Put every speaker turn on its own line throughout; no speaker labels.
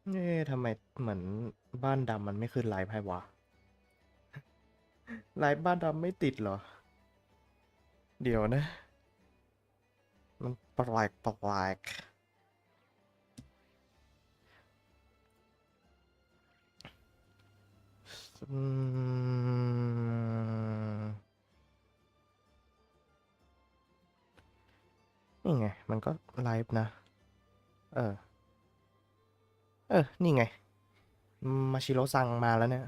ทำไมเหมือนบ้านดำมันไม่ขึ้นไลฟ์ให้วะไลฟ์บ้านดำไม่ติดเหรอเดี๋ยวนะมันแปลกแปลกอืมนี่ไงมันก็ไลฟ์นะเออนี่ไงมาชิโร่ซังมาแล้วเนี่ย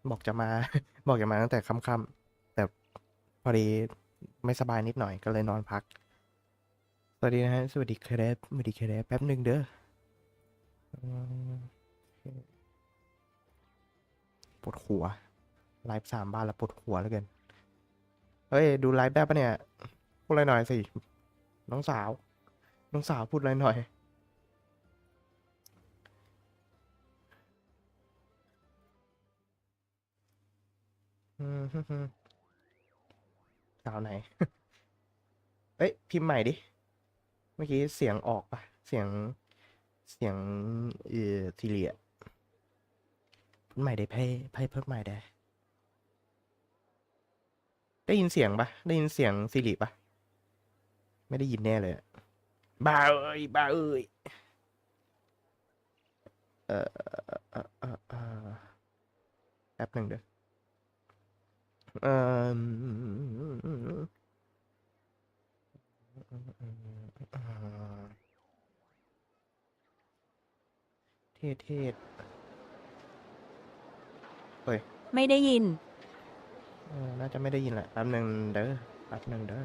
บอกจะมาบอกจะมาตั้งแต่ค่ำๆแต่พอดีไม่สบายนิดหน่อยก็เลยนอนพักสวัสดีนะฮะสวัสดีครับสวัสดีครับแป๊บหนึ่งเด้ออืมปวดหัวไลฟ์3 บ้านแล้วปวดหัวเหลือเกินเฮ้ยดูไลฟ์ได้ปะเนี่ยพูดอะไรหน่อยสิน้องสาวน้องสาวพูดอะไรหน่อยอืมฮึ่มสาวไหนเอ้ยพิมพ์ใหม่ดิเมื่อกี้เสียงออกปะเสียงทีเรียพูดใหม่ได้ไพ่เพิ่มใหม่ได้ได้ยินเสียงปะได้ยินเสียงสิริปะไม่ได้ยินแน่เลยอะบ้าเอ้ยบ้าเอ้ยเออแป๊บหนึ่งเด้อเออเทศเฮ้ย
ไม่ได้ยิน
น่าจะไม่ได้ยินแหละแป๊บหนึ่งเด้อแป๊บหนึ่งเด้อ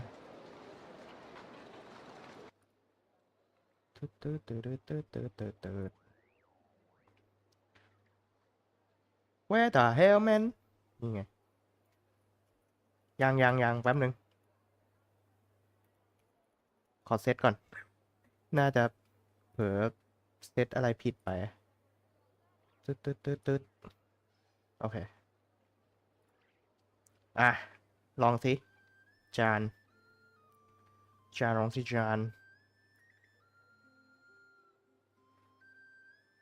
ตืด Where the hell man นี่ไงยังแป๊บหนึ่งขอเซตก่อนน่าจะเผลอเซตอะไรผิดไปตืดโอเคอ่ะลองสิจานลองสิจาน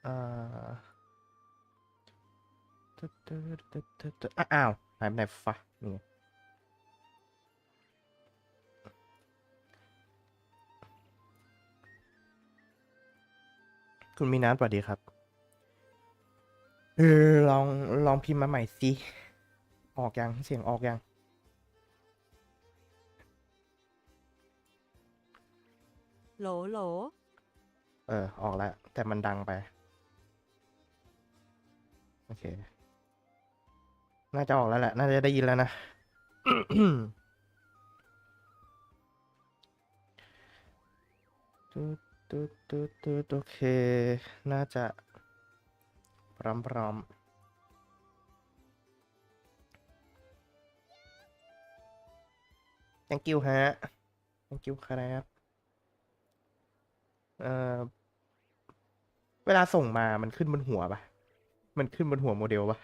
อ่าอ้าวหายไปไหนฟะนี่ไงคุณมีน้ำสวัสดีครับลองพิมพ์มาใหม่สิออกยังเสียงออกยัง
โหลโหล
ออกแล้วแต่มันดังไปโอเคน่าจะออกแล้วแหละน่าจะได้ยินแล้วนะ โอเคน่าจะพร้อม thank you ฮะ thank you ครับเอ่อเวลาส่งมามันขึ้นบนหัวปะมันขึ้นบนหัวโมเดลปะ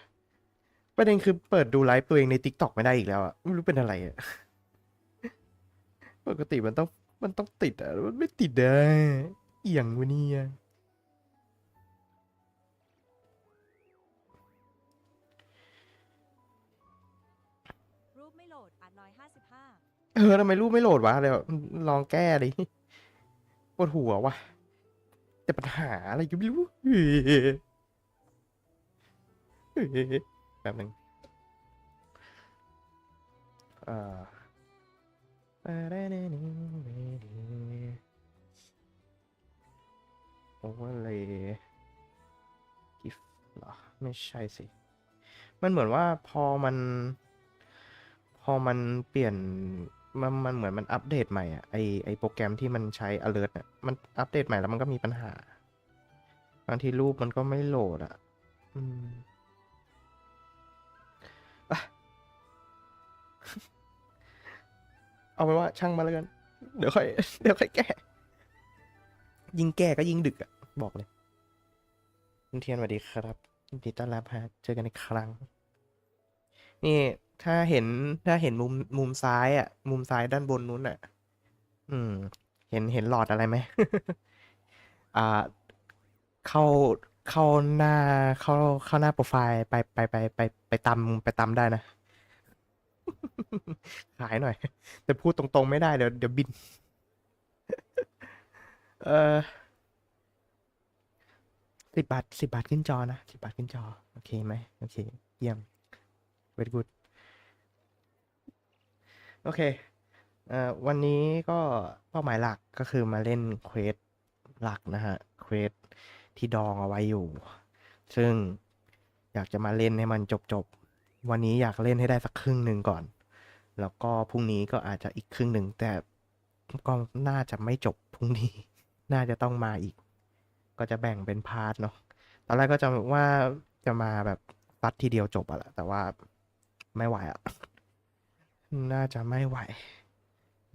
ประเด็นคือเปิดดูไลฟ์ตัวเองใน TikTok ไม่ได้อีกแล้วอะไม่รู้เป็นอะไรอะปกติมันต้องติดอะมันไม่ติดอะเอียงวะเนี่ย
รูปไม่โหลดอัดน้อย55
ทำไมรูปไม่โหลดวะเดี๋ยวลองแก้ดิปวดหัววะแต่ปัญหาอะไรก็ไม่รู้แบบนึงอ่าโอเวอร์เลยกิฟเหรอไม่ใช่สิ มันเหมือนว่าพอมันเปลี่ยนมันเหมือนมันอัปเดตใหม่อ่ะไอโปรแกรมที่มันใช้ alert อ่ะมันอัปเดตใหม่แล้วมันก็มีปัญหาบางทีรูปมันก็ไม่โหลดอ่ะอืมอ่ะเอาไปนว่าช่างมาแล้วกันเดี๋ยวค่อยเดี๋ยวค่อยแก้ยิ่งแก้ก็ยิ่งดึกอ่ะบอกเลยคุณเทียนสวัสดีครับยินดีต้อนรับฮะเจอกันอีกครั้งนี่ถ้าเห็นถ้าเห็นมุมซ้ายอ่ะมุมซ้ายด้านบนนู้นอ่ะอืมเห็นหลอดอะไรไหม อ่า เข้าเข้าหน้าเข้าเข้าหน้าโปรไฟล์ไปตามได้นะ ขายหน่อยแต่พูดตรงๆไม่ได้เดี๋ยวบินเออ10 บาทขึ้นจอนะ10 บาทขึ้นจอโอเคไหมโอเคเยี่ยม very good โอเควันนี้ก็เป้าหมายหลักก็คือมาเล่นเควสหลักนะฮะเควสที่ดองเอาไว้อยู่ซึ่งอยากจะมาเล่นให้มันจบวันนี้อยากเล่นให้ได้สักครึ่งหนึ่งก่อนแล้วก็พรุ่งนี้ก็อาจจะอีกครึ่งหนึ่งแต่ก็น่าจะไม่จบพรุ่งนี้ น่าจะต้องมาอีกก็จะแบ่งเป็นพาร์ทเนาะตอนแรกก็จะว่าจะมาแบบซัดทีเดียวจบอะแหละแต่ว่าไม่ไหวอะ น่าจะไม่ไหว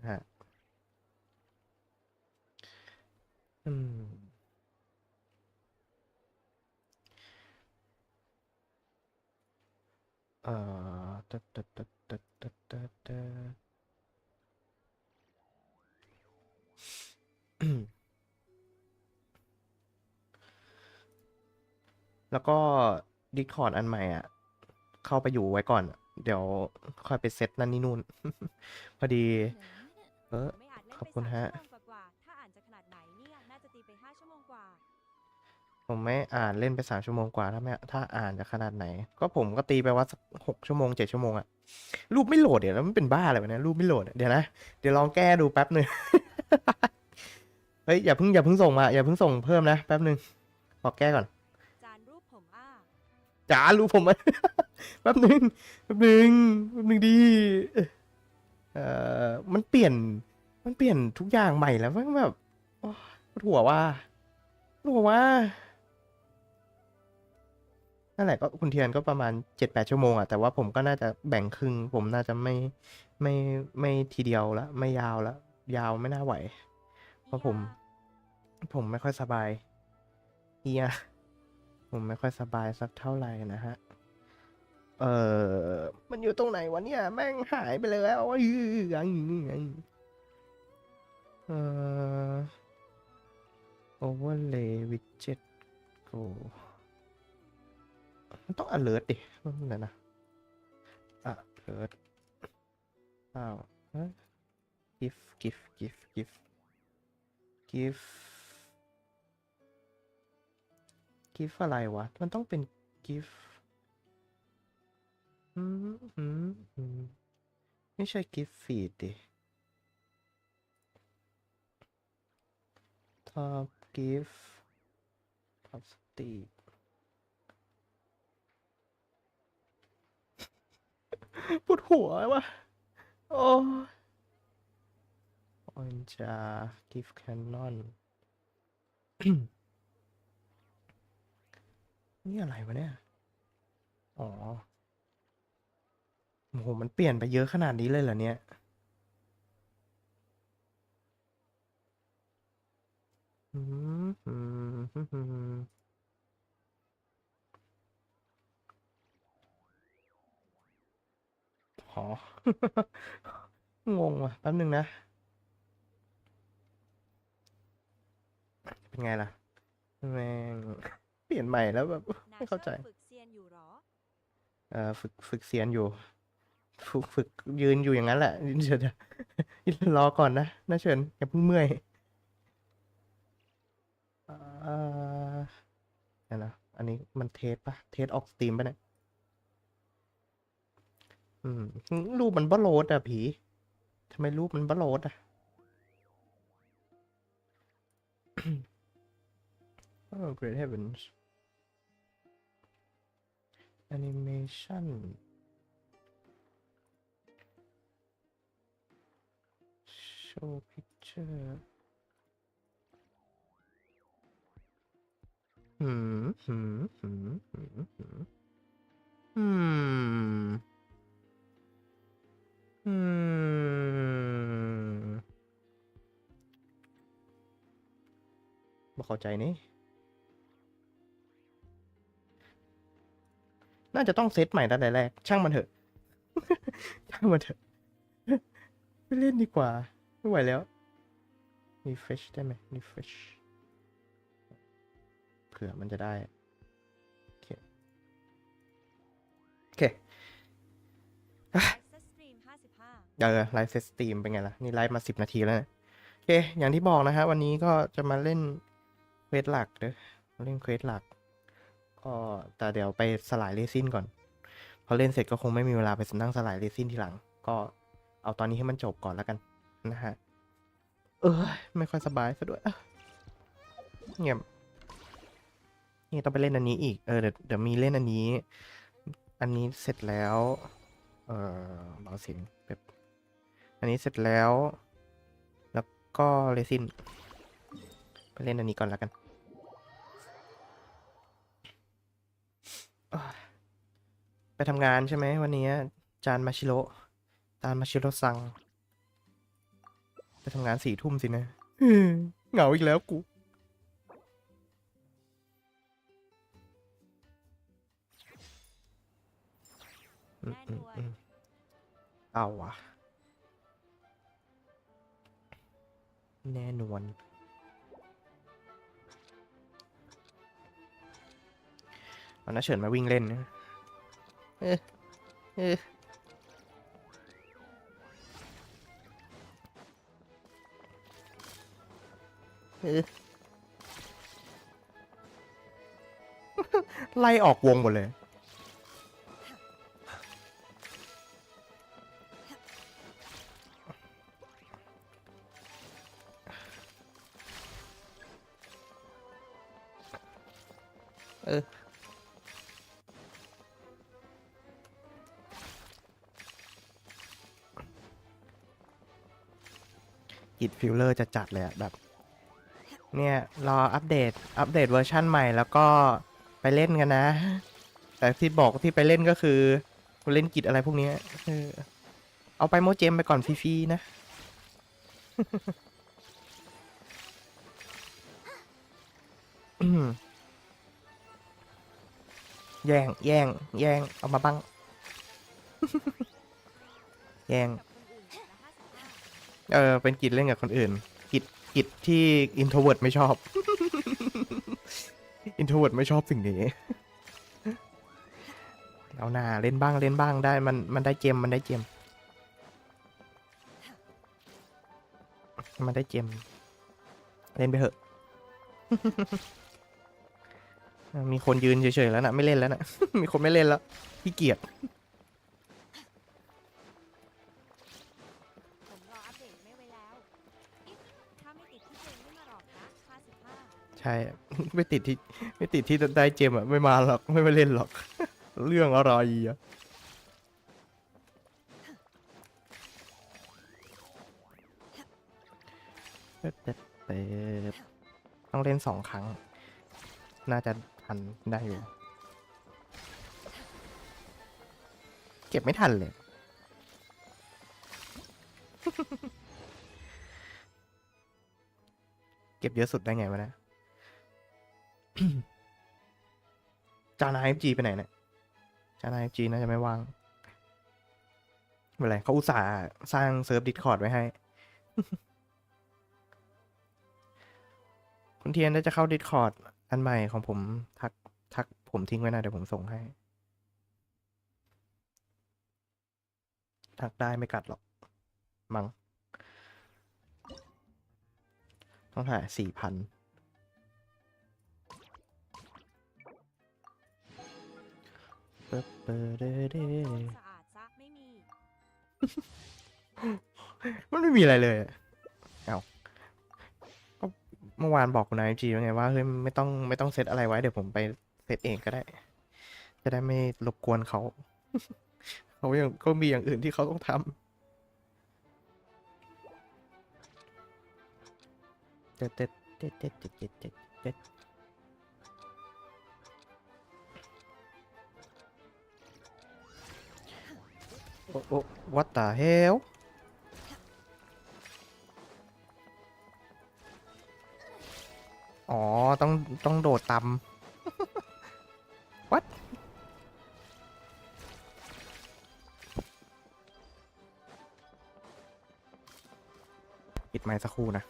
นะฮะอืมเอ่อ แล้วก็ Discord อันใหม่อ่ะ เข้าไปอยู่ไว้ก่อนอะเดี๋ยวค่อยไปเซตนั่นนี่นู่น พอดี เออ
ผมไม่อาจเล่น
ขอบ
ไป
คุณ
3
ฮะ
ชั่วโมงกว่าๆถ้าอ่านจะขนาดไหนเนี่ยน่าจะตีไป5 ชั่วโมงกว่า
ผมไม่อ่านเล่นไป3 ชั่วโมงกว่าถ้าอ่านจะขนาดไหน ก็ผมก็ตีไปว่าสัก6 ชั่วโมง7 ชั่วโมงอะรูปไม่โหลดเดี๋ยวแล้วมันเป็นบ้าอะไรวะเนี่ยรูปไม่โหลดอะเดี๋ยวนะเดี๋ยวลองแก้ดูแป๊บหนึ่ง เฮ้ยอย่าเพิ่งส่งมาอย่าเพิ่งส่งเพิ่มนะแป๊บหนึ่งขอแก้ก่อน
จานรูปผม
จ๋ารู้ผมไหม แป๊บหนึ่งแป๊บหนึ่งดีมันเปลี่ยนทุกอย่างใหม่แล้วมันแบบโอ๊ยปวดหัวว่านั่นแหละก็คุณเทียนก็ประมาณ7-8 ชั่วโมงอะแต่ว่าผมก็น่าจะแบ่งครึ่งผมน่าจะไม่ไม่ทีเดียวละไม่ยาวละยาวไม่น่าไหวเพ
อี
ราะผ
ยา
มไม่ค่อยสบายเฮียผมไม่ค่อยสบายสักเท่าไหร่นะฮะ เอมันอยู่ตรงไหนวะเนี่ยแม่งหายไปแล้วเออ overlay widget go มันต้อง alert ดิมันอะไรนะ alert อ้าวเอ้ย gif gif อะไรวะมันต้องเป็น gif อืมอืมอืมไม่ใช่ gif feed ดิ top gif top state ปวดหัววะโอ้ orange gif canon นี่อะไรวะเนี่ย อ๋อโอ้โหมันเปลี่ยนไปเยอะขนาดนี้เลยเหรอเนี่ยอืมอืมอืมอ๋อ งงว่ะแป๊บนึงนะ เป็นไงล่ะแม่งเปลี่ยนใหม่แล้วแบบไม่
นา
เข้าใจ
เชิ่งฝึกเซียนอยู่หรอ
ฝึกเซียนอยู่ฝึกยืนอยู่อย่างนั้นแหละเดี๋ยวรอก่อนนะนะเชิญอย่าเพิ่งเมื่อยอ่าเดี๋ยวนะอันนี้มันเทสปะเทสออกสตรีมปะเนี่ยอืมรูปมันบลโหลดอ่ะผีทำไมรูปมันบลโหลดอ่ะGreat Heavens Animation Show Picture หืมหืมหืมหืมหืมอืมอืมบ่เข้าใจนี่น่าจะต้องเซตใหม่ตั้งแต่แรกช่างมันเถอะช่างมันเถอะไม่เล่นดีกว่าไม่ไหวแล้ว refresh ได้ไหม refresh เผื่อมันจะได้โอเคโอเค
ไลฟ์สตรีม55
ไลฟ์เซตสตรีมเป็นไงล่ะ นี่ไลฟ์มา10 นาทีแล้วนะโอเค อย่างที่บอกนะฮะวันนี้ก็จะมาเล่นเควสหลักเด้อมาเล่นเควสหลัก ก็แต่เดี๋ยวไปสลายเรซินก่อน พอเล่นเสร็จก็คงไม่มีเวลาไปนั่งสลายเรซินทีหลัง ก็เอาตอนนี้ให้มันจบก่อนแล้วกันนะฮะ ไม่ค่อยสบายซะด้วยเงียบนี่ต้องไปเล่นอันนี้อีก เดี๋ยวมีเล่นอันนี้ อันนี้เสร็จแล้ว เบาเสียงแบบอันนี้เสร็จแล้ว แล้วก็เรซินไปเล่นอันนี้ก่อนแล้วกันไปทำงานใช่ไหมวันนี้จานมาชิโร่จานมาชิโร่ซังไปทำงาน4 ทุ่มสินะเหงาอีกแล้วกูอืม
แน่นวล
เอาวะแน่นอนเอาน้าเฉินมาวิ่งเล่นนะเออเออเออไล่ออกวงหมดเลยเออกิดฟิลเลอร์จะจัดเลยอะแบบ เนี่ยรออัปเดตเวอร์ชั่นใหม่แล้วก็ไปเล่นกันนะ แต่ที่บอกที่ไปเล่นก็คือเล่นกิจอะไรพวกนี้เออเอาไปโมเจมไปก่อนฟรีๆนะ อืมแย่งเอามาบ้าง แย่ง
กับคนอื่นละ55
เป็นกิจเล่นกับคนอื่นกิจที่อินโทรเวิร์ตไม่ชอบ อินโทรเวิร์ตไม่ชอบสิ่งนี้ เอาหน้าเล่นบ้างได้มันได้เจมมันได้เจมเล่นไปเถอะ มีคนยืนเฉยๆแล้วนะไม่เล่นแล้วนะ มีคนไม่เล่นแล้วขี้เกียจ
ผมรออัปเดตไม่ไว้แล้วอิ๊ะถ้าไม่ติดที่เจนไม่มาหรอกนะ55
ใช่ ไม่ติดที่ได้เจมอ่ะไม่มาหรอกไม่มาเล่นหรอก เรื่องอะไรอ่ะเป๊บต้องเล่น2 ครั้ง น่าจะทันได้อยู่ เก็บไม่ทันเลย เก็บเยอะสุดได้ไงวะนะ จานไอฟจีไปไหนเนี่ยจานไอฟจีน่าจะไม่ว่างไม่เป็นไรเขาอุตส่าห์สร้างเซิร์ฟดิสคอร์ดไว้ให้ คุณเทียนได้จะเข้าดิสคอร์ดอันใหม่ของผมทักผมทิ้งไว้นะเดี๋ยวผมส่งให้ ทักได้ไม่กัดหรอก มั้งต้องถ่าย4,000เปิดเปิดเด
สะอาดซะไม่มี
มันไม่มีอะไรเลยอะเอาก็เมื่อวานบอกคุณนายจีว่าไงว่าเฮ้ยไม่ต้องเซตอะไรไว้เดี๋ยวผมไปเซตเองก็ได้ จะได้ไม่รบกวนเขา เขายังก็มีอย่างอื่นที่เขาต้องทำเด็ดโอ้ what the hell อ๋อต้องโดดตำ what ปิดไมค์สักครู่นะ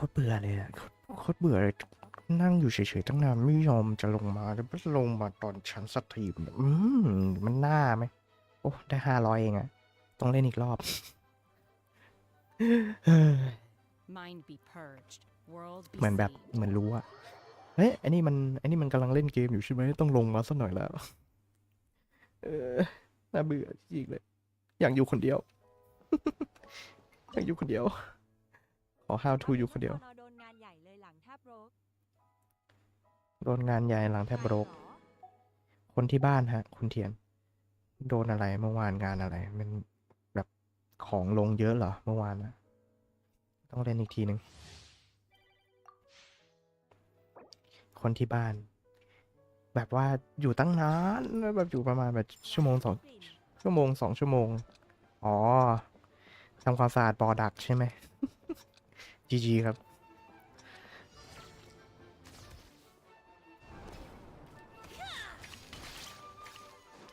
ตรเบื่อเลยอะโคตรเบื่อเลยนั่งอยู่เฉยๆตั้งนานไม่ยอมจะลงมาแล้วก็ลงมาตอนชั้นสตรีมเนี่ยมันน่าไหมโอ้ได้500เองอะต้องเล่นอีกรอบ
Mind be purged, world be
เหมือนแบบ
saved.
เหมือนรู้อะเฮ้ยไอ้นี่มันกำลังเล่นเกมอยู่ใช่ไหมต้องลงมาสักหน่อยแล้วเออน่าเบื่อจริงๆเลยอยากอยู่คนเดียว อยากอยู่คนเดียวขอ how to อยู่คนเดียว
โดนงานใหญ่เลยหลังแทบโรก
โดนงานใหญ่หลังแทบโรก
หรอ
คนที่บ้านฮะ คุณเทียน โดนอะไรเมื่อวานงานอะไร มันแบบของลงเยอะเหรอเมื่อวานนะต้องเล่นอีกทีหนึ่งคนที่บ้าน แบบว่าอยู่ตั้งนานแบบอยู่ประมาณแบบชั่วโมง2 ชั่วโมง2 ชั่วโมงอ๋อทำความสะอาดบ่อดักใช่ไหม GG ครับ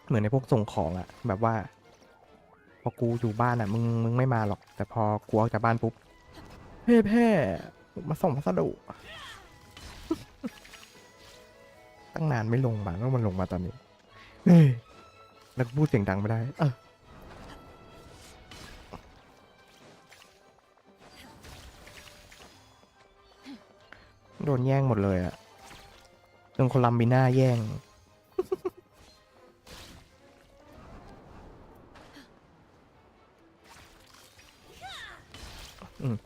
เหมือนในพวกส่งของอะแบบว่า พอกูอยู่บ้านอะมึงไม่มาหรอก แต่พอกูออกจากบ้านปุ๊บแพ่มาส่งพัสดุตั้งนานไม่ลงมาแล้วมันลงมาตอนนี้เฮ้ยแล้วก็พูดเสียงดังไม่ได้โดนแย่งหมดเลยอะโดนโคลัมบีน่าแย่งอืม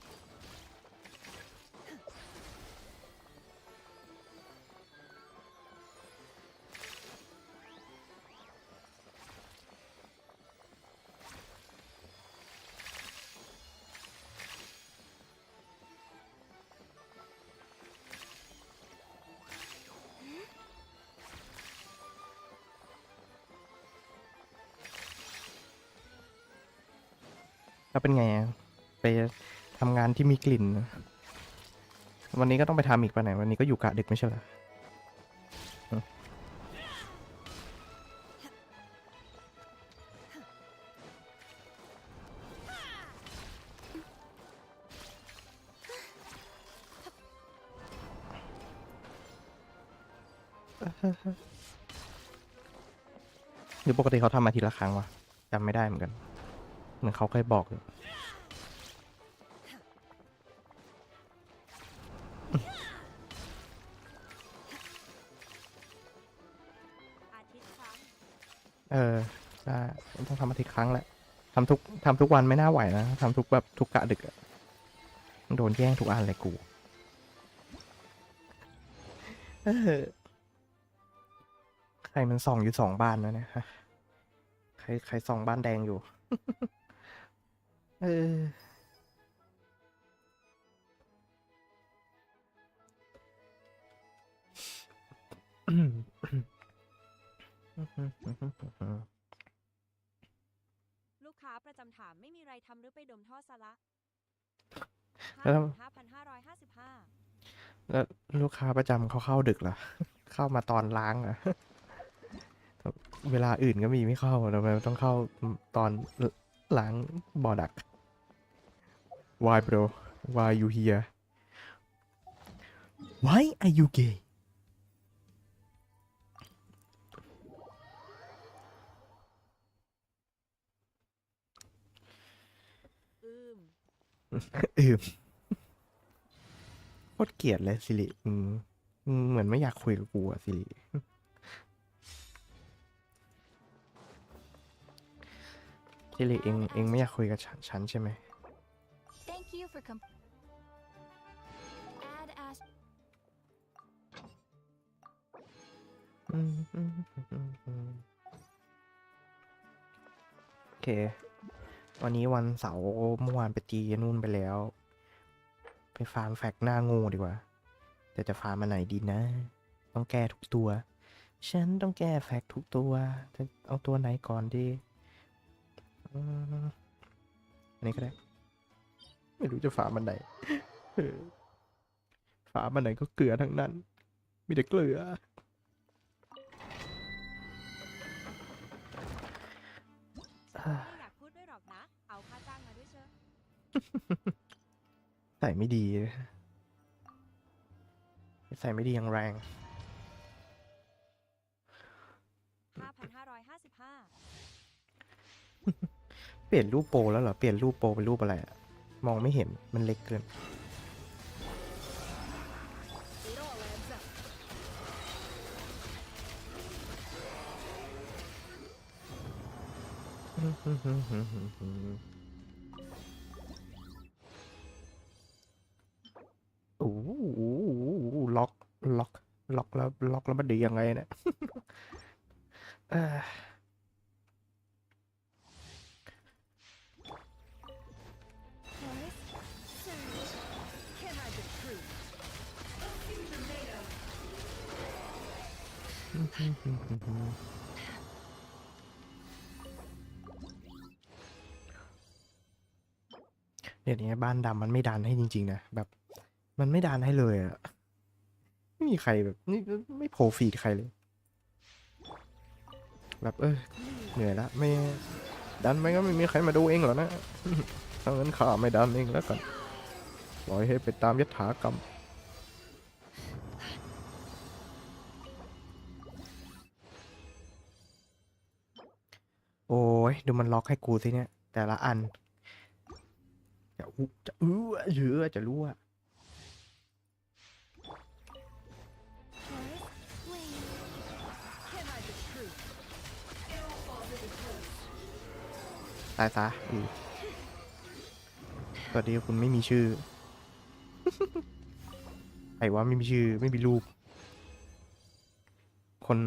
แล้วเป็นไงอะไปทำงานที่มีกลิ่น วันนี้ก็ต้องไปทำอีกป่ะไหนวันนี้ก็อยู่กะดึกไม่ใช่เหรอหรือปกติเขาทำอาทิตย์ละครั้งวะจำไม่ได้เหมือนกันเหมือนเขาเคยบอกอยู่
อาทิตย์ครั้ง
เออใช่ต้องทำอาทิตย์ครั้งแหละทำทุกวันไม่น่าไหวนะทำทุกแบบทุกกะดึกอะโดนแย่งทุกอันเลยกูเออใครมันส่องอยู่2 บ้านนะเนี่ยฮะใครส่องบ้านแดงอยู่ เออ
ลูกค้าประจำถามไม่มีไรทำหรือไปดมท่อซะละ
แล้ว
55,555
แล้วลูกค้าประจำเขาเข้าดึกเหรอ เข้ามาตอนล้างเหรอะเวลาอื่นก็มีไม่เข้าทำไมต้องเข้าตอนล้างบ่อดัก Why bro Why you here Why are you gay
อืม
อืมโคตรเกลียดเลยสิริเหมือนไม่อยากคุยกับกูอะสิริสิริเองไม่อยากคุยกับฉันใช่ไหม
Thank you for add as
โอเค วันนี้วันเสาร์เมื่อวานไปตีนู่นไปแล้ว ไปฟาร์มแฟกหน้างูดีกว่า แต่จะฟาร์มอันไหนดีนะ ต้องแก้ทุกตัว ฉันต้องแก้แฟกทุกตัว จะเอาตัวไหนก่อนดีอืมอันนี้ก็ได้ ไม่รู้จะฟาร์มอันไหนเออฟาร์มอันไหนก็เกลือทั้งนั้น มีแต่เกลือ
ไม่อยากพูดด้วยหรอกนะ เอาค่าจ้างมาด้วยเชอะ
ใส่ไม่ดี ใส่ไม่ดีอย่างแรง
5,555
เปลี่ยนรูปโปรแล้วเหรอ เปลี่ยนรูปโปรเป็นรูปอะไรอะมองไม่เห็นมันเล็กเกิน โอ้โหล็อกล็อกล็อกแล้วมันดียังไงเนี่ย เอ้อ เดี๋ยวนี้บ้านดำมันไม่ดันให้จริงๆนะแบบ มันไม่ดันให้เลยอะไม่มีใครแบบนี่ไม่โผล่ฟีดใครเลย แบบเหนื่อยละไม่ดันไปก็ไม่มีใครมาดูเองหรอกนะ ถ้างั้นข้าไม่ดันเองแล้วกันปล่อยให้ไปตามยถากรรม โอ้ยดูมันล็อกให้กูสิเนี่ย แต่ละอัน จะเยอะจะรู้อะตายซะสวัสดีคุณไม่มีชื่อ ไอ้ว่าไม่มีชื่อไม่มีรูป คน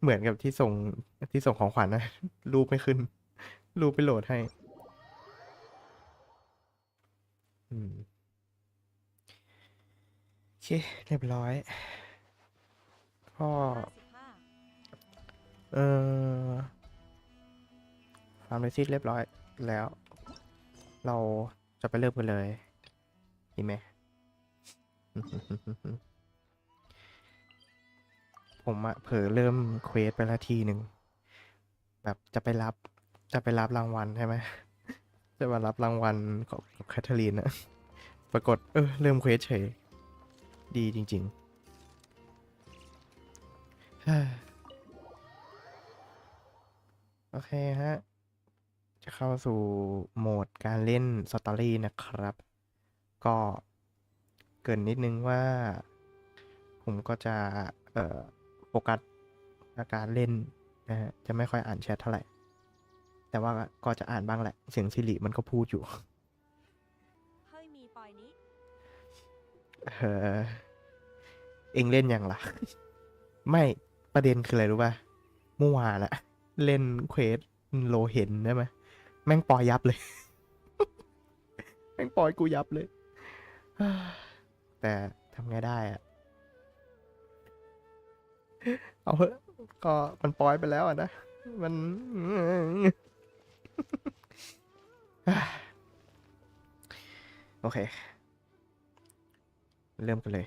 เหมือนกับที่ส่งของขวัญนะ รูปไม่ขึ้น รูปไปโหลดให้ อืมโอเค เรียบร้อยก็เออฟาร์มเรซิตเรียบร้อยแล้ว เราจะไปเริ่มกันเลยดีไหม ผมอะเผลอเริ่มเควสไปละทีหนึ่งแบบจะไปรับรางวัลใช่ไหม จะมารับรางวัลของแคทเธอรีนอะปรากฏเริ่มเควสเฉย ดีจริงๆ โอเคฮะ จะเข้าสู่โหมดการเล่นสตอรี่นะครับ ก็เกรินนิดนึงว่า ผมก็จะโฟกัสอาการเล่นนะฮะจะไม่ค่อยอ่านแชทเท่าไหร่ แต่ว่าก็จะอ่านบ้างแหละ เสียงสิริมันก็พูดอยู่
เฮ้ยมีปอยนี้
เออเองเล่นยังล่ะ ไม่ประเด็นคืออะไรรู้ป่ะเมื่อวานอะเล่นเควสโลเห็นได้ไหมแม่งปล่อยยับเลย แม่งปล่อยกูยับเลย แต่ทำไงได้อะเอาเถอะก็มันปล่อยไปแล้วอะนะ มัน โอเค เริ่มกันเลย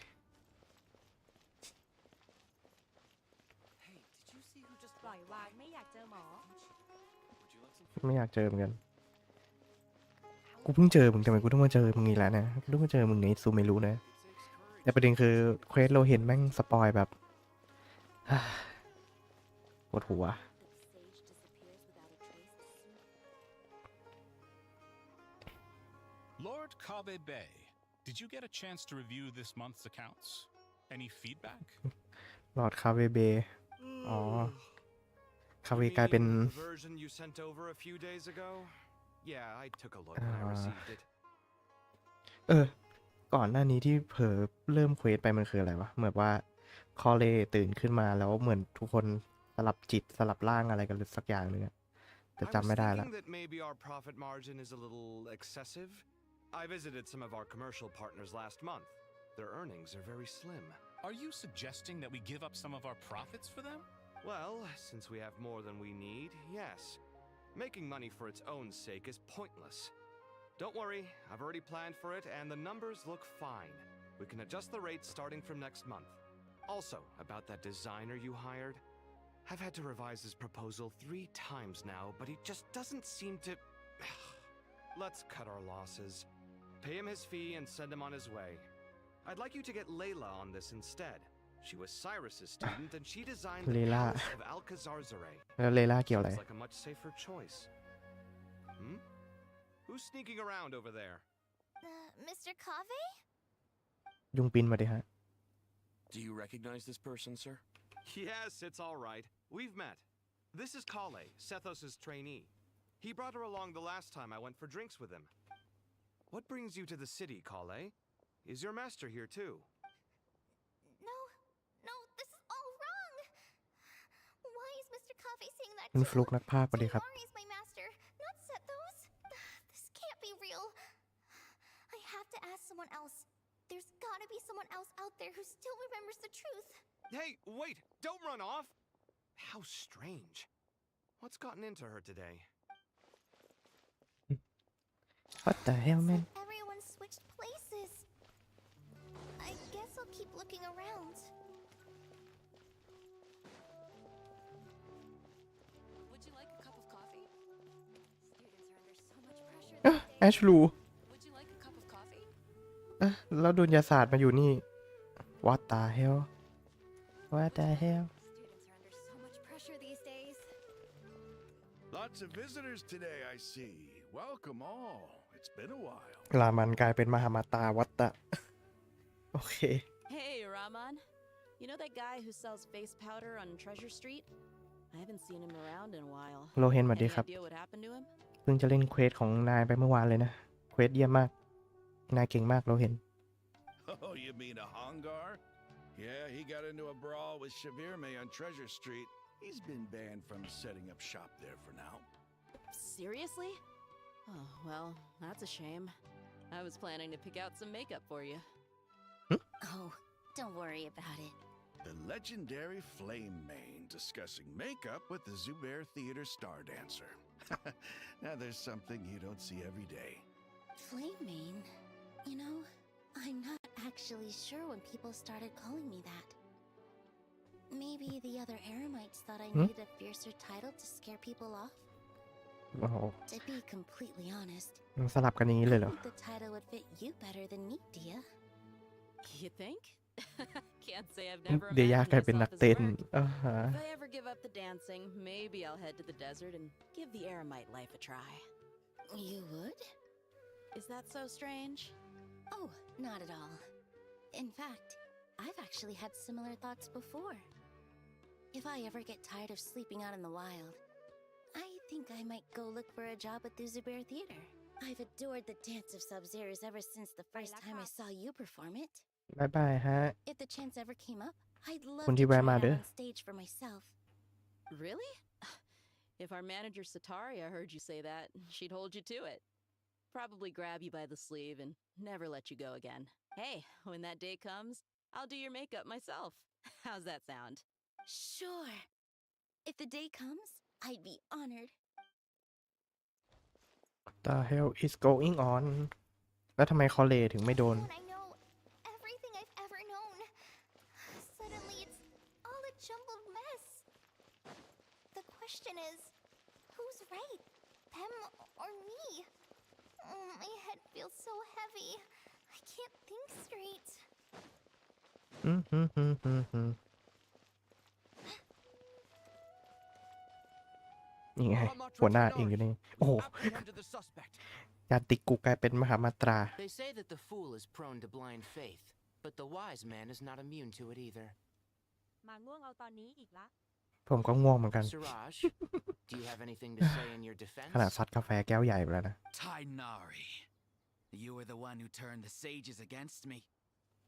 ปล่อยวางไม่อยากเจอหมอ
ไม่อยากเจอเหมือนกัน กูเพิ่งเจอมึงทำไมกูต้องมาเจอมึงอีกแล้วนะกูต้องมาเจอมึงในซูไม่รู้นะ แต่ประเด็นคือเควสเราเห็นแม่งสปอยแบบ ปวดหัว
Lord Kabe Bay, did you get a chance to review this month's accounts? Any feedback?
หลอดคาเวเบอ๋อ คาเวกลายเป็น
The version you sent over a few days ago? Yeah, I took a look when I received it.
ก่อนหน้านี้ที่เผลอเริ่มเควสไปมันคืออะไรวะ เหมือนว่าคอเลตื่นขึ้นมาแล้วเหมือนทุกคนสลับจิตสลับร่างอะไรกันสักอย่างหนึ่งอะแต่
I
จำ
was
ไม่ได้ละ
thinking that maybe our profit margin is a little excessive. I visited some of our commercial partners last month. Their earnings are very slim.
Are you suggesting that we give up some of our profits for them?
Well, since we have more than we need, yes. Making money for its own sake is pointless. Don't worry, I've already planned for it and the numbers look fine. We can adjust the rates starting from next month. Also, about that designer you hired, I've had to revise his proposal 3 times now, but he just doesn't seem to... Let's cut our losses. Pay him his fee and send him on his way. I'd like you to get Layla on this instead. She was Cyrus's student, and she designed the
Layla.
Palace of Alcazarzaray.
แล้วเลล่าเกี่ยวอะไร
Seems like a much safer choice. Hmm? Who's sneaking around over there?
Mr. Cave?
ยุงปินมาดิฮะ
Do you recognize this person, sir?
Yes, it's all right. We've met. This is Kale, Sethos's trainee. He brought her along the last time I went for drinks with him. What brings you to the city, Kale? Is your master here too?
No, this is all wrong. Why is Mr. Cave saying that
คุณฟลุกนักพากย์สวัสดีครับ
Tamari is my master, not Sethos. This can't be real. I have to ask someone else. There's gotta be someone else out there who still remembers the truth.
Hey, wait! Don't run off! How strange. What's gotten into her today?
What the hell man
Everyone switched places. I guess I'll keep looking around.
Would you like a cup of coffee?
Students are under so much pressure
อ่ะ
these
แอ
days.
ชลู
Would you like a cup of coffee?
อ่ะแล้วโดนยาศาสตร์มาอยู่นี่ What the hell What the hell
Students are under so much pressure these days.
Lots of visitors today, I see. Welcome all. It's been a while.
รามันกลายเป็นมหามาตาวัตตะ โอเค
Hey, Raman. You know that guy who sells face powder on Treasure Street? I haven't seen him around in a while.
โลเฮนสวัสดี
Any
ครับ
idea what happened to him?
เพิ่งจะเล่นเควสของนายไปเมื่อวานเลยนะ เควสเยี่ยมมาก นายเก่งมากโลเฮน
Oh, you mean a Hongar? Yeah, he got into a brawl with Shavirme on Treasure Street. He's been banned from setting up shop there for now.
Seriously? Oh, well, that's a shame. I was planning to pick out some makeup for you.
Oh, don't worry about it.
The legendary Flame Mane discussing makeup with the Zubair Theater star dancer. Now there's something you don't see every day.
Flame Mane? You know, I'm not actually sure when people started calling me that. Maybe the other Eremites thought I needed a fiercer title to scare people off?
โอ้โห
To be completely honest,
มันสลับกันอย่างนี้เลยเหร
I
อ
think the title would fit you better than me, Dia.
You think? Can't say I've never
เดีย
imagined
กลายเป็นนัก
myself as
เต้น
work.
อ่าฮะ
If I ever give up the dancing, maybe I'll head to the desert and give the Eremite life a try.
You would?
Is that so strange?
Oh, not at all. In fact, I've actually had similar thoughts before. If I ever get tired of sleeping out in the wild, I think I might go look for a job at the Zubair Theater. I've adored the dance of Sub-Zeros ever since the first time I saw you perform it.
บายบายฮะ
If the chance ever came up, I'd love
คน
to
ที่
try
แวะ
it
มา
out
เด้อ
on stage for myself.
Really? If our manager Sataria heard you say that, she'd hold you to it. Probably grab you by the sleeve and never let you go again. Hey, when that day comes, I'll do your makeup myself. How's that sound?
Sure. If the day comes, I'd be honored.
What the hell is going on แล้วทำไมคอเลถึงไม่โดน
When I know everything I've ever known, suddenly it's all a jumbled mess. The question is, who's right? Them or me? Oh, my head feels so heavy. I can't think straight.
นี่ไง หัวหน้าเองอยู่นี่ โอ้โห
Apprehended the suspect.
การติดกุกกลายเป็นมหามาตรา
They say that the fool is prone to blind faith, but the wise man is not immune to it either.
มาง่วงเอาตอนนี้อีกละ
ผมก็ง่วงเหมือนกัน
Siraj, do you have anything to say in your defense?
ขนาดซัดกาแฟแก้วใหญ่ไปแล้วนะ
Tainari, you were the one who turned the sages against me.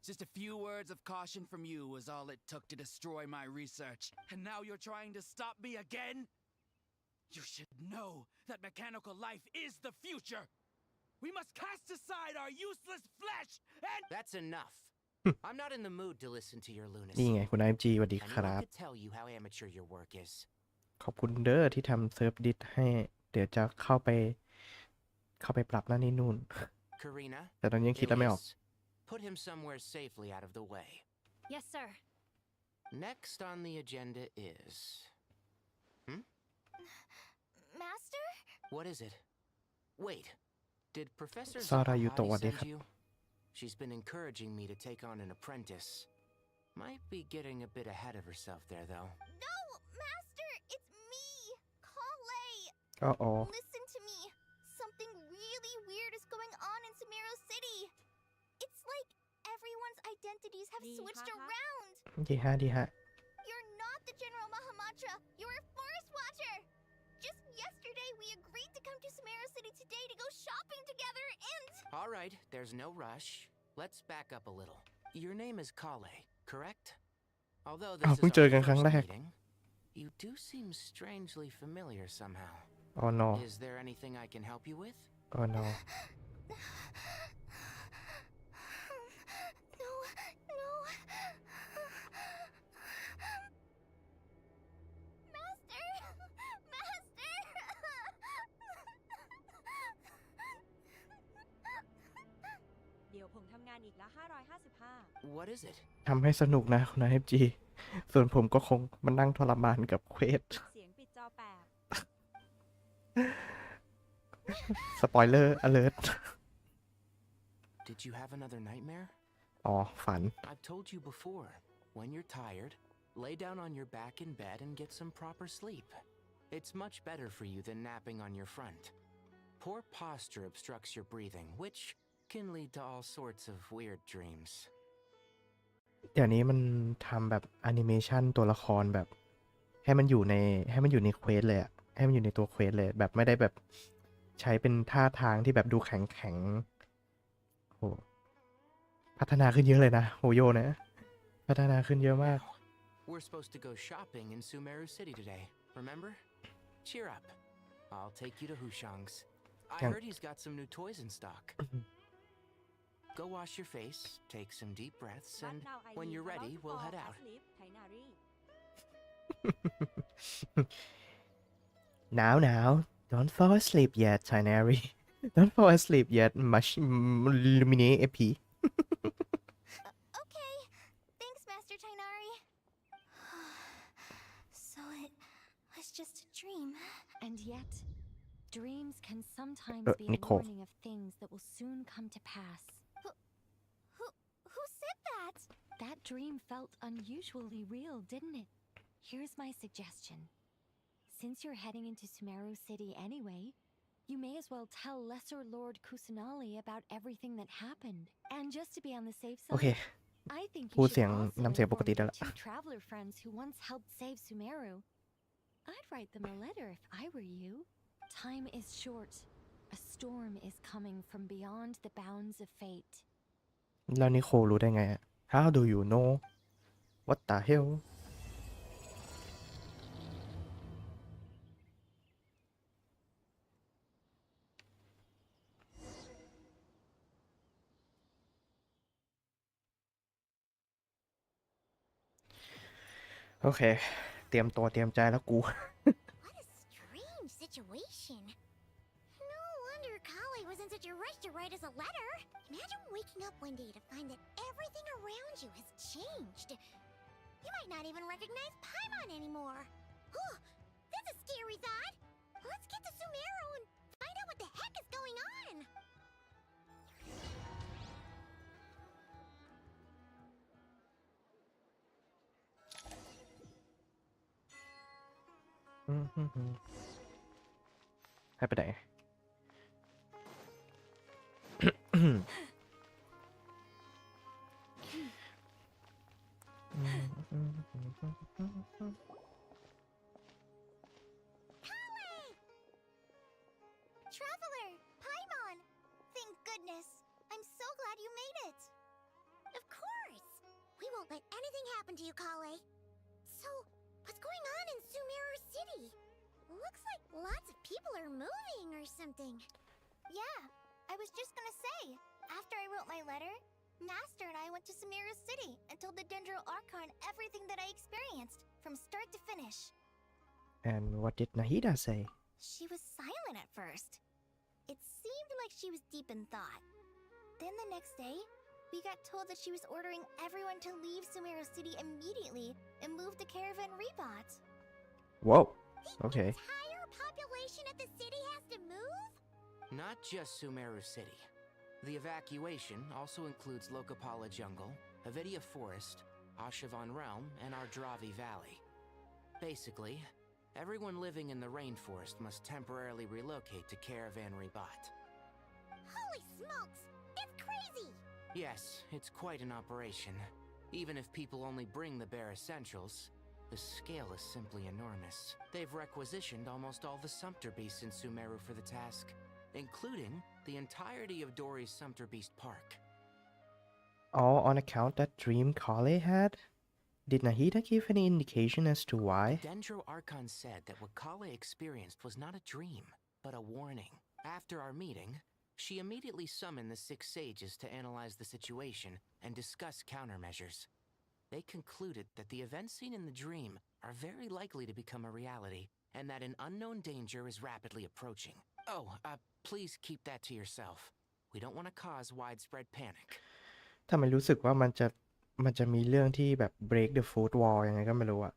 Just a few words of caution from you was all it took to destroy my research. And now you're trying to stop me again? You should know that mechanical life is the future. We must cast aside our useless flesh and—
That's enough. I'm not in the mood to listen to your
นี่
lunacy.
ไงคุณไอจีสวัสดี
I
ค
knew
รั
I
บ
could tell you how amateur your work is.
ขอบคุณเด้อที่ทำเซิร์ฟดิสให้ เดี๋ยวจะเข้าไปปรับนั่นนี่นู่น
Karina,
แต่ตอนนี้ยังคิดแล้วไม่ออก
Elise, put him somewhere safely out of the way.
Yes, sir.
Next on the agenda is...
Master?
What is it? Wait, did Professor
ซารายุโตะ
Zahadi
สวัสดี
send
ครับ
you? She's been encouraging me to take on an apprentice. Might be getting a bit ahead of herself there, though.
No, Master, it's me, Kale.
Uh-oh.
Listen to me. Something really weird is going on in Sumeru City. It's like everyone's identities have switched around.
ดีฮะดีฮะ
You're not the General Mahamatra. You're a forest watcher. Just yesterday, we agreed to come to Sumeru City today to go shopping together and...
All right, there's no rush. Let's back up a little. Your name is Kale, correct? Although this
อ้าว
is
เพิ่งเจอ
our
กันครั้ง
first
แรก
meeting, you do seem strangely familiar somehow.
Oh no
Is there anything I can help you with?
Oh no
No, no. Master! Master!
เดี๋ยวผมทำงานอีกละ555
What is it?
ทำให้สนุกนะคุณนาย FG ส่วนผมก็คงมานั่งทรมานกับเควส
เสียงปิดจอแปบ
สปอยเลอร์ alert
Did you have another nightmare?
อ๋อ ฝัน
I've told you before, when you're tired, lay down on your back in bed and get some proper sleep. It's much better for you than napping on your front. Poor posture obstructs your breathing, which can lead to all sorts of weird dreams.
เดี๋ยวนี้มันทำแบบแอนิเมชันตัวละครแบบ ให้มันอยู่ในเควสเลยอะให้มันอยู่ในตัวเควสเลย แบบไม่ได้แบบใช้เป็นท่าทางที่แบบดูแข็งโหพัฒนาขึ้นเยอะเลยนะโหโยนะ พัฒนาขึ้นเยอะมาก
We're supposed to go shopping in Sumeru City today, remember? Cheer up. I'll take you to Hushang's. I
Can-
heard he's got some new toys in stock. Go wash your face, take some deep breaths, and when you're ready, we'll head out.
Now, don't fall asleep yet, Tinary. Don't fall asleep yet, Lumine AP.
Okay. Thanks, Master Tainari. So it was just a dream.
And yet, dreams can sometimes be a
Nicole.
warning of things that will soon come to pass.
Who said that?
That dream felt unusually real, didn't it? Here's my suggestion. Since you're heading into Sumeru City anyway, you may as well tell Lesser Lord Kusanali about everything that happened. And just to be on the safe side,
โอเค
I think
พู
you
ดเสีย
should
ง
also
น้ำเสียงปกติ
inform
ได้
your
ละ
two traveler friends who once helped save Sumeru. I'd write them a letter if I were you. Time is short. A storm is coming from beyond the bounds of fate.
แล้วนิโคลรู้ได้ไงอะ How do you know What the hellโอเค เตรียมตัวเตรียมใจแล้วกู
What a strange situation. No wonder Kale was in such a rush to write us a letter. Imagine waking up one day to find that everything around you has changed. You might not even recognize Paimon anymore. Oh, that's a scary thought. Let's get to Sumeru and find out what the heck is going on.
Mm-hmm. ให้ไปไหน
Traveler, Paimon! Thank goodness. I'm so glad you made it. Of course. We won't let anything happen to you, Kale. So, what's going on in Sumeru City? Looks like lots of people are moving or something. Yeah, I was just gonna say, after I wrote my letter, Master and I went to Sumeru City and told the Dendro Archon everything that I experienced, from start to finish.
And what did Nahida say
She was silent at first. It seemed like she was deep in thought. Then the next day, we got told that she was ordering everyone to leave Sumeru City immediately and move the caravan Rebot.
Whoa
The
Okay
entire population of the city has to move?
Not just Sumeru City. The evacuation also includes Lokapala Jungle, Avidia Forest, Ashavan Realm, and Ardravi Valley. Basically, everyone living in the rainforest must temporarily relocate to Caravan Ribat.
Holy smokes! That's crazy!
Yes, it's quite an operation. Even if people only bring the bare essentials, the scale is simply enormous. They've requisitioned almost all the Sumpter Beasts in Sumeru for the task, including the entirety of Dori's Sumpter Beast Park.
All on account that dream Kale had? Did Nahida give any indication as to why?
The Dendro Archon said that what Kale experienced was not a dream, but a warning. After our meeting, she immediately summoned the 6 sages to analyze the situation and discuss countermeasures. They concluded that the events seen in the dream are very likely to become a reality, and that an unknown danger is rapidly approaching. Oh, please keep that to yourself. We don't want to cause widespread panic.
ทำไมรู้สึกว่ามันจะมีเรื่องที่แบบ break the fourth wall ยังไงก็ไม่รู้อะ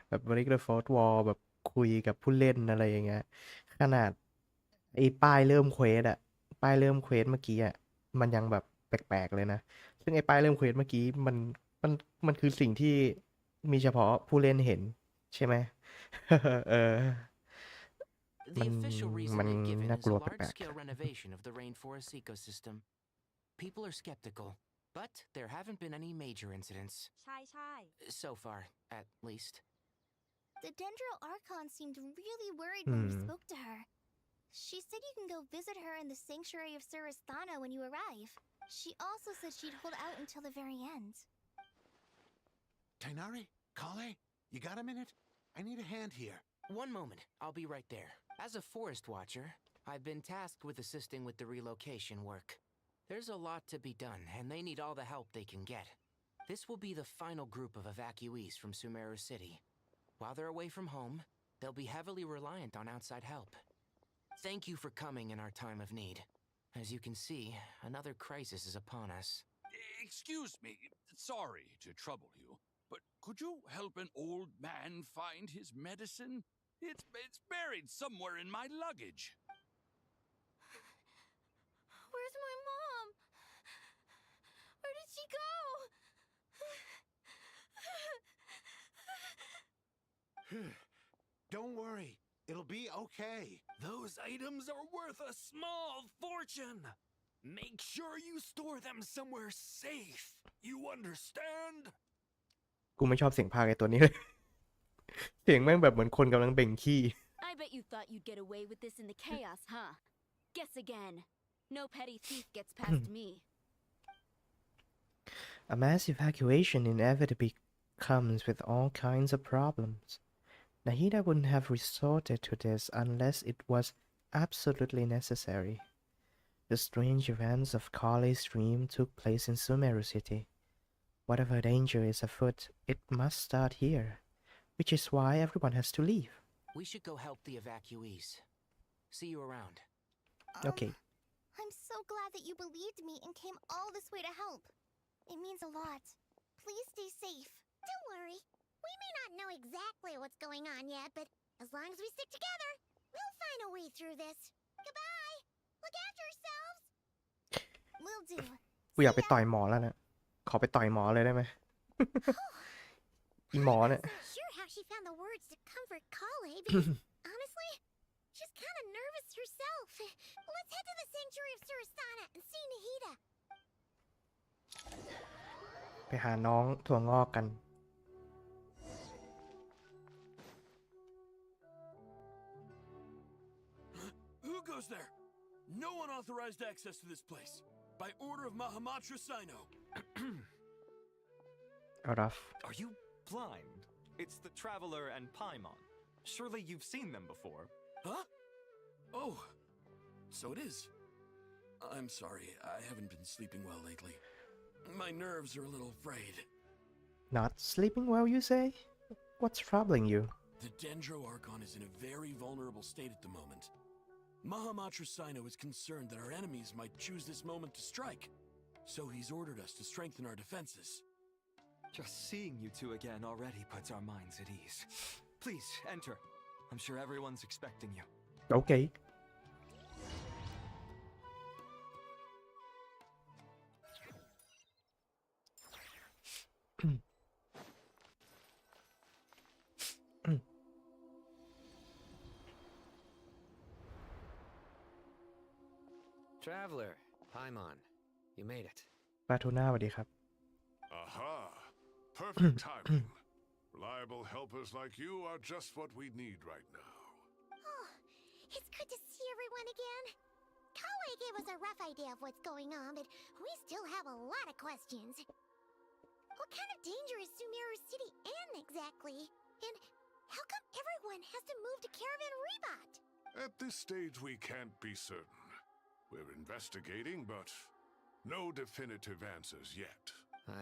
แบบ break the fourth wall แบบคุยกับผู้เล่นอะไรอย่างเงี้ยขนาดไอ้ป้ายเริ่มเควสอะป้ายเริ่มเควสเมื่อกี้อะมันยังแบบแปลกๆเลยนะซึ่งไอ้ป้ายเริ่มเควสเมื่อกี้มันคือสิ่งที่มีเฉพาะผู้เล่นเห็นใช่ไหม เออ
The official reason
มัน
they've given
น่า
is
กลัว
a
แปลก
large-scale renovation of the rainforest ecosystem. People are skeptical, but there haven't been any major incidents.
ใช่
So far, at least.
The Dendro Archon seemed really worried when we spoke to her. She said you can go visit her in the Sanctuary of Surasthana when you arrive. She also said she'd hold out until the very end.
Tainari? Kale? You got a minute? I need a hand here.
One moment, I'll be right there. As a forest watcher, I've been tasked with assisting with the relocation work. There's a lot to be done, and they need all the help they can get. This will be the final group of evacuees from Sumeru City. While they're away from home, they'll be heavily reliant on outside help. Thank you for coming in our time of need. As you can see, another crisis is upon us.
Excuse me, sorry to trouble you, but could you help an old man find his medicine? It's buried somewhere in my luggage.
Where's my mom? Where did she go?
Don't worry. It'll be okay.
Those items are worth a small fortune. Make sure you store them somewhere safe. You understand?
กูไม่ชอบเสียงพากย์ไอ้ตัวนี้เลย เสียงแม่งแบบเหมือนคนกำลังเบ่งขี้
I bet you thought you'd get away with this in the chaos, huh? Guess again. No petty thief gets past me.
A mass evacuation inevitably comes with all kinds of problems. Nahida wouldn't have resorted to this unless it was absolutely necessary. The strange events of Kale's dream took place in Sumeru City. Whatever danger is afoot, it must start here, which is why everyone has to leave.
We should go help the evacuees. See you around.
Okay.
I'm so glad that you believed me and came all this way to help. It means a lot. Please stay safe.
Don't worry. We may not know exactly what's going on yet, but as long as we stick together, we'll find a way through this. Goodbye. Look after yourselves.
Will do.
กูอยากไปต่อยหมอแล้วนะ ขอไปต่อยหมอเลยได้ไหม อีหมอเนี่ย
I'm not sure how she found the words to comfort Kale, because honestly, she's kind of nervous herself. Let's head to the Sanctuary of Surasthana and see Nahida.
ไปหาน้องถั่วงอกกัน
Who goes there? No unauthorized access to this place. By order of Mahamatra Sino.
Rough.
Are you blind? It's the Traveler and Paimon. Surely you've seen them before.
Huh? Oh, so it is. I'm sorry, I haven't been sleeping well lately. My nerves are a little frayed.
Not sleeping well, you say? What's troubling you?
The Dendro Archon is in a very vulnerable state at the moment. Mahamatra Sino is concerned that our enemies might choose this moment to strike, so he's ordered us to strengthen our defenses.
Just seeing you two again already puts our minds at ease. Please, enter. I'm sure everyone's expecting you.
Okay.
Traveler, Paimon, you made it.
ปลาทูน่าสวัสดีครับ
Aha! Perfect timing. Reliable helpers like you are just what we need right now.
Oh, it's good to see everyone again. Kawaii gave us a rough idea of what's going on, but we still have a lot of questions. What kind of danger is Sumeru City in exactly? And how come everyone has to move to Caravan Rebot?
At this stage, we can't be certain. We're investigating, but no definitive answers yet.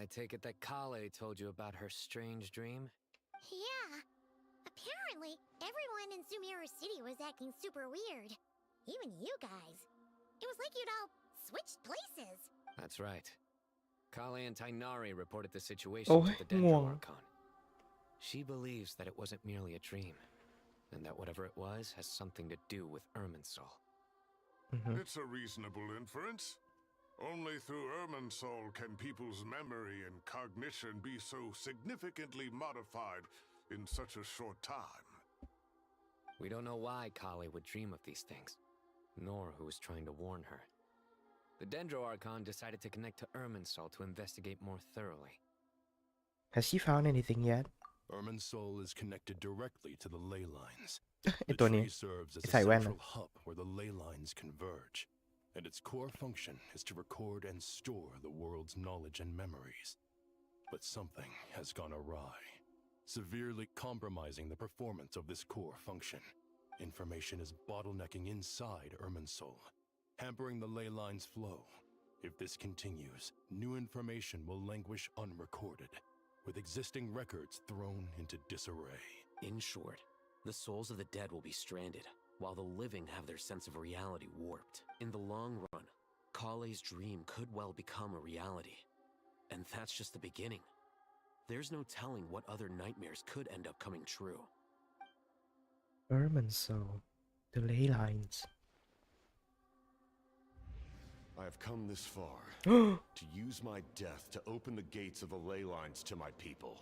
I take it that Kale told you about her strange dream?
Yeah. Apparently, everyone in Sumeru City was acting super weird. Even you guys. It was like you'd all switched places.
That's right. Kale and Tainari reported the situation
Oh,
to the Dendro Archon. She believes that it wasn't merely a dream, and that whatever it was has something to do with Irminsul.
It's a reasonable inference. Only through Irminsul can people's memory and cognition be so significantly modified in such a short time.
We don't know why Kale would dream of these things, nor who was trying to warn her. The Dendro Archon decided to connect to Irminsul to investigate more thoroughly.
Has she found anything yet?
Irminsul is connected directly to the ley lines.
ไอ
The
ตัวนี้
tree serves as
ไอ้
a
ใส่แว่น
central hub where the ley lines converge, and its core function is to record and store the world's knowledge and memories. But something has gone awry, severely compromising the performance of this core function. Information is bottlenecking inside Irminsul, hampering the ley line's flow. If this continues, new information will languish unrecorded, with existing records thrown into disarray.
In short, the souls of the dead will be stranded, while the living have their sense of reality warped. In the long run, Kale's dream could well become a reality. And that's just the beginning. There's no telling what other nightmares could end up coming true.
Irminsul, the ley lines.
I have come this far to use my death to open the gates of the ley lines to my people.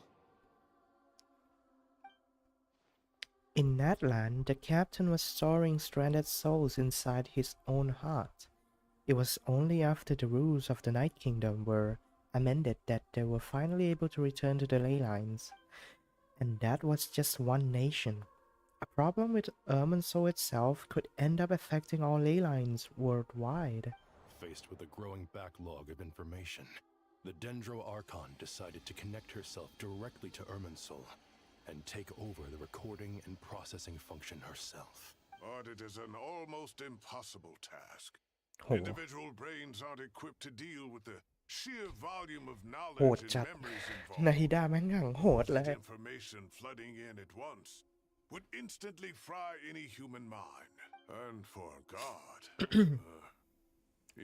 In that land, the captain was storing stranded souls inside his own heart. It was only after the rules of the Night Kingdom were amended that they were finally able to return to the ley lines. And that was just one nation. A problem with Irminsul itself could end up affecting all ley lines worldwide.
Faced with a growing backlog of information, the Dendro Archon decided to connect herself directly to Irminsul and take over the recording and processing function herself.
But it is an almost impossible task.
Oh.
Individual brains aren't equipped to deal with the sheer volume of
โหด
knowledge and
จัด
memories
นา
involved.
ฮิดาแม่งอย่างโหดเลย
Information flooding in at once would instantly fry any human mind. And for a god,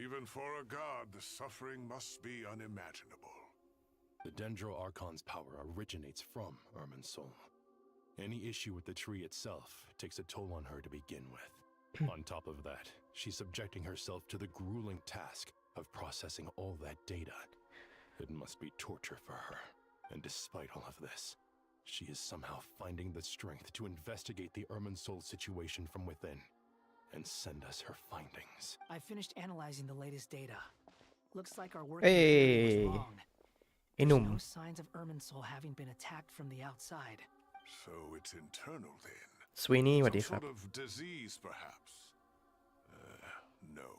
even for a god, the suffering must be unimaginable.
The Dendro Archon's power originates from Irminsul. Any issue with the tree itself takes a toll on her to begin with. On top of that, she's subjecting herself to the grueling task of processing all that data. It must be torture for her. And despite all of this, she is somehow finding the strength to investigate the Irminsul situation from within and send us her findings.
I finished analyzing the latest data. Looks like our work
Hey.
was wrong.
ไอ้หนุ่ม
No signs of Irminsul having been attacked from the outside.
So it's internal then.
สวีนี่สวัส
Some
ดีครับ
sort of disease, perhaps. No.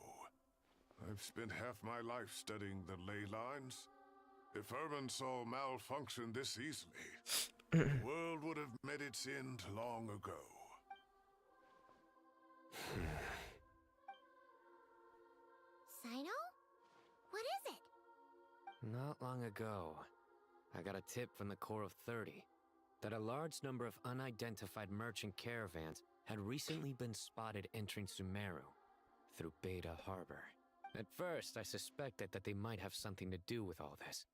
I've spent half my life studying the ley lines. If Irminsul malfunctioned this easily, the world would have met its end long ago.
Sino? What is it?
Not long ago, I got a tip from the Corps of 30 that a large number of unidentified merchant caravans had recently been spotted entering Sumeru through Beta Harbor. At first, I suspected that they might have something to do with all this,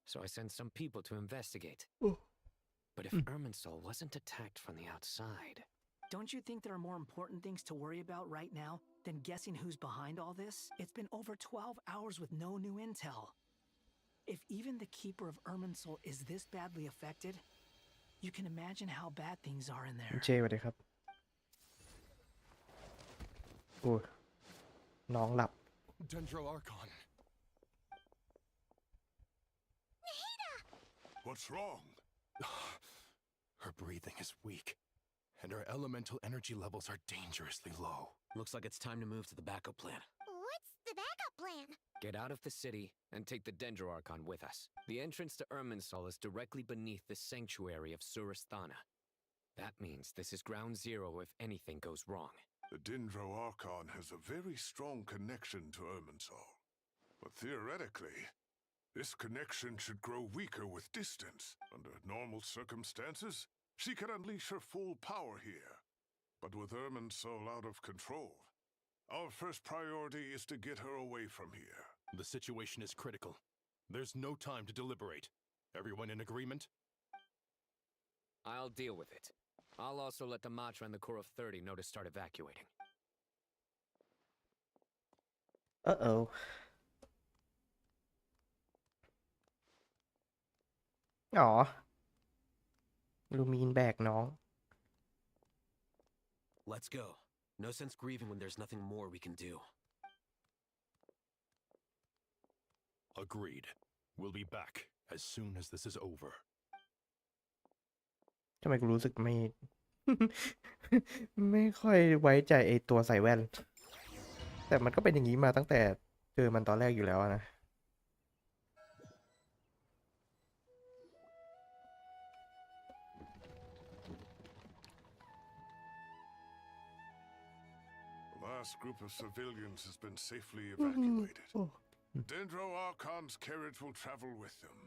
so I sent some people to investigate. But if Irminsul wasn't attacked from the outside...
Don't you think there are more important things to worry about right now than guessing who's behind all this? It's been over 12 hours with no new intel. If even the Keeper of Irminsul is this badly affected, you can imagine how bad things are in
คุณ
there.
เจสวัสดีครับโอ้ยน้องหลับ
Dendro Archon.
What's wrong?
Her breathing is weak, and her elemental energy levels are dangerously low.
Looks like it's time to move to the backup plan.
What's the backup plan?
Get out of the city and take the Dendro Archon with us. The entrance to Irminsul is directly beneath the sanctuary of Surasthana. That means this is ground zero if anything goes wrong.
The Dendro Archon has a very strong connection to Irminsul. But theoretically, this connection should grow weaker with distance. Under normal circumstances, she can unleash her full power here. But with Irminsul out of control, our first priority is to get her away from here.
The situation is critical. There's no time to deliberate. Everyone in agreement?
I'll deal with it. I'll also let the Matra and the Core of 30 know to start evacuating.
Uh-oh อ๋อลูมีนแบกน้อง
Let's go. No sense grieving when there's nothing more we can do.
Agreed. We'll be back as soon as this is over.
ทำไมกูรู้สึกไม่ ไม่ค่อยไว้ใจไอตัวใส่แว่น แต่มันก็เป็นอย่างนี้มาตั้งแต่เจอมันตอนแรกอยู่แล้วนะ
The last group of civilians has been safely evacuated. Dendro Archon's carriage will travel with them.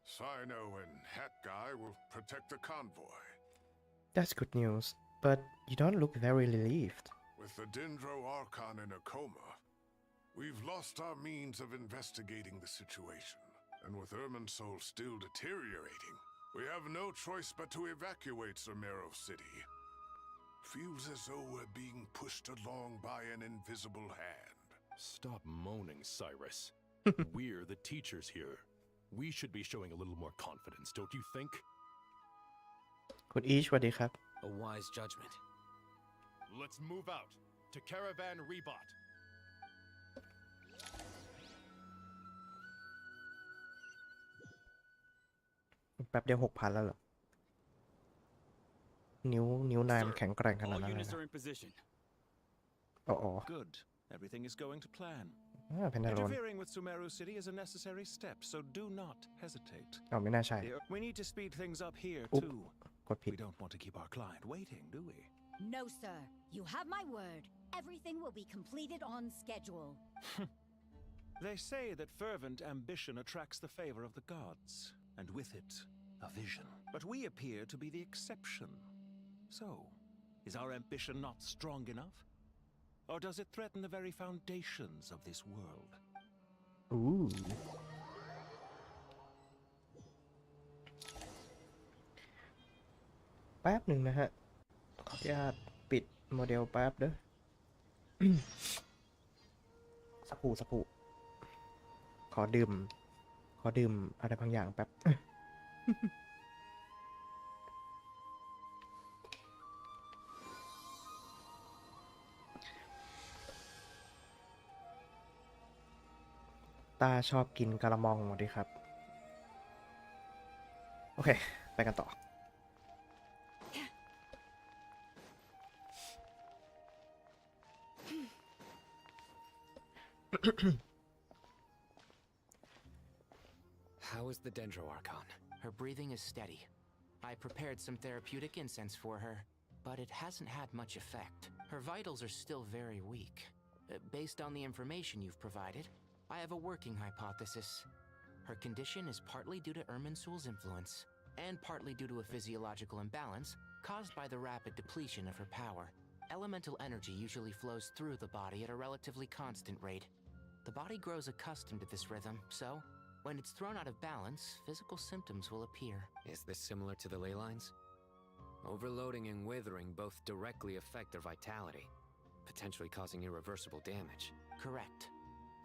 Sino and Hat Guy will protect the convoy.
That's good news but you don't look very relieved
With the Dendro Archon in a coma, we've lost our means of investigating the situation. And with Irminsul still deteriorating, we have no choice but to evacuate Sumeru City. Feels as though we're being pushed along by an invisible hand.
Stop moaning, Cyrus. We're the teachers here. We should be showing a little more confidence, don't you think?
คุณอีชสวัสดีครับ
A wise judgment.
Let's move out to Caravan Rebot.
แป๊บเดียว 6,000 แล้วเหรอ นิ้วนายมันแข็งแกร่งขนาด
All
นั้นเลย
units
นะ
are in position.
อ๋อ
Good. Everything is going to plan.
เพนทาโลน
Interfering with Sumeru City is a necessary step, so do not hesitate.
อ๋อไม่น่าใช่
We need to speed things up here
อุ๊บ
too.
กดผิด
We don't want to keep our client waiting, do we?
No, sir. You have my word. Everything will be completed on schedule.
They say that fervent ambition attracts the favor of the gods, and with it, a vision. But we appear to be the exception. So, is our ambition not strong enough? Or does it threaten the very foundations of this world?
Ooh. แป๊บหนึ่งนะฮะ ขออนุญาตปิดโมเดลแป๊บเด้อ สักครู่ขอดื่มอะไรบางอย่างแป๊บ ตาชอบกินกะละมองสวัสดีครับ โอเค ไปกันต่อ
How is the Dendro Archon?
Her breathing is steady. I prepared some therapeutic incense for her, but it hasn't had much effect. Her vitals are still very weak. Based on the information you've provided, I have a working hypothesis. Her condition is partly due to Irminsul's influence, and partly due to a physiological imbalance caused by the rapid depletion of her power. Elemental energy usually flows through the body at a relatively constant rate. The body grows accustomed to this rhythm, so when it's thrown out of balance, physical symptoms will appear.
Is this similar to the ley lines? Overloading and withering both directly affect their vitality, potentially causing irreversible damage.
Correct.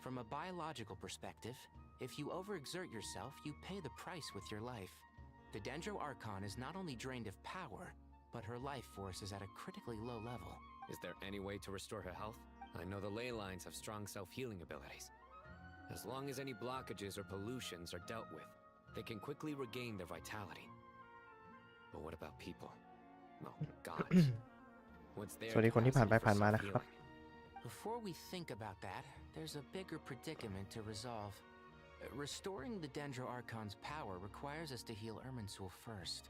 From a biological perspective,
If you overexert yourself, you pay the price with your life. The Dendro Archon is not only drained of power, but her life force is at a critically low level.
Is there any way to restore her health? I know the ley lines have strong self-healing abilities. As long as any blockages or pollutions are dealt with, they can quickly regain their vitality. But what about people? Well, gods. What's their
สวัสดีคนที่ผ่านไป
capacity
ผ่า
for
นมานะครับ
self-healing?
Before we think about that, there's a bigger predicament to resolve. Restoring the Dendro Archon's power requires us to heal Irminsul first.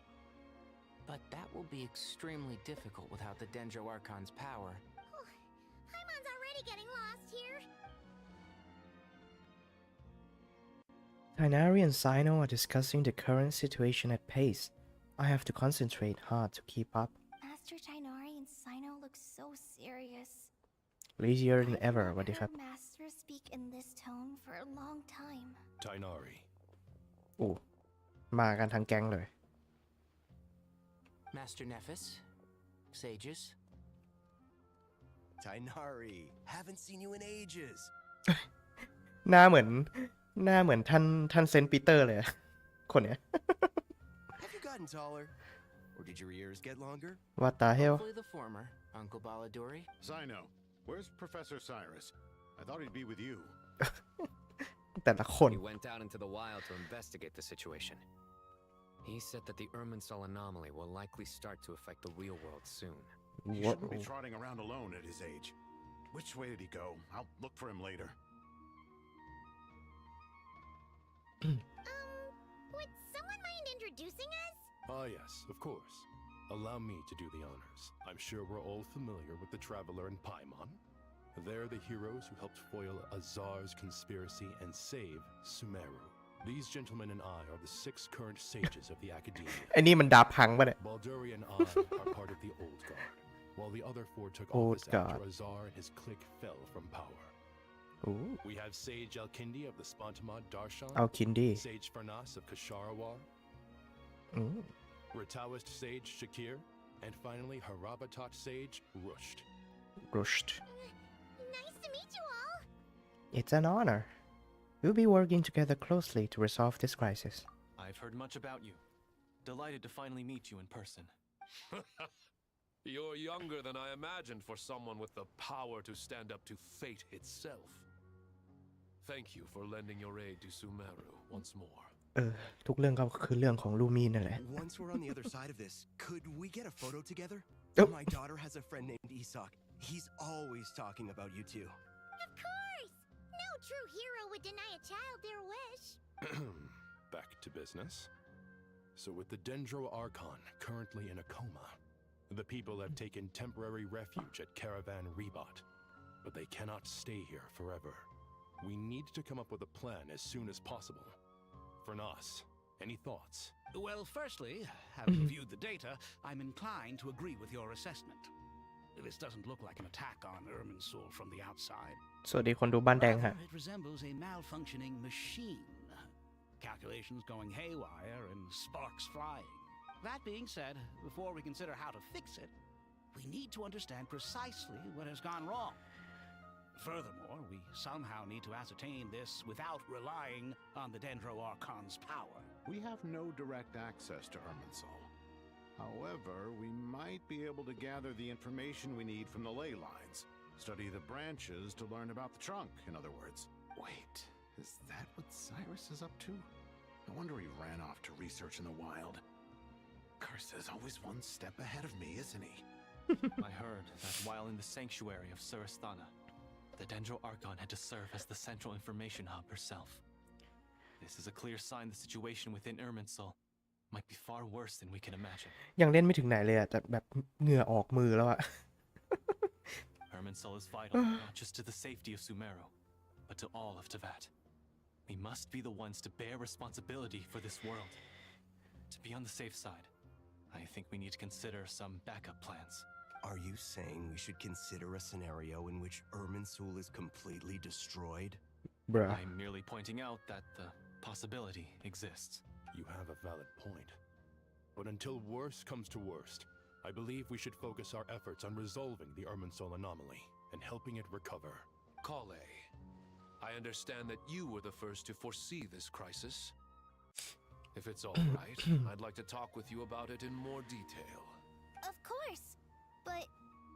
But that will be extremely difficult without the Dendro Archon's power.
Paimon's already getting lost here.
Tighnari and Sino are discussing the current situation at pace. I have to concentrate hard to keep up.
Master Tighnari and Sino look so serious.
Easier than
I've
ever.
not
สวัสดีครับ
heard Master speak in this tone for a long time.
Tighnari.
โอ้มากันทั้งแก๊งเลย
Master Nephis, sages.
Tighnari, haven't seen you in ages.
หน้าเหมือนท่านเซนต์ปีเตอร์เลยอะ คนเนี้ย
Have you gotten taller? Or did your ears get longer?
What the hell
Hopefully the former, Uncle Baladuri.
Sino, where's Professor Cyrus? I thought he'd be with you.
แต่ละคน
He went out into the wild to investigate the situation. He said that the Irminsul anomaly will likely start to affect the real world soon.
He shouldn't be trotting around alone at his age. Which way did he go? I'll look for him later.
Would someone mind introducing us?
Ah, yes, of course. Allow me to do the honors. I'm sure we're all familiar with the Traveler and Paimon. They're the heroes who helped foil Azar's conspiracy and save Sumeru. These gentlemen and I are the 6 current sages of the Academia.
ไอ้นี่มันดาบพังปะเนี่ย
Balduri and I are part of the Old Guard, while the other 4 took
Old
office after
Guard.
Azar and his clique fell from power.
Ooh.
We have Sage Alkindi of the Spontamod Darshan,
Alkindi.
Sage Farnas of Kasharawar,
Ooh.
Rataoist Sage Shakir, and finally Harabatot Sage Rusht.
Rushed.
Nice to meet you all.
It's an honor. We'll be working together closely to resolve this crisis.
I've heard much about you. Delighted to finally meet you in person.
You're younger than I imagined for someone with the power to stand up to fate itself. Thank you for lending your aid to Sumeru once more.
ทุกเรื่องก็คือเรื่องของลูมี่นั่นแหละ
Once we're on the other side of this, could we get a photo together? My daughter has a friend named Isak. He's always talking about you two.
Of course. No true hero would deny a child their wish.
Back to business. So with the Dendro Archon currently in a coma, the people have taken temporary refuge at Caravan Rebot. But they cannot stay here forever. We need to come up with a plan as soon as possible. Fernas, any thoughts?
Well, firstly, having viewed the data, I'm inclined to agree with your assessment. This doesn't look like an attack on Irminsul from the outside.
สวัสดีคนดูบ้านแดงฮะ
Rather, it resembles a malfunctioning machine. Calculations going haywire and sparks flying. That being said, before we consider how to fix it, we need to understand precisely what has gone wrong. Furthermore, we somehow need to ascertain this without relying on the Dendro Archon's power.
We have no direct access to Irminsul. However, we might be able to gather the information we need from the ley lines. Study the branches to learn about the trunk, in other words. Wait, is that what Cyrus is up to? No wonder he ran off to research in the wild. Curse is always one step ahead of me, isn't he?
I heard that while in the sanctuary of Surasthana, the Dendro Archon had to serve as the central information hub herself. This is a clear sign the situation within Irminsul might be far worse than we can imagine.
ยังเล่นไม่ถึงไหนเลยอะแต่แบบเหงื่อออกมือแล้วอะ
Irminsul is vital, not just to the safety of Sumeru, but to all of Teyvat. We must be the ones to bear responsibility for this world. To be on the safe side, I think we need to consider some backup plans.
Are you saying we should consider a scenario in which Irminsul is completely destroyed?
Bruh.
I'm merely pointing out that the possibility exists.
You have a valid point. But until worst comes to worst, I believe we should focus our efforts on resolving the Irminsul anomaly and helping it recover.
Kale,
I understand that you were the first to foresee this crisis. If it's all right, I'd like to talk with you about it in more detail.
Of course. But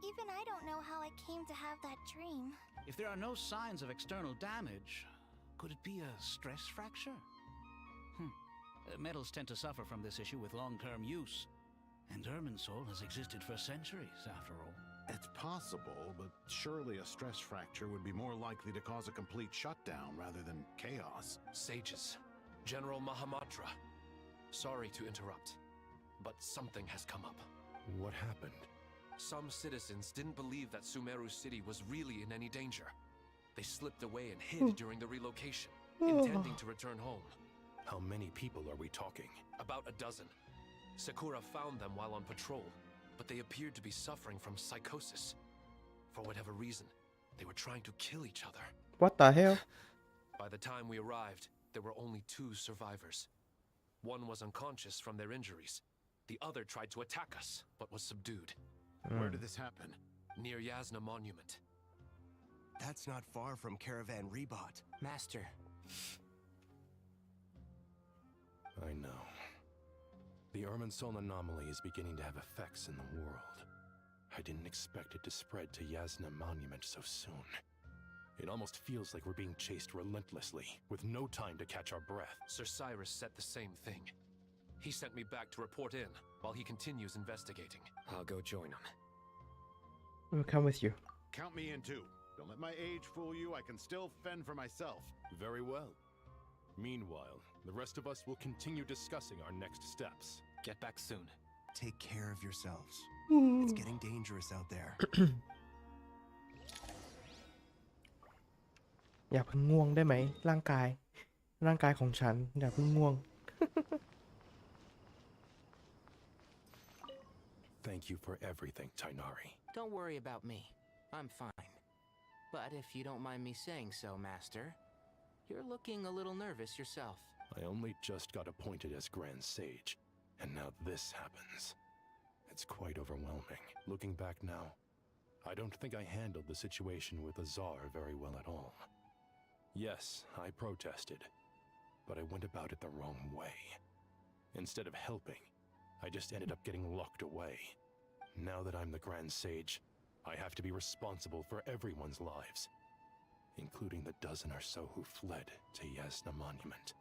even I don't know how I came to have that dream.
If there are no signs of external damage, could it be a stress fracture? Metals tend to suffer from this issue with long-term use. And Irminsul has existed for centuries, after all.
It's possible, but surely a stress fracture would be more likely to cause a complete shutdown rather than chaos.
Sages, General Mahamatra, sorry to interrupt, but something has come up.
What happened?
Some citizens didn't believe that Sumeru City was really in any danger. They slipped away and hid during the relocation, intending to return home.
How many people are we talking?
About a dozen. Sakura found them while on patrol, but they appeared to be suffering from psychosis. For whatever reason, they were trying to kill each other.
What the hell?
By the time we arrived, there were only 2 survivors. One was unconscious from their injuries. The other tried to attack us, but was subdued.
Where did this happen?
Near Yasna Monument.
That's not far from Caravan Rebot.
Master.
I know. The Irminsul anomaly is beginning to have effects in the world. I didn't expect it to spread to Yasna Monument so soon. It almost feels like we're being chased relentlessly, with no time to catch our breath.
Sir Cyrus said the same thing. He sent me back to report in, while he continues investigating.
I'll go join him.
We'll come with you.
Count me in too. Don't let my age fool you. I can still fend for myself.
Very well. Meanwhile, the rest of us will continue discussing our next steps.
Get back soon.
Take care of yourselves. It's getting dangerous out there.
อย่าเพิ่งง่วงได้ไหมร่างกายของฉันอย่าเพิ่งง่วง
Thank you for everything, Tainari.
Don't worry about me. I'm fine. But if you don't mind me saying so, Master, you're looking a little nervous yourself.
I only just got appointed as Grand Sage, and now this happens. It's quite overwhelming. Looking back now, I don't think I handled the situation with Azar very well at all. Yes, I protested, but I went about it the wrong way. Instead of helping, I just ended up getting locked away. Now that I'm the Grand Sage, I have to be responsible for everyone's lives, including the dozen or so who fled to Yasna Monument.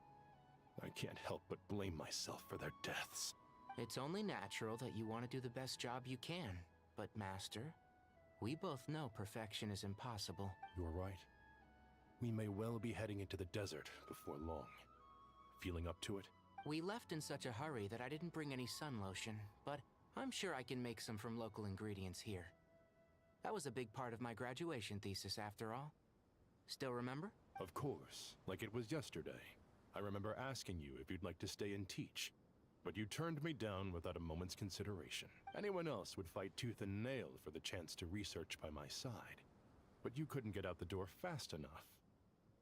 I can't help but blame myself for their deaths.
It's only natural that you want to do the best job you can. But, Master, we both know perfection is impossible.
You're right. We may well be heading into the desert before long. Feeling up to it?
We left in such a hurry that I didn't bring any sun lotion, but I'm sure I can make some from local ingredients here. That was a big part of my graduation thesis, after all. Still remember?
Of course, like it was yesterday. I remember asking you if you'd like to stay and teach, but you turned me down without a moment's consideration. Anyone else would fight tooth and nail for the chance to research by my side, but you couldn't get out the door fast enough.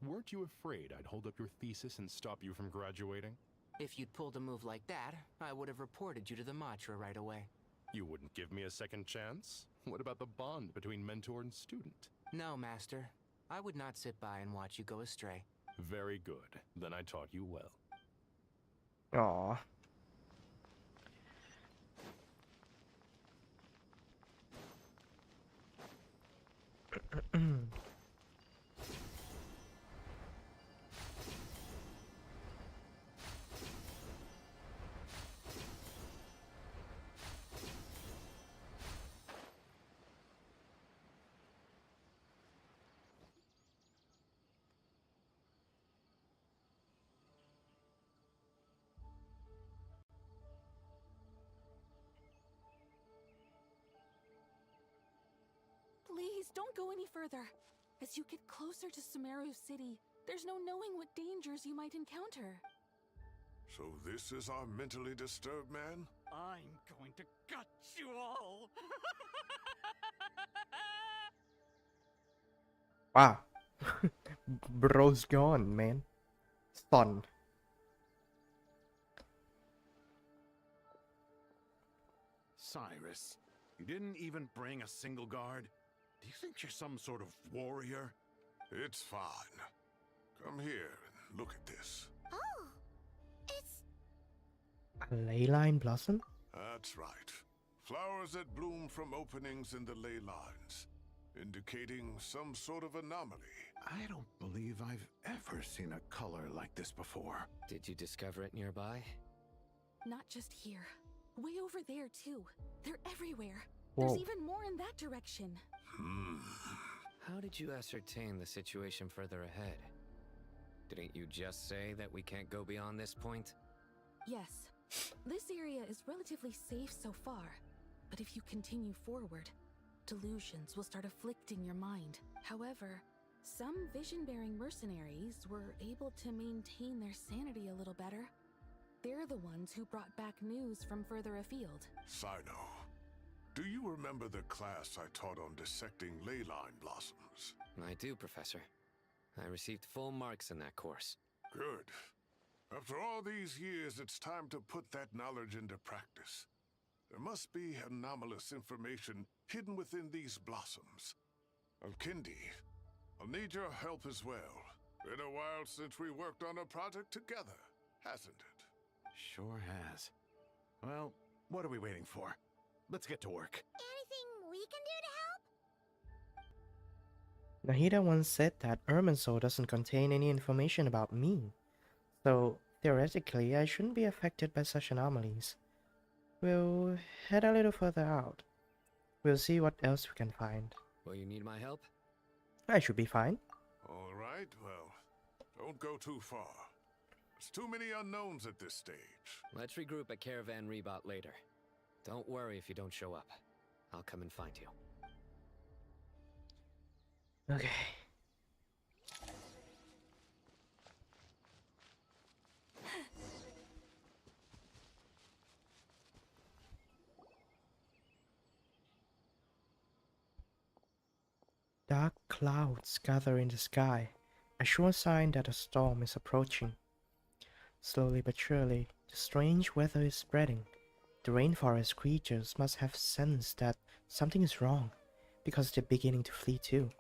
Weren't you afraid I'd hold up your thesis and stop you from graduating?
If you'd pulled a move like that, I would have reported you to the Matra right away.
You wouldn't give me a second chance? What about the bond between mentor and student?
No, Master. I would not sit by and watch you go astray.
Very good. Then I taught you well.
Aww.
Please, don't go any further. As you get closer to Sumeru City, there's no knowing what dangers you might encounter.
So this is our mentally disturbed man?
I'm going to gut you all.
Wow. Bro's gone, man. Stunned.
Cyrus, you didn't even bring a single guard? Do you think you're some sort of warrior?
It's fine. Come here and look at this.
Oh, it's...
A ley line blossom?
That's right. Flowers that bloom from openings in the ley lines, indicating some sort of anomaly.
I don't believe I've ever seen a color like this before.
Did you discover it nearby?
Not just here. Way over there, too. They're everywhere.
Whoa.
There's even more in that direction.
How did you ascertain the situation further ahead? Didn't you just say that we can't go beyond this point?
Yes. This area is relatively safe so far. But if you continue forward, delusions will start afflicting your mind. However, some vision-bearing mercenaries were able to maintain their sanity a little better. They're the ones who brought back news from further afield.
Sino, do you remember the class I taught on dissecting ley line blossoms?
I do, Professor. I received full marks in that course.
Good. After all these years, it's time to put that knowledge into practice. There must be anomalous information hidden within these blossoms. Alkindi, I'll need your help as well. Been a while since we worked on a project together, hasn't it?
Sure has. Well, what are we waiting for? Let's get to work.
Anything we can do to help?
Nahida once said that Irminsul doesn't contain any information about me. So, theoretically, I shouldn't be affected by such anomalies. We'll head a little further out. We'll see what else we can find.
Will you need my help?
I should be fine.
All right, well, don't go too far. There's too many unknowns at this stage.
Let's regroup at Caravan Rebot later. Don't worry if you don't show up. I'll come and find you.
Okay. Dark clouds gather in the sky, a sure sign that a storm is approaching. Slowly but surely, the strange weather is spreading. The rainforest creatures must have sensed that something is wrong, because they're beginning to flee too.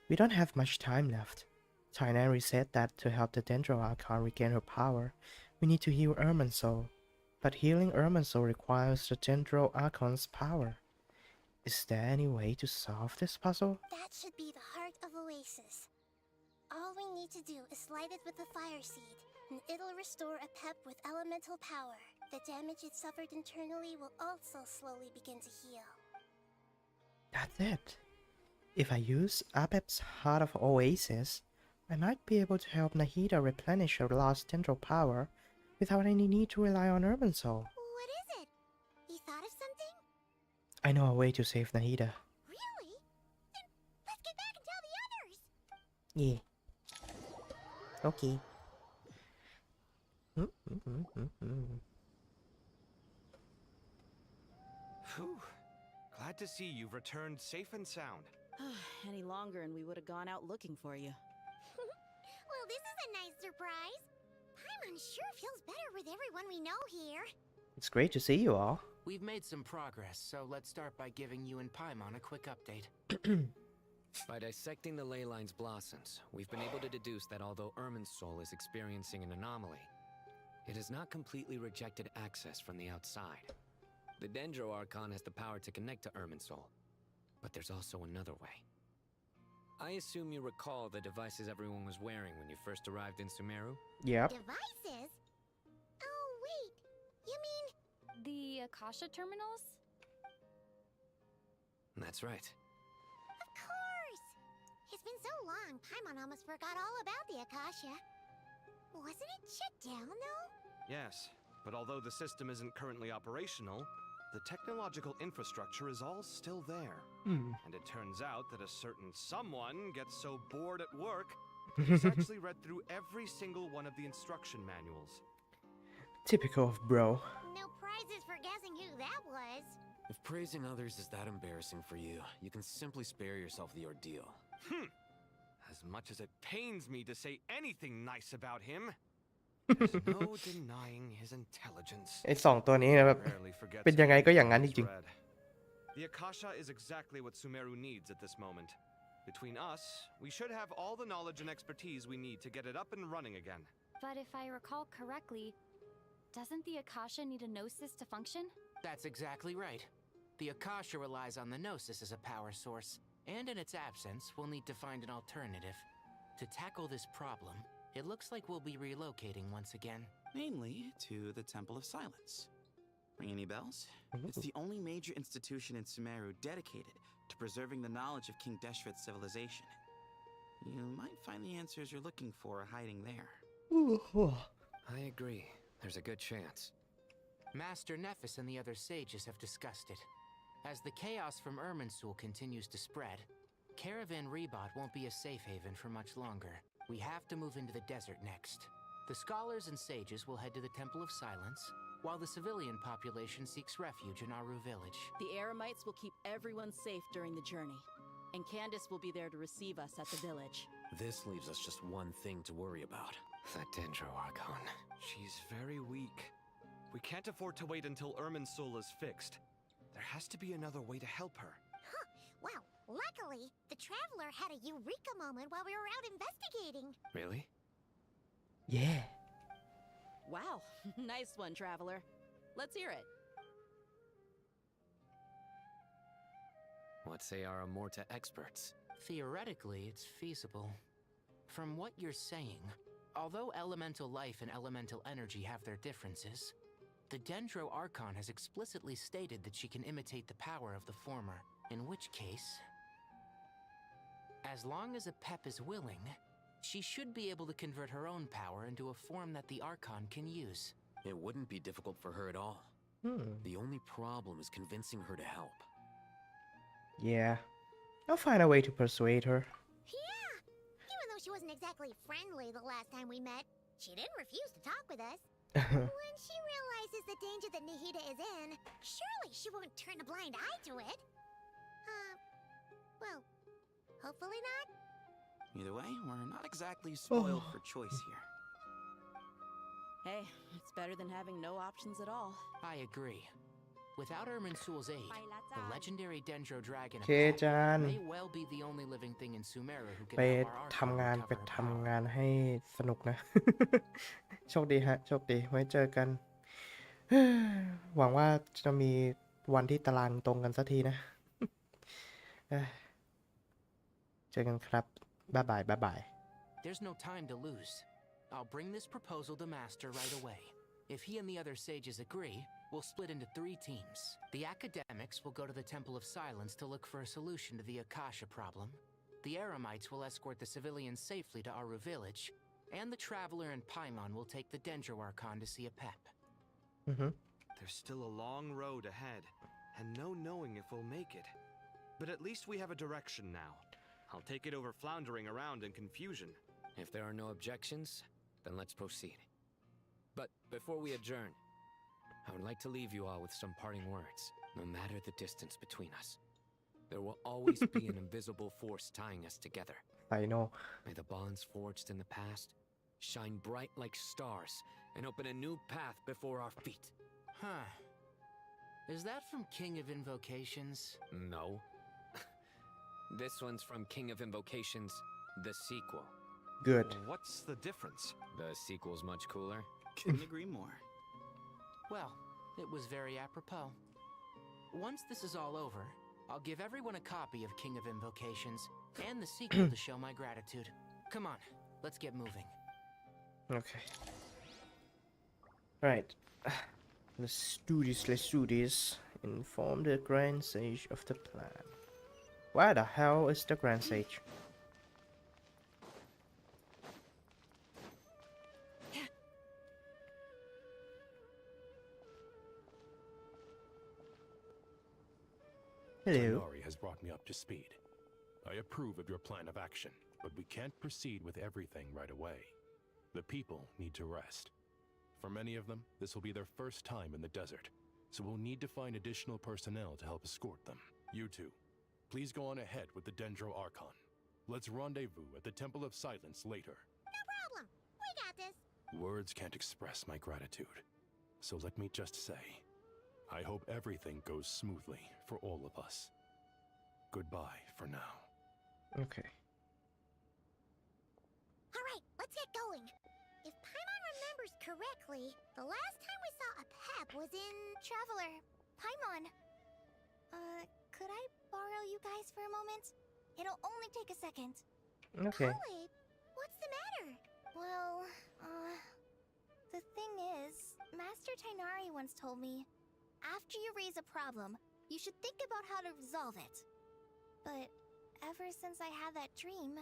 We don't have much time left. Tainari said that to help the Dendro Archon regain her power, we need to heal Irminsul. But healing Irminsul requires the Dendro Archon's power. Is there any way to solve this puzzle?
That should be the heart of Oasis. All we need to do is light it with the fire seed, and it'll restore a pep with elemental power. The damage it suffered internally will also slowly begin to heal.
That's it. If I use Abeb's Heart of Oasis, I might be able to help Nahida replenish her lost Dendro power without any need to rely on Irminsul.
What is it? You thought of something?
I know a way to save Nahida.
Really? Then let's get back and tell the others!
Yeah. Okay.
Phew. Glad to see you've returned safe and sound.
Any longer and we would have gone out looking for you.
Well, this is a nice surprise. Paimon sure feels better with everyone we know here.
It's great to see you all.
We've made some progress, so let's start by giving you and Paimon a quick update.
By dissecting the ley line's blossoms, we've been able to deduce that although Irminsul is experiencing an anomaly, it has not completely rejected access from the outside. The Dendro Archon has the power to connect to Irminsul, but there's also another way. I assume you recall the devices everyone was wearing when you first arrived in Sumeru?
Yep.
Devices? Oh, wait. You mean...
The Akasha terminals?
That's right.
Of course! It's been so long, Paimon almost forgot all about the Akasha. Wasn't it shut down, though?
Yes, but although the system isn't currently operational, the technological infrastructure is all still there. And it turns out that a certain someone gets so bored at work, he's actually read through every single one of the instruction manuals.
Typical of bro.
No prizes for guessing who that was.
If praising others is that embarrassing for you, you can simply spare yourself the ordeal.
As much as it pains me to say anything nice about him, there's no denying his intelligence.
ไอ้สองตัวนี้แบบ
Rarely forgets
เป็นยังไงก็อย่างนั้นจ
anything
ริง
he's read. The Akasha is exactly what Sumeru needs at this moment. Between us, we should have all the knowledge and expertise we need to get it up and running again.
But if I recall correctly, doesn't the Akasha need a Gnosis to function?
That's exactly right. The Akasha relies on the Gnosis as a power source, and in its absence, we'll need to find an alternative. To tackle this problem, it looks like we'll be relocating once again.
Namely, to the Temple of Silence. Ring any bells? It's the only major institution in Sumeru dedicated to preserving the knowledge of King Deshret's civilization. You might find the answers you're looking for hiding there.
I agree. There's a good chance.
Master Nephis and the other sages have discussed it. As the chaos from Irminsul continues to spread, Caravan Rebot won't be a safe haven for much longer. We have to move into the desert next. The scholars and sages will head to the Temple of Silence, while the civilian population seeks refuge in Aru village.
The Eremites will keep everyone safe during the journey, and Candace will be there to receive us at the village.
This leaves us just one thing to worry about.
That Dendro Archon.
She's very weak. We can't afford to wait until Irminsul is fixed. There has to be another way to help her.
Huh. Well, luckily, the Traveler had a eureka moment while we were out investigating.
Really?
Yeah.
Wow, nice one, Traveler. Let's hear it.
What say our Amorta experts?
Theoretically, it's feasible. From what you're saying, although elemental life and elemental energy have their differences, the Dendro Archon has explicitly stated that she can imitate the power of the former, in which case, as long as Apep is willing, she should be able to convert her own power into a form that the Archon can use.
It wouldn't be difficult for her at all. The only problem is convincing her to help.
Yeah. I'll find a way to persuade her.
Yeah! Even though she wasn't exactly friendly the last time we met, she didn't refuse to talk with us. When she realizes the danger that Nahida is in, surely she won't turn a blind eye to it. Well, hopefully not.
Either way, we're not exactly spoiled for choice here.
Hey, it's better than having no options at all.
I agree. Without Irminsul's aid, the legendary Dendro Dragon
โอเคจาน
may well be the only living thing in Sumeru who
ไป
can help our
ทำ
Archon
งาน
recover
ไป
her
ทำ
power.
งานให้สนุกนะ โชคดีฮะ โชคดี ไว้เจอกัน หวังว่าจะมีวันที่ตารางตรงกันสักทีนะ เจอกันครับ บ๊ายบาย บ๊ายบาย
There's no time to lose. I'll bring this proposal to Master right away. If he and the other sages agree, we'll split into 3 teams. The academics will go to the Temple of Silence to look for a solution to the Akasha problem. The Eremites will escort the civilians safely to Aru village, and the Traveler and Paimon will take the Dendro Archon to see Apep.
There's still a long road ahead, and no knowing if we'll make it. But at least we have a direction now. I'll take it over floundering around in confusion.
If there are no objections, then let's proceed. But before we adjourn, I would like to leave you all with some parting words, no matter the distance between us. There will always be an invisible force tying us together.
I know.
May the bonds forged in the past shine bright like stars and open a new path before our feet.
Huh. Is that from King of Invocations?
No. This one's from King of Invocations, the sequel.
Good.
What's the difference?
The sequel's much cooler.
Couldn't agree more.
Well, it was very apropos. Once this is all over, I'll give everyone a copy of King of Invocations and the sequel to show my gratitude. Come on, let's get moving.
Okay. Right. Let's do this, let's do this. Inform the Grand Sage of the plan. Where the hell is the Grand Sage? Hello.
Tighnari has brought me up to speed. I approve of your plan of action, but we can't proceed with everything right away. The people need to rest. For many of them, this will be their first time in the desert, so we'll need to find additional personnel to help escort them. You two, please go on ahead with the Dendro Archon. Let's rendezvous at the Temple of Silence later.
No problem. We got this.
Words can't express my gratitude, so let me just say, I hope everything goes smoothly for all of us. Goodbye for now.
Okay.
Alright, let's get going. If Paimon remembers correctly, the last time we saw a pep was in...
Traveler, Paimon. Could I borrow you guys for a moment? It'll only take a second.
Okay.
Kale, what's the matter?
Well, the thing is, Master Tainari once told me, after you raise a problem, you should think about how to resolve it. But ever since I had that dream,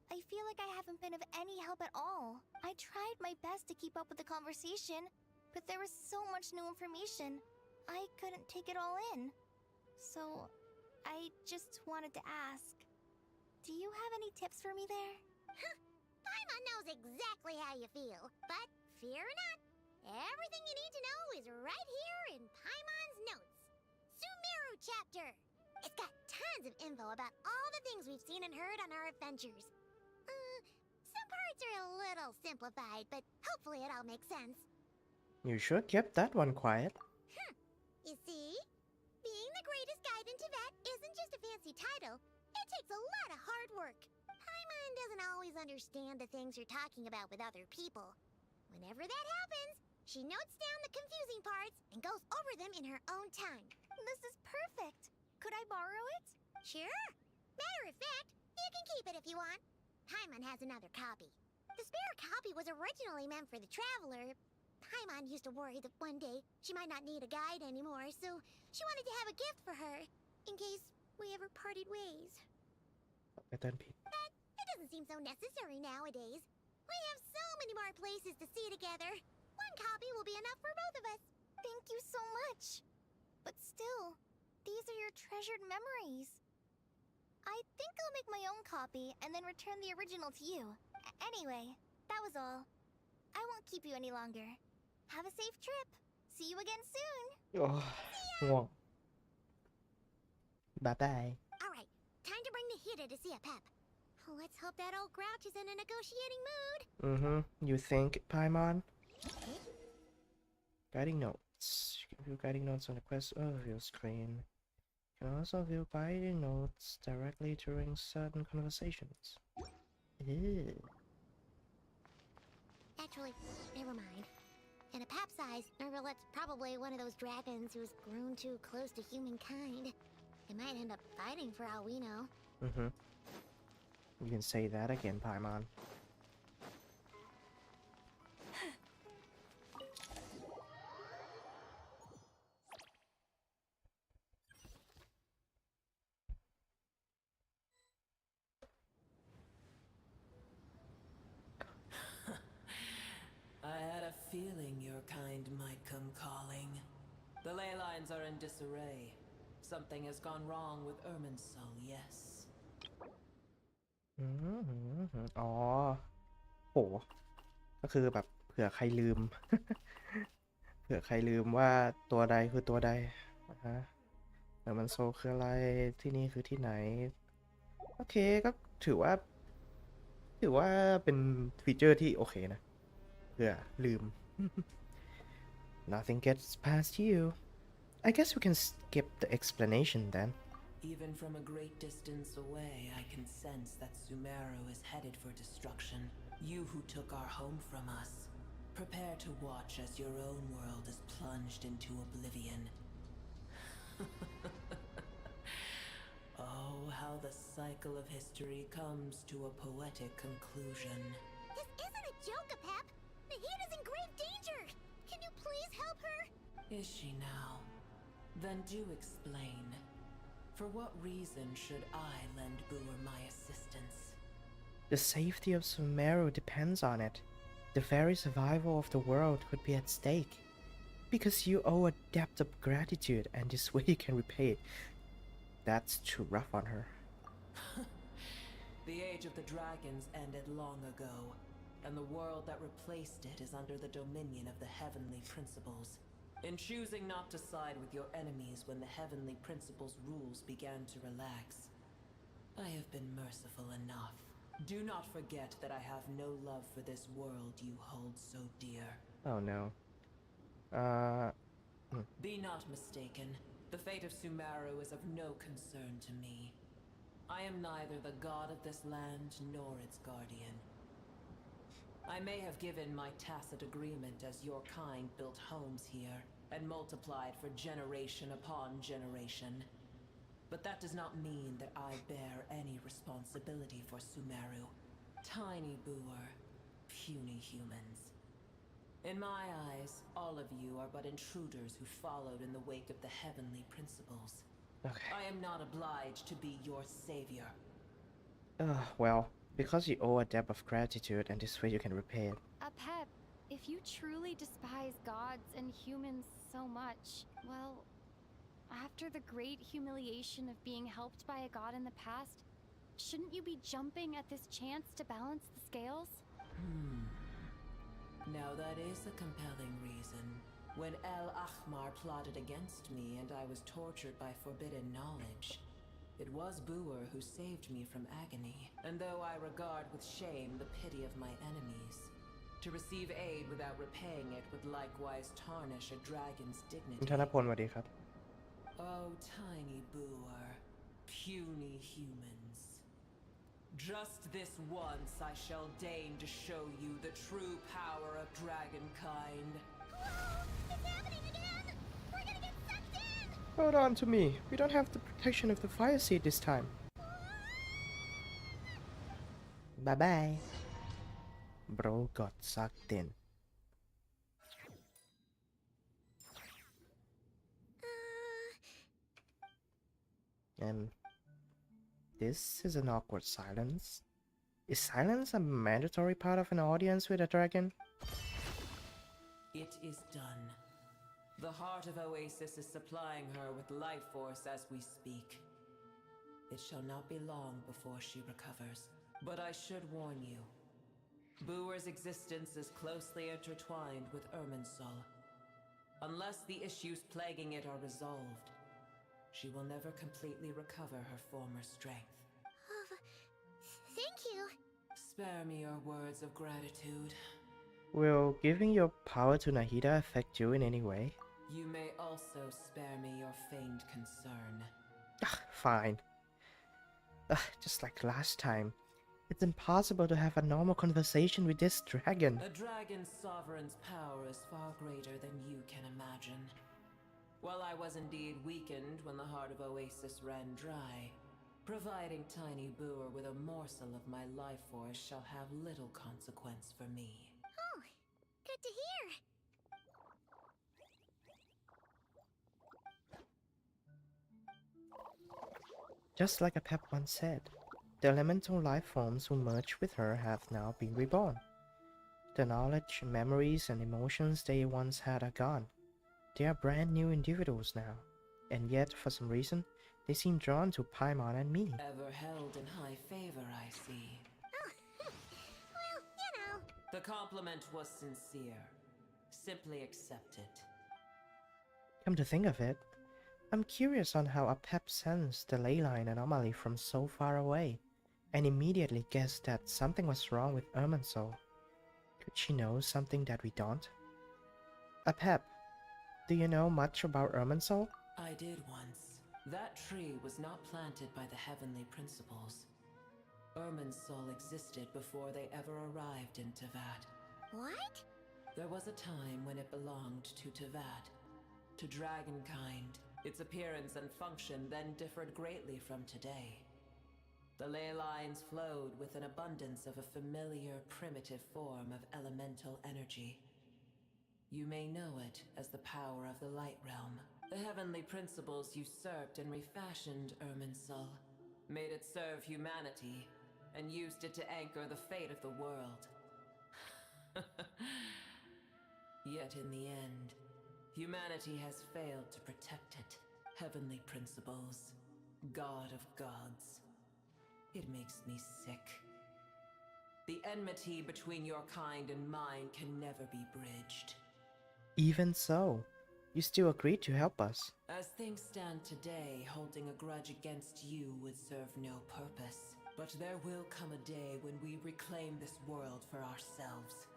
I feel like I haven't been of any help at all. I tried my best to keep up with the conversation, but there was so much new information, I couldn't take it all in. So, I just wanted to ask, do you have any tips for me there?
Paimon knows exactly how you feel, but fear not, everything you need to know is right here in Paimon's notes. Sumeru chapter! It's got tons of info about all the things we've seen and heard on our adventures. Some parts are a little simplified, but hopefully it all makes sense.
You sure kept that one quiet.
You see? Being the greatest guide in Tibet isn't just a fancy title. It takes a lot of hard work. Paimon doesn't always understand the things you're talking about with other people. Whenever that happens, she notes down the confusing parts and goes over them in her own time.
This is perfect. Could I borrow it?
Sure. Matter of fact, you can keep it if you want. Paimon has another copy. The spare copy was originally meant for the traveler. Paimon used to worry that one day she might not need a guide anymore, so she wanted to have a gift for her, in case we ever parted ways. But it doesn't seem so necessary nowadays. We have so many more places to see together. One copy will be enough for both of us.
Thank you so much. But still, these are your treasured memories. I think I'll make my own copy and then return the original to you. Anyway, that was all. I won't keep you any longer. Have a safe trip. See you again soon.
Oh, wow. Bye-bye.
Alright, time to bring Nahida to see a pep. Let's hope that old grouch is in a negotiating mood.
You think, Paimon? Guiding notes. You can view guiding notes on the quest overview screen. You can also view guiding notes directly during certain conversations. Ew.
Actually, never mind. In a pep size, Nervalet's probably one of those dragons who's grown too close to humankind. It might end up fighting for all we know.
You can say that again, Paimon.
I had a feeling your kind might come calling. The ley lines are in disarray. Something has gone wrong with Irminsul, yes.
อ๋อโหก็คือแบบเผื่อใครลืม เผื่อใครลืมว่าตัวใดคือตัวใดนะฮะแต่มันโซคืออะไรที่นี่คือที่ไหนโอเคก็ถือว่าเป็นฟีเจอร์ที่โอเคนะเผื่อลืม Nothing gets past you. I guess we can skip the explanation then.
Even from a great distance away, I can sense that Sumeru is headed for destruction. You who took our home from us, prepare to watch as your own world is plunged into oblivion. Oh, how the cycle of history comes to a poetic conclusion.
This isn't a joke, Apep! Nahida's in grave danger! Can you please help her?
Is she now? Then do explain. For what reason should I lend Boor my assistance?
The safety of Sumeru depends on it. The very survival of the world could be at stake. Because you owe a debt of gratitude, and this way you can repay it. That's too rough on her.
The age of the dragons ended long ago, and the world that replaced it is under the dominion of the heavenly principles. In choosing not to side with your enemies when the heavenly principles' rules began to relax, I have been merciful enough. Do not forget that I have no love for this world you hold so dear.
Oh no.
Be not mistaken. The fate of Sumeru is of no concern to me. I am neither the god of this land nor its guardian. I may have given my tacit agreement as your kind built homes here and multiplied for generation upon generation. But that does not mean that I bear any responsibility for Sumeru. Tiny boor, puny humans. In my eyes, all of you are but intruders who followed in the wake of the heavenly principles.
Okay.
I am not obliged to be your savior.
Well, because you owe a debt of gratitude and this way you can repay it.
Pep, if you truly despise gods and humans so much, well, after the great humiliation of being helped by a god in the past, shouldn't you be jumping at this chance to balance the scales?
Now that is a compelling reason. When El Ahmar plotted against me and I was tortured by forbidden knowledge, it was Boer who saved me from agony. And though I regard with shame the pity of my enemies, to receive aid without repaying it would likewise tarnish a dragon's
คุณ
dignity.
ธนพลสวัสดีครับ
Oh, tiny Boer, puny humans. Just this once I shall deign to show you the true power of dragonkind.
Whoa! It's happening again! We're gonna get sucked in!
Hold on to me. We don't have the protection of the fire seed this time. Bye bye. Bro got sucked in. And this is an awkward silence. Is silence a mandatory part of an audience with a dragon?
It is done. The heart of Oasis is supplying her with life force as we speak. It shall not be long before she recovers. But I should warn you. Boer's existence is closely intertwined with Irminsul. Unless the issues plaguing it are resolved, she will never completely recover her former strength.
Thank you.
Spare me your words of gratitude.
Will giving your power to Nahida affect you in any way?
You may also spare me your feigned concern.
Fine. Just like last time. It's impossible to have a normal conversation with this dragon.
A dragon's sovereign's power is far greater than you can imagine. While I was indeed weakened when the heart of Oasis ran dry, providing Tiny Boer with a morsel of my life force shall have little consequence for me.
Oh, good to hear.
Just like a Pep once said, the elemental life forms who merged with her have now been reborn. The knowledge, memories, and emotions they once had are gone. They are brand new individuals now, and yet, for some reason, they seem drawn to Paimon and me.
Ever held in high favor, I see.
Oh, well, you know.
The compliment was sincere. Simply accept it.
Come to think of it, I'm curious on how a Pep sensed the leyline anomaly from so far away, and immediately guessed that something was wrong with Irminsul. Could she know something that we don't? A Pep, do you know much about Irminsul?
I did once. That tree was not planted by the heavenly principles. Irminsul existed before they ever arrived in Tevat.
What?
There was a time when it belonged to Tevat, to dragonkind. Its appearance and function then differed greatly from today. The ley lines flowed with an abundance of a familiar, primitive form of elemental energy. You may know it as the power of the Light Realm. The heavenly principles usurped and refashioned Irminsul, made it serve humanity, and used it to anchor the fate of the world. Yet in the end, humanity has failed to protect it. Heavenly principles, God of gods. It makes me sick. The enmity between your kind and mine can never be bridged.
Even so, you still agreed to help us.
As things stand today, holding a grudge against you would serve no purpose. But there will come a day when we reclaim this world for ourselves.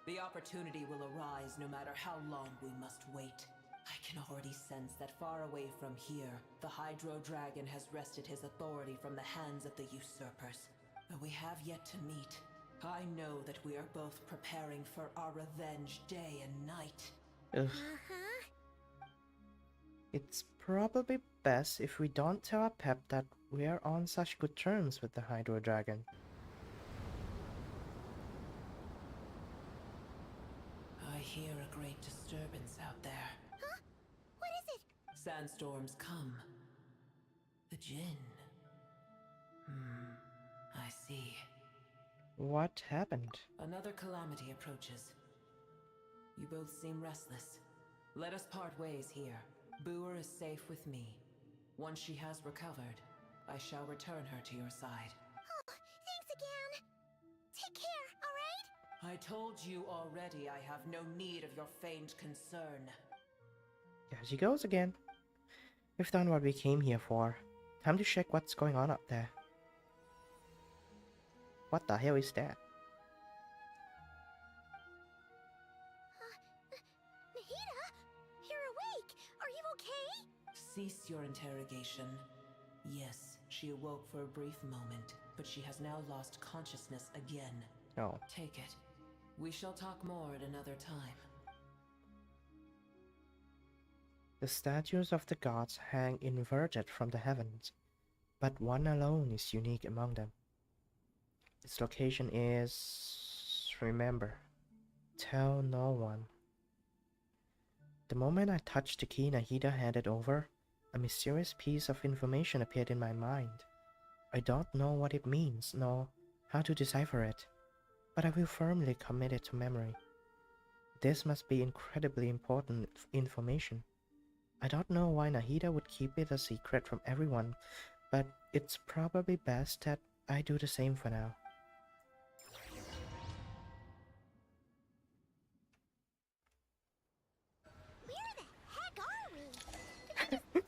The opportunity will arise no matter how long we must wait. I can already sense that far away from here, the Hydro Dragon has wrested his authority from the hands of the usurpers. But we have yet to meet. I know that we are both preparing for our revenge day and night.
Ugh. It's probably best if we don't tell our Pep that we are on such good terms with the Hydro Dragon.
I hear a great disturbance out there.
Huh? What is it?
Sandstorms come. The Djinn. I see.
What happened?
Another calamity approaches. You both seem restless. Let us part ways here. Boer is safe with me. Once she has recovered, I shall return her to your side.
Oh, thanks again. Take care, alright?
I told you already I have no need of your feigned concern.
There she goes again. We've done what we came here for. Time to check what's going on up there. What the hell is that?
Nahida, you're awake. Are you okay?
Cease your interrogation. Yes, she awoke for a brief moment, but she has now lost consciousness again.
Oh.
Take it. We shall talk more at another time.
The statues of the gods hang inverted from the heavens, but one alone is unique among them. Its location is... remember, tell no one. The moment I touched the key Nahida handed over, a mysterious piece of information appeared in my mind. I don't know what it means, nor how to decipher it, but I will firmly commit it to memory. This must be incredibly important information. I don't know why Nahida would keep it a secret from everyone, but it's probably best that I do the same for now.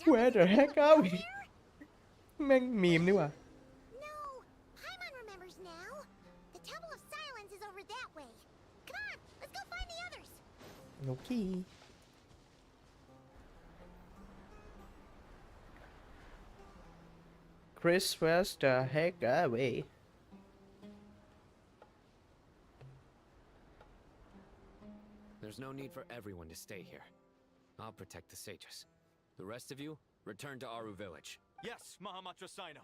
Where the heck are we? แม่งมีมนี่หว่า
No, Paimon remembers now. The Temple of Silence is over that way. Come on, let's go find the others.
Okay. Chris, where's the heck are we?
There's no need for everyone to stay here. I'll protect the sages. The rest of you, return to Aru village.
Yes, Mahamatra Sino.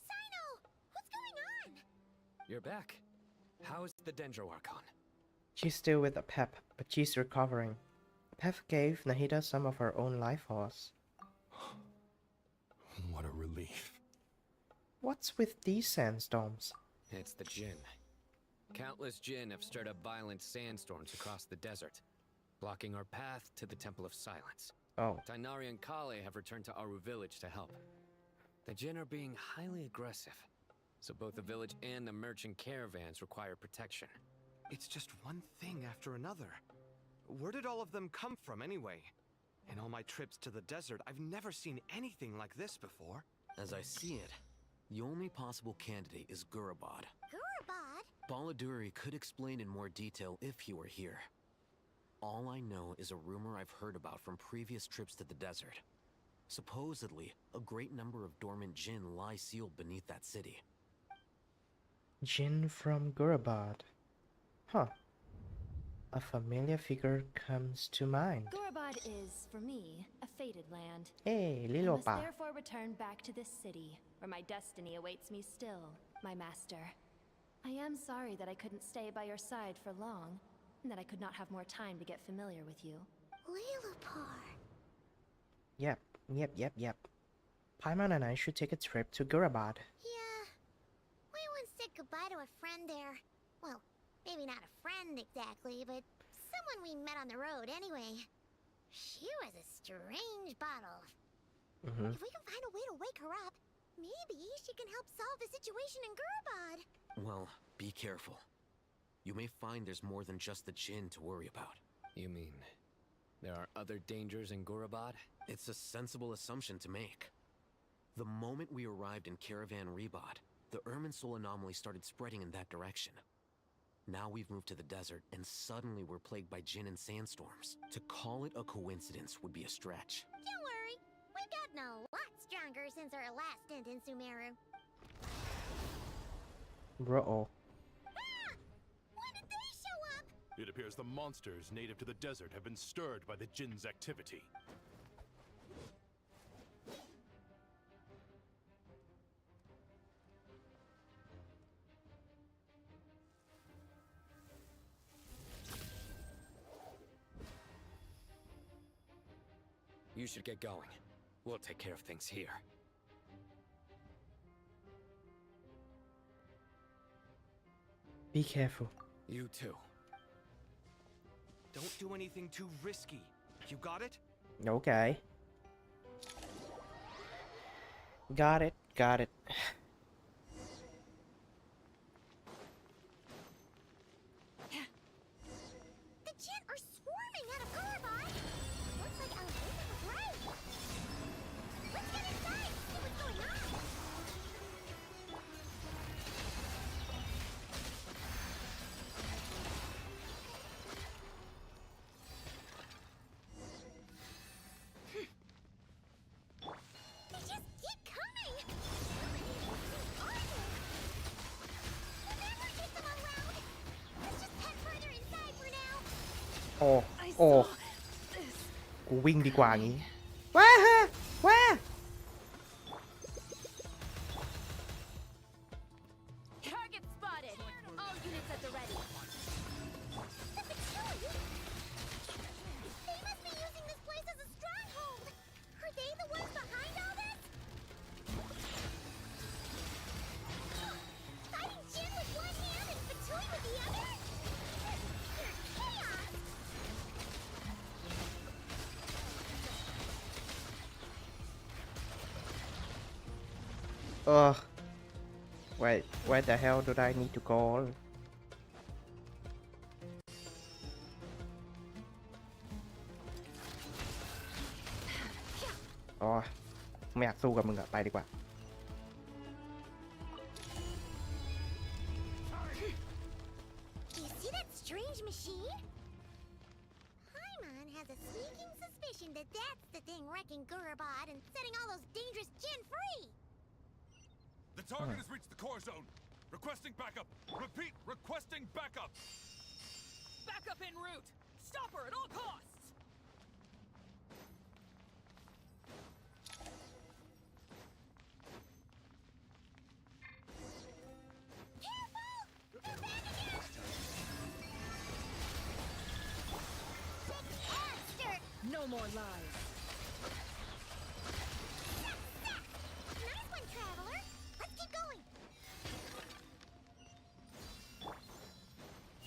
Sino, what's going on?
You're back. How's the Dendro Archon?
She's still with a Pep, but she's recovering. Pep gave Nahida some of her own life force.
What a relief.
What's with these sandstorms?
It's the Djinn. Countless Djinn have stirred up violent sandstorms across the desert, blocking our path to the Temple of Silence.
Oh.
Tainari and Kale have returned to Aru village to help. The Djinn are being highly aggressive, so both the village and the merchant caravans require protection.
It's just one thing after another. Where did all of them come from anyway? In all my trips to the desert, I've never seen anything like this before.
As I see it, the only possible candidate is Gurabad.
Gurabad?
Baladuri could explain in more detail if he were here. All I know is a rumor I've heard about from previous trips to the desert. Supposedly, a great number of dormant Djinn lie sealed beneath that city.
Djinn from Gurabad. Huh. A familiar figure comes to mind.
Gurabad is, for me, a fated land.
Hey,
I
Lilopa.
must therefore return back to this city, where my destiny awaits me still, my master. I am sorry that I couldn't stay by your side for long, and that I could not have more time to get familiar with you.
Lilupar.
Yep. Paimon and I should take a trip to Gurabad.
Yeah. We once said goodbye to a friend there. Well, maybe not a friend exactly, but someone we met on the road anyway. She was a strange bottle. If we can find a way to wake her up, maybe she can help solve the situation in Gurabad.
Well, be careful. You may find there's more than just the Djinn to worry about.
You mean there are other dangers in Gurabad?
It's a sensible assumption to make. The moment we arrived in Caravan Rebad, the Irminsul anomaly started spreading in that direction. Now we've moved to the desert, and suddenly we're plagued by Jinn and sandstorms. To call it a coincidence would be a stretch.
Don't worry, we've gotten a lot stronger since our last stint in Sumeru.
Bro.
When did they show up?
It appears the monsters native to the desert have been stirred by the Jinn's activity.
You should get going. We'll take care of things here.
Be careful.
You too.
Don't do anything too risky. You got it?
Okay. Got it. Got it.
The Jinn are swarming out of Gurabad. Looks like Alvisa was right. Let's get inside and see what's going on. They just keep coming. We'll never get them around. Let's just head further inside for now.
โอ้โอ้กูวิ่งดีกว่างี้ว้าฮะว้า
Target spotted. All units at the ready.
The Patchouli! They must be using this place as a stronghold! Are they the ones behind all this? Fighting Jin with one hand and Patchouli with the other? Chaos!
Wait, where the hell do I need to go? อ๋อไม่อยากสู้กับมึงอะไปดีกว่า
Do you see that strange machine? Paimon has a sneaking suspicion that that's the thing wrecking Gurabad and setting all those dangerous Jin free!
The target has reached the core zone. Requesting backup. Repeat, requesting backup.
Backup en route! Stop her at all costs! No more lies.
Nice one, Traveler! Let's keep going!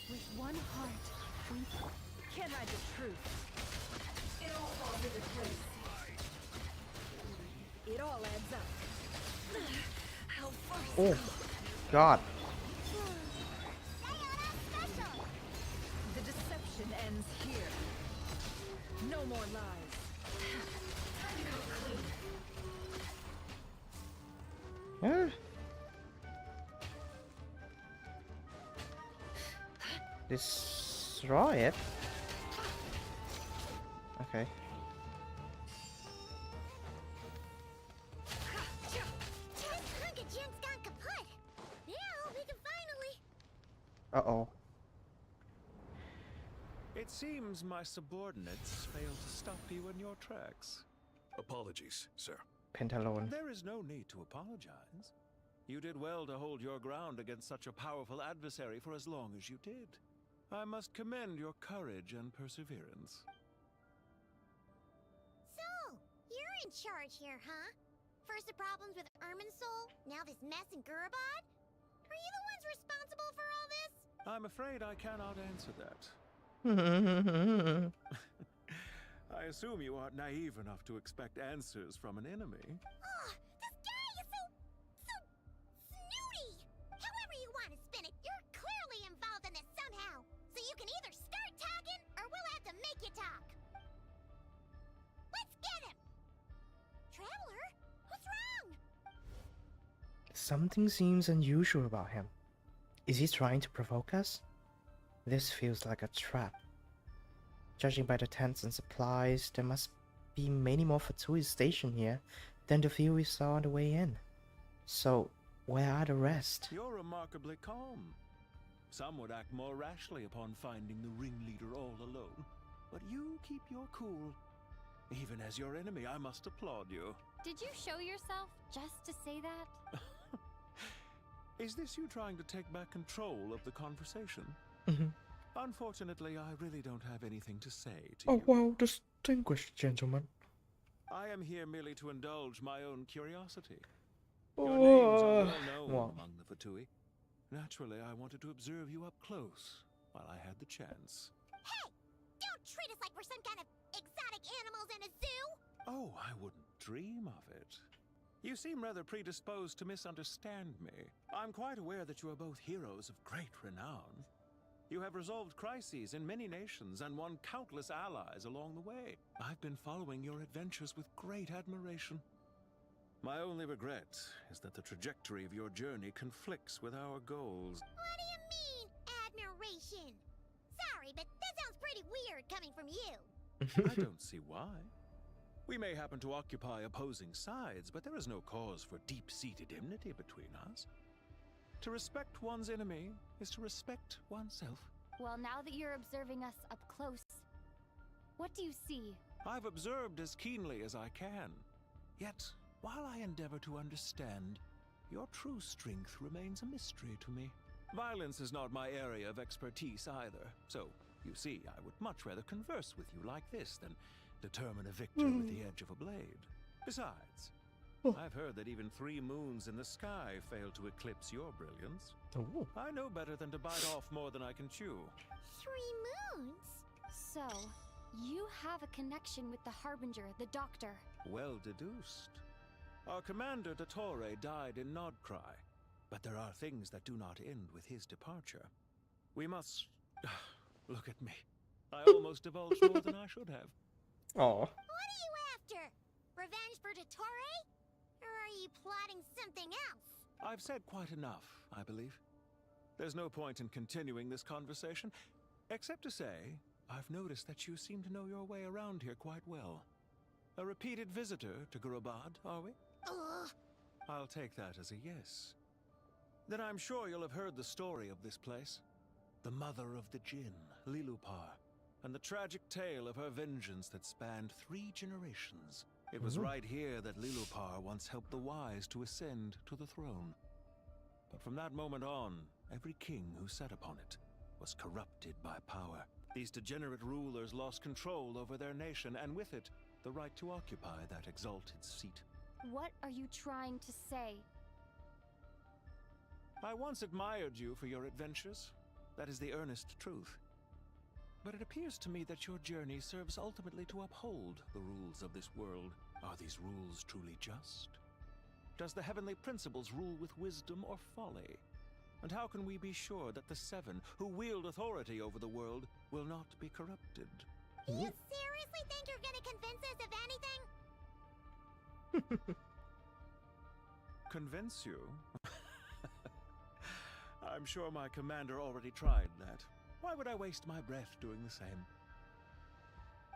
With one heart, we can't hide the truth. It all falls into place. It all adds up. How first?
Oh, God.
The deception ends here. No more lies. Time to go clean.
Huh? Destroy it? Okay.
This hunk of Jin's gone kaput! Now we can finally...
Uh-oh.
It seems my subordinates failed to stop you in your tracks.
Apologies, sir.
Pentalone.
There is no need to apologize. You did well to hold your ground against such a powerful adversary for as long as you did. I must commend your courage and perseverance.
So, you're in charge here, huh? First the problems with Irminsul, now this mess in Gurabad? Are you the ones responsible for all this?
I'm afraid I cannot answer that. I assume you aren't naive enough to expect answers from an enemy.
Oh, this guy is so snooty! However you want to spin it, you're clearly involved in this somehow. So you can either start talking, or we'll have to make you talk. Let's get him! Traveler, what's wrong?
Something seems unusual about him. Is he trying to provoke us? This feels like a trap. Judging by the tents and supplies, there must be many more Fatui stationed here than the few we saw on the way in. So, where are the rest?
You're remarkably calm. Some would act more rashly upon finding the ringleader all alone. But you keep your cool. Even as your enemy, I must applaud you.
Did you show yourself just to say that?
Is this you trying to take back control of the conversation? Unfortunately, I really don't have anything to say to you.
Oh, well, distinguished gentleman.
I am here merely to indulge my own curiosity. Your names are well known among the Fatui. Naturally, I wanted to observe you up close while I had the chance.
Hey! Don't treat us like we're some kind of exotic animals in a zoo!
Oh, I wouldn't dream of it. You seem rather predisposed to misunderstand me. I'm quite aware that you are both heroes of great renown. You have resolved crises in many nations and won countless allies along the way. I've been following your adventures with great admiration. My only regret is that the trajectory of your journey conflicts with our goals.
What do you mean, admiration? Sorry, but that sounds pretty weird coming from you.
I don't see why. We may happen to occupy opposing sides, but there is no cause for deep-seated enmity between us. To respect one's enemy is to respect oneself.
Well, now that you're observing us up close, what do you see?
I've observed as keenly as I can. Yet, while I endeavor to understand, your true strength remains a mystery to me. Violence is not my area of expertise either, so, you see, I would much rather converse with you like this than determine a victor with the edge of a blade. Besides, I've heard that even 3 moons in the sky fail to eclipse your brilliance. I know better than to bite off more than I can chew.
3 moons? So, you have a connection with the Harbinger, the Doctor.
Well deduced. Our commander, Dottore, died in Nodcry, but there are things that do not end with his departure. We must... Look at me. I almost divulged more than I should have.
Oh.
What are you after? Revenge for Dottore? Or are you plotting something else?
I've said quite enough, I believe. There's no point in continuing this conversation, except to say, I've noticed that you seem to know your way around here quite well. A repeated visitor to Gurabad, are we? I'll take that as a yes. Then I'm sure you'll have heard the story of this place. The mother of the Jinn, Lilupar, and the tragic tale of her vengeance that spanned 3 generations. It was right here that Lilupar once helped the wise to ascend to the throne. But from that moment on, every king who sat upon it was corrupted by power. These degenerate rulers lost control over their nation, and with it, the right to occupy that exalted seat.
What are you trying to say?
I once admired you for your adventures. That is the earnest truth. But it appears to me that your journey serves ultimately to uphold the rules of this world. Are these rules truly just? Does the heavenly principles rule with wisdom or folly? And how can we be sure that the 7 who wield authority over the world will not be corrupted?
You seriously think you're gonna convince us of anything?
Convince you? I'm sure my commander already tried that. Why would I waste my breath doing the same?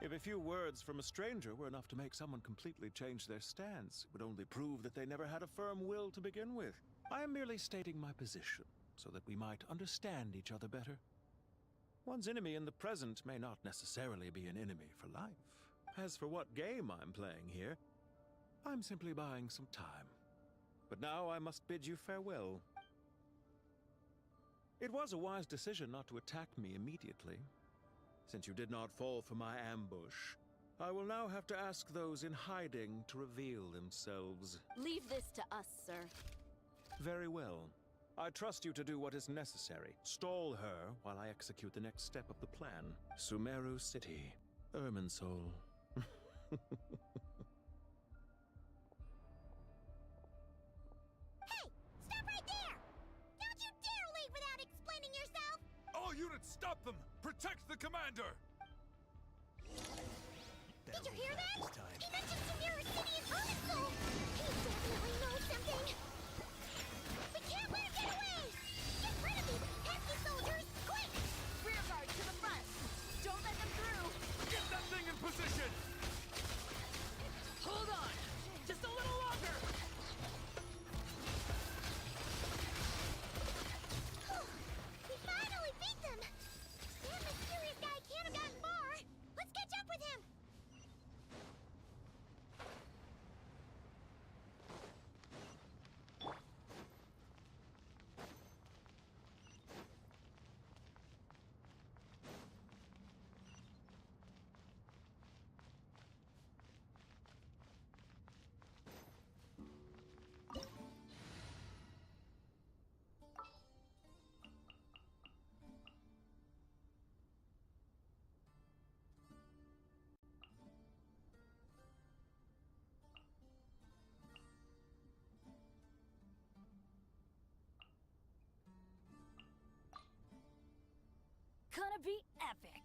If a few words from a stranger were enough to make someone completely change their stance, it would only prove that they never had a firm will to begin with. I am merely stating my position, so that we might understand each other better. One's enemy in the present may not necessarily be an enemy for life. As for what game I'm playing here, I'm simply buying some time. But now I must bid you farewell. It was a wise decision not to attack me immediately. Since you did not fall for my ambush, I will now have to ask those in hiding to reveal themselves.
Leave this to us, sir.
Very well. I trust you to do what is necessary. Stall her while I execute the next step of the plan. Sumeru City, Irminsul.
Hey! Stop right there! Don't you dare leave without explaining yourself!
All units, stop them! Protect the commander!
Did you hear that? He mentioned Sumeru City and Irminsul! He definitely knows something! We can't let him get away! Get rid of these pesky soldiers, quick!
We're
gonna be epic.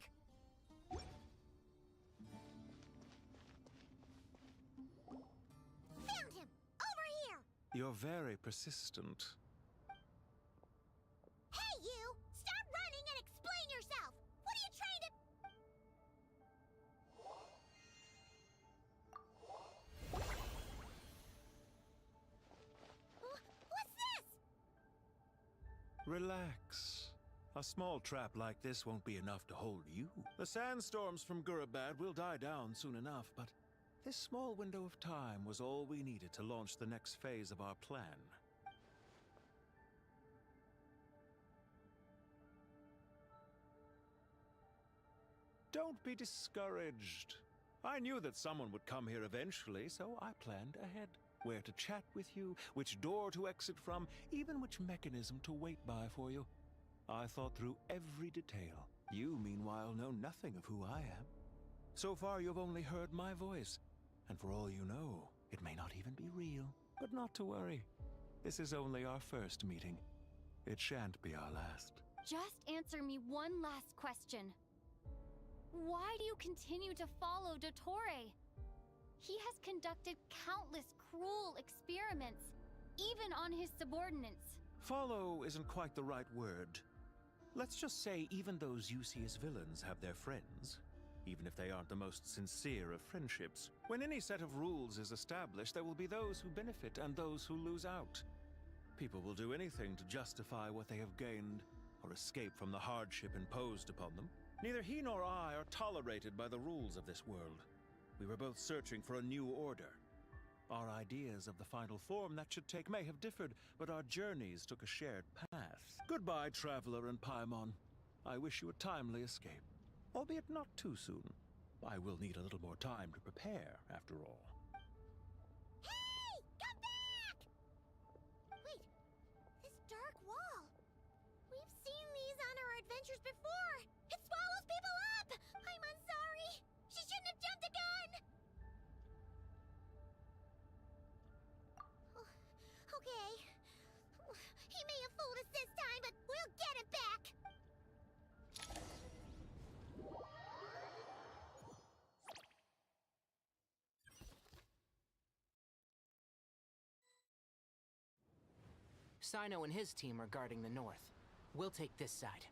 Found him! Over here!
You're very persistent.
Hey, you! Stop running and explain yourself! What are you trying to... What's this?
Relax. A small trap like this won't be enough to hold you. The sandstorms from Gurabad will die down soon enough, but this small window of time was all we needed to launch the next phase of our plan. Don't be discouraged. I knew that someone would come here eventually, so I planned ahead. Where to chat with you, which door to exit from, even which mechanism to wait by for you. I thought through every detail. You, meanwhile, know nothing of who I am. So far, you've only heard my voice. And for all you know, it may not even be real. But not to worry. This is only our first meeting. It shan't be our last.
Just answer me one last question. Why do you continue to follow Dottore? He has conducted countless cruel experiments, even on his subordinates.
Follow isn't quite the right word. Let's just say even those you see as villains have their friends, even if they aren't the most sincere of friendships. When any set of rules is established, there will be those who benefit and those who lose out. People will do anything to justify what they have gained or escape from the hardship imposed upon them. Neither he nor I are tolerated by the rules of this world. We were both searching for a new order. Our ideas of the final form that should take may have differed, but our journeys took a shared path. Goodbye, Traveler and Paimon. I wish you a timely escape, albeit not too soon. I will need a little more time to prepare, after all.
Hey! Come back! Wait, this dark wall. We've seen these on our adventures before. It swallows people up! I'm sorry. She shouldn't have jumped the gun! Okay. He may have fooled us this time, but we'll get it back!
Sino and his team are guarding the north. We'll take this side.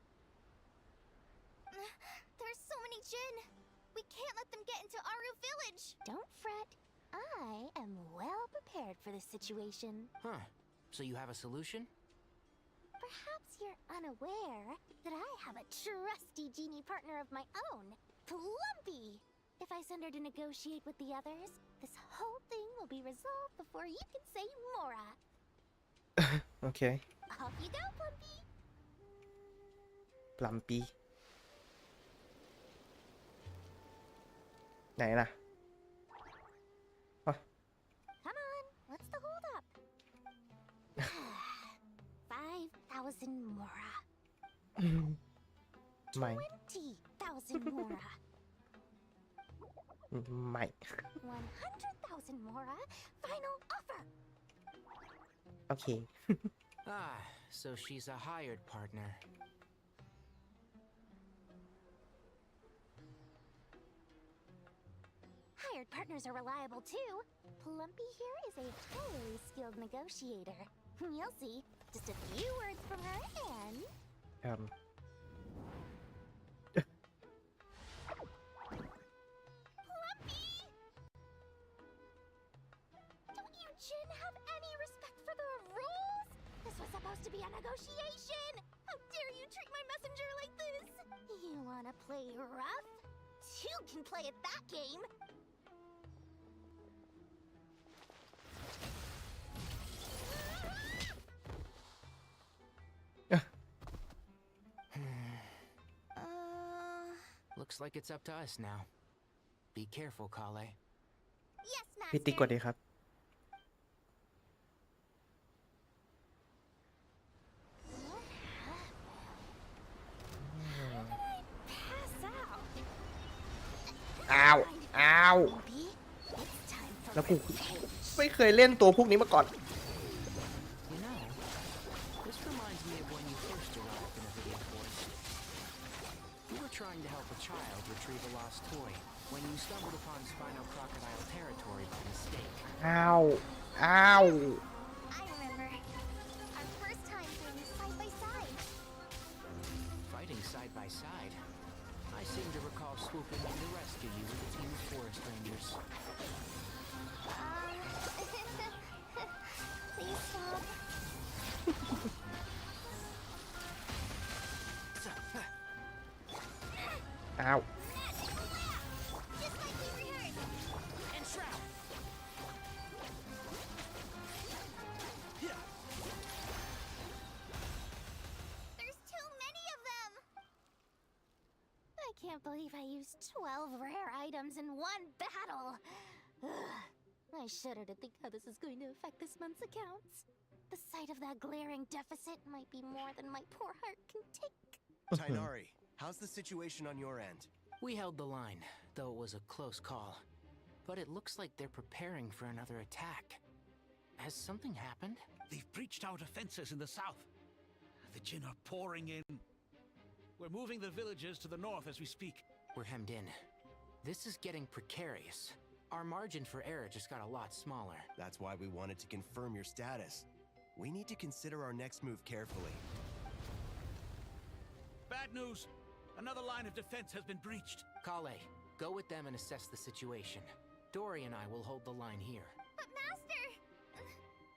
There's so many Jin. We can't let them get into Aru village.
Don't fret. I am well prepared for this situation.
Huh. So you have a solution?
Perhaps you're unaware that I have a trusty genie partner of my own, Plumpy. If I send her to negotiate with the others, this whole thing will be resolved before you can say Mora.
Okay.
Off you go, Plumpy.
Plumpy ไหนล่ะ
Come on, what's the hold up? 5,000 Mora.
ไม่
20,000 Mora.
ไม่
100,000 Mora. Final offer.
โอเค
Ah, so she's a hired partner.
Hired partners are reliable too. Plumpy here is a highly skilled negotiator. You'll see. Just a few words from her and... Plumpy! Don't you Jin have any respect for the rules? This was supposed to be a negotiation! How dare you treat my messenger like this? You wanna play rough? Two can play at that game!
Looks like it's up to us now. Be careful, Kale.
Yes,
พี่ติ๊กกว่าดีครับ อ้าว อ้าว แล้วกูไม่เคยเล่นตัวพวกนี้มาก่อน
You know, this reminds me of when you first arrived in a video forest. trying to help a child retrieve a lost toy when you stumbled upon Spino Crocodile territory by mistake.
Ow. Ow.
I remember. Our first time doing side by side.
Fighting side by side. I seem to recall swooping in to rescue you with a team of forest rangers.
Please stop.
Ow.
Just like we rehearsed.
And Shroud.
There's too many of them. I can't believe I used 12 rare items in one battle. Ugh. I shudder to think how this is going to affect this month's accounts. The sight of that glaring deficit might be more than my poor heart can take.
Tainari, how's the situation on your end?
We held the line, though it was a close call. But it looks like they're preparing for another attack. Has something happened?
They've breached our defenses in the south. The Jinn are pouring in. We're moving the villagers to the north as we speak.
We're hemmed in. This is getting precarious. Our margin for error just got a lot smaller.
That's why we wanted to confirm your status. We need to consider our next move carefully.
Bad news! Another line of defense has been breached.
Kale, go with them and assess the situation. Dory and I will hold the line here.
But Master!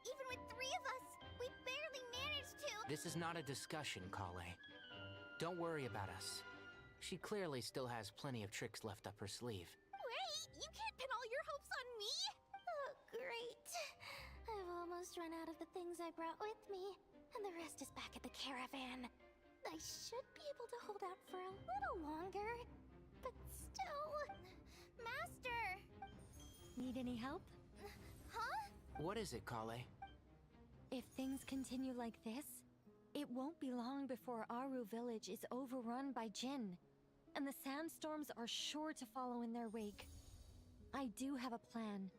Even with 3 of us, we barely managed to...
This is not a discussion, Kale. Don't worry about us. She clearly still has plenty of tricks left up her sleeve.
Wait! You can't pin all your hopes on me! Oh, great. I've almost run out of the things I brought with me, and the rest is back at the caravan. I should be able to hold out for a little longer, but still... Master!
Need any help?
Huh?
What is it, Kale?
If things continue like this, it won't be long before Aru village is overrun by Jinn, and the sandstorms are sure to follow in their wake. I do have a plan,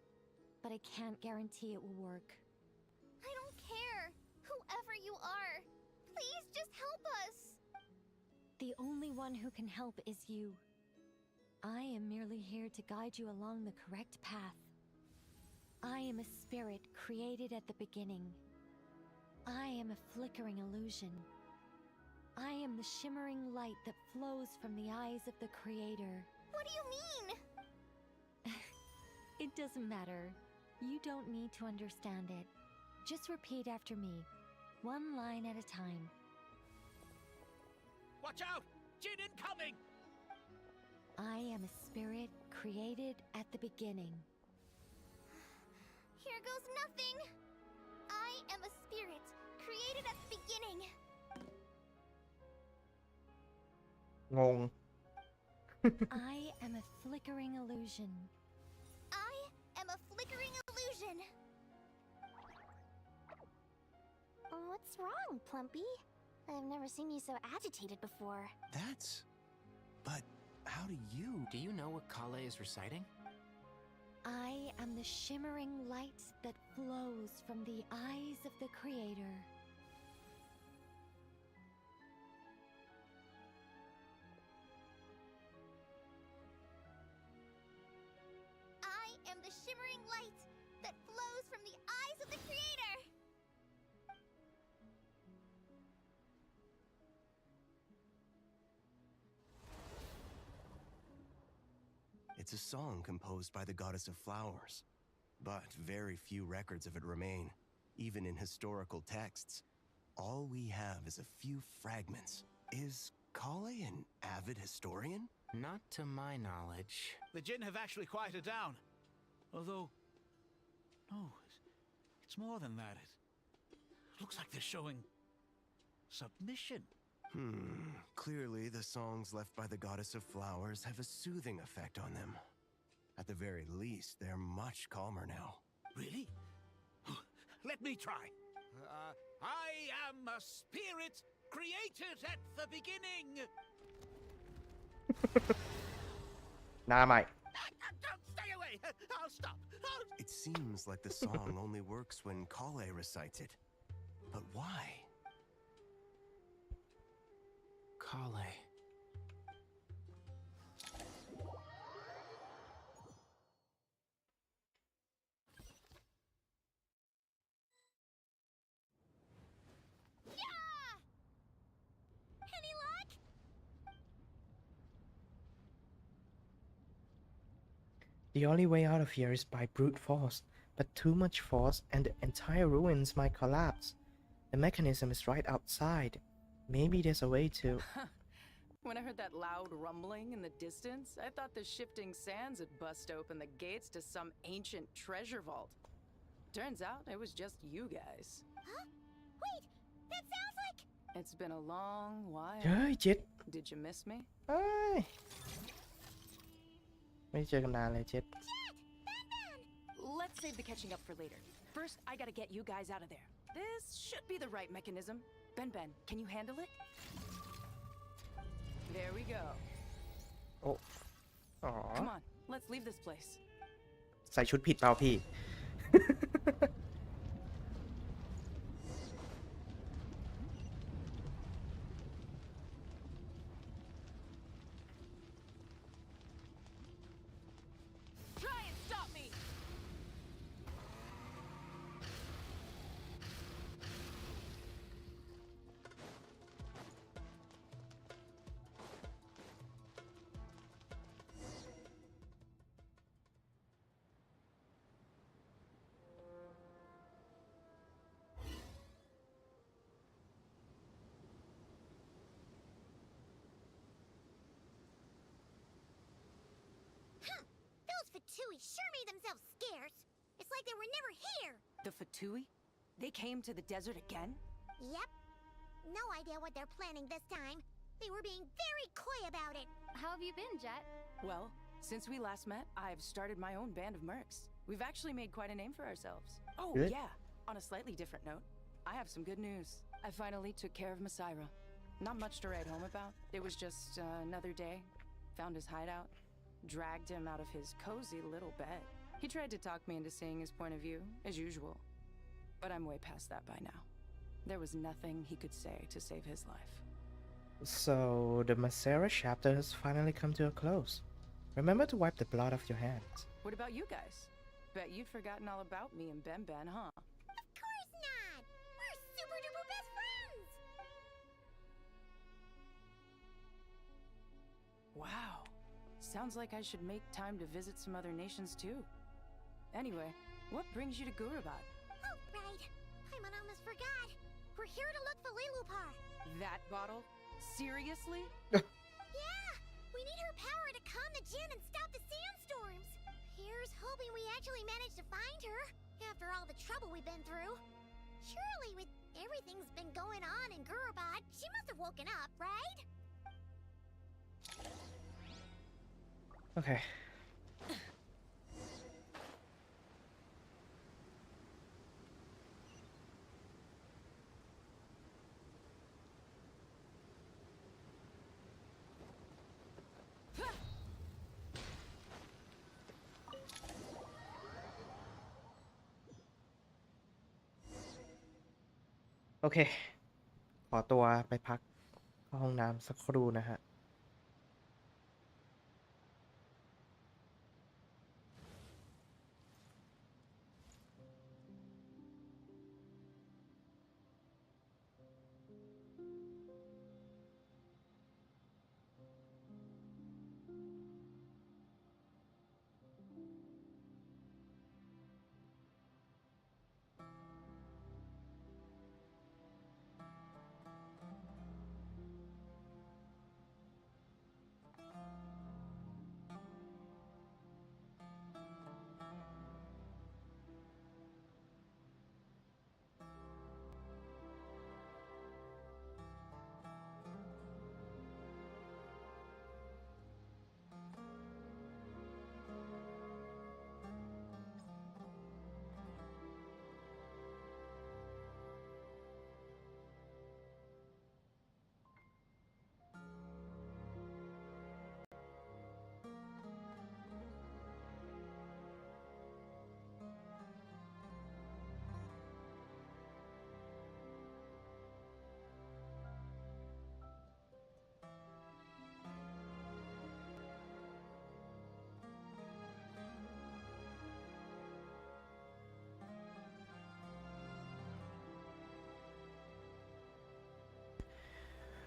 but I can't guarantee it will work.
I don't care, whoever you are. Please just help us!
The only one who can help is you. I am merely here to guide you along the correct path. I am a spirit created at the beginning. I am a flickering illusion. I am the shimmering light that flows from the eyes of the Creator.
What do you mean?
It doesn't matter. You don't need to understand it. Just repeat after me, one line at a time.
Watch out! Jinn incoming!
I am a spirit created at the beginning.
Here goes nothing! I am a spirit created at the beginning.
Ngôn.
I am a flickering illusion.
I am a flickering illusion. What's wrong, Plumpy? I've never seen you so agitated before.
But how do you...
Do you know what Kale is reciting?
I am the shimmering light that flows from the eyes of the Creator.
I am the shimmering light that flows from the eyes of the Creator!
It's a song composed by the goddess of flowers. But very few records of it remain, even in historical texts. All we have is a few fragments. Is Kale an avid historian?
Not to my knowledge.
The Jinn have actually quieted down. Although... No, it's more than that. It looks like they're showing... submission.
Clearly the songs left by the goddess of flowers have a soothing effect on them. At the very least, they're much calmer now.
Really? Let me try. I am a spirit created at the beginning.
Nah, mate.
Don't stay away. I'll stop.
It seems like the song only works when Kale recites it. But why?
Kale.
The only way out of here is by brute force, but too much force and the entire ruins might collapse. The mechanism is right outside. Maybe there's a way to...
When I heard that loud rumbling in the distance, I thought the shifting sands had bust open the gates to some ancient treasure vault. Turns out it was just you guys.
Huh? Wait, that sounds like...
It's been a long while.
เฮ้ยเจ็ด
Did you miss me?
เอ้ยไม่เจอกันนานเลยเจ็ด
Let's save the catching up for later. First, I gotta get you guys out of there. This should be the right mechanism. Ben, can you handle it? There we go.
โอ้อ๋อ
Come on, let's leave this place.
ใส่ชุดผิดเปล่าพี่
Try and stop me!
Huh. Those Fatui sure made themselves scarce. It's like they were never here.
The Fatui? They came to the desert again?
Yep. No idea what they're planning this time. They were being very coy about it.
How have you been, Jet?
Well, since we last met, I've started my own band of mercs. We've actually made quite a name for ourselves. Oh,
Good.
yeah. On a slightly different note, I have some good news. I finally took care of Masaira. Not much to write home about. It was just another day. Found his hideout. Dragged him out of his cozy little bed. He tried to talk me into seeing his point of view, as usual. But I'm way past that by now. There was nothing he could say to save his life.
So the Masera chapter has finally come to a close. Remember to wipe the blood off your hands.
What about you guys? Bet you'd forgotten all about me and Ben, huh?
Of course not! We're super duper best friends!
Wow. Sounds like I should make time to visit some other nations too. Anyway, what brings you to Gurabad?
Oh, right. Paimon almost forgot. We're here to look for Lilupar.
That bottle? Seriously?
Yeah! We need her power to calm the Jinn and stop the sandstorms. Here's hoping we actually manage to find her, after all the trouble we've been through. Surely with everything's been going on in Gurabad, she must have woken up, right?
Okay.โอเค ขอตัวไปพักเข้าห้องน้ำสักครู่นะฮะ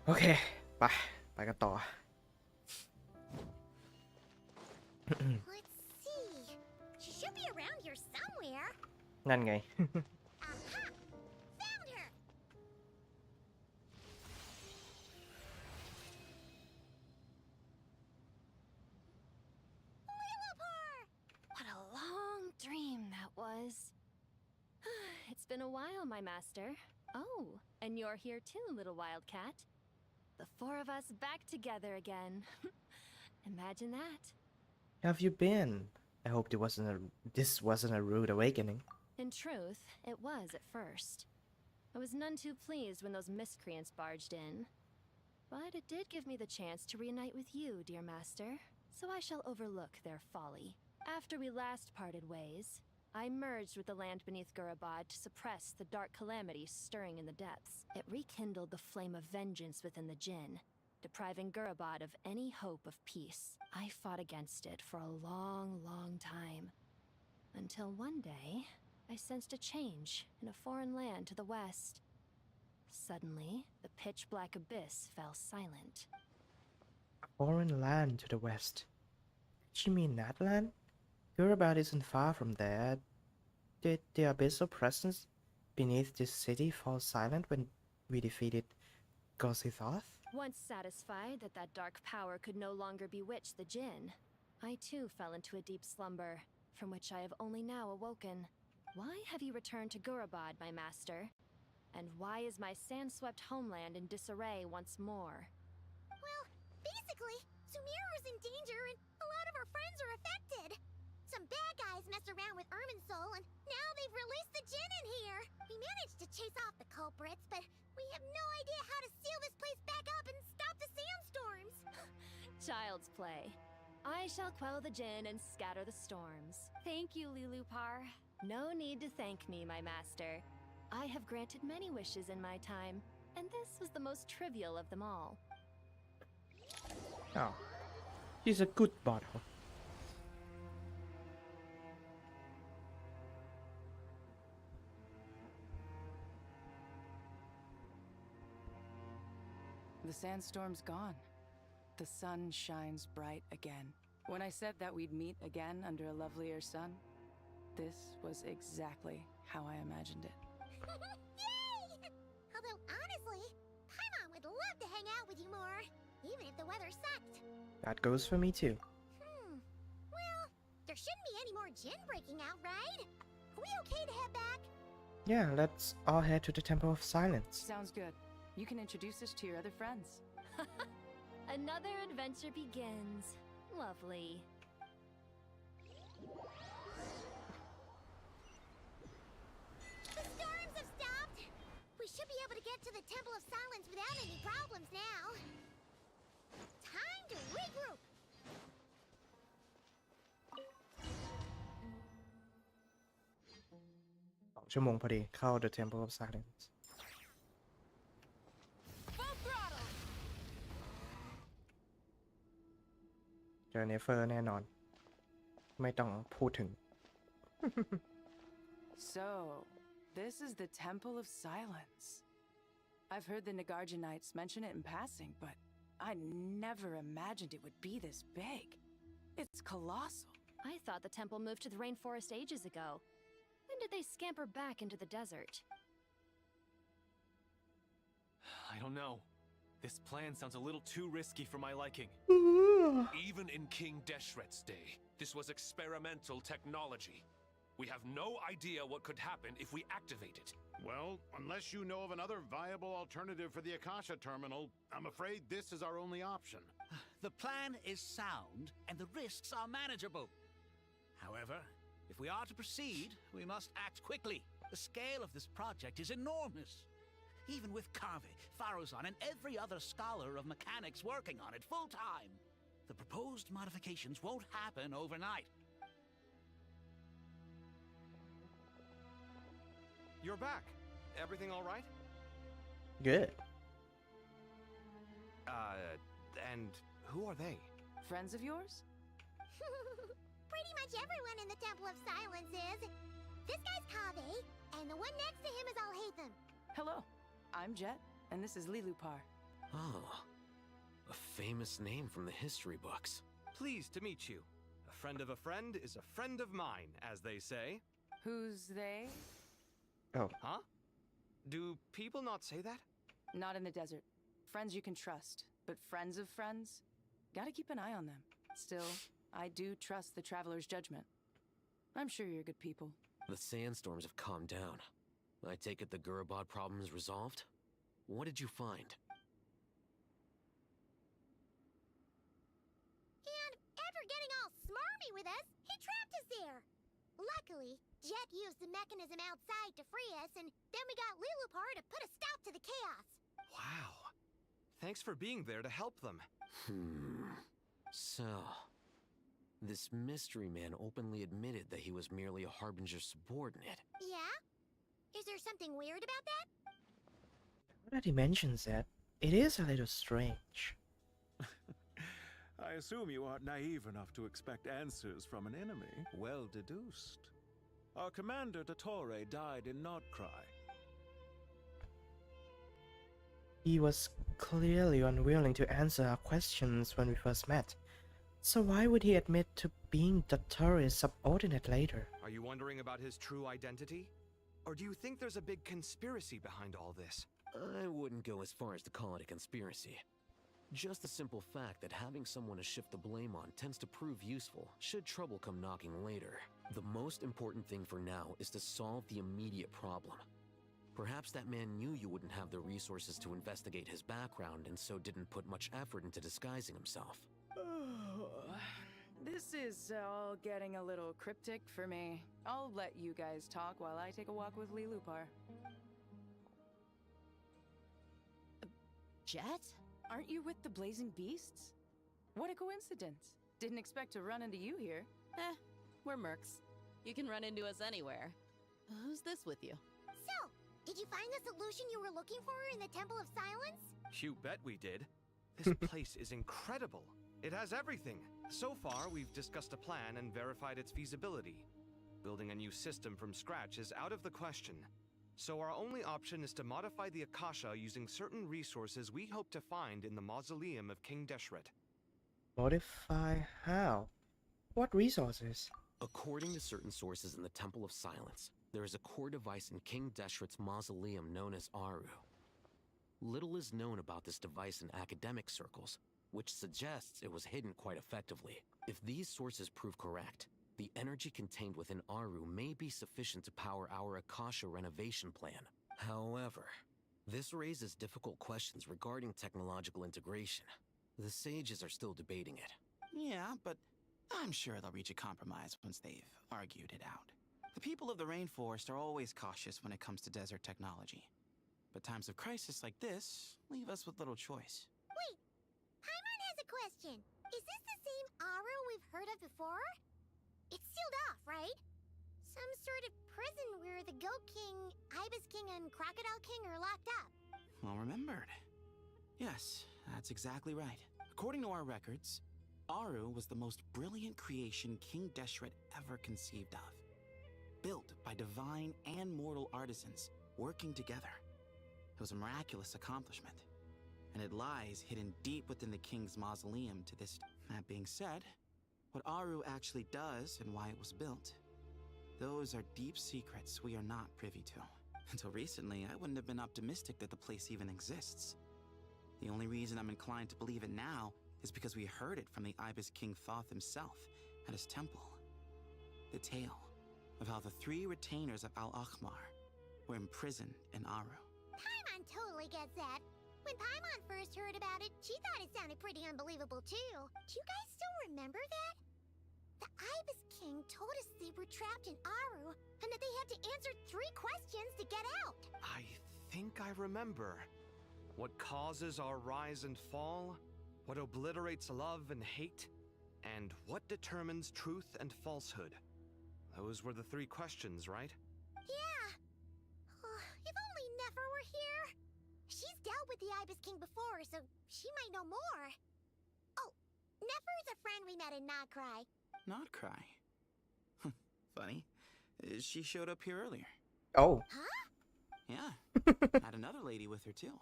โอเค ไปกันต่อ
Let's see.
นั่นไง
Found her!
What a long dream that was. It's been a while, my master. Oh, and you're here too, little wildcat. The four of us back together again. Imagine that.
How have you been? I hope this wasn't a rude awakening.
In truth, it was at first. I was none too pleased when those miscreants barged in. But it did give me the chance to reunite with you, dear master, so I shall overlook their folly. After we last parted ways, I merged with the land beneath Gurabad to suppress the dark calamity stirring in the depths. It rekindled the flame of vengeance within the Jinn, depriving Gurabad of any hope of peace. I fought against it for a long, long time. Until one day, I sensed a change in a foreign land to the west. Suddenly, the pitch-black abyss fell silent.
A foreign land to the west. Did you mean that land? Gurabad isn't far from there. Did the abyssal presence beneath this city fall silent when we defeated Gosithoth?
Once satisfied that that dark power could no longer bewitch the Jinn, I too fell into a deep slumber, from which I have only now awoken. Why have you returned to Gurabad, my master? And why is my sand-swept homeland in disarray once more?
Well, basically, Sumeru's in danger and a lot of our friends are affected. Some bad guys messed around with Irminsul and now they've released the Jinn in here. We managed to chase off the culprits, but we have no idea how to seal this place back up and stop the sandstorms.
Child's play. I shall quell the Jinn and scatter the storms. Thank you, Lilupar. No need to thank me, my master. I have granted many wishes in my time, and this was the most trivial of them all.
Oh, he's a good bottle.
The sandstorm's gone. The sun shines bright again. When I said that we'd meet again under a lovelier sun, this was exactly how I imagined it.
Yay! Although honestly, Paimon would love to hang out with you more, even if the weather sucked.
That goes for me too.
Well, there shouldn't be any more Jinn breaking out, right? Are we okay to head back?
Yeah, let's all head to the Temple of Silence.
Sounds good. You can introduce us to your other friends.
Another adventure begins. Lovely.
The storms have stopped! We should be able to get to the Temple of Silence without any problems now. Time to regroup!
2 ชั่วโมงพอดีเข้า The Temple of Silence เจอเนเฟอร์แน่นอน ไม่ต้องพูดถึง
So, this is the Temple of Silence. I've heard the Nagarjanites mention it in passing, but I never imagined it would be this big. It's colossal.
I thought the temple moved to the rainforest ages ago. When did they scamper back into the desert?
I don't know. This plan sounds a little too risky for my liking.
Even in King Deshret's day, this was experimental technology. We have no idea what could happen if we activate it.
Well, unless you know of another viable alternative for the Akasha terminal, I'm afraid this is our only option.
The plan is sound, and the risks are manageable. However, if we are to proceed, we must act quickly. The scale of this project is enormous. Even with Kave, Faruzan, and every other scholar of mechanics working on it full-time, the proposed modifications won't happen overnight.
You're back. Everything all right?
Good.
And who are they?
Friends of yours?
Pretty much everyone in the Temple of Silence is. This guy's Kave, and the one next to him is Alhaitham.
Hello, I'm Jet, and this is Lilupar.
Oh, a famous name from the history books.
Pleased to meet you. A friend of a friend is a friend of mine, as they say.
Who's they?
Oh.
Huh? Do people not say that?
Not in the desert. Friends you can trust, but friends of friends? Gotta keep an eye on them. Still, I do trust the Traveler's judgment. I'm sure you're good people.
The sandstorms have calmed down. I take it the Gurabod problem is resolved? What did you find?
And after getting all smarmy with us, he trapped us there. Luckily, Jet used the mechanism outside to free us, and then we got Lilupar to put a stop to the chaos.
Wow. Thanks for being there to help them.
So, this mystery man openly admitted that he was merely a Harbinger subordinate.
Yeah? Is there something weird about that?
Now that he mentions that, it is a little strange.
I assume you aren't naive enough to expect answers from an enemy. Well deduced. Our commander, Dottore, died in Nordcry.
He was clearly unwilling to answer our questions when we first met. So why would he admit to being Dottore's subordinate later?
Are you wondering about his true identity? Or do you think there's a big conspiracy behind all this?
I wouldn't go as far as to call it a conspiracy. Just the simple fact that having someone to shift the blame on tends to prove useful, should trouble come knocking later. The most important thing for now is to solve the immediate problem. Perhaps that man knew you wouldn't have the resources to investigate his background and so didn't put much effort into disguising himself.
This is all getting a little cryptic for me. I'll let you guys talk while I take a walk with Lilupar.
Jet?
Aren't you with the Blazing Beasts? What a coincidence. Didn't expect to run into you here.
We're mercs. You can run into us anywhere. Who's this with you?
So, did you find the solution you were looking for in the Temple of Silence?
You bet we did. This place is incredible. It has everything. So far, we've discussed a plan and verified its feasibility. Building a new system from scratch is out of the question. So our only option is to modify the Akasha using certain resources we hope to find in the mausoleum of King Deshret.
Modify how? What resources?
According to certain sources in the Temple of Silence, there is a core device in King Deshret's mausoleum known as Aru. Little is known about this device in academic circles, which suggests it was hidden quite effectively. If these sources prove correct, the energy contained within Aru may be sufficient to power our Akasha renovation plan. However, this raises difficult questions regarding technological integration. The sages are still debating it.
Yeah, but I'm sure they'll reach a compromise once they've argued it out. The people of the rainforest are always cautious when it comes to desert technology. But times of crisis like this leave us with little choice.
Wait, Paimon has a question. Is this the same Aru we've heard of before? It's sealed off, right? Some sort of prison where the Goat King, Ibis King, and Crocodile King are locked up.
Well remembered. Yes, that's exactly right. According to our records, Aru was the most brilliant creation King Deshret ever conceived of. Built by divine and mortal artisans working together. It was a miraculous accomplishment, and it lies hidden deep within the king's mausoleum to this day. That being said, what Aru actually does and why it was built, those are deep secrets we are not privy to. Until recently, I wouldn't have been optimistic that the place even exists. The only reason I'm inclined to believe it now is because we heard it from the Ibis King Thoth himself at his temple. The tale of how the 3 retainers of Al-Akhmar were imprisoned in Aru.
Paimon totally gets that. When Paimon first heard about it, she thought it sounded pretty unbelievable too. Do you guys still remember that? The Ibis King told us they were trapped in Aru and that they had to answer 3 questions to get out.
I think I remember. What causes our rise and fall? What obliterates love and hate? And what determines truth and falsehood? Those were the 3 questions, right?
Yeah. Oh, if only Nefer were here. She's dealt with the Ibis King before, so she might know more. Oh, Nefer's a friend we met in Nodcry.
Nodcry? Funny. She showed up here earlier.
Oh.
Huh?
Yeah. Had another lady with her too.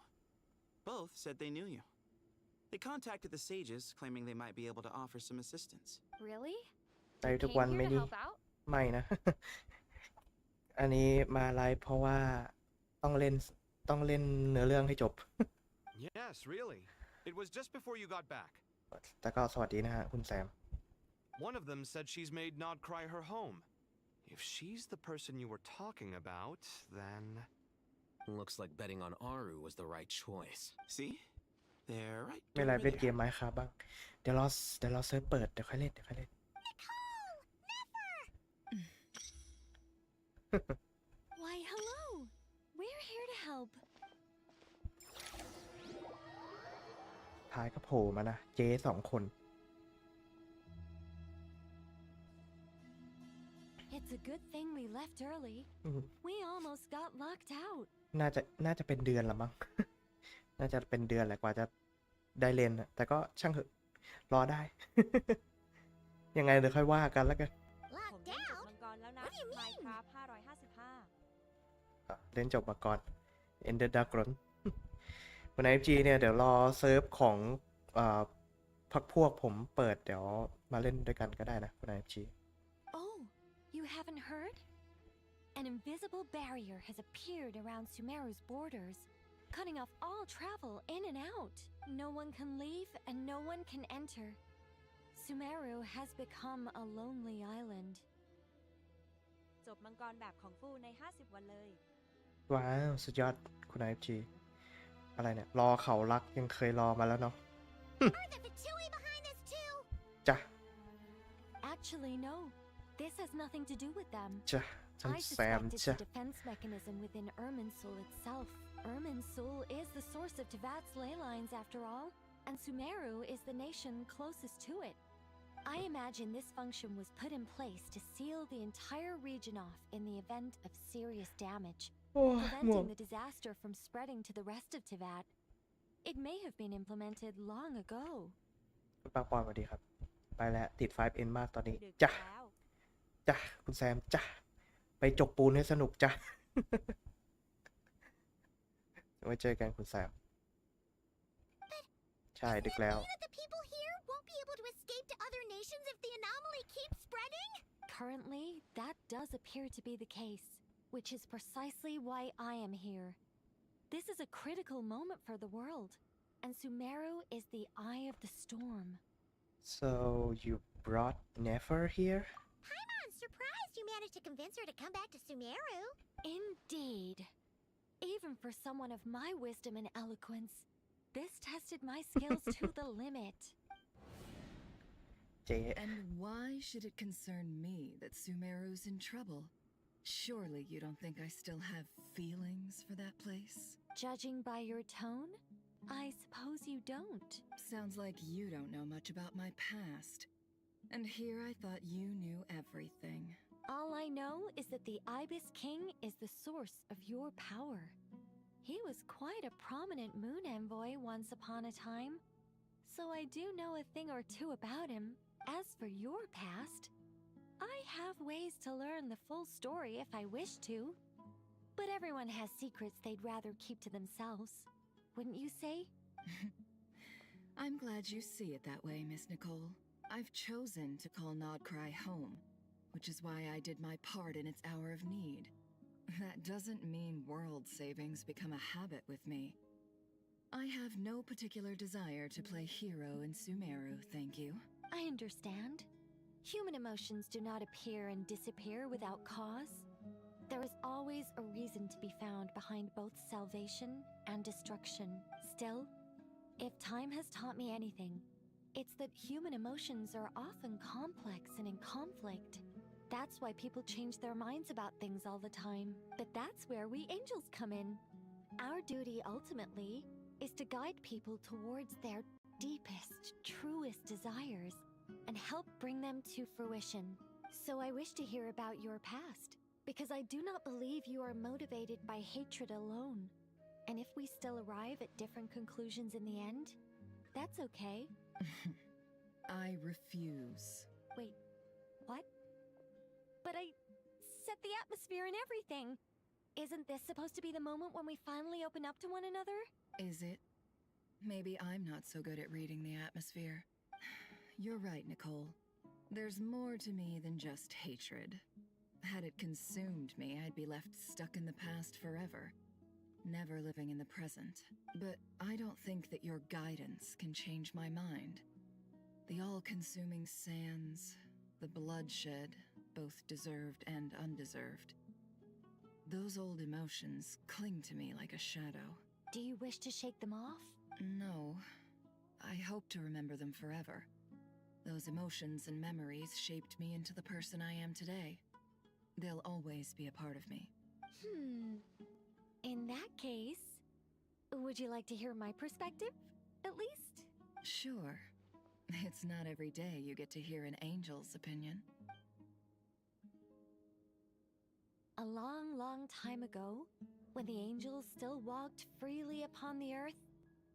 Both said they knew you. They contacted the sages, claiming they might be able to offer some assistance.
Really?
แต่ทุกวันไม่
Came
ดี
here to help out?
ไม่นะ อันนี้มาไลฟ์เพราะว่าต้องเล่นเนื้อเรื่องให้จบ
Yes, really. It was just before you got back.
แต่ก็สวัสดีนะฮะคุณแซม
One of them said she's made Nod Cry her home. If she's the person you were talking about, then...
Looks like betting on Aru was the right choice.
See? They're right.
ไม่ไรเล่นเกมไหมครับบ้างเดี๋ยวรอเซิร์ฟเปิดเดี๋ยวค่อยเล่น
Why, hello! We're here to help.
ท้ายก็โผล่มานะเจ๊2 คน
It's a good thing we left early. We almost got locked out.
น่าจะเป็นเดือนละมั้ง น่าจะเป็นเดือนแหละกว่าจะได้เล่นนะแต่ก็ช่างเถอะรอได้ ยังไงเดี๋ยวค่อยว่ากันแล้วกัน
Locked out?
มังกรแล้วนะ
What do you mean?
ไมค์ครับ555
เล่นจบมาก่อน Ender Dragon วันไหน FG เนี่ยเดี๋ยวรอเซิร์ฟของพักพวกผมเปิดเดี๋ยวมาเล่นด้วยกันก็ได้นะวันไหน FG
Oh, you haven't heard? An invisible barrier has appeared around Sumeru's borders, cutting off all travel in and out. No one can leave and no one can enter. Sumeru has become a lonely island.
จบมังกรแบบของฟูใน50 วันเลย
ว้าวสุดยอดคุณไหน FG อะไรเนี่ยรอเขารักยังเคยรอมาแล้วเนาะ
Are the Fatui behind this too?
จ้ะ
Actually, no. This has nothing to do with them.
จ้ะฉัน
I
แซม
suspect it's
จ้ะ
a defense mechanism within Irminsul itself. Irminsul is the source of Teyvat's ley lines after all, and Sumeru is the nation closest to it. I imagine this function was put in place to seal the entire region off in the event of serious damage, preventing the disaster from spreading to the rest of Teyvat. It may have been implemented long ago.
คุณปังปอนสวัสดีครับ ไปแล้วติด 5N มากตอนนี้จ้ะจ้ะคุณแซมจ้ะไปจกปูนให้สนุกจ้ะ ไว้เจอกันคุณแซม ใช่ดึกแล้ว
That the people here won't be able to escape to other nations if the anomaly keeps spreading?
Currently, that does appear to be the case, which is precisely why I am here. This is a critical moment for the world, and Sumeru is the eye of the storm.
So you brought Nefer here?
I'm surprised you managed to convince her to come back to Sumeru.
Indeed. Even for someone of my wisdom and eloquence, this tested my skills to the limit.
And why should it concern me that Sumeru's in trouble? Surely you don't think I still have feelings for that place?
Judging by your tone, I suppose you don't.
Sounds like you don't know much about my past. And here I thought you knew everything.
All I know is that the Ibis King is the source of your power. He was quite a prominent moon envoy once upon a time, so I do know a thing or two about him. As for your past, I have ways to learn the full story if I wish to. But everyone has secrets they'd rather keep to themselves. Wouldn't you say?
I'm glad you see it that way, Miss Nicole. I've chosen to call Nodcry home, which is why I did my part in its hour of need. That doesn't mean world savings become a habit with me. I have no particular desire to play hero in Sumeru, thank you.
I understand. Human emotions do not appear and disappear without cause. There is always a reason to be found behind both salvation and destruction. Still, if time has taught me anything, it's that human emotions are often complex and in conflict. That's why people change their minds about things all the time. But that's where we angels come in. Our duty ultimately is to guide people towards their deepest, truest desires and help bring them to fruition. So I wish to hear about your past, because I do not believe you are motivated by hatred alone. And if we still arrive at different conclusions in the end, that's okay.
I refuse.
Wait, what? But I set the atmosphere and everything. Isn't this supposed to be the moment when we finally open up to one another?
Is it? Maybe I'm not so good at reading the atmosphere. You're right, Nicole. There's more to me than just hatred. Had it consumed me, I'd be left stuck in the past forever, never living in the present. But I don't think that your guidance can change my mind. The all-consuming sands, the bloodshed, both deserved and undeserved. Those old emotions cling to me like a shadow.
Do you wish to shake them off?
No. I hope to remember them forever. Those emotions and memories shaped me into the person I am today. They'll always be a part of me.
In that case, would you like to hear my perspective, at least?
Sure. It's not every day you get to hear an angel's opinion.
A long, long time ago, when the angels still walked freely upon the earth,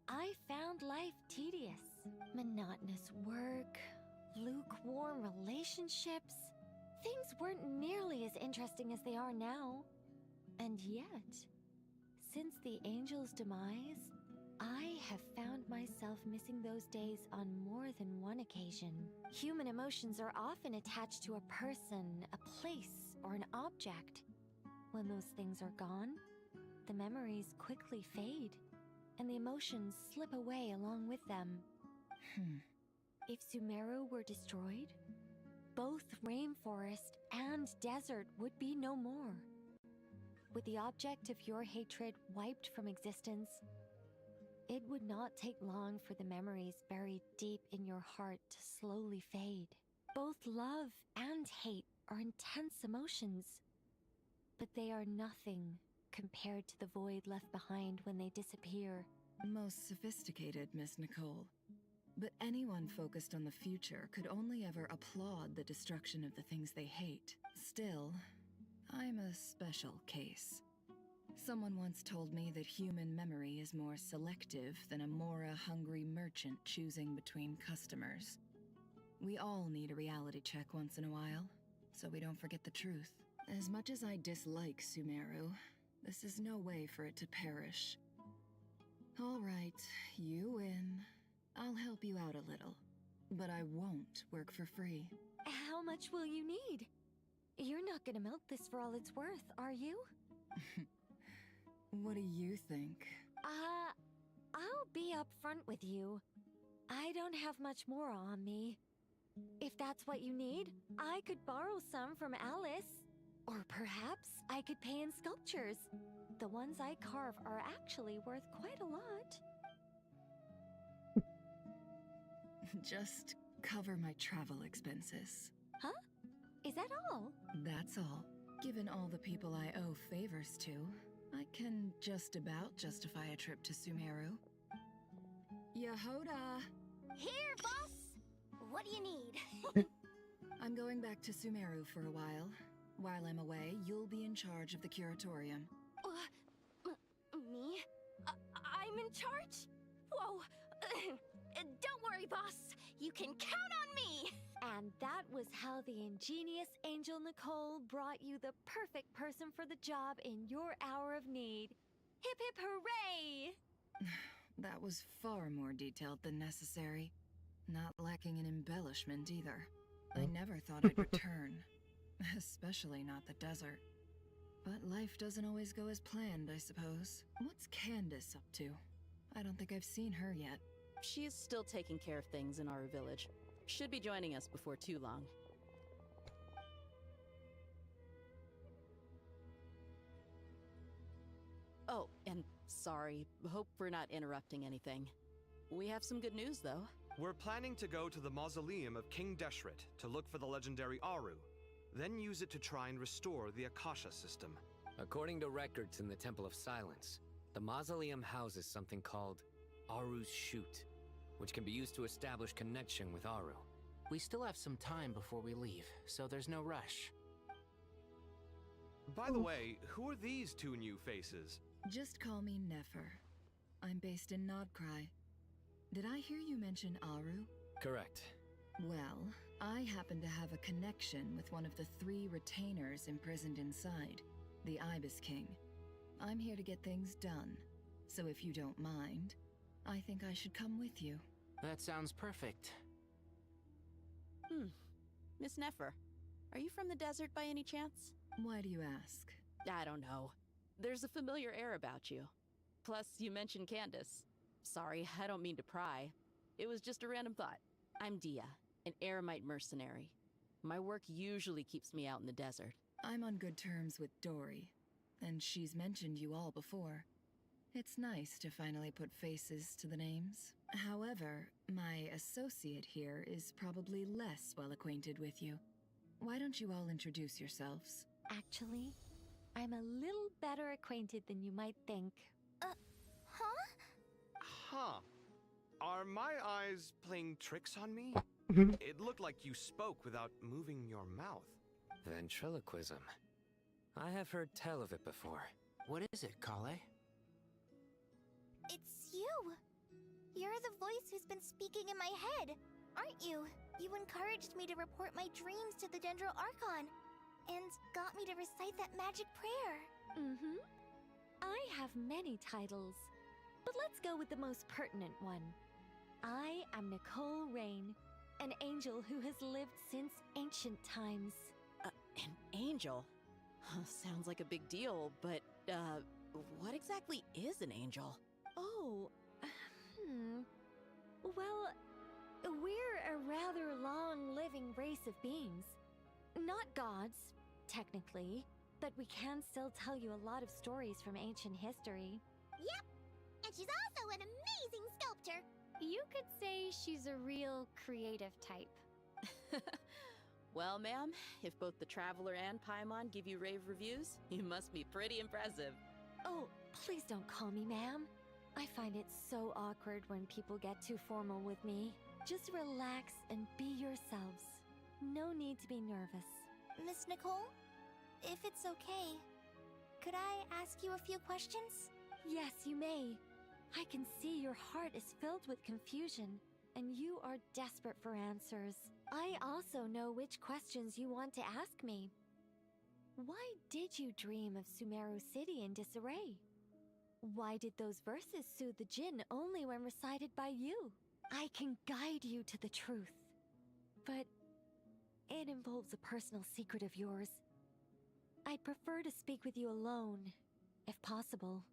I found life tedious. Monotonous work, lukewarm relationships. Things weren't nearly as interesting as they are now. And yet, since the angels' demise, I have found myself missing those days on more than one occasion. Human emotions are often attached to a person, a place, or an object. When those things are gone, the memories quickly fade, and the emotions slip away along with them. If Sumeru were destroyed, both rainforest and desert would be no more. With the object of your hatred wiped from existence, it would not take long for the memories buried deep in your heart to slowly fade. Both love and hate are intense emotions, but they are nothing compared to the void left behind when they disappear.
Most sophisticated, Miss Nicole. But anyone focused on the future could only ever applaud the destruction of the things they hate. Still, I'm a special case. Someone once told me that human memory is more selective than a Mora-hungry merchant choosing between customers. We all need a reality check once in a while, so we don't forget the truth. As much as I dislike Sumeru, this is no way for it to perish. All right, you win. I'll help you out a little, but I won't work for free.
How much will you need? You're not gonna milk this for all it's worth, are you?
What do you think?
I'll be upfront with you. I don't have much more on me. If that's what you need, I could borrow some from Alice. Or perhaps I could pay in sculptures. The ones I carve are actually worth quite a lot.
Just cover my travel expenses.
Huh? Is that all?
That's all. Given all the people I owe favors to, I can just about justify a trip to Sumeru. Yehoda!
Here, boss! What do you need?
I'm going back to Sumeru for a while. While I'm away, you'll be in charge of the curatorium.
Me? I'm in charge? Whoa! Don't worry, boss. You can count on me!
And that was how the ingenious Angel Nicole brought you the perfect person for the job in your hour of need. Hip hip hooray!
That was far more detailed than necessary. Not lacking in embellishment either. I never thought I'd return. Especially not the desert. But life doesn't always go as planned, I suppose. What's Candace up to? I don't think I've seen her yet.
She is still taking care of things in our village. Should be joining us before too long. Oh, and sorry. Hope we're not interrupting anything. We have some good news, though.
We're planning to go to the mausoleum of King Deshret to look for the legendary Aru, then use it to try and restore the Akasha system.
According to records in the Temple of Silence, the mausoleum houses something called Aru's Chute, which can be used to establish connection with Aru.
We still have some time before we leave, so there's no rush.
By the way, who are these two new faces?
Just call me Nefer. I'm based in Nodcry. Did I hear you mention Aru?
Correct.
Well, I happen to have a connection with one of the 3 retainers imprisoned inside, the Ibis King. I'm here to get things done, so if you don't mind, I think I should come with you.
That sounds perfect.
Miss Nefer, Are you from the desert by any chance?
Why do you ask?
I don't know. There's a familiar air about you. Plus, you mentioned Candace. Sorry, I don't mean to pry. It was just a random thought. I'm Dia, an Eremite mercenary. My work usually keeps me out in the desert.
I'm on good terms with Dory, and she's mentioned you all before. It's nice to finally put faces to the names. However, my associate here is probably less well acquainted with you. Why don't you all introduce yourselves?
Actually, I'm a little better acquainted than you might think.
Huh. Are my eyes playing tricks on me? It looked like you spoke without moving your mouth.
Ventriloquism. I have heard tell of it before.
What is it, Kale?
It's you! You're the voice who's been speaking in my head, aren't you? You encouraged me to report my dreams to the Dendro Archon, and got me to recite that magic prayer.
Mm-hmm. I have many titles, but let's go with the most pertinent one. I am Nicole Rain, an angel who has lived since ancient times.
An angel? Sounds like a big deal, but, what exactly is an angel?
Oh, Well, we're a rather long-living race of beings. Not gods, technically, but we can still tell you a lot of stories from ancient history.
Yep, and she's also an amazing sculptor.
You could say she's a real creative type.
Well, ma'am, if both the Traveler and Paimon give you rave reviews, you must be pretty impressive.
Oh, please don't call me ma'am. I find it so awkward when people get too formal with me. Just relax and be yourselves. No need to be nervous.
Miss Nicole, if it's okay, could I ask you a few questions?
Yes, you may. I can see your heart is filled with confusion, and you are desperate for answers. I also know which questions you want to ask me. Why did you dream of Sumeru City in disarray? Why did those verses soothe the Jinn only when recited by you? I can guide you to the truth, but it involves a personal secret of yours. I'd prefer to speak with you alone, if possible.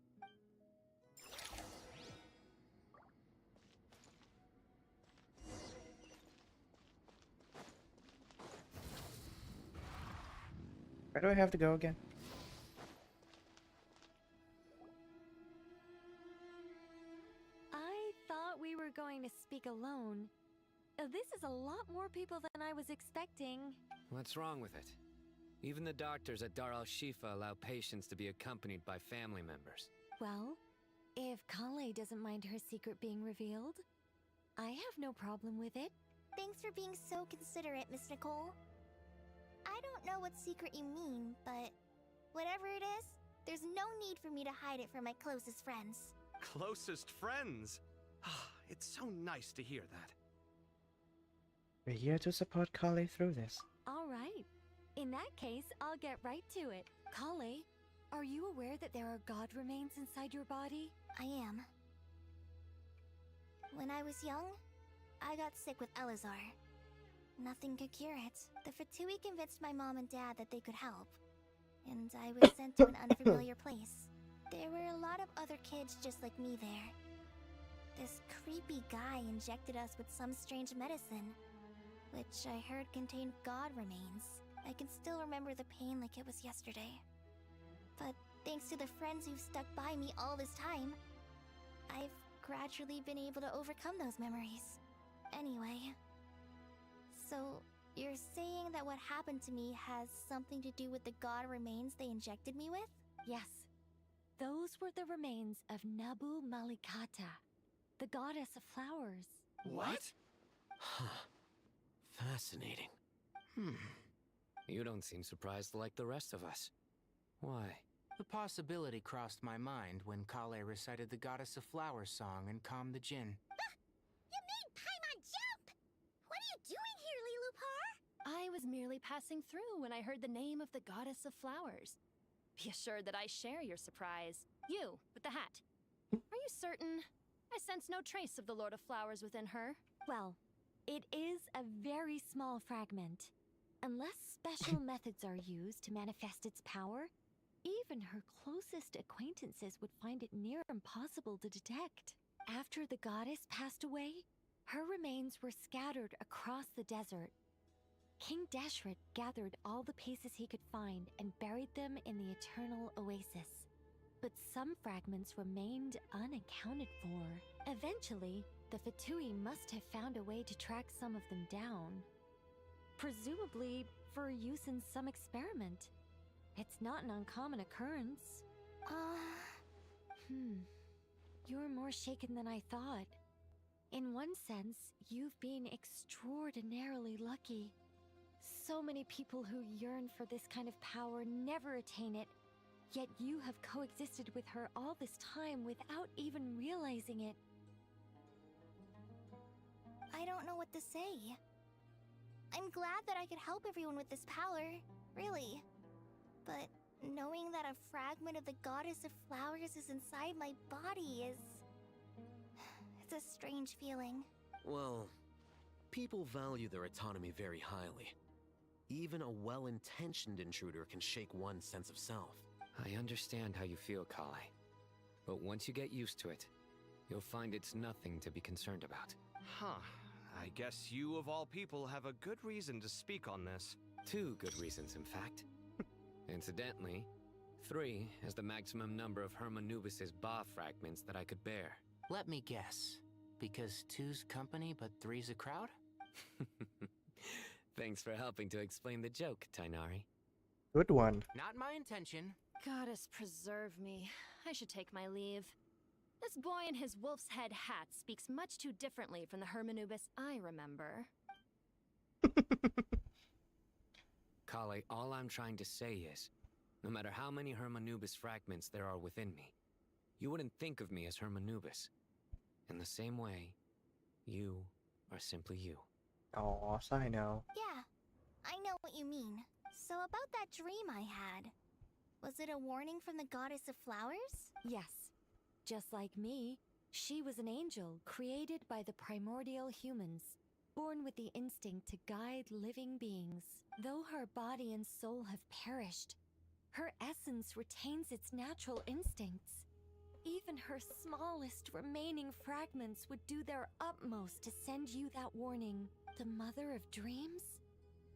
Where do I have to go again?
I thought we were going to speak alone. This is a lot more people than I was expecting.
What's wrong with it? Even the doctors at Dar al-Shifa allow patients to be accompanied by family members.
Well, if Kale doesn't mind her secret being revealed, I have no problem with it.
Thanks for being so considerate, Miss Nicole. I don't know what secret you mean, but whatever it is, there's no need for me to hide it from my closest friends.
Closest friends? It's so nice to hear that.
We're here to support Kale through this.
All right. In that case, I'll get right to it. Kale, are you aware that there are god remains inside your body?
I am. When I was young, I got sick with Elazar. Nothing could cure it. The Fatui convinced my mom and dad that they could help, and I was sent to an unfamiliar place. There were a lot of other kids just like me there. This creepy guy injected us with some strange medicine, which I heard contained god remains. I can still remember the pain like it was yesterday. But thanks to the friends who've stuck by me all this time, I've gradually been able to overcome those memories. Anyway, so you're saying that what happened to me has something to do with the god remains they injected me with?
Yes. Those were the remains of Nabu Malikata, the goddess of flowers.
What? Huh. Fascinating. You don't seem surprised like the rest of us. Why?
The possibility crossed my mind when Kale recited the Goddess of Flowers song and calmed the Jinn.
You made Paimon jump! What are you doing here, Lilupar?
I was merely passing through when I heard the name of the Goddess of Flowers. Be assured that I share your surprise. You, with the hat. Are you certain? I sense no trace of the Lord of Flowers within her.
Well, it is a very small fragment. Unless special methods are used to manifest its power, even her closest acquaintances would find it near impossible to detect. After the goddess passed away, her remains were scattered across the desert. King Deshret gathered all the pieces he could find and buried them in the Eternal Oasis. But some fragments remained unaccounted for. Eventually, the Fatui must have found a way to track some of them down. Presumably for use in some experiment. It's not an uncommon occurrence. You're more shaken than I thought. In one sense, you've been extraordinarily lucky. So many people who yearn for this kind of power never attain it, yet you have coexisted with her all this time without even realizing it.
I don't know what to say. I'm glad that I could help everyone with this power, really. But knowing that a fragment of the Goddess of Flowers is inside my body is... it's a strange feeling.
Well, people value their autonomy very highly. Even a well-intentioned intruder can shake one's sense of self.
I understand how you feel, Kale. But once you get used to it, you'll find it's nothing to be concerned about.
Huh. I guess you, of all people, have a good reason to speak on this.
2 good reasons, in fact. Incidentally, 3 is the maximum number of Hermanubis's Ba fragments that I could bear.
Let me guess. Because 2's company, but 3's a crowd?
Thanks for helping to explain the joke, Tainari.
Good one.
Not my intention.
Goddess preserve me. I should take my leave. This boy in his wolf's head hat speaks much too differently from the Hermanubis I remember.
Kale, all I'm trying to say is, no matter how many Hermanubis fragments there are within me, you wouldn't think of me as Hermanubis. In the same way, you are simply you.
Oh, I know.
Yeah, I know what you mean. So about that dream I had, was it a warning from the Goddess of Flowers?
Yes. Just like me, she was an angel created by the primordial humans, born with the instinct to guide living beings. Though her body and soul have perished, her essence retains its natural instincts. Even her smallest remaining fragments would do their utmost to send you that warning. The Mother of Dreams?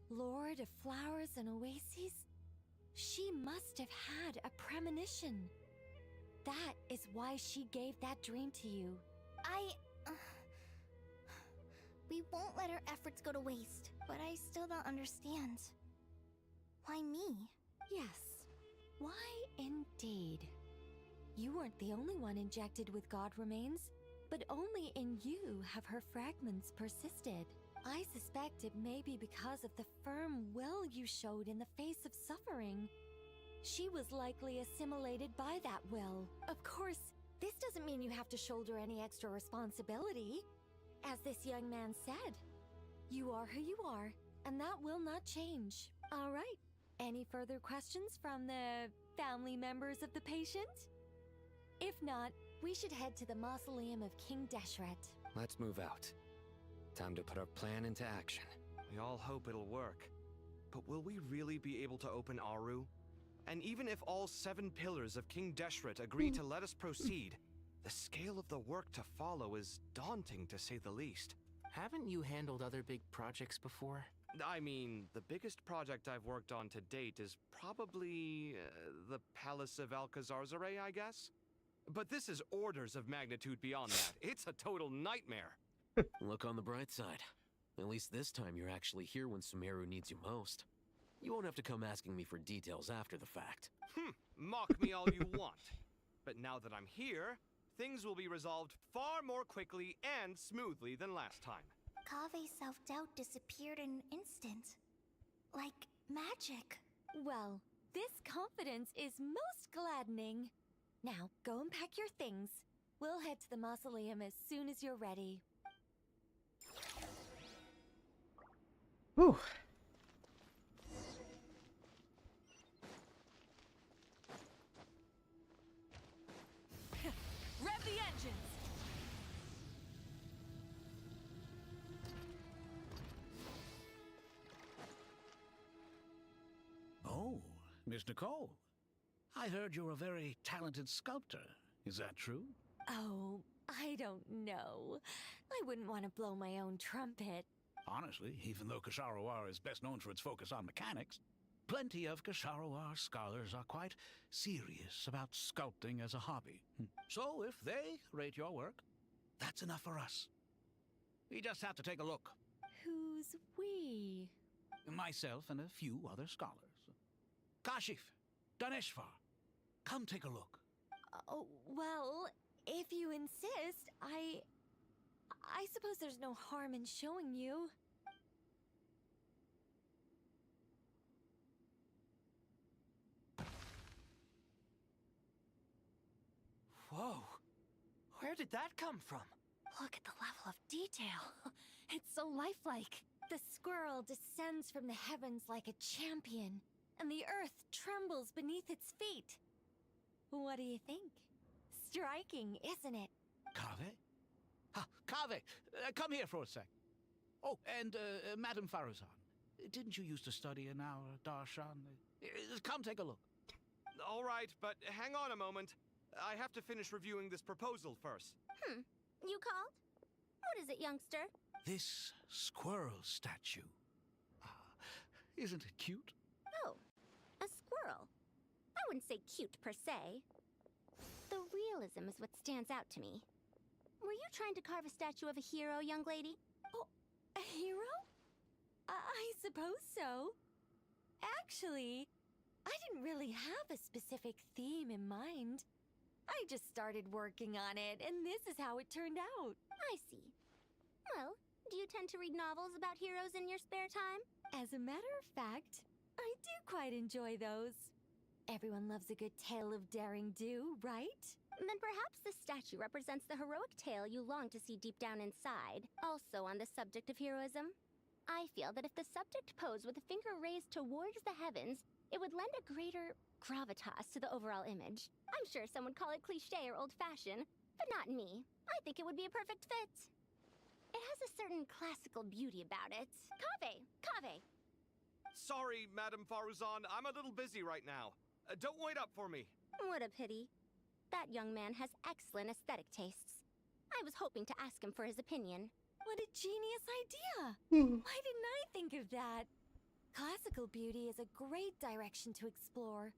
Lord of Flowers and Oases? She must have had a premonition. That is why she gave that dream to you.
We won't let our efforts go to waste, but I still don't understand. Why me?
Yes. Why indeed? You weren't the only one injected with God remains, but only in you have her fragments persisted. I suspect it may be because of the firm will you showed in the face of suffering. She was likely assimilated by that will. Of course, this doesn't mean you have to shoulder any extra responsibility. As this young man said, you are who you are, and that will not change. All right. Any further questions from the family members of the patient? If not, we should head to the mausoleum of King Deshret.
Let's move out. Time to put our plan into action.
We all hope it'll work. But will we really be able to open Aru? And even if all 7 pillars of King Deshret agree to let us proceed, the scale of the work to follow is daunting, to say the least.
Haven't you handled other big projects before?
I mean, the biggest project I've worked on to date is probably the Palace of Alcazarzaray, I guess? But this is orders of magnitude beyond that. It's a total nightmare.
Look on the bright side. At least this time you're actually here when Sumeru needs you most. You won't have to come asking me for details after the fact.
Mock me all you want. But now that I'm here, things will be resolved far more quickly and smoothly than last time.
Kave's self-doubt disappeared in an instant. Like magic.
Well, this confidence is most gladdening. Now, go and pack your things. We'll head to the mausoleum as soon as you're ready.
Whew.
Rev the engines!
Miss Nicole, I heard you're a very talented sculptor. Is that true?
Oh, I don't know. I wouldn't want to blow my own trumpet.
Honestly, even though Kasharawar is best known for its focus on mechanics, plenty of Kasharawar scholars are quite serious about sculpting as a hobby. So if they rate your work, that's enough for us. We just have to take a look.
Who's we?
Myself and a few other scholars. Kashif, Daneshvar, come take a look.
Oh, well, if you insist, I suppose there's no harm in showing you.
Whoa! Where did that come from?
Look at the level of detail. It's so lifelike. The squirrel descends from the heavens like a champion, and the earth trembles beneath its feet. What do you think? Striking, isn't it?
Kaveh? Kaveh, come here for a sec. Oh, and Madame Faruzan, didn't you used to study in our darshan? Come take a look.
All right, but hang on a moment. I have to finish reviewing this proposal first.
You called? What is it, youngster?
This squirrel statue. Isn't it cute?
Oh, a squirrel. I wouldn't say cute per se. The realism is what stands out to me. Were you trying to carve a statue of a hero, young lady?
Oh, a hero? I suppose so. Actually, I didn't really have a specific theme in mind. I just started working on it, and this is how it turned out.
I see. Well, do you tend to read novels about heroes in your spare time?
As a matter of fact, I do quite enjoy those. Everyone loves a good tale of daring do, right?
Then perhaps this statue represents the heroic tale you long to see deep down inside. Also on the subject of heroism, I feel that if the subject posed with a finger raised towards the heavens, it would lend a greater gravitas to the overall image. I'm sure some would call it cliché or old-fashioned, but not me. I think it would be a perfect fit. It has a certain classical beauty about it. Kaveh!
Sorry, Madame Faruzan, I'm a little busy right now. Don't wait up for me.
What a pity. That young man has excellent aesthetic tastes. I was hoping to ask him for his opinion.
What a genius idea! Why didn't I think of that? Classical beauty is a great direction to explore.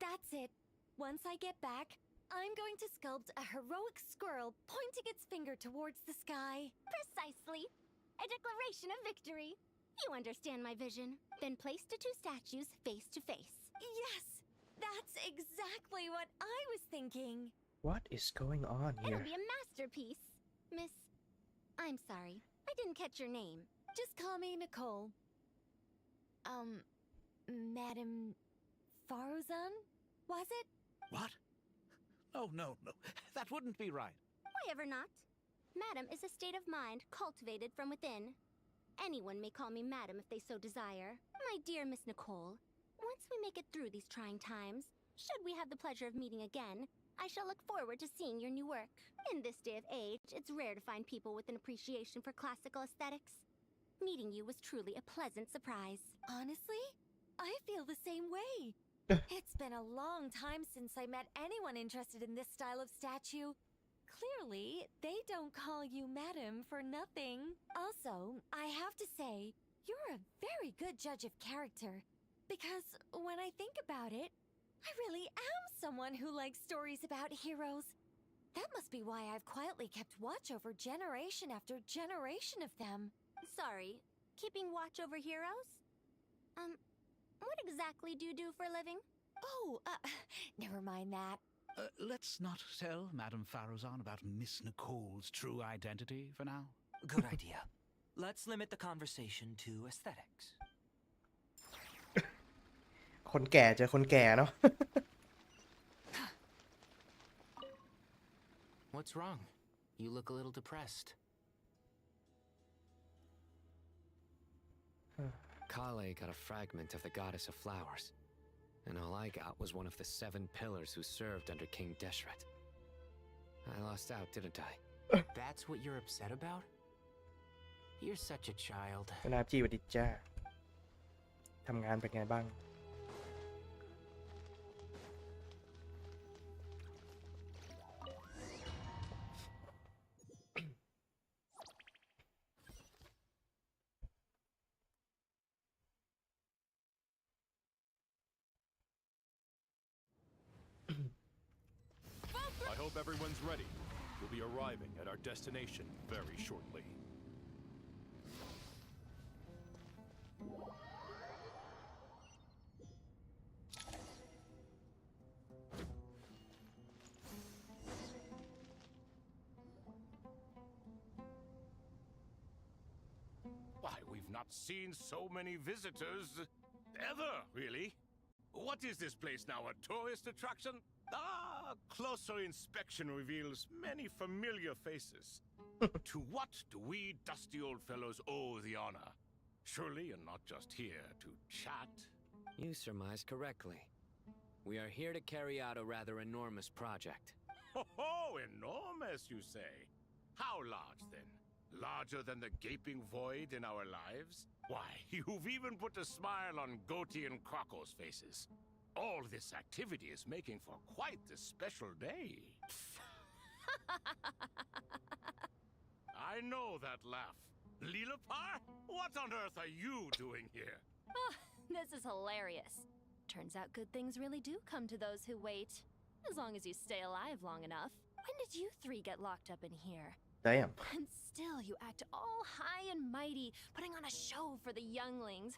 That's it. Once I get back, I'm going to sculpt a heroic squirrel pointing its finger towards the sky.
Precisely. A declaration of victory. You understand my vision. Then place the two statues face to face.
Yes! That's exactly what I was thinking.
What is going on here?
It'll be a masterpiece. Miss... I'm sorry. I didn't catch your name.
Just call me Nicole. Madame Faruzan? Was it?
What? Oh, no. That wouldn't be right.
Why ever not? Madam is a state of mind cultivated from within. Anyone may call me Madam if they so desire. My dear Miss Nicole, once we make it through these trying times, should we have the pleasure of meeting again, I shall look forward to seeing your new work. In this day of age, it's rare to find people with an appreciation for classical aesthetics. Meeting you was truly a pleasant surprise.
Honestly, I feel the same way. It's been a long time since I met anyone interested in this style of statue. Clearly, they don't call you Madam for nothing. Also, I have to say, you're a very good judge of character. Because when I think about it, I really am someone who likes stories about heroes. That must be why I've quietly kept watch over generation after generation of them.
Sorry, keeping watch over heroes? What exactly do you do for a living?
Oh, never mind that.
Let's not tell Madame Faruzan about Miss Nicole's true identity for now.
Good idea. Let's limit the conversation to aesthetics.
คนแก่เจอคนแก่เนาะ
What's wrong? You look a little depressed.
Kale got a fragment of the goddess of flowers, and all I got was one of the 7 pillars who served under King Deshret. I lost out, didn't I?
That's what you're upset about? You're such a child.
นาจีสวัสดีจ้าทำงานเป็นไงบ้าง
hope everyone's ready. We'll be arriving at our destination very shortly.
Why, we've not seen so many visitors ever, really. What is this place now, a tourist attraction? Ah, closer inspection reveals many familiar faces. To what do we dusty old fellows owe the honor? Surely you're not just here to chat.
You surmise correctly. We are here to carry out a rather enormous project.
Ho, enormous, you say? How large, then? Larger than the gaping void in our lives? Why, you've even put a smile on Goatee and Crocco's faces. All this activity is making for quite a special day. I know that laugh. Lilipar? What on earth are you doing here?
Oh, this is hilarious. Turns out good things really do come to those who wait. As long as you stay alive long enough. When did you three get locked up in here?
Damn.
And still you act all high and mighty, putting on a show for the younglings.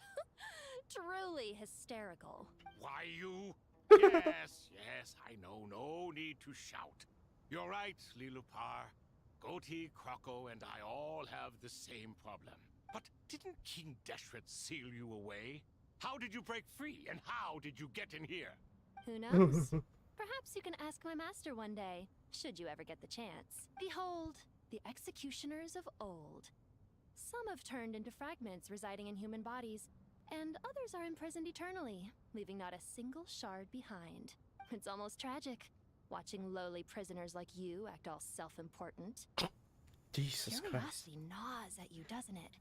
Truly hysterical.
Why, you? Yes, I know. No need to shout. You're right, Lilipar. Goatee, Crocco, and I all have the same problem. But didn't King Deshret seal you away? How did you break free, and how did you get in here?
Who knows? Perhaps you can ask my master one day, should you ever get the chance. Behold, the executioners of old. Some have turned into fragments residing in human bodies, and others are imprisoned eternally, leaving not a single shard behind. It's almost tragic, watching lowly prisoners like you act all self-important.
Jesus Christ.
Curiosity gnaws at you, doesn't it?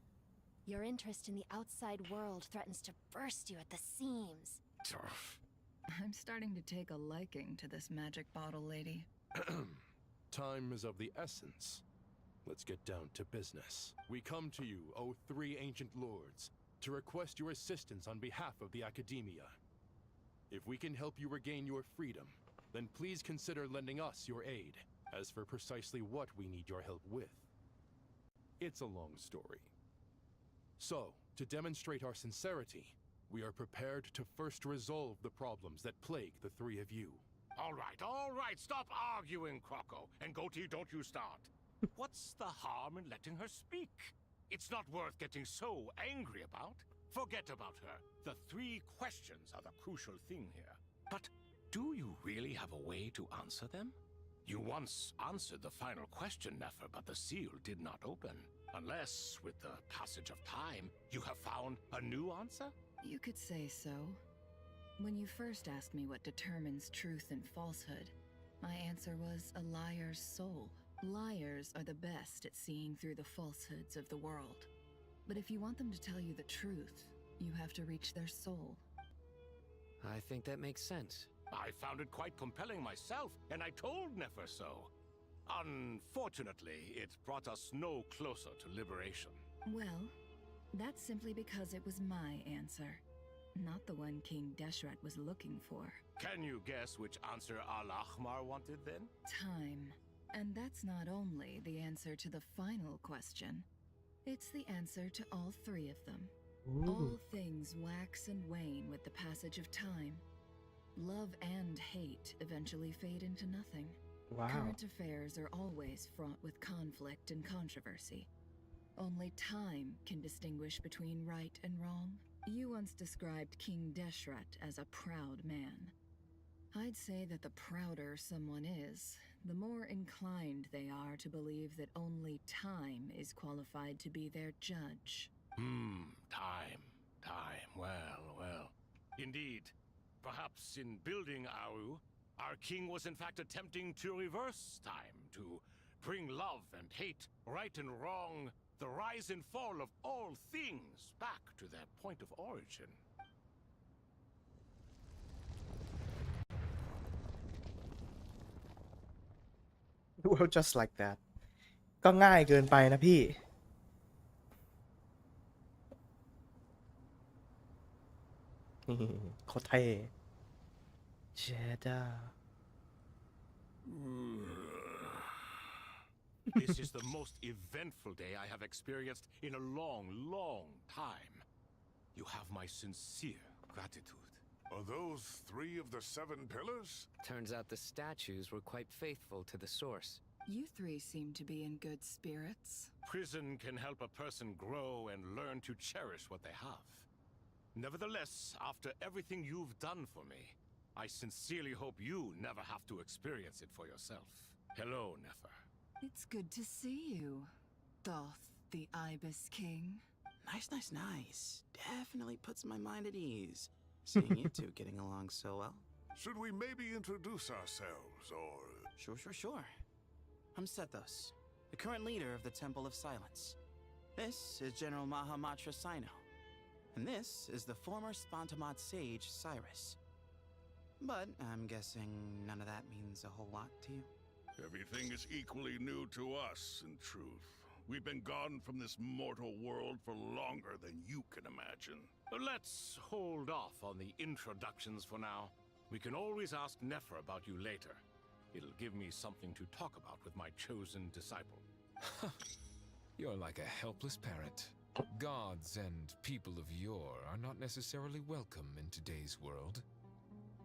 Your interest in the outside world threatens to burst you at the seams.
I'm starting to take a liking to this magic bottle lady.
Time is of the essence. Let's get down to business. We come to you, O three ancient lords, to request your assistance on behalf of the Academia. If we can help you regain your freedom, then please consider lending us your aid. As for precisely what we need your help with, it's a long story. So, to demonstrate our sincerity, we are prepared to first resolve the problems that plague the three of you.
All right, stop arguing, Crocco. And Goatee, don't you start. What's the harm in letting her speak? It's not worth getting so angry about. Forget about her. The three questions are the crucial thing here. But do you really have a way to answer them? You once answered the final question, Nefer, but the seal did not open. Unless, with the passage of time, you have found a new answer?
You could say so. When you first asked me what determines truth and falsehood, my answer was a liar's soul. Liars are the best at seeing through the falsehoods of the world. But if you want them to tell you the truth, you have to reach their soul.
I think that makes sense.
I found it quite compelling myself, and I told Nefer so. Unfortunately, it brought us no closer to liberation.
Well, that's simply because it was my answer, not the one King Deshret was looking for.
Can you guess which answer Al-Ahmar wanted then?
Time. And that's not only the answer to the final question, it's the answer to all three of them.
Ooh.
All things wax and wane with the passage of time. Love and hate eventually fade into nothing.
Wow.
Current affairs are always fraught with conflict and controversy. Only time can distinguish between right and wrong. You once described King Deshret as a proud man. I'd say that the prouder someone is, the more inclined they are to believe that only time is qualified to be their judge.
Time. Well. Indeed. Perhaps in building Aru, our king was in fact attempting to reverse time, to bring love and hate, right and wrong, the rise and fall of all things back to their point of origin.
Well, just like that ก็ง่ายเกินไปนะพี่ โคตรเท่เจด้า
This is the most eventful day I have experienced in a long, long time. You have my sincere gratitude.
Are those 3 of the 7 pillars?
Turns out the statues were quite faithful to the source.
You 3 seem to be in good spirits.
Prison can help a person grow and learn to cherish what they have. Nevertheless, after everything you've done for me, I sincerely hope you never have to experience it for yourself. Hello, Nefer.
It's good to see you, Thoth, the Ibis King.
Nice. Definitely puts my mind at ease. Seeing you two getting along so well.
Should we maybe introduce ourselves, or...
Sure. I'm Sethos, the current leader of the Temple of Silence. This is General Mahamatra Sino. And this is the former Spantamad sage, Cyrus. But I'm guessing none of that means a whole lot to you.
Everything is equally new to us, in truth. We've been gone from this mortal world for longer than you can imagine.
Let's hold off on the introductions for now. We can always ask Nefer about you later. It'll give me something to talk about with my chosen disciple.
You're like a helpless parrot. Gods and people of yore are not necessarily welcome in today's world.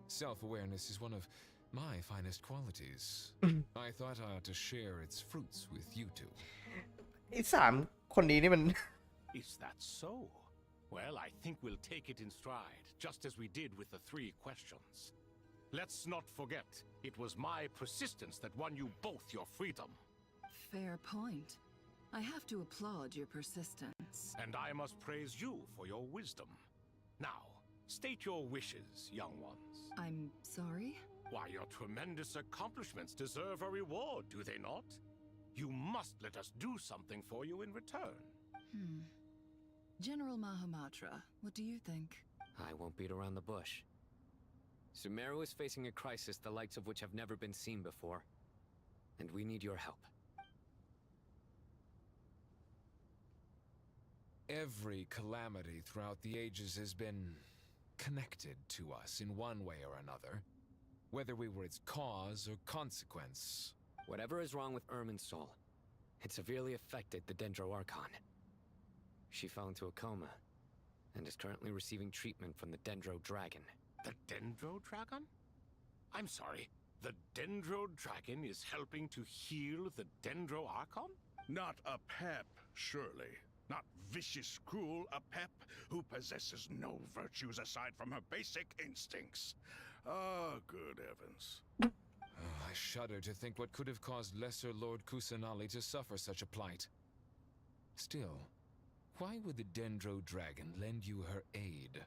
Self-awareness is one of my finest qualities. I thought I ought to share its fruits with you two.
ไอ้3 คนนี้นี่มัน
Is that so? Well, I think we'll take it in stride, just as we did with the 3 questions. Let's not forget, it was my persistence that won you both your freedom.
Fair point. I have to applaud your persistence.
And I must praise you for your wisdom. Now, state your wishes, young ones.
I'm sorry?
Why, your tremendous accomplishments deserve a reward, do they not? You must let us do something for you in return.
General Mahamatra, what do you think?
I won't beat around the bush. Sumeru is facing a crisis the likes of which have never been seen before. And we need your help.
Every calamity throughout the ages has been connected to us in one way or another, whether we were its cause or consequence.
Whatever is wrong with Ermin's soul, it severely affected the Dendro Archon. She fell into a coma and is currently receiving treatment from the Dendro Dragon.
The Dendro Dragon? I'm sorry, the Dendro Dragon is helping to heal the Dendro Archon?
Not a pep, surely. Not vicious, cruel, a pep who possesses no virtues aside from her basic instincts. Ah, good heavens.
I shudder to think what could have caused Lesser Lord Kusanali to suffer such a plight. Still, why would the Dendro Dragon lend you her aid?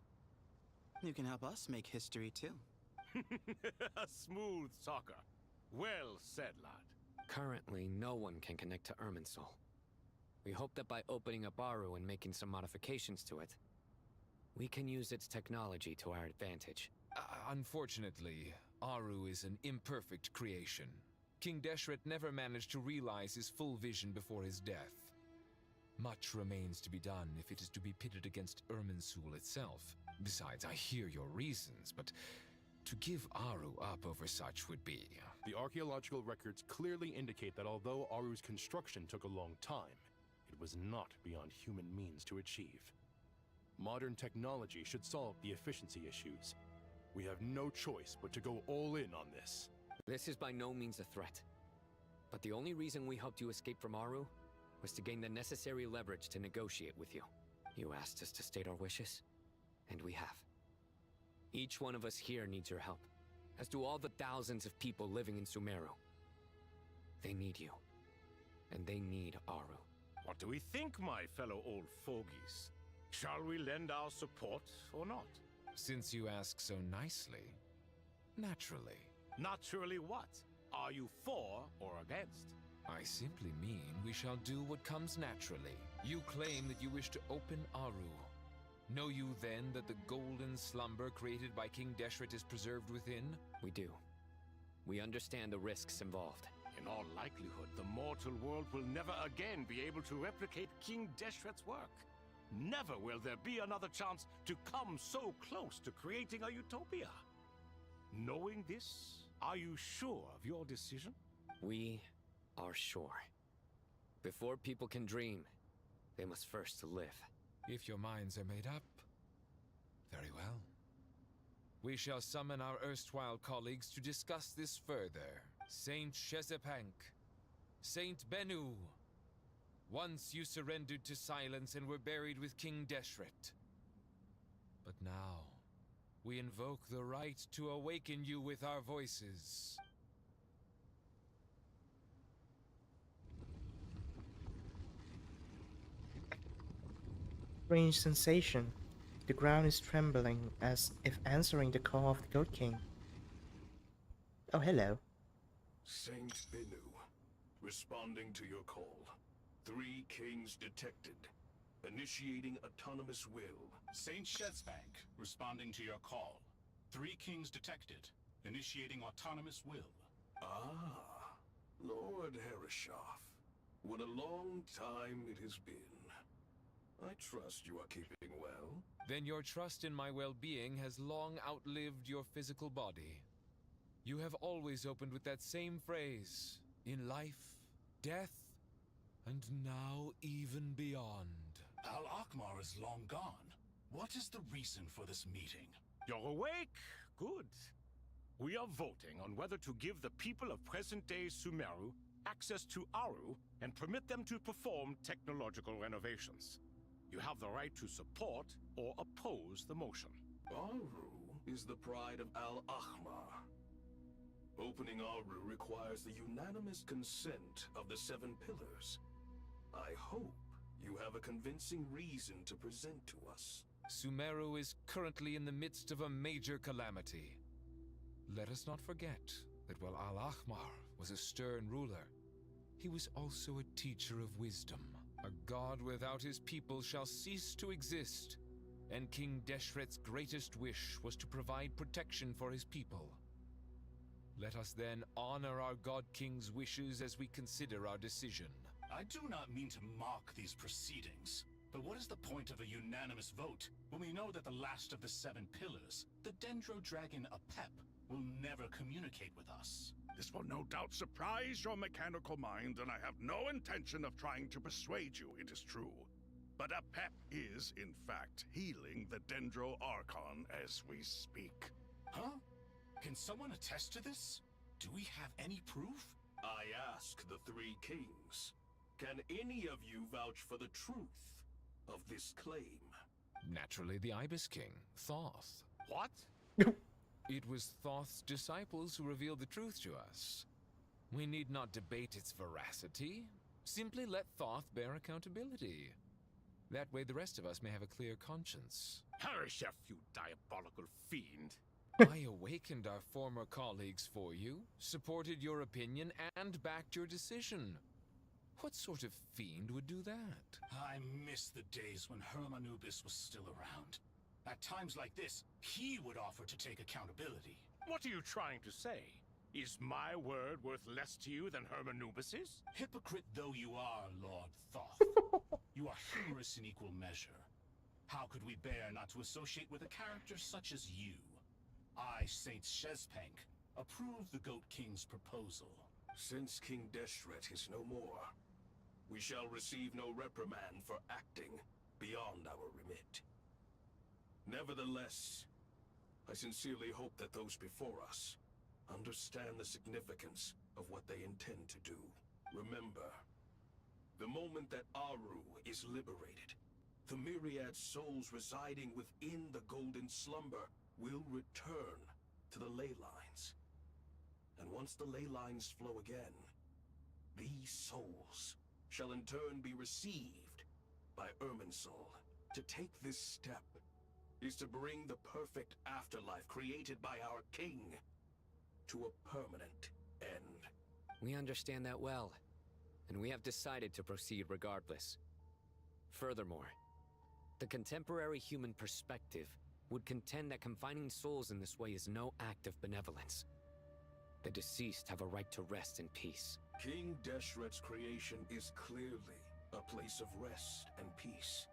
You can help us make history too.
A smooth talker. Well said, lad.
Currently, no one can connect to Ermin's soul. We hope that by opening up Aru and making some modifications to it, we can use its technology to our advantage.
Unfortunately, Aru is an imperfect creation. King Deshret never managed to realize his full vision before his death. Much remains to be done if it is to be pitted against Irminsul itself. Besides, I hear your reasons, but to give Aru up over such would be...
The archaeological records clearly indicate that although Aru's construction took a long time, it was not beyond human means to achieve. Modern technology should solve the efficiency issues. We have no choice but to go all in on this.
This is by no means a threat. But the only reason we helped you escape from Aru was to gain the necessary leverage to negotiate with you. You asked us to state our wishes, and we have. Each one of us here needs your help, as do all the thousands of people living in Sumeru. They need you, and they need Aru.
What do we think, my fellow old fogies? Shall we lend our support or not?
Since you ask so nicely, naturally.
Naturally what? Are you for or against?
I simply mean we shall do what comes naturally. You claim that you wish to open Aru. Know you then that the golden slumber created by King Deshret is preserved within?
We do. We understand the risks involved.
In all likelihood, the mortal world will never again be able to replicate King Deshret's work. Never will there be another chance to come so close to creating a utopia. Knowing this, are you sure of your decision?
We are sure. Before people can dream, they must first live.
If your minds are made up, very well. We shall summon our erstwhile colleagues to discuss this further. Saint Chesepank, Saint Bennu. Once you surrendered to silence and were buried with King Deshret. But now, we invoke the right to awaken you with our voices.
Strange sensation. The ground is trembling as if answering the call of the Goat King. Oh, hello.
Saint Bennu, responding to your call. 3 kings detected. Initiating autonomous will.
Saint Shezbank, responding to your call. 3 kings detected. Initiating autonomous will.
Ah, Lord Herreshoff. What a long time it has been. I trust you are keeping well.
Then your trust in my well-being has long outlived your physical body. You have always opened with that same phrase, in life, death, and now even beyond.
Al-Akmar is long gone. What is the reason for this meeting?
You're awake? Good. We are voting on whether to give the people of present-day Sumeru access to Aru and permit them to perform technological renovations. You have the right to support or oppose the motion.
Aru is the pride of Al-Ahmar. Opening Aru requires the unanimous consent of the 7 pillars. I hope you have a convincing reason to present to us.
Sumeru is currently in the midst of a major calamity. Let us not forget that while Al-Ahmar was a stern ruler, he was also a teacher of wisdom. A god without his people shall cease to exist, and King Deshret's greatest wish was to provide protection for his people. Let us then honor our God King's wishes as we consider our decision.
I do not mean to mock these proceedings, but what is the point of a unanimous vote when we know that the last of the 7 pillars, the Dendro Dragon Apep, will never communicate with us?
This will no doubt surprise your mechanical mind, and I have no intention of trying to persuade you it is true. But Apep is, in fact, healing the Dendro Archon as we speak.
Huh? Can someone attest to this? Do we have any proof?
I ask the 3 kings. Can any of you vouch for the truth of this claim?
Naturally, the Ibis King, Thoth.
What?
It was Thoth's disciples who revealed the truth to us. We need not debate its veracity. Simply let Thoth bear accountability. That way the rest of us may have a clear conscience.
Hereshef, you diabolical fiend.
I awakened our former colleagues for you, supported your opinion, and backed your decision. What sort of fiend would do that?
I miss the days when Hermanubis was still around. At times like this, he would offer to take accountability.
What are you trying to say? Is my word worth less to you than Hermanubis's?
Hypocrite though you are, Lord Thoth, you are humorous in equal measure. How could we bear not to associate with a character such as you? I, Saint Shezpank, approve the Goat King's proposal.
Since King Deshret is no more, we shall receive no reprimand for acting beyond our remit. Nevertheless, I sincerely hope that those before us understand the significance of what they intend to do. Remember, the moment that Aru is liberated, the myriad souls residing within the Golden Slumber will return to the ley lines. And once the ley lines flow again, these souls shall in turn be received by Irminsul. To take this step is to bring the perfect afterlife created by our king to a permanent end.
We understand that well, and we have decided to proceed regardless. Furthermore, the contemporary human perspective would contend that confining souls in this way is no act of benevolence. The deceased have a right to rest in peace.
King Deshret's creation is clearly a place of rest and peace.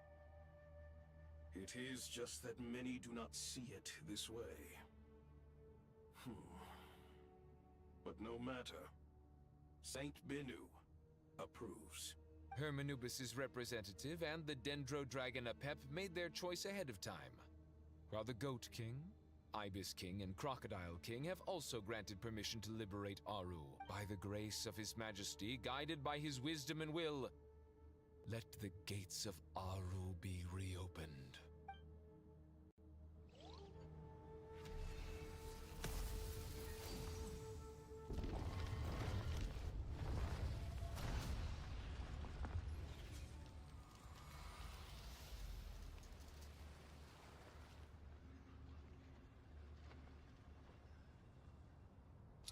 It is just that many do not see it this way. But no matter. Saint Bennu approves.
Hermanubis' representative and the Dendro Dragon Apep made their choice ahead of time, while the Goat King, Ibis King, and Crocodile King have also granted permission to liberate Aru. By the grace of His Majesty, guided by his wisdom and will, let the gates of Aru be reopened.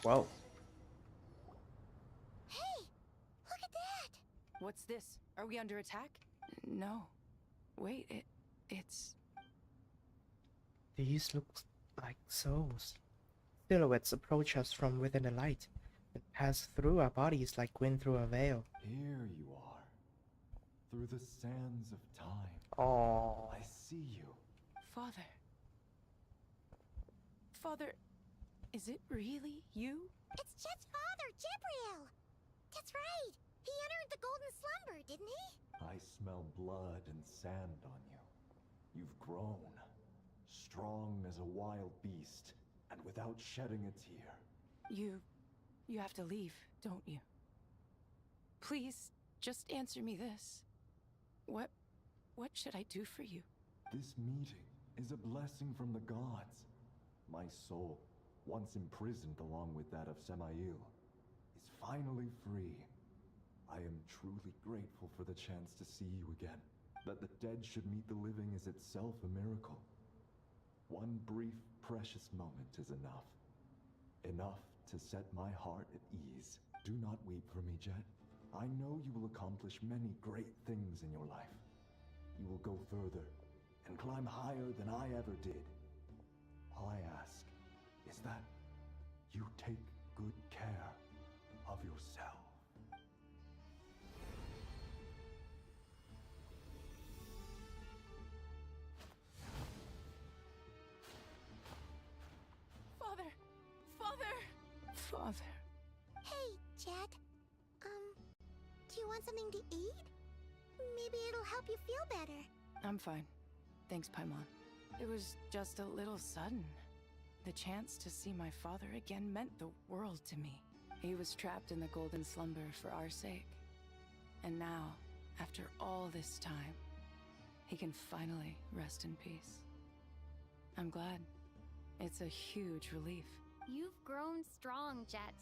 Wow.
Hey, look at that!
What's this? Are we under attack? No. Wait, it's...
These look like souls. Silhouettes approach us from within the light and pass through our bodies like wind through a veil.
Here you are, through the sands of time.
Oh,
I see you.
Father. Father, is it really you?
It's Jet's father, Jibriel! That's right! He entered the golden slumber, didn't he?
I smell blood and sand on you. You've grown, strong as a wild beast, and without shedding a tear.
You have to leave, don't you? Please, just answer me this. What should I do for you?
This meeting is a blessing from the gods. My soul, once imprisoned along with that of Samael, is finally free. I am truly grateful for the chance to see you again. That the dead should meet the living is itself a miracle. One brief, precious moment is enough. Enough to set my heart at ease. Do not weep for me, Jet. I know you will accomplish many great things in your life. You will go further and climb higher than I ever did. All I ask is that you take good care of yourself.
Father.
Hey, Jet. Do you want something to eat? Maybe it'll help you feel better.
I'm fine. Thanks, Paimon. It was just a little sudden. The chance to see my father again meant the world to me. He was trapped in the golden slumber for our sake. And now, after all this time, he can finally rest in peace. I'm glad. It's a huge relief.
You've grown strong, Jet.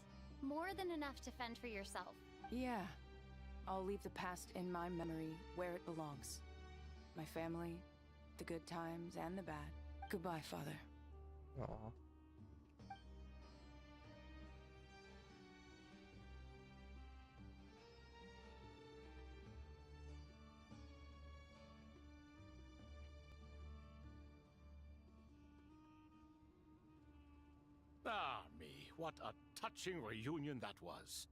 More than enough to fend for yourself.
Yeah. I'll leave the past in my memory where it belongs. My family, the good times and the bad. Goodbye, Father.
Aww.
Ah, me, what a touching reunion that was.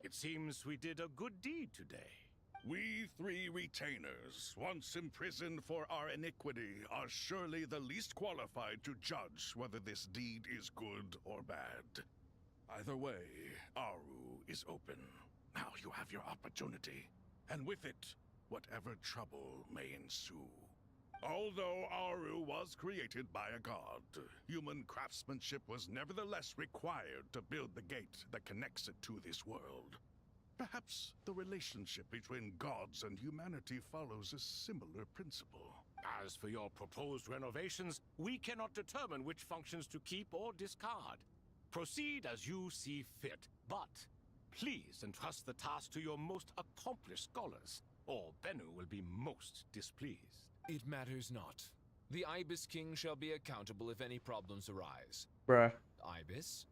It seems we did a good deed today.
We three retainers, once imprisoned for our iniquity, are surely the least qualified to judge whether this deed is good or bad. Either way, Aru is open. Now you have your opportunity, and with it, whatever trouble may ensue. Although Aru was created by a god, human craftsmanship was nevertheless required to build the gate that connects it to this world. Perhaps the relationship between gods and humanity follows a similar principle.
As for your proposed renovations, we cannot determine which functions to keep or discard. Proceed as you see fit, but please entrust the task to your most accomplished scholars, or Bennu will be most displeased.
It matters not. The Ibis King shall be accountable if any problems arise.
Bruh.
Ibis,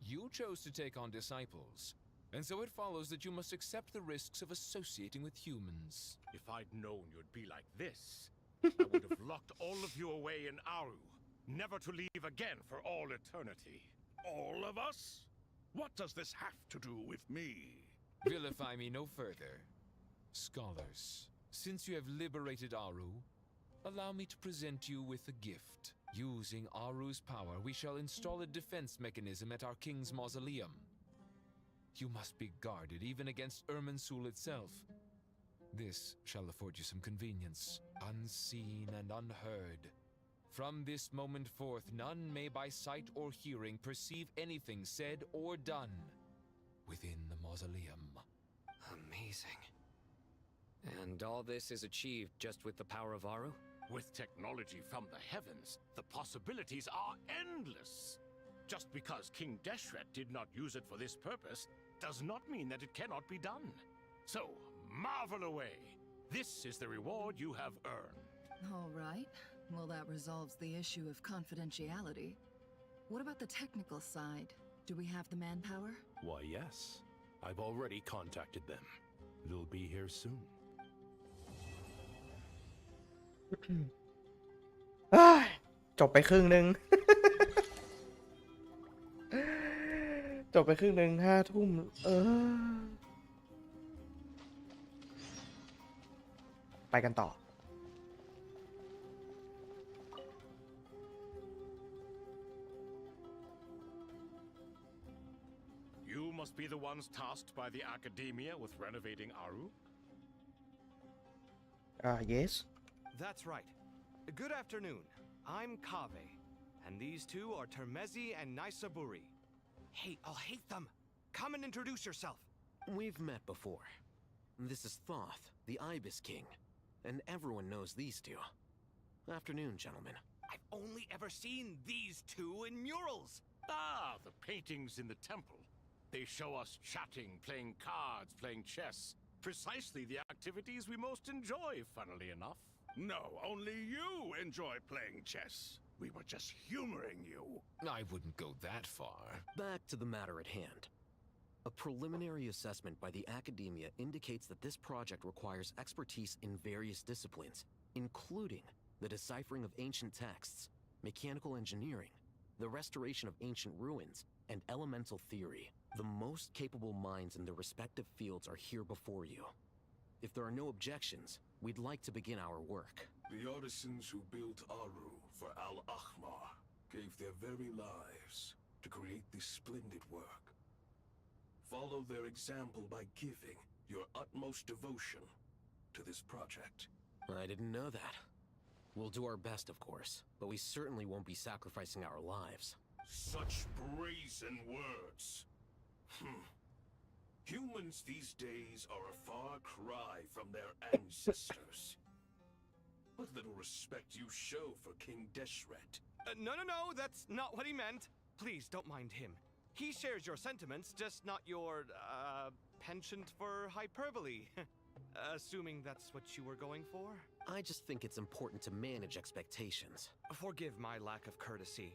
you chose to take on disciples, and so it follows that you must accept the risks of associating with humans.
If I'd known you'd be like this, I would have locked all of you away in Aru, never to leave again for all eternity.
All of us? What does this have to do with me?
Vilify me no further. Scholars, since you have liberated Aru, allow me to present you with a gift. Using Aru's power, we shall install a defense mechanism at our king's mausoleum. You must be guarded even against Irminsul itself. This shall afford you some convenience, unseen and unheard. From this moment forth, none may by sight or hearing perceive anything said or done within the mausoleum.
Amazing. And all this is achieved just with the power of Aru?
With technology from the heavens, the possibilities are endless. Just because King Deshret did not use it for this purpose does not mean that it cannot be done. So, marvel away. This is the reward you have earned.
All right. Well, that resolves the issue of confidentiality. What about the technical side? Do we have the manpower?
Why, yes. I've already contacted them. They'll be here soon.
จบไปครึ่งหนึ่ง จบไปครึ่งหนึ่ง5 ทุ่มไปกันต่อ
You must be the ones tasked by the Academia with renovating Aru?
Yes.
That's right. Good afternoon. I'm Kave, and these two are Termezi and Naisaburi. Hey, I'll hate them. Come and introduce yourself.
We've met before. This is Thoth, the Ibis King, and everyone knows these two. Afternoon, gentlemen.
I've only ever seen these two in murals.
Ah, the paintings in the temple. They show us chatting, playing cards, playing chess. Precisely the activities we most enjoy, funnily enough.
No, only you enjoy playing chess. We were just humoring you.
I wouldn't go that far.
Back to the matter at hand. A preliminary assessment by the Academia indicates that this project requires expertise in various disciplines, including the deciphering of ancient texts, mechanical engineering, the restoration of ancient ruins, and elemental theory. The most capable minds in their respective fields are here before you. If there are no objections, we'd like to begin our work.
The artisans who built Aru for Al-Ahmar gave their very lives to create this splendid work. Follow their example by giving your utmost devotion to this project.
I didn't know that. We'll do our best, of course, but we certainly won't be sacrificing our lives.
Such brazen words. Humans these days are a far cry from their ancestors. What little respect you show for King Deshret.
No, that's not what he meant. Please don't mind him. He shares your sentiments, just not your, penchant for hyperbole. Assuming that's what you were going for?
I just think it's important to manage expectations.
Forgive my lack of courtesy.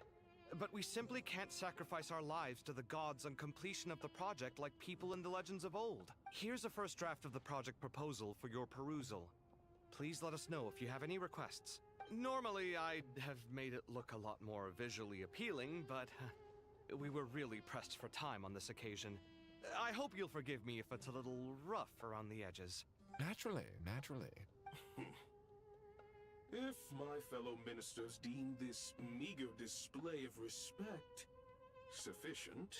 But we simply can't sacrifice our lives to the gods on completion of the project like people in the legends of old. Here's a first draft of the project proposal for your perusal. Please let us know if you have any requests. Normally, I'd have made it look a lot more visually appealing, but we were really pressed for time on this occasion. I hope you'll forgive me if it's a little rough around the edges.
Naturally.
If my fellow ministers deem this meager display of respect sufficient,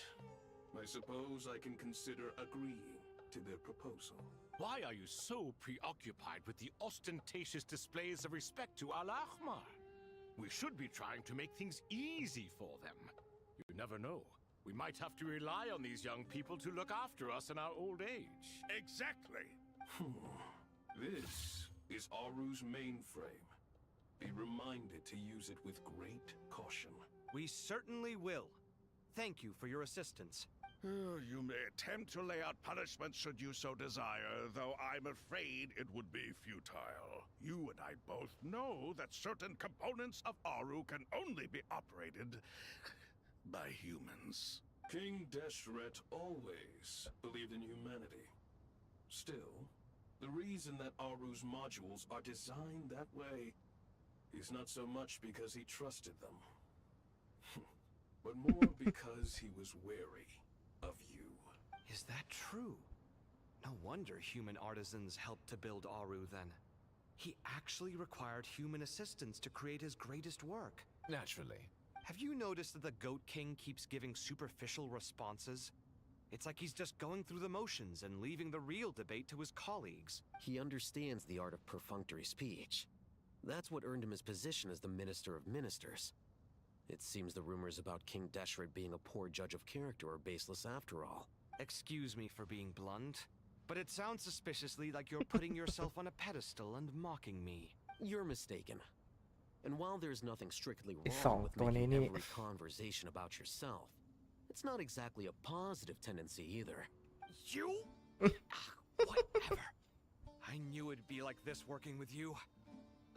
I suppose I can consider agreeing to their proposal.
Why are you so preoccupied with the ostentatious displays of respect to Al-Ahmar? We should be trying to make things easy for them. You never know. We might have to rely on these young people to look after us in our old age.
Exactly.
This is Aru's mainframe. Be reminded to use it with great caution.
We certainly will. Thank you for your assistance.
You may attempt to lay out punishment should you so desire, though I'm afraid it would be futile. You and I both know that certain components of Aru can only be operated by humans.
King Deshret always believed in humanity. Still, the reason that Aru's modules are designed that way is not so much because he trusted them, but more because he was wary of you.
Is that true? No wonder human artisans helped to build Aru then. He actually required human assistance to create his greatest work.
Naturally.
Have you noticed that the Goat King keeps giving superficial responses? It's like he's just going through the motions and leaving the real debate to his colleagues.
He understands the art of perfunctory speech. That's what earned him his position as the Minister of Ministers. It seems the rumors about King Deshret being a poor judge of character are baseless after all.
Excuse me for being blunt, but it sounds suspiciously like you're putting yourself on a pedestal and mocking me.
You're mistaken. And while there's nothing strictly
ไอ้สอง
wrong with
ตัวนี้
making
นี่
every conversation about yourself, it's not exactly a positive tendency either.
You? Whatever. I knew it'd be like this working with you.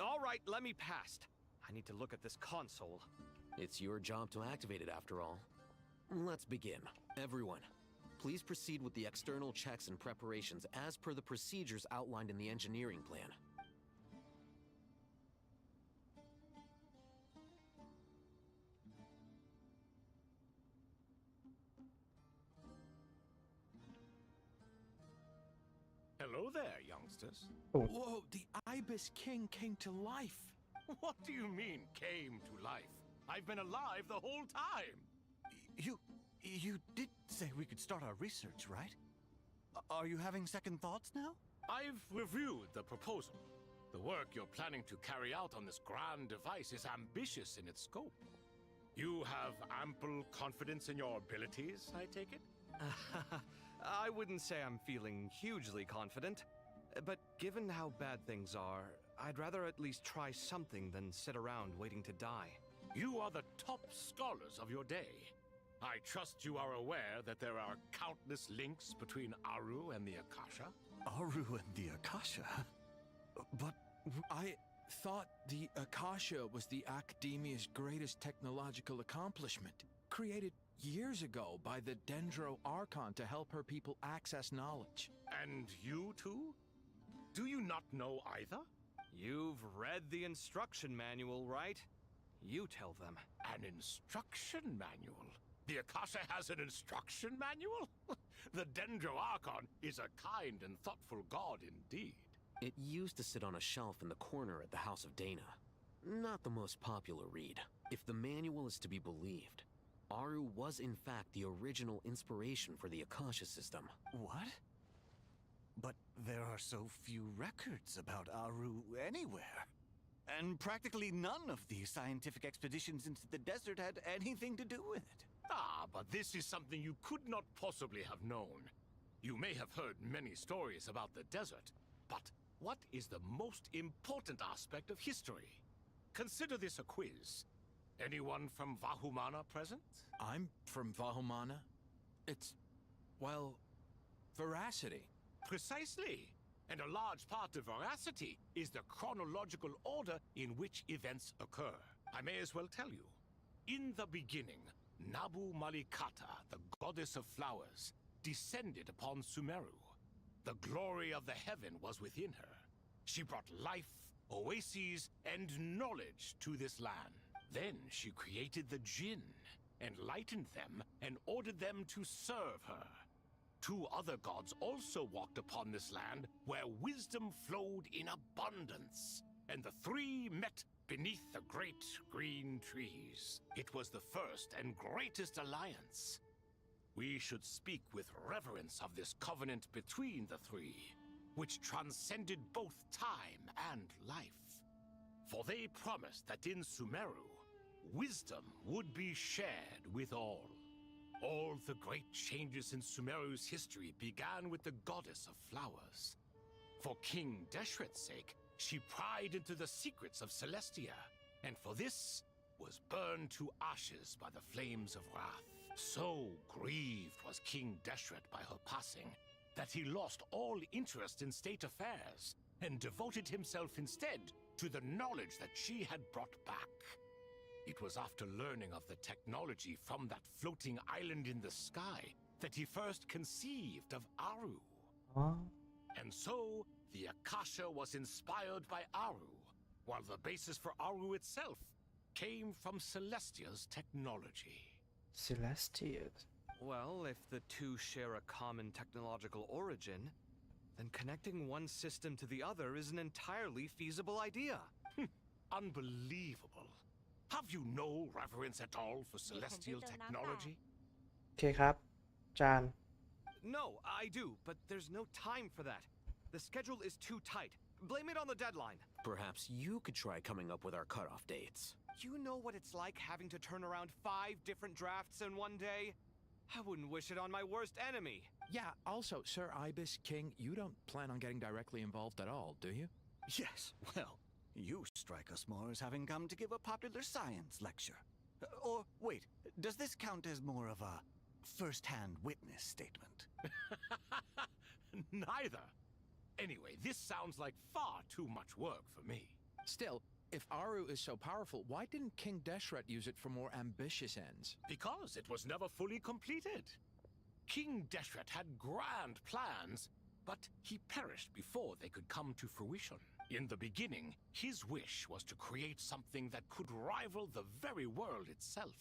All right, let me past. I need to look at this console.
It's your job to activate it after all. Let's begin. Everyone, please proceed with the external checks and preparations as per the procedures outlined in the engineering plan.
Hello there, youngsters.
Oh.
Whoa, the Ibis King came to life.
What do you mean, came to life? I've been alive the whole time.
You did say we could start our research, right? Are you having second thoughts now?
I've reviewed the proposal. The work you're planning to carry out on this grand device is ambitious in its scope. You have ample confidence in your abilities, I take it?
I wouldn't say I'm feeling hugely confident, but given how bad things are, I'd rather at least try something than sit around waiting to die.
You are the top scholars of your day. I trust you are aware that there are countless links between Aru and the Akasha.
Aru and the Akasha? But I thought the Akasha was the Academia's greatest technological accomplishment, created years ago by the Dendro Archon to help her people access knowledge.
And you too? Do you not know either?
You've read the instruction manual, right? You tell them.
An instruction manual? The Akasha has an instruction manual? The Dendro Archon is a kind and thoughtful god indeed.
It used to sit on a shelf in the corner at the House of Dana. Not the most popular read. If the manual is to be believed, Aru was in fact the original inspiration for the Akasha system.
What? But there are so few records about Aru anywhere. And practically none of the scientific expeditions into the desert had anything to do with it.
Ah, but this is something you could not possibly have known. You may have heard many stories about the desert, but what is the most important aspect of history? Consider this a quiz. Anyone from Vahumana present?
I'm from Vahumana. It's, well, veracity.
Precisely. And a large part of veracity is the chronological order in which events occur. I may as well tell you. In the beginning, Nabu Malikata, the goddess of flowers, descended upon Sumeru. The glory of the heaven was within her. She brought life, oases, and knowledge to this land. Then she created the Jinn, enlightened them, and ordered them to serve her. Two other gods also walked upon this land where wisdom flowed in abundance, and the three met beneath the great green trees. It was the first and greatest alliance. We should speak with reverence of this covenant between the three, which transcended both time and life. For they promised that in Sumeru, wisdom would be shared with all. All the great changes in Sumeru's history began with the goddess of flowers. For King Deshret's sake, she pried into the secrets of Celestia, and for this was burned to ashes by the flames of wrath. So grieved was King Deshret by her passing, that he lost all interest in state affairs, and devoted himself instead to the knowledge that she had brought back. It was after learning of the technology from that floating island in the sky that he first conceived of Aru. And so, the Akasha was inspired by Aru, while the basis for Aru itself came from Celestia's technology.
Celestia.
Well, if the two share a common technological origin, then connecting one system to the other is an entirely feasible idea.
Unbelievable. Have you no reverence at all for celestial technology?
โอเคครับ จาน
No, I do, but there's no time for that. The schedule is too tight. Blame it on the deadline.
Perhaps you could try coming up with our cutoff dates.
You know what it's like having to turn around 5 different drafts in one day? I wouldn't wish it on my worst enemy.
Yeah, also, Sir Ibis King, you don't plan on getting directly involved at all, do you?
Yes, well, you strike us more as having come to give a popular science lecture. Or, wait, does this count as more of a first-hand witness statement?
Neither. Anyway, this sounds like far too much work for me.
Still, if Aru is so powerful, why didn't King Deshret use it for more ambitious ends?
Because it was never fully completed. King Deshret had grand plans, but he perished before they could come to fruition. In the beginning, his wish was to create something that could rival the very world itself.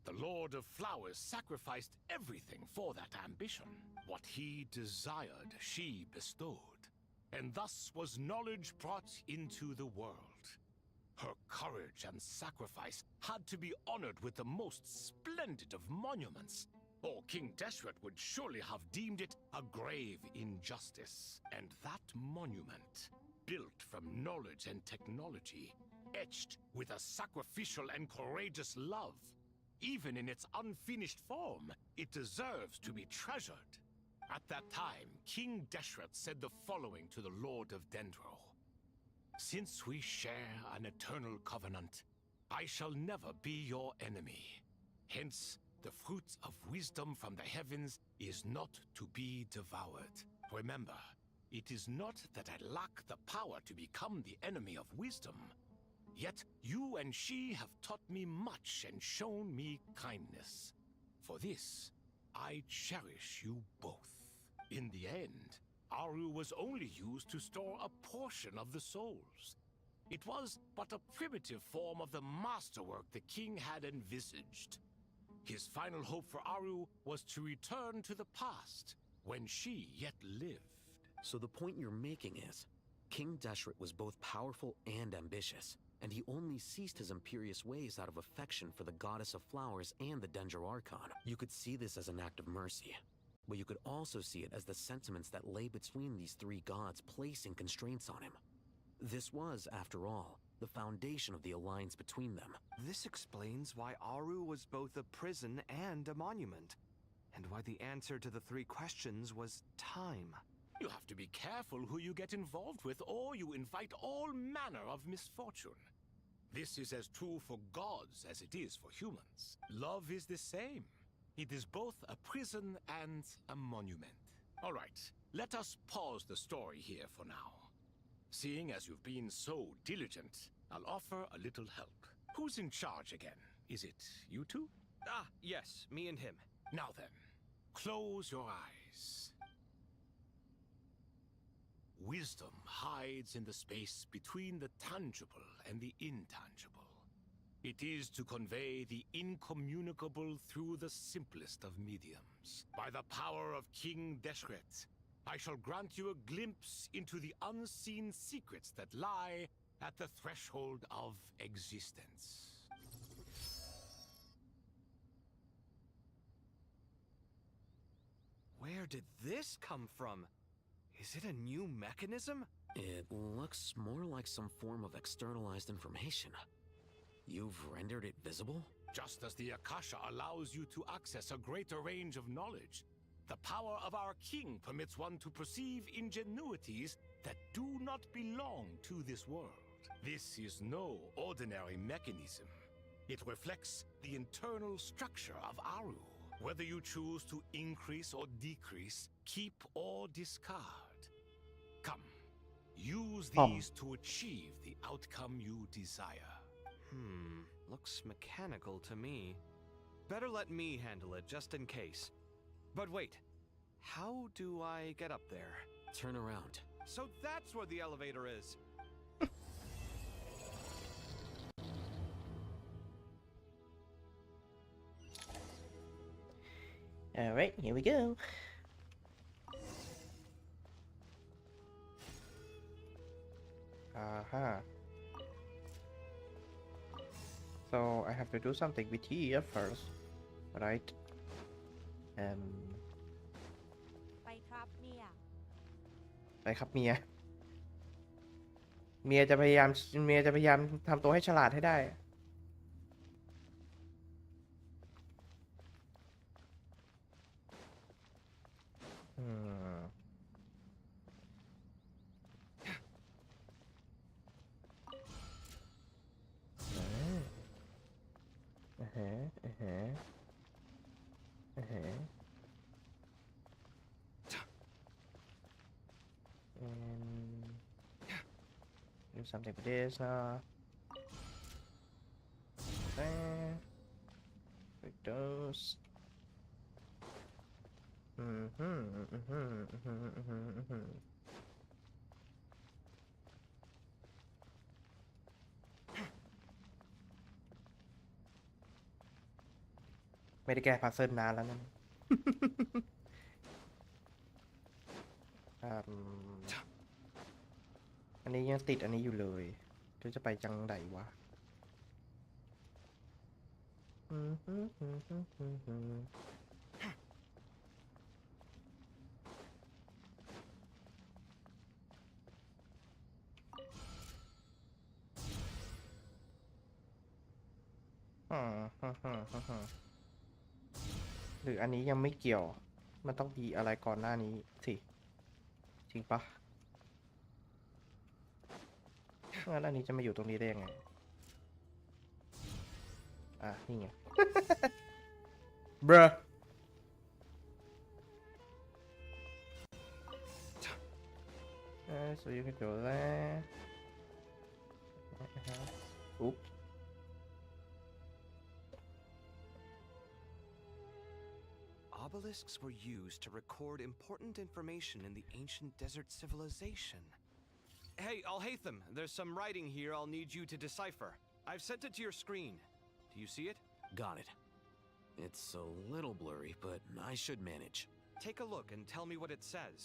The Lord of Flowers sacrificed everything for that ambition. What he desired, she bestowed. And thus was knowledge brought into the world. Her courage and sacrifice had to be honored with the most splendid of monuments, or King Deshret would surely have deemed it a grave injustice. And that monument, built from knowledge and technology, etched with a sacrificial and courageous love, even in its unfinished form, it deserves to be treasured. At that time, King Deshret said the following to the Lord of Dendro. Since we share an eternal covenant, I shall never be your enemy. Hence, the fruits of wisdom from the heavens is not to be devoured. Remember, it is not that I lack the power to become the enemy of wisdom. Yet you and she have taught me much and shown me kindness. For this, I cherish you both. In the end, Aru was only used to store a portion of the souls. It was but a primitive form of the masterwork the king had envisaged. His final hope for Aru was to return to the past, when she yet lived.
So the point you're making is, King Deshret was both powerful and ambitious, and he only ceased his imperious ways out of affection for the Goddess of Flowers and the Dendro Archon. You could see this as an act of mercy, but you could also see it as the sentiments that lay between these three gods placing constraints on him. This was, after all, the foundation of the alliance between them.
This explains why Aru was both a prison and a monument, and why the answer to the 3 questions was time.
You have to be careful who you get involved with, or you invite all manner of misfortune. This is as true for gods as it is for humans. Love is the same. It is both a prison and a monument. All right, let us pause the story here for now. Seeing as you've been so diligent, I'll offer a little help. Who's in charge again? Is it you two?
Ah, yes, me and him.
Now then, close your eyes. Wisdom hides in the space between the tangible and the intangible. It is to convey the incommunicable through the simplest of mediums. By the power of King Deshret, I shall grant you a glimpse into the unseen secrets that lie at the threshold of existence.
Where did this come from? Is it a new mechanism?
It looks more like some form of externalized information. You've rendered it visible?
Just as the Akasha allows you to access a greater range of knowledge, the power of our king permits one to perceive ingenuities that do not belong to this world. This is no ordinary mechanism. It reflects the internal structure of Aru. Whether you choose to increase or decrease, keep or discard. Come, use these to achieve the outcome you desire.
Looks mechanical to me. Better let me handle it, just in case. But wait, how do I get up there?
Turn around.
So that's where the elevator is.
Alright, here we go. So I have to do something with here first, right? ไปครับเมียจะพยายามทำตัวให้ฉลาดให้ได้อืมอือฮะอือฮะอือฮะ and do something with this there with thoseไม่ได้แก้พัซเซิลนานแล้วนั่น อันนี้ยังติดอันนี้อยู่เลยจะไปจังไหนวะหรืออันนี้ยังไม่เกี่ยวมันต้องมีอะไรก่อนหน้านี้สิจริงปะงั้นอันนี้จะมาอยู่ตรงนี้ได้ยังไงนี่ไง bruh so you can go there oops
Obelisks were used to record important information in the ancient desert civilization. Hey, Alhaitham, there's some writing here I'll need you to decipher. I've sent it to your screen. Do you see it?
Got it. It's a little blurry, but I should manage.
Take a look and tell me what it says.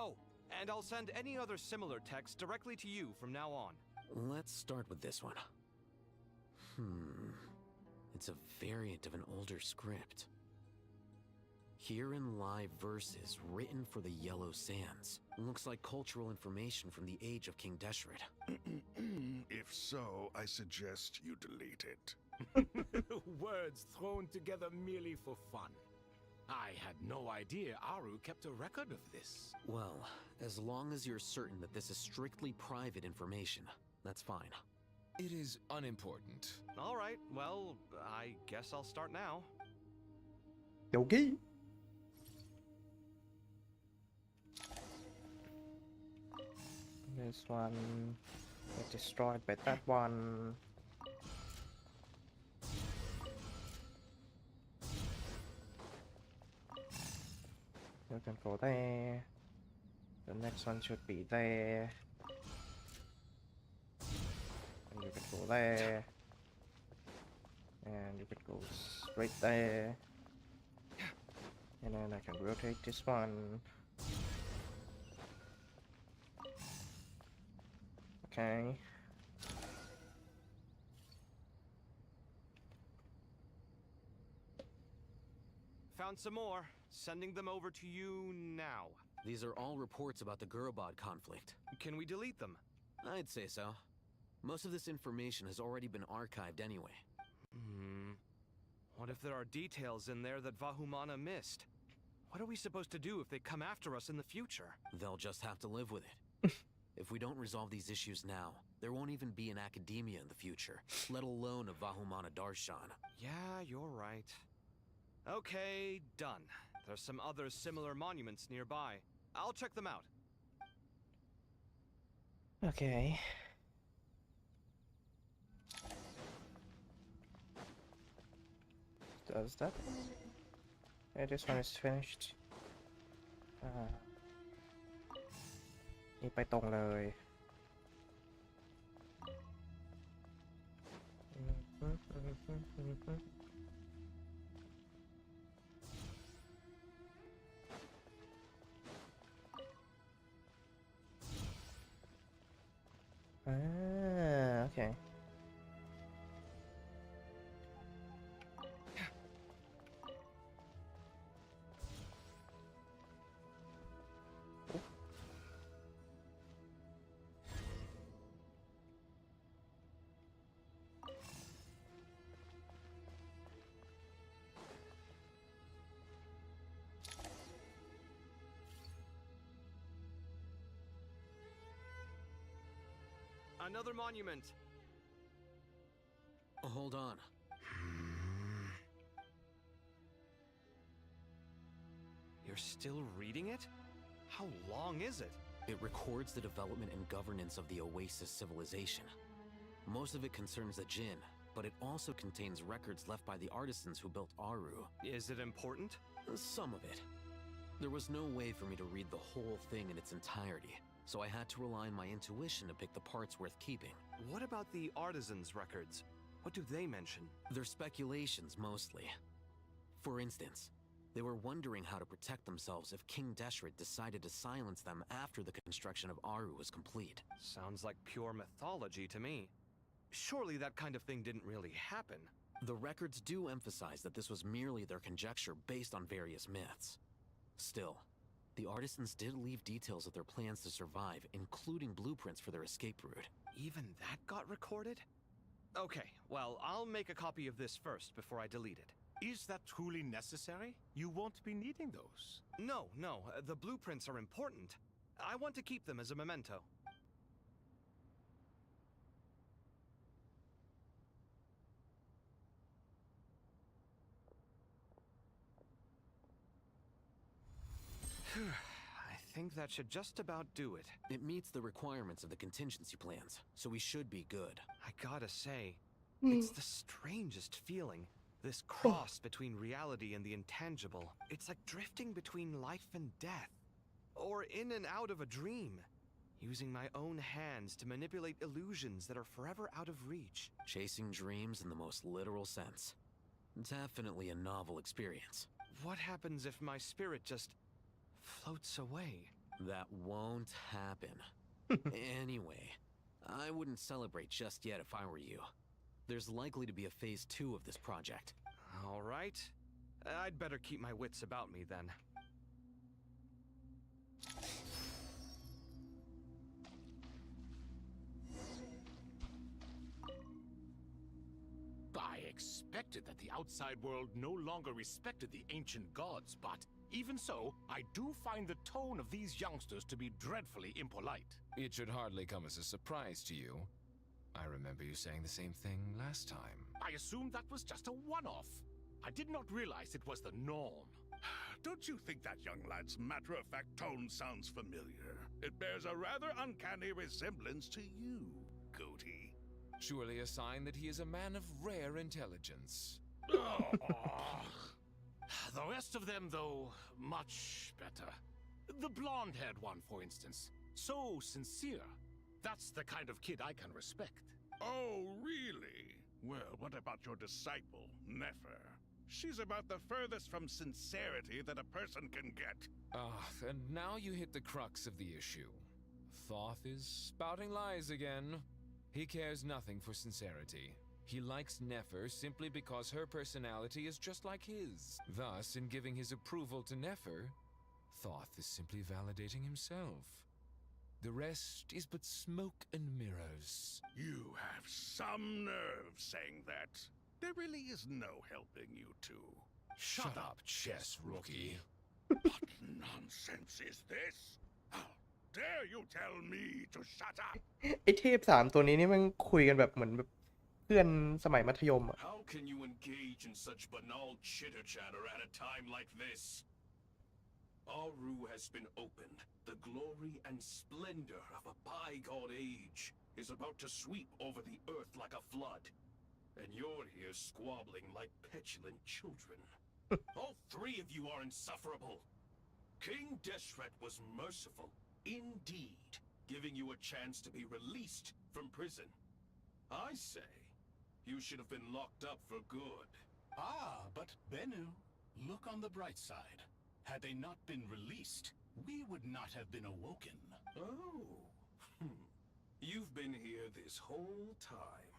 Oh, and I'll send any other similar text directly to you from now on.
Let's start with this one. It's a variant of an older script. Herein lie verses written for the Yellow Sands. Looks like cultural information from the age of King Deshret.
If so, I suggest you delete it.
Words thrown together merely for fun. I had no idea Aru kept a record of this.
Well, as long as you're certain that this is strictly private information, that's fine.
It is unimportant.
All right, well, I guess I'll start now.
Okay. This one was destroyed by that one. You can go there. The next one should be there. And you can go there. And you can go straight there. And then I can rotate this one. Okay.
Found some more. Sending them over to you now.
These are all reports about the Gurubad conflict.
Can we delete them?
I'd say so. Most of this information has already been archived anyway.
What if there are details in there that Vahumana missed? What are we supposed to do if they come after us in the future?
They'll just have to live with it. If we don't resolve these issues now, there won't even be an academia in the future, let alone a Vahumana Darshan.
Yeah, you're right. Okay, done. There's some other similar monuments nearby. I'll check them out.
Okay. Does that? Yeah, this one is finished. นี่ไปตรงเลยโอเค
Another monument.
Hold on.
You're still reading it? How long is it?
It records the development and governance of the Oasis civilization. Most of it concerns the Jinn, but it also contains records left by the artisans who built Aru.
Is it important?
Some of it. There was no way for me to read the whole thing in its entirety, so I had to rely on my intuition to pick the parts worth keeping.
What about the artisans' records? What do they mention?
They're speculations, mostly. For instance, they were wondering how to protect themselves if King Deshret decided to silence them after the construction of Aru was complete.
Sounds like pure mythology to me. Surely that kind of thing didn't really happen.
The records do emphasize that this was merely their conjecture based on various myths. Still, the artisans did leave details of their plans to survive, including blueprints for their escape route.
Even that got recorded? Okay, well, I'll make a copy of this first before I delete it.
Is that truly necessary? You won't be needing those.
No, the blueprints are important. I want to keep them as a memento. I think that should just about do it.
It meets the requirements of the contingency plans, so we should be good.
I gotta say, it's the strangest feeling. This cross between reality and the intangible. It's like drifting between life and death. Or in and out of a dream. Using my own hands to manipulate illusions that are forever out of reach.
Chasing dreams in the most literal sense. Definitely a novel experience.
What happens if my spirit just floats away?
That won't happen. Anyway, I wouldn't celebrate just yet if I were you. There's likely to be a phase 2 of this project.
All right. I'd better keep my wits about me then.
I expected that the outside world no longer respected the ancient gods, but even so, I do find the tone of these youngsters to be dreadfully impolite.
It should hardly come as a surprise to you. I remember you saying the same thing last time.
I assumed that was just a one-off. I did not realize it was the norm.
Don't you think that young lad's matter-of-fact tone sounds familiar? It bears a rather uncanny resemblance to you, Goatee.
Surely a sign that he is a man of rare intelligence.
The rest of them, though, much better. The blonde-haired one, for instance. So sincere. That's the kind of kid I can respect.
Oh, really? Well, what about your disciple, Nefer? She's about the furthest from sincerity that a person can get.
And now you hit the crux of the issue. Thoth is spouting lies again. He cares nothing for sincerity. He likes Nefer simply because her personality is just like his. Thus, in giving his approval to Nefer, Thoth is simply validating himself. The rest is but smoke and mirrors.
You have some nerve saying that. There really is no helping you two.
Shut up, chess rookie.
What nonsense is this? How dare you tell me to shut up?
ไอเทพ3ตัวนี้นี่มันคุยกันแบบเหมือนแบบเพื่อนสมัยมัธยมอะ
How can you engage in such banal chitter-chatter at a time like this? Aru has been opened. The glory and splendor of a bygone age is about to sweep over the earth like a flood. And you're here squabbling like petulant children. All three of you are insufferable. King Deshret was merciful, indeed, giving you a chance to be released from prison. I say, you should have been locked up for good.
But Bennu, look on the bright side. Had they not been released, we would not have been awoken.
Oh. You've been here this whole time.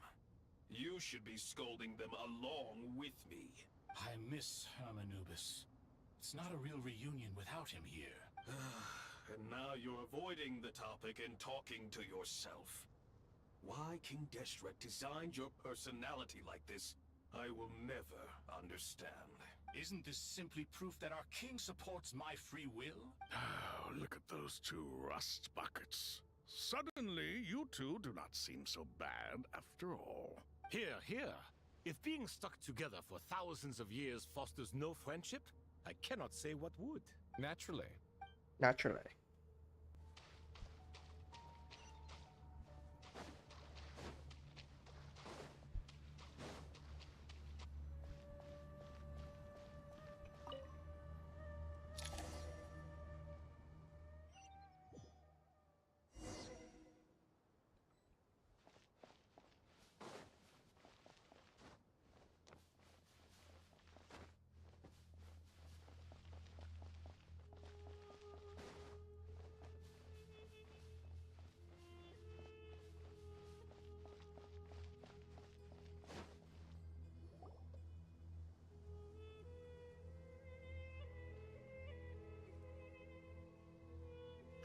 You should be scolding them along with me.
I miss Hermanubis. It's not a real reunion without him here.
And now you're avoiding the topic and talking to yourself. Why King Deshret designed your personality like this, I will never understand.
Isn't this simply proof that our king supports my free will?
Oh, look at those two rust buckets. Suddenly, you two do not seem so bad after all.
Here, here. If being stuck together for thousands of years fosters no friendship, I cannot say what would.
Naturally.
Naturally.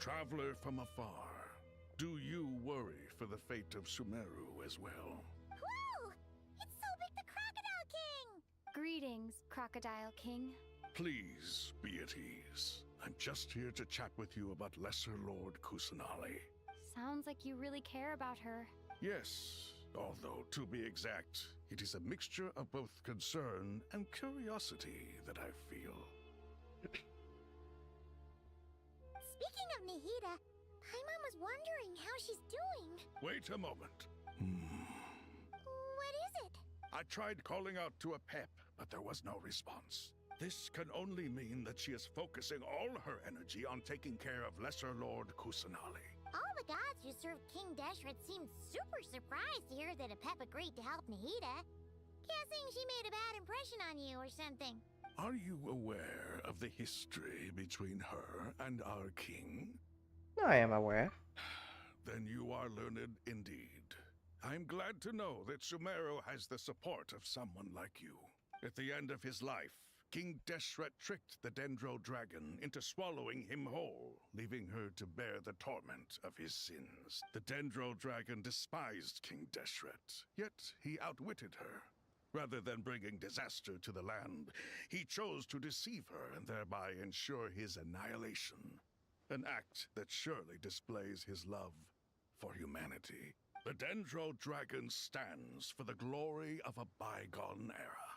Traveler from afar, do you worry for the fate of Sumeru as well?
Whoa! It's so big the Crocodile King!
Greetings, Crocodile King.
Please be at ease. I'm just here to chat with you about Lesser Lord Kusanali.
Sounds like you really care about her.
Yes, although to be exact, it is a mixture of both concern and curiosity that I feel.
Speaking of Nahida, Paimon was wondering how she's doing.
Wait a moment.
What is it?
I tried calling out to a pep, but there was no response. This can only mean that she is focusing all her energy on taking care of Lesser Lord Kusanali.
All the gods who served King Deshret seemed super surprised to hear that a pep agreed to help Nahida. Guessing she made a bad impression on you or something.
Are you aware of the history between her and our king?
I am aware.
Then you are learned indeed. I'm glad to know that Sumeru has the support of someone like you. At the end of his life, King Deshret tricked the Dendro Dragon into swallowing him whole, leaving her to bear the torment of his sins. The Dendro Dragon despised King Deshret, yet he outwitted her. Rather than bringing disaster to the land, he chose to deceive her and thereby ensure his annihilation. An act that surely displays his love for humanity. The Dendro Dragon stands for the glory of a bygone era.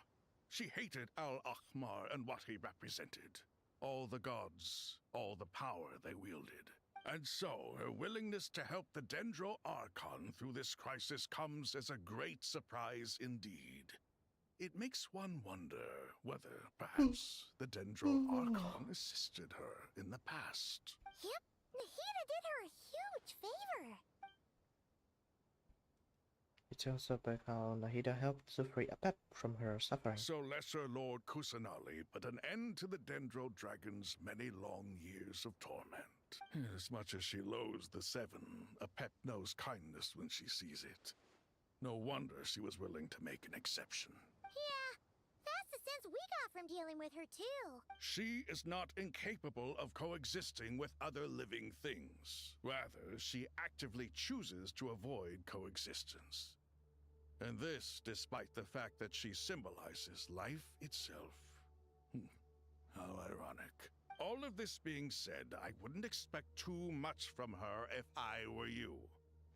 She hated Al-Ahmar and what he represented. All the gods, all the power they wielded. And so, her willingness to help the Dendro Archon through this crisis comes as a great surprise indeed. It makes one wonder whether, perhaps, the Dendro Archon assisted her in the past.
Yep, Nahida did her a huge favor.
It's also about how Nahida helped to free a pep from her suffering.
So Lesser Lord Kusanali put an end to the Dendro Dragon's many long years of torment. As much as she loathes the Seven, a pep knows kindness when she sees it. No wonder she was willing to make an exception.
Yeah, that's the sense we got from dealing with her too.
She is not incapable of coexisting with other living things. Rather, she actively chooses to avoid coexistence. And this despite the fact that she symbolizes life itself. How ironic. All of this being said, I wouldn't expect too much from her if I were you.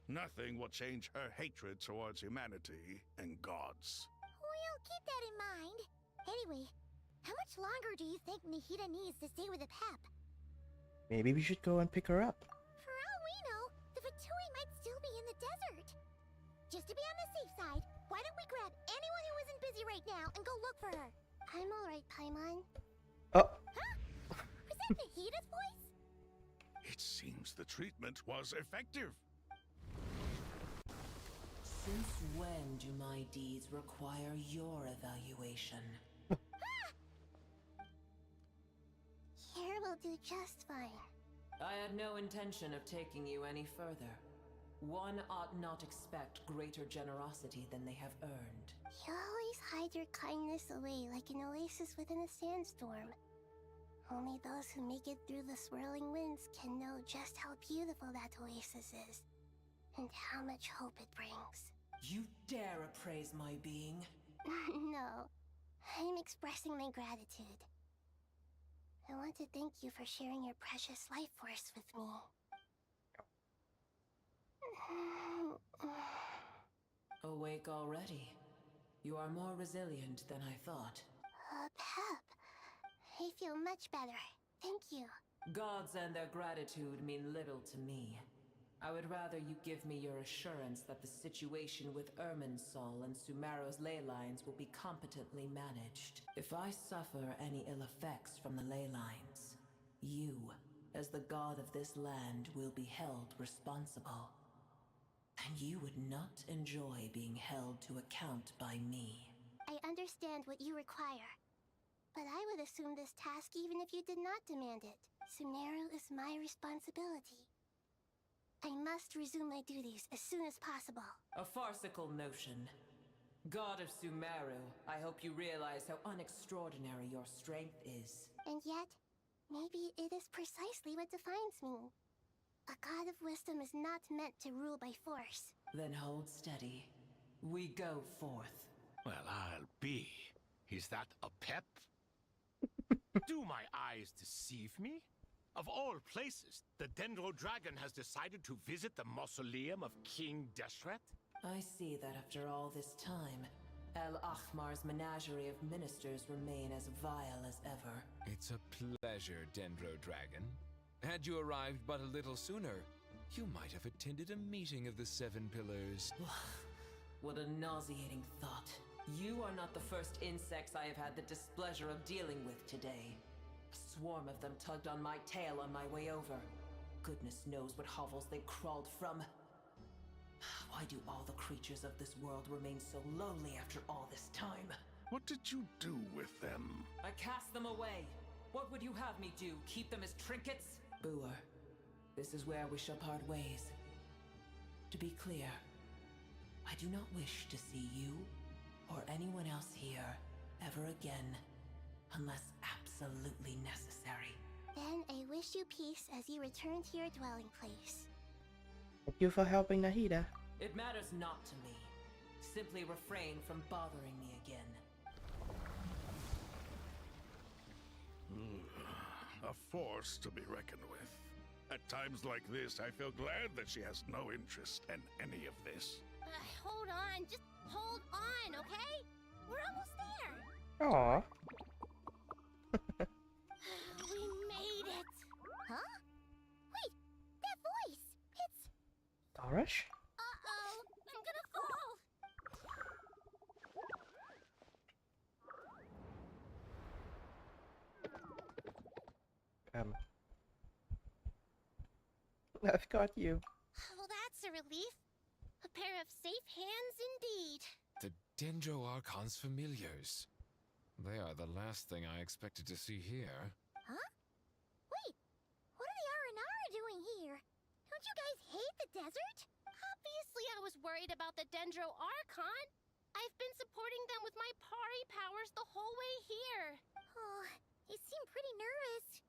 Nothing will change her hatred towards humanity and gods.
We'll keep that in mind. Anyway, how much longer do you think Nahida needs to stay with the pep?
Maybe we should go and pick her up.
For all we know, the Fatui might still be in the desert. Just to be on the safe side, why don't we grab anyone who isn't busy right now and go look for her? I'm alright, Paimon.
Oh.
Huh? Was that Nahida's voice?
It seems the treatment was effective.
Since when do my deeds require your evaluation?
Here will do just fine.
I had no intention of taking you any further. One ought not expect greater generosity than they have earned.
You always hide your kindness away like an oasis within a sandstorm. Only those who make it through the swirling winds can know just how beautiful that oasis is, and how much hope it brings.
You dare appraise my being?
No, I'm expressing my gratitude. I want to thank you for sharing your precious life force with me.
Awake already. You are more resilient than I thought.
Pep. I feel much better. Thank you.
Gods and their gratitude mean little to me. I would rather you give me your assurance that the situation with Irminsul and Sumeru's ley lines will be competently managed. If I suffer any ill effects from the ley lines, you, as the god of this land, will be held responsible. And you would not enjoy being held to account by me.
I understand what you require. But I would assume this task even if you did not demand it. Sumeru is my responsibility. I must resume my duties as soon as possible.
A farcical notion. God of Sumeru, I hope you realize how unextraordinary your strength is.
And yet, maybe it is precisely what defines me. A god of wisdom is not meant to rule by force.
Then hold steady. We go forth.
Well, I'll be. Is that a pep? Do my eyes deceive me? Of all places, the Dendro Dragon has decided to visit the mausoleum of King Deshret?
I see that after all this time, El Ahmar's menagerie of ministers remain as vile as ever.
It's a pleasure, Dendro Dragon. Had you arrived but a little sooner, you might have attended a meeting of the Seven Pillars.
What a nauseating thought. You are not the first insects I have had the displeasure of dealing with today. A swarm of them tugged on my tail on my way over. Goodness knows what hovels they crawled from. Why do all the creatures of this world remain so lowly after all this time?
What did you do with them?
I cast them away. What would you have me do? Keep them as trinkets? Boer, this is where we shall part ways. To be clear, I do not wish to see you or anyone else here ever again, unless absolutely necessary.
Then I wish you peace as you return to your dwelling place.
Thank you for helping Nahida.
It matters not to me. Simply refrain from bothering me again.
A force to be reckoned with. At times like this, I feel glad that she has no interest in any of this.
Hold on, just hold on, okay? We're almost there.
Aww.
We made it. Huh? Wait, that voice. It's...
Darish?
Uh-oh, I'm gonna fall.
I've got you.
Well, that's a relief. A pair of safe hands indeed.
The Dendro Archon's familiars. They are the last thing I expected to see here.
Huh? Wait, what are the Aranara doing here? Don't you guys hate the desert? Obviously I was worried about the Dendro Archon. I've been supporting them with my Pari powers the whole way here. Oh, you seem pretty nervous.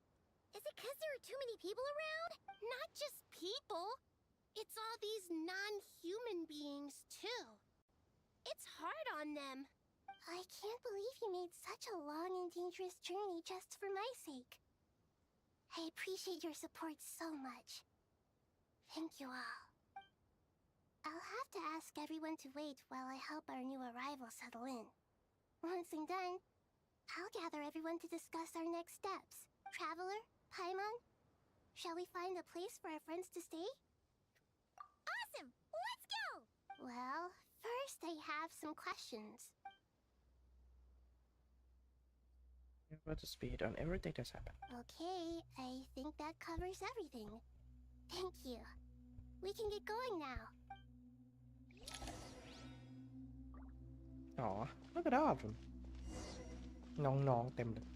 Is it because there are too many people around? Not just people. It's all these non-human beings, too. It's hard on them. I can't believe you made such a long and dangerous journey just for my sake. I appreciate your support so much. Thank you all. I'll have to ask everyone to wait while I help our new arrival settle in. Once I'm done, I'll gather everyone to discuss our next steps. Traveler, Paimon, shall we find a place for our friends to stay? Awesome! Let's go! Well, first I have some questions.
You're up to speed on everything that's happened.
Okay, I think that covers everything. Thank you. We can get going now.
Aw, look at all of them. น้องๆเต็มเลย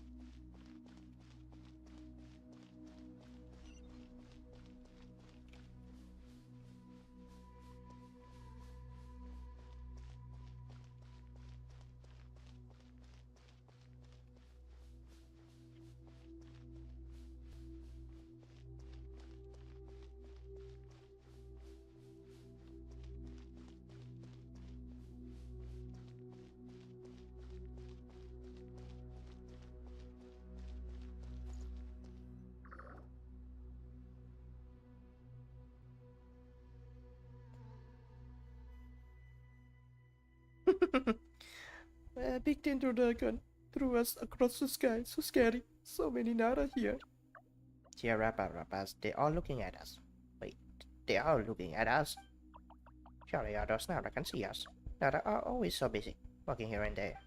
A big danger dragon threw us across the sky. So scary. So many Nara here. Dear Rabas, they are looking at us. Wait, they are looking at us. Surely others Nara can see us. Nara are always so busy, walking here and there.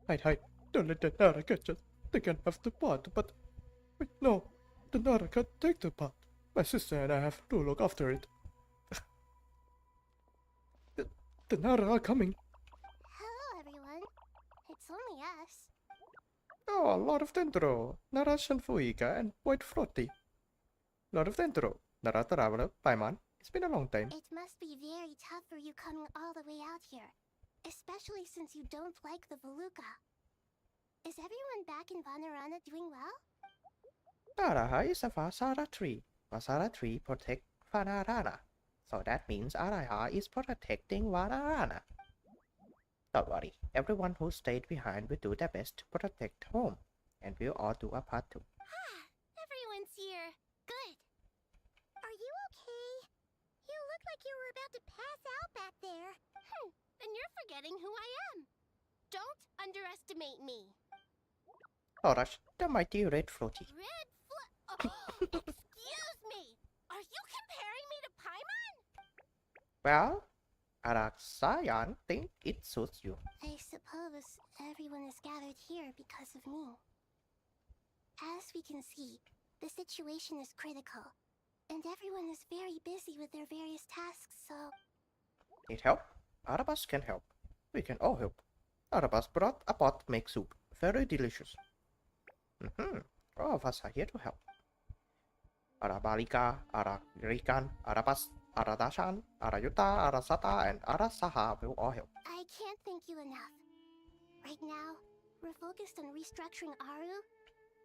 Hide. Don't let the Nara catch us. They can have the pot, but... Wait, no. The Nara can't take the pot. My sister and I have to look after it. The Nara are coming.
Hello, everyone. It's only us.
Oh, Lord of Dendro, Nara Shanfuika, and White Frotty. Lord of Dendro, Nara Traveler, Paimon. It's been a long time.
It must be very tough for you coming all the way out here, especially since you don't like the Veluca. Is everyone back in Vanarana doing well?
Naraha is a Vasara tree. Vasara tree protect Vanarana. So that means Araha is protecting Vanarana. Don't worry, everyone who stayed behind will do their best to protect home. And we'll all do our part too.
Everyone's here. Good. Are you okay? You look like you were about to pass out back there. Then you're forgetting who I am. Don't underestimate me.
Horace, the mighty Red Floaty.
Excuse me! Are you comparing me to Paimon?
Well, Araxayan think it suits you.
I suppose everyone is gathered here because of me. As we can see, the situation is critical, and everyone is very busy with their various tasks, so...
Need help? Arabas can help. We can all help. Arabas brought a pot to make soup. Very delicious. All of us are here to help. Arabalika, Aragrikan, Arabas, Aradashan, Arayuta, Arasata, and Arasaha will all help.
I can't thank you enough. Right now, we're focused on restructuring Aru,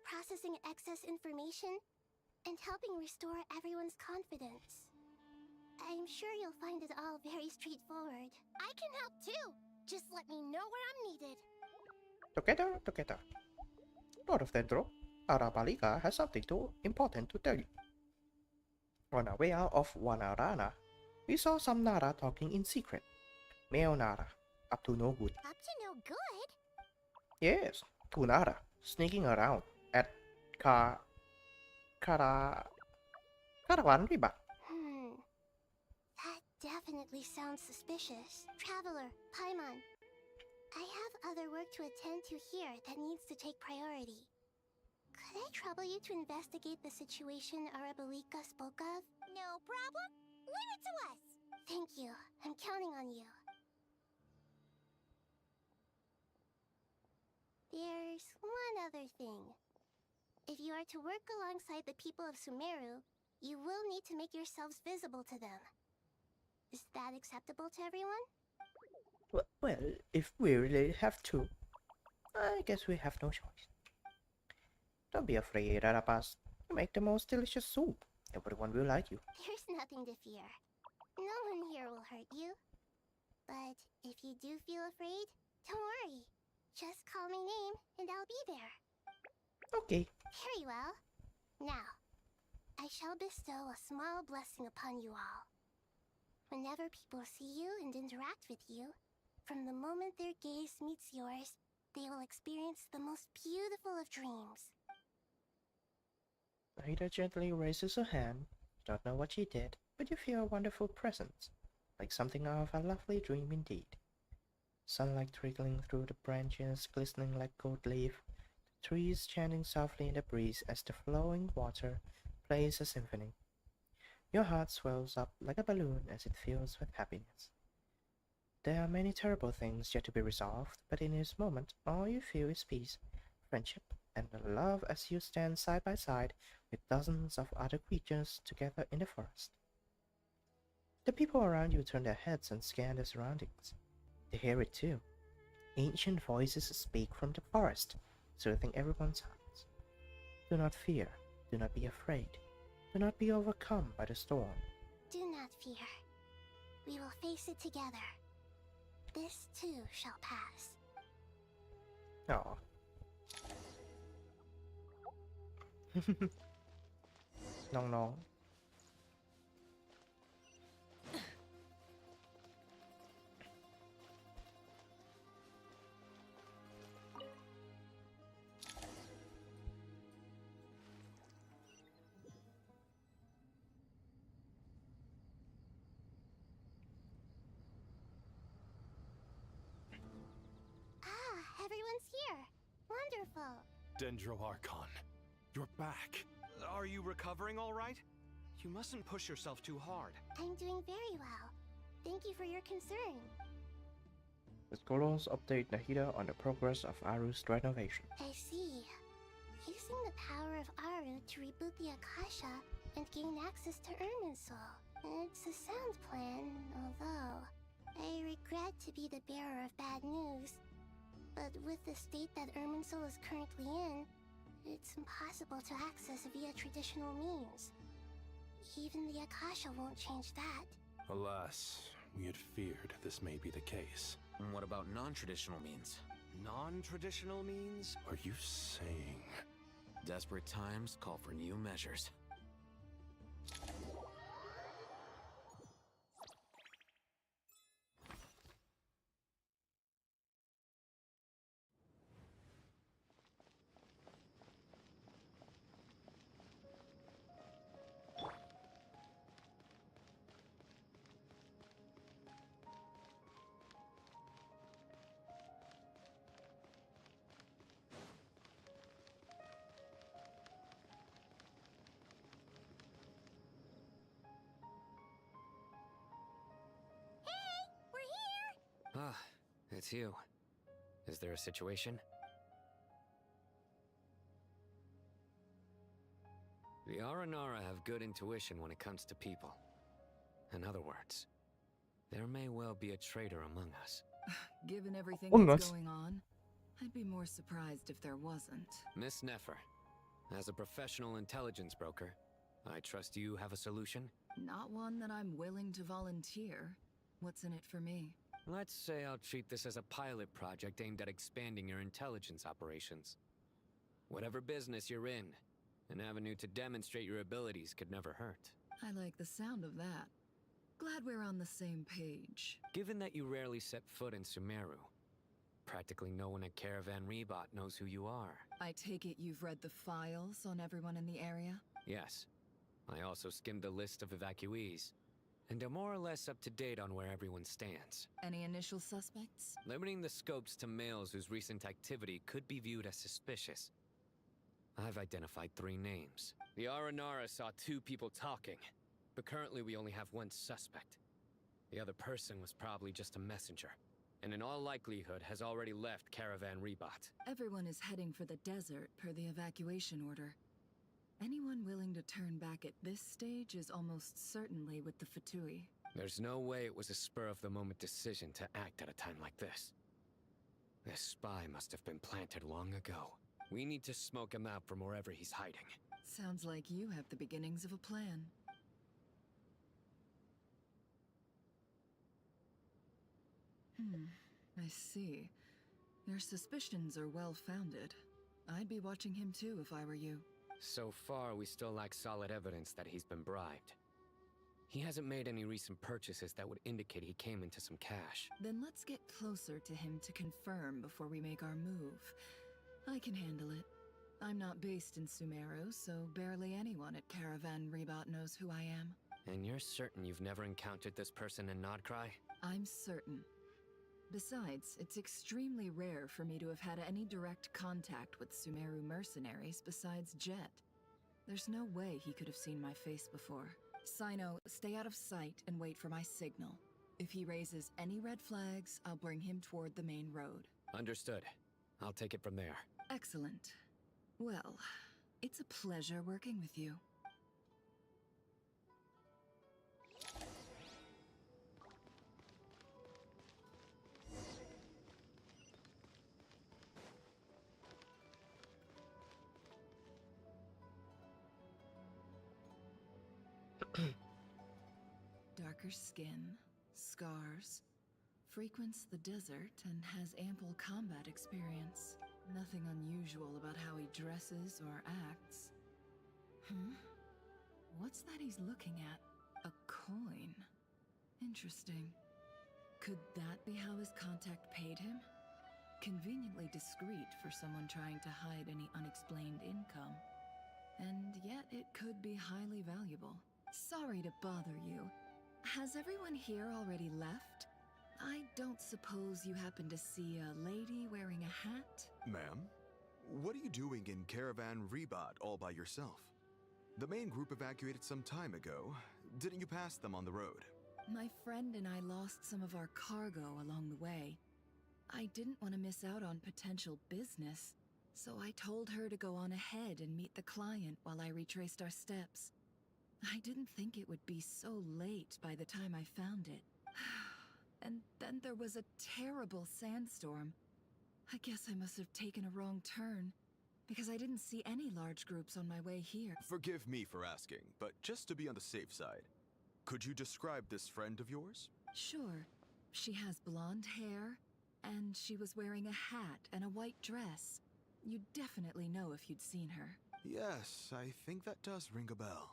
processing excess information, and helping restore everyone's confidence. I'm sure you'll find it all very straightforward. I can help too! Just let me know where I'm needed.
Together. Lord of Dendro, Arabalika has something important to tell you. On our way out of Wanarana, we saw some Nara talking in secret. Male Nara, up to no good.
Up to no good?
Yes, two Nara, sneaking around at Caravan Riba.
That definitely sounds suspicious. Traveler, Paimon, I have other work to attend to here that needs to take priority. Could I trouble you to investigate the situation Arabalika spoke of? No problem. Leave it to us. Thank you. I'm counting on you. There's one other thing. If you are to work alongside the people of Sumeru, you will need to make yourselves visible to them. Is that acceptable to everyone?
Well, if we really have to, I guess we have no choice. Don't be afraid, Arabas. You make the most delicious soup. Everyone will like you.
There's nothing to fear. No one here will hurt you. But if you do feel afraid, don't worry. Just call my name and I'll be there.
Okay.
Very well. Now, I shall bestow a small blessing upon you all. Whenever people see you and interact with you, from the moment their gaze meets yours, they will experience the most beautiful of dreams.
Aida gently raises her hand. You don't know what she did, but you feel a wonderful presence, like something out of a lovely dream indeed. Sunlight trickling through the branches, glistening like gold leaf, the trees chanting softly in the breeze as the flowing water plays a symphony. Your heart swells up like a balloon as it fills with happiness. There are many terrible things yet to be resolved, but in this moment all you feel is peace, friendship, and love as you stand side by side with dozens of other creatures together in the forest. The people around you turn their heads and scan their surroundings. They hear it too. Ancient voices speak from the forest, soothing everyone's hearts. Do not fear, do not be afraid, do not be overcome by the storm.
Do not fear. We will face it together. This too shall pass.
Oh.น้องๆ
everyone's here. Wonderful.
Dendro Archon, you're back.
Are you recovering all right? You mustn't push yourself too hard.
I'm doing very well. Thank you for your concern.
The scholars update Nahida on the progress of Aru's renovation.
I see. Using the power of Aru to reboot the Akasha and gain access to Irminsul. It's a sound plan, although I regret to be the bearer of bad news. But with the state that Irminsul is currently in, it's impossible to access via traditional means. Even the Akasha won't change that.
Alas, we had feared this may be the case.
And what about non-traditional means?
Non-traditional means?
Are you saying...
Desperate times call for new measures.
Ah, it's you. Is there a situation? The Aranara have good intuition when it comes to people. In other words, there may well be a traitor among us.
Given everything
Oh,
that's
nuts.
going on, I'd be more surprised if there wasn't.
Miss Nefer, as a professional intelligence broker, I trust you have a solution?
Not one that I'm willing to volunteer. What's in it for me?
Let's say I'll treat this as a pilot project aimed at expanding your intelligence operations. Whatever business you're in, an avenue to demonstrate your abilities could never hurt.
I like the sound of that. Glad we're on the same page.
Given that you rarely set foot in Sumeru, practically no one at Caravan Rebot knows who you are.
I take it you've read the files on everyone in the area?
Yes. I also skimmed a list of evacuees, and am more or less up to date on where everyone stands.
Any initial suspects?
Limiting the scopes to males whose recent activity could be viewed as suspicious. I've identified 3 names. The Aranara saw 2 people talking, but currently we only have 1 suspect. The other person was probably just a messenger, and in all likelihood has already left Caravan Rebot.
Everyone is heading for the desert per the evacuation order. Anyone willing to turn back at this stage is almost certainly with the Fatui.
There's no way it was a spur-of-the-moment decision to act at a time like this. This spy must have been planted long ago. We need to smoke him out from wherever he's hiding.
Sounds like you have the beginnings of a plan. I see. Your suspicions are well-founded. I'd be watching him too if I were you.
So far, we still lack solid evidence that he's been bribed. He hasn't made any recent purchases that would indicate he came into some cash.
Then let's get closer to him to confirm before we make our move. I can handle it. I'm not based in Sumeru, so barely anyone at Caravan Rebot knows who I am.
And you're certain you've never encountered this person in Nodcry?
I'm certain. Besides, it's extremely rare for me to have had any direct contact with Sumeru mercenaries besides Jet. There's no way he could have seen my face before. Sino, stay out of sight and wait for my signal. If he raises any red flags, I'll bring him toward the main road.
Understood. I'll take it from there.
Excellent. Well, it's a pleasure working with you. Darker skin, scars, frequents the desert and has ample combat experience. Nothing unusual about how he dresses or acts. What's that he's looking at? A coin. Interesting. Could that be how his contact paid him? Conveniently discreet for someone trying to hide any unexplained income. And yet it could be highly valuable. Sorry to bother you. Has everyone here already left? I don't suppose you happen to see a lady wearing a hat?
Ma'am, what are you doing in Caravan Rebot all by yourself? The main group evacuated some time ago. Didn't you pass them on the road?
My friend and I lost some of our cargo along the way. I didn't want to miss out on potential business, so I told her to go on ahead and meet the client while I retraced our steps. I didn't think it would be so late by the time I found it. And then there was a terrible sandstorm. I guess I must have taken a wrong turn, because I didn't see any large groups on my way here.
Forgive me for asking, but just to be on the safe side, could you describe this friend of yours?
Sure. She has blonde hair, and she was wearing a hat and a white dress. You'd definitely know if you'd seen her.
Yes, I think that does ring a bell.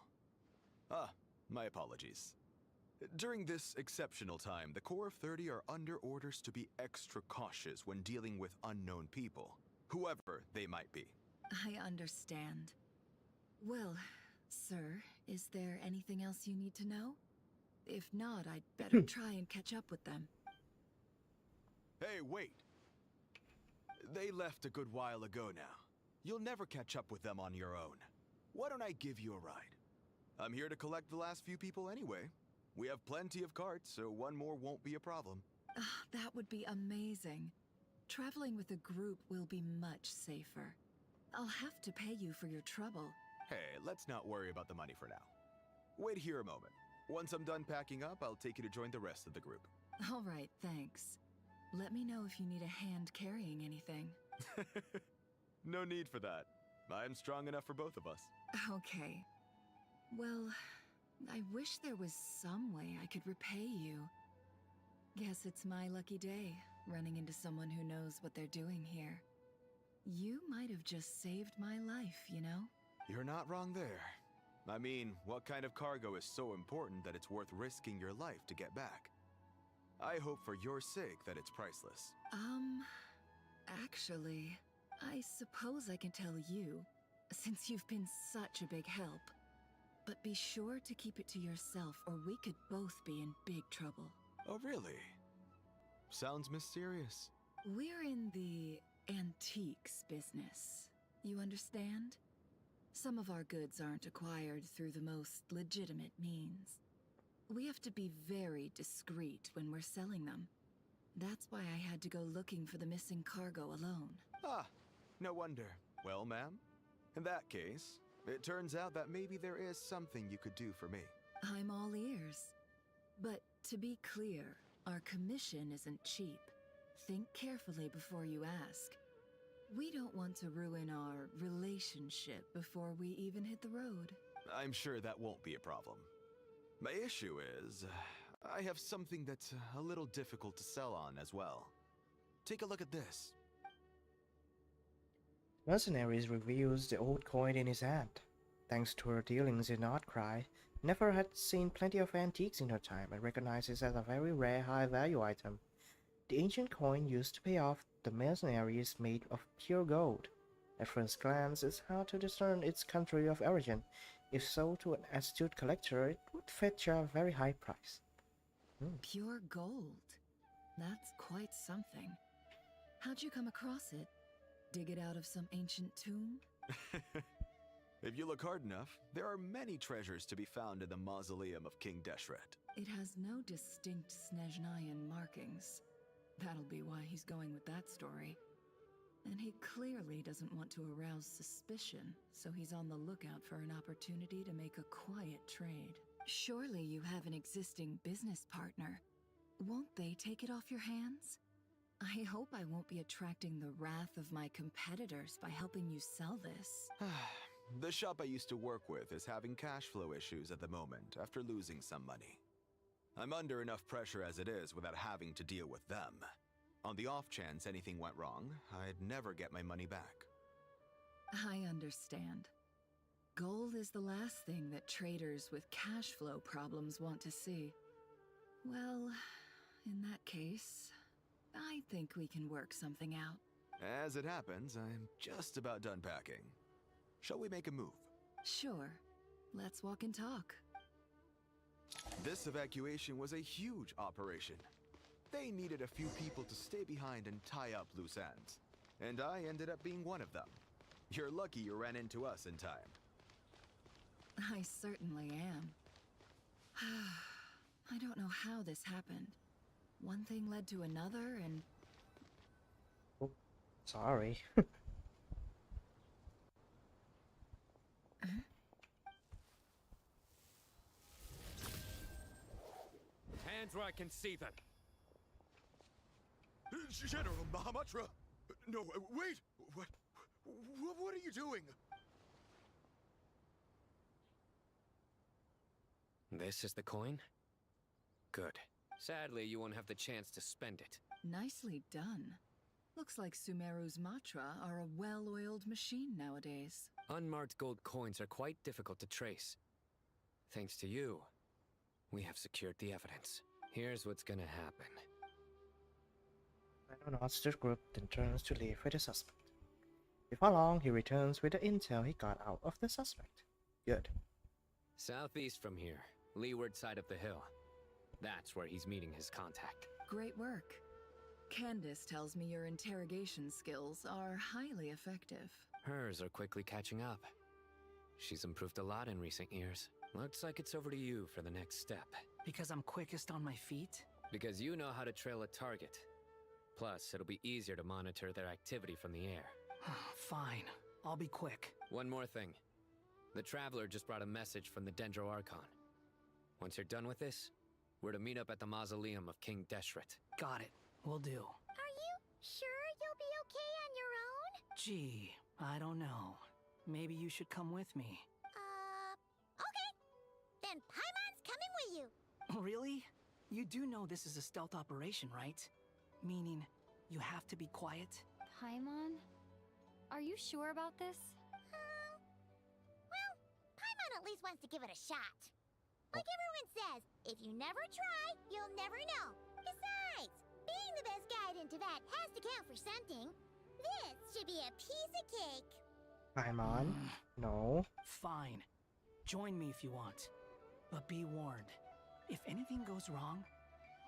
Ah, my apologies. During this exceptional time, the Core of 30 are under orders to be extra cautious when dealing with unknown people, whoever they might be.
I understand. Well, sir, is there anything else you need to know? If not, I'd better try and catch up with them.
Hey, wait! They left a good while ago now. You'll never catch up with them on your own. Why don't I give you a ride? I'm here to collect the last few people anyway. We have plenty of carts, so one more won't be a problem.
That would be amazing. Traveling with a group will be much safer. I'll have to pay you for your trouble.
Hey, let's not worry about the money for now. Wait here a moment. Once I'm done packing up, I'll take you to join the rest of the group.
All right, thanks. Let me know if you need a hand carrying anything.
No need for that. I'm strong enough for both of us.
Okay. Well, I wish there was some way I could repay you. Guess it's my lucky day, running into someone who knows what they're doing here. You might have just saved my life, you know?
You're not wrong there. I mean, what kind of cargo is so important that it's worth risking your life to get back? I hope for your sake that it's priceless.
Actually, I suppose I can tell you, since you've been such a big help. But be sure to keep it to yourself, or we could both be in big trouble.
Oh, really? Sounds mysterious.
We're in the antiques business. You understand? Some of our goods aren't acquired through the most legitimate means. We have to be very discreet when we're selling them. That's why I had to go looking for the missing cargo alone.
Ah, no wonder. Well, ma'am, in that case, it turns out that maybe there is something you could do for me.
I'm all ears. But to be clear, our commission isn't cheap. Think carefully before you ask. We don't want to ruin our relationship before we even hit the road.
I'm sure that won't be a problem. My issue is, I have something that's a little difficult to sell on as well. Take a look at this.
Mercenaries reveals the old coin in his hand. Thanks to her dealings in Outcry, Nefer had seen plenty of antiques in her time and recognizes it as a very rare high-value item. The ancient coin used to pay off the mercenary is made of pure gold. At first glance, it's hard to discern its country of origin. If sold to an astute collector, it would fetch a very high price.
Pure gold? That's quite something. How'd you come across it? Dig it out of some ancient tomb?
If you look hard enough, there are many treasures to be found in the mausoleum of King Deshret.
It has no distinct Snezhnayan markings. That'll be why he's going with that story. And he clearly doesn't want to arouse suspicion, so he's on the lookout for an opportunity to make a quiet trade. Surely you have an existing business partner. Won't they take it off your hands? I hope I won't be attracting the wrath of my competitors by helping you sell this.
The shop I used to work with is having cash flow issues at the moment after losing some money. I'm under enough pressure as it is without having to deal with them. On the off chance anything went wrong, I'd never get my money back.
I understand. Gold is the last thing that traders with cash flow problems want to see. Well, in that case, I think we can work something out.
As it happens, I'm just about done packing. Shall we make a move?
Sure. Let's walk and talk.
This evacuation was a huge operation. They needed a few people to stay behind and tie up loose ends. And I ended up being one of them. You're lucky you ran into us in time.
I certainly am. I don't know how this happened. One thing led to another, and...
Oh, sorry.
Hands where I can see them.
General Mahamatra! No, wait! What are you doing?
This is the coin? Good. Sadly, you won't have the chance to spend it.
Nicely done. Looks like Sumeru's Matra are a well-oiled machine nowadays.
Unmarked gold coins are quite difficult to trace. Thanks to you, we have secured the evidence. Here's what's gonna happen.
Rhino nods to the group, then turns to leave with the suspect. Before long, he returns with the intel he got out of the suspect. Good.
Southeast from here, leeward side of the hill. That's where he's meeting his contact.
Great work. Candace tells me your interrogation skills are highly effective.
Hers are quickly catching up. She's improved a lot in recent years. Looks like it's over to you for the next step.
Because I'm quickest on my feet?
Because you know how to trail a target. Plus, it'll be easier to monitor their activity from the air.
Fine. I'll be quick.
One more thing. The Traveler just brought a message from the Dendro Archon. Once you're done with this, we're to meet up at the mausoleum of King Deshret.
Got it. Will do.
Are you sure you'll be okay on your own?
Gee, I don't know. Maybe you should come with me.
Okay. Then Paimon's coming with you.
Really? You do know this is a stealth operation, right? Meaning, you have to be quiet?
Paimon? Are you sure about this?
Well, Paimon at least wants to give it a shot. Like everyone says, if you never try, you'll never know. Besides, being the best guide into that has to count for something. This should be a piece of cake.
Paimon? No.
Fine. Join me if you want. But be warned. If anything goes wrong,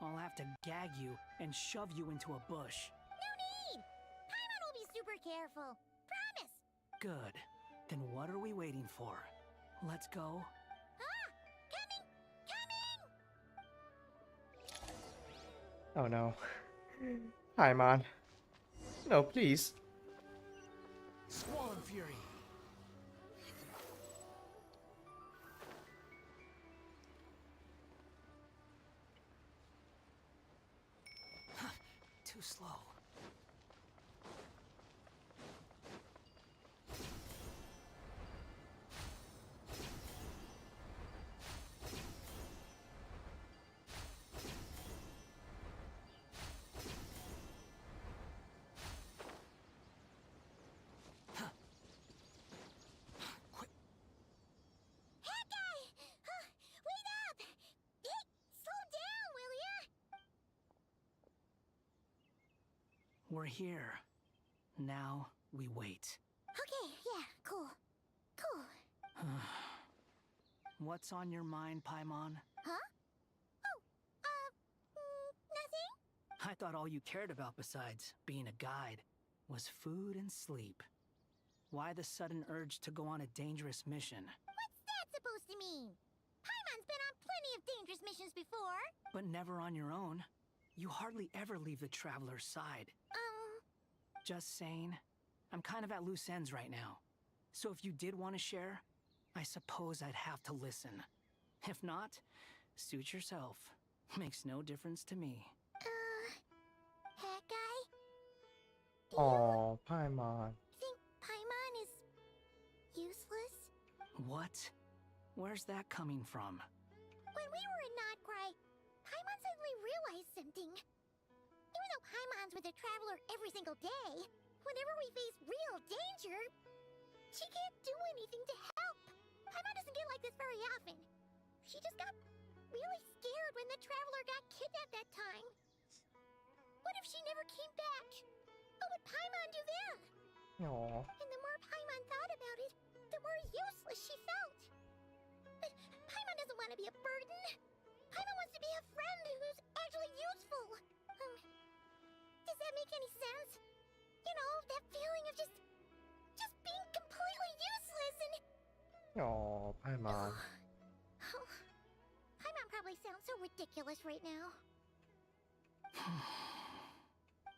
I'll have to gag you and shove you into a bush.
No need! Paimon will be super careful. Promise!
Good. Then what are we waiting for? Let's go.
Oh no. Paimon. No, please.
Squall and Fury. Too slow. We're here. Now we wait.
Okay, yeah, cool. Cool.
What's on your mind, Paimon?
Huh? Nothing?
I thought all you cared about besides being a guide was food and sleep. Why the sudden urge to go on a dangerous mission?
What's that supposed to mean? Paimon's been on plenty of dangerous missions before.
But never on your own. You hardly ever leave the Traveler's side. Just saying. I'm kind of at loose ends right now. So if you did want to share, I suppose I'd have to listen. If not, suit yourself. Makes no difference to me.
Hat guy?
Oh, Paimon.
Think Paimon is useless?
What? Where's that coming from?
When we were in Notcry, Paimon suddenly realized something. Even though Paimon's with the Traveler every single day, whenever we face real danger, she can't do anything to help. Paimon doesn't get like this very often. She just got really scared when the Traveler got kidnapped that time. What if she never came back? What would Paimon do then?
Aww.
And the more Paimon thought about it, the more useless she felt. But Paimon doesn't want to be a burden. Paimon wants to be a friend who's actually useful. Does that make any sense? You know, that feeling of just being completely useless and...
Oh, Paimon.
Paimon probably sounds so ridiculous right now.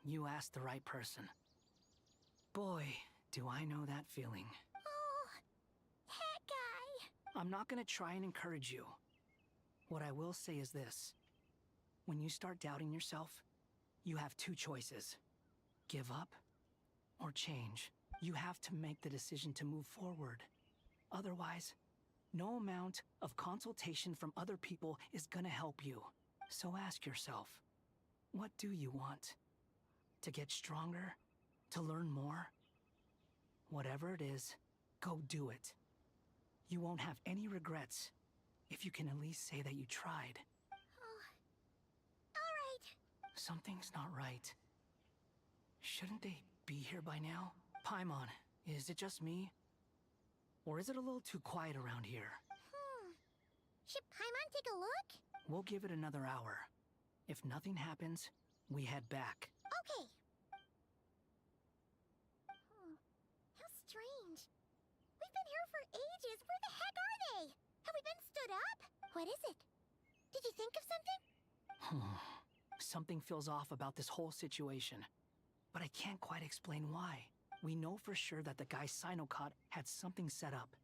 You asked the right person. Boy, do I know that feeling.
Oh, that guy.
I'm not gonna try and encourage you. What I will say is this. When you start doubting yourself, you have two choices. Give up or change. You have to make the decision to move forward. Otherwise, no amount of consultation from other people is gonna help you. So ask yourself, what do you want? To get stronger? To learn more? Whatever it is, go do it. You won't have any regrets if you can at least say that you tried.
All right.
Something's not right. Shouldn't they be here by now? Paimon, is it just me? Or is it a little too quiet around here?
Should Paimon take a look?
We'll give it another hour. If nothing happens, we head back.
Okay. How strange. We've been here for ages. Where the heck are they? Have we been stood up? What is it? Did you think of something?
Something feels off about this whole situation. But I can't quite explain why. We know for sure that the guy Sinocot had something set up.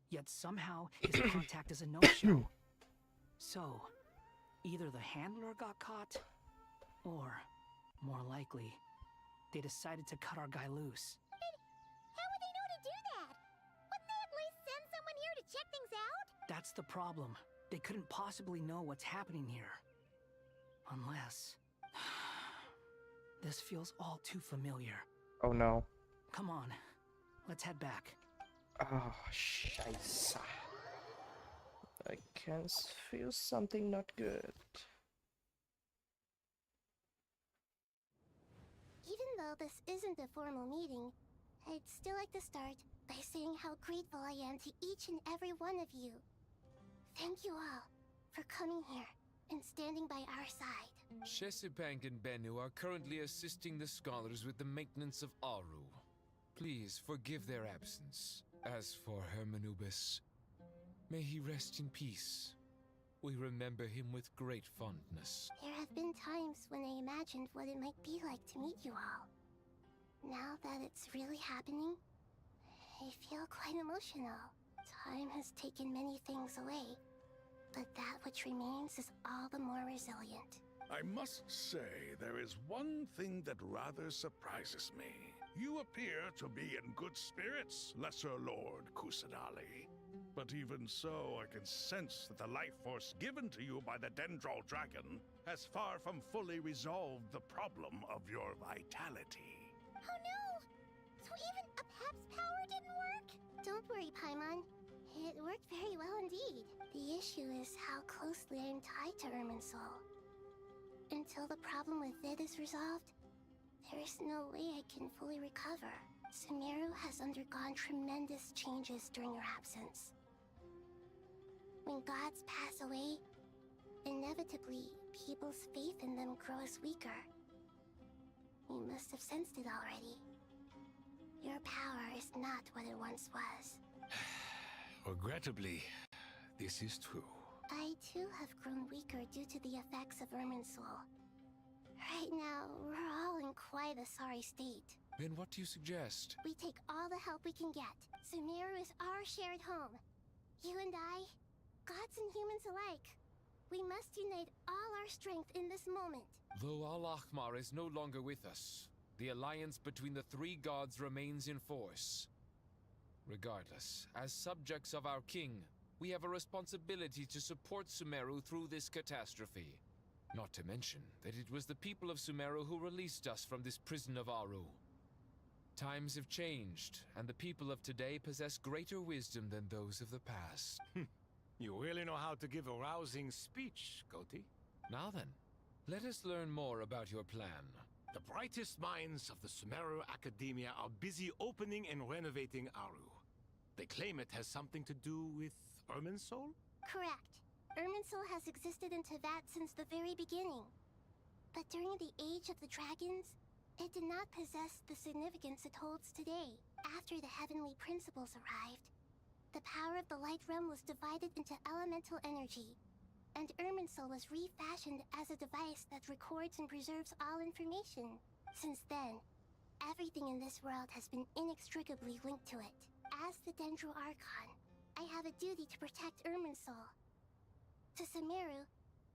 Yet somehow his contact is a no-show. So, either the handler got caught, or, more likely, they decided to cut our guy loose.
How would they know to do that? Wouldn't they at least send someone here to check things out?
That's the problem. They couldn't possibly know what's happening here. Unless... This feels all too familiar.
Oh no.
Come on, let's head back.
Oh, scheiße. I can feel something not good.
Even though this isn't a formal meeting, I'd still like to start by saying how grateful I am to each and every one of you. Thank you all for coming here and standing by our side.
Shesipank and Bennu are currently assisting the scholars with the maintenance of Aru. Please forgive their absence. As for Hermanubis, may he rest in peace. We remember him with great fondness.
There have been times when I imagined what it might be like to meet you all. Now that it's really happening, I feel quite emotional. Time has taken many things away, but that which remains is all the more resilient.
I must say, there is one thing that rather surprises me. You appear to be in good spirits, Lesser Lord Kusanali. But even so, I can sense that the life force given to you by the Dendral Dragon has far from fully resolved the problem of your vitality.
Oh no! So even a Pep's power didn't work? Don't worry, Paimon. It worked very well indeed. The issue is how closely I am tied to Irminsul. Until the problem with it is resolved, there is no way I can fully recover. Sumeru has undergone tremendous changes during your absence. When gods pass away, inevitably, people's faith in them grows weaker. You must have sensed it already. Your power is not what it once was.
Regrettably, this is true.
I too have grown weaker due to the effects of Irminsul. Right now, we're all in quite a sorry state.
Then what do you suggest?
We take all the help we can get. Sumeru is our shared home. You and I, gods and humans alike. We must unite all our strength in this moment.
Though Al-Ahmar is no longer with us, the alliance between the three gods remains in force. Regardless, as subjects of our king, we have a responsibility to support Sumeru through this catastrophe. Not to mention that it was the people of Sumeru who released us from this prison of Aru. Times have changed, and the people of today possess greater wisdom than those of the past.
You really know how to give a rousing speech, Koti.
Now then, let us learn more about your plan.
The brightest minds of the Sumeru Academia are busy opening and renovating Aru. They claim it has something to do with Irminsul?
Correct. Irminsul has existed in Teyvat since the very beginning. But during the Age of the Dragons, it did not possess the significance it holds today. After the heavenly principles arrived, the power of the Light Realm was divided into elemental energy, and Irminsul was refashioned as a device that records and preserves all information. Since then, everything in this world has been inextricably linked to it. As the Dendro Archon, I have a duty to protect Irminsul. To Sumeru,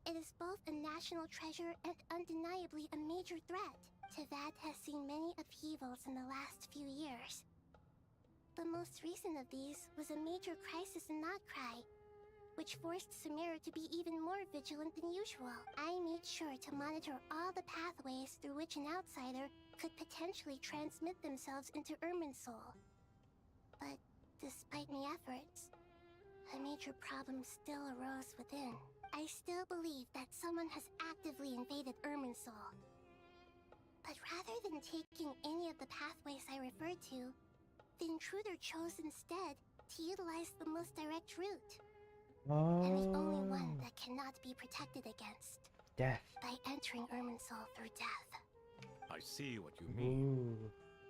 it is both a national treasure and undeniably a major threat. Tevat has seen many upheavals in the last few years. The most recent of these was a major crisis in Notcry, which forced Sumeru to be even more vigilant than usual. I made sure to monitor all the pathways through which an outsider could potentially transmit themselves into Irminsul. But despite my efforts, a major problem still arose within. I still believe that someone has actively invaded Irminsul. But rather than taking any of the pathways I referred to, the intruder chose instead to utilize the most direct route. And the only one that cannot be protected against.
Death.
By entering Irminsul through death.
I see what you mean.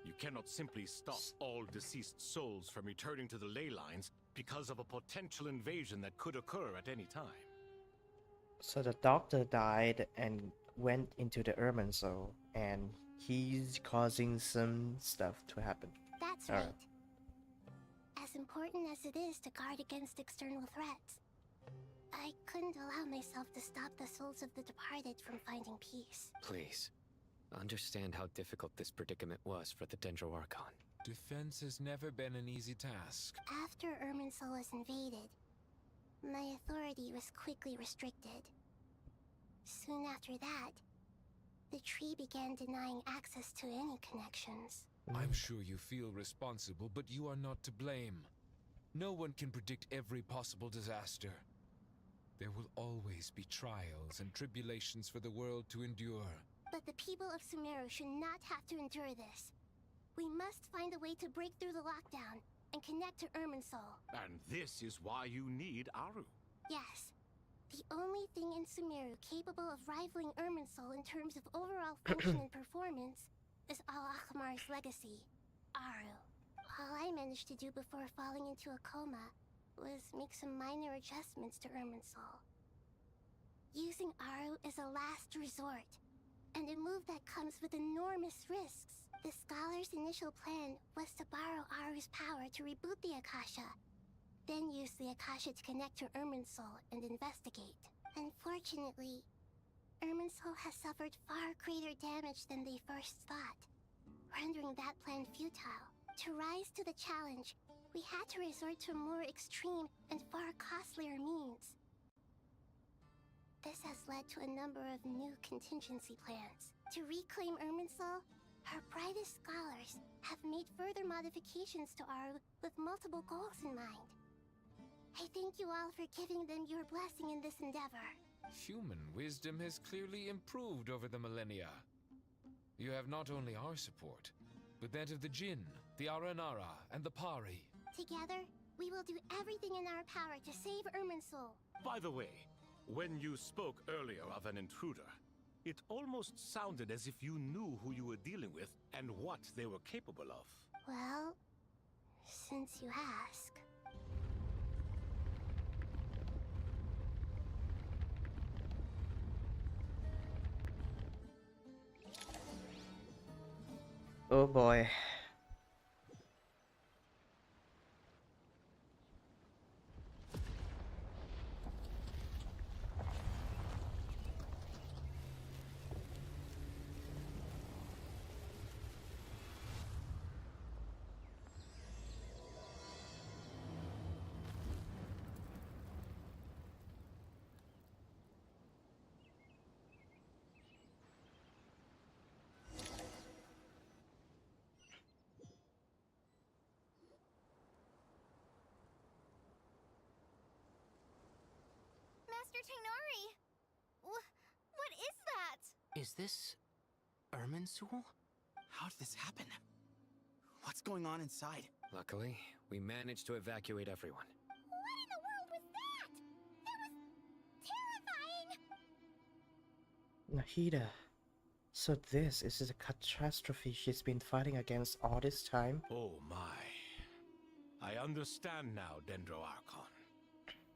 You cannot simply stop all deceased souls from returning to the ley lines because of a potential invasion that could occur at any time.
So the doctor died and went into the Irminsul, and he's causing some stuff to happen.
That's right. As important as it is to guard against external threats, I couldn't allow myself to stop the souls of the departed from finding peace.
Please, understand how difficult this predicament was for the Dendro Archon.
Defense has never been an easy task.
After Irminsul was invaded, my authority was quickly restricted. Soon after that, the tree began denying access to any connections.
I'm sure you feel responsible, but you are not to blame. No one can predict every possible disaster. There will always be trials and tribulations for the world to endure.
But the people of Sumeru should not have to endure this. We must find a way to break through the lockdown and connect to Irminsul.
And this is why you need Aru.
Yes. The only thing in Sumeru capable of rivaling Irminsul in terms of overall function and performance is Al-Akhmar's legacy, Aru. All I managed to do before falling into a coma was make some minor adjustments to Irminsul. Using Aru is a last resort, and a move that comes with enormous risks. The scholar's initial plan was to borrow Aru's power to reboot the Akasha, then use the Akasha to connect to Irminsul and investigate. Unfortunately, Irminsul has suffered far greater damage than they first thought, rendering that plan futile. To rise to the challenge, we had to resort to more extreme and far costlier means. This has led to a number of new contingency plans. To reclaim Irminsul, our brightest scholars have made further modifications to Aru with multiple goals in mind. I thank you all for giving them your blessing in this endeavor.
Human wisdom has clearly improved over the millennia. You have not only our support, but that of the Jinn, the Aranara, and the Pari.
Together, we will do everything in our power to save Irminsul.
By the way, when you spoke earlier of an intruder, it almost sounded as if you knew who you were dealing with and what they were capable of.
Well, since you ask.
Oh boy.
Tainari! What is that?
Is this Irminsul? How did this happen? What's going on inside?
Luckily, we managed to evacuate everyone.
What in the world was that? That was terrifying!
Nahida. So this is the catastrophe she's been fighting against all this time?
Oh my. I understand now, Dendroarchon.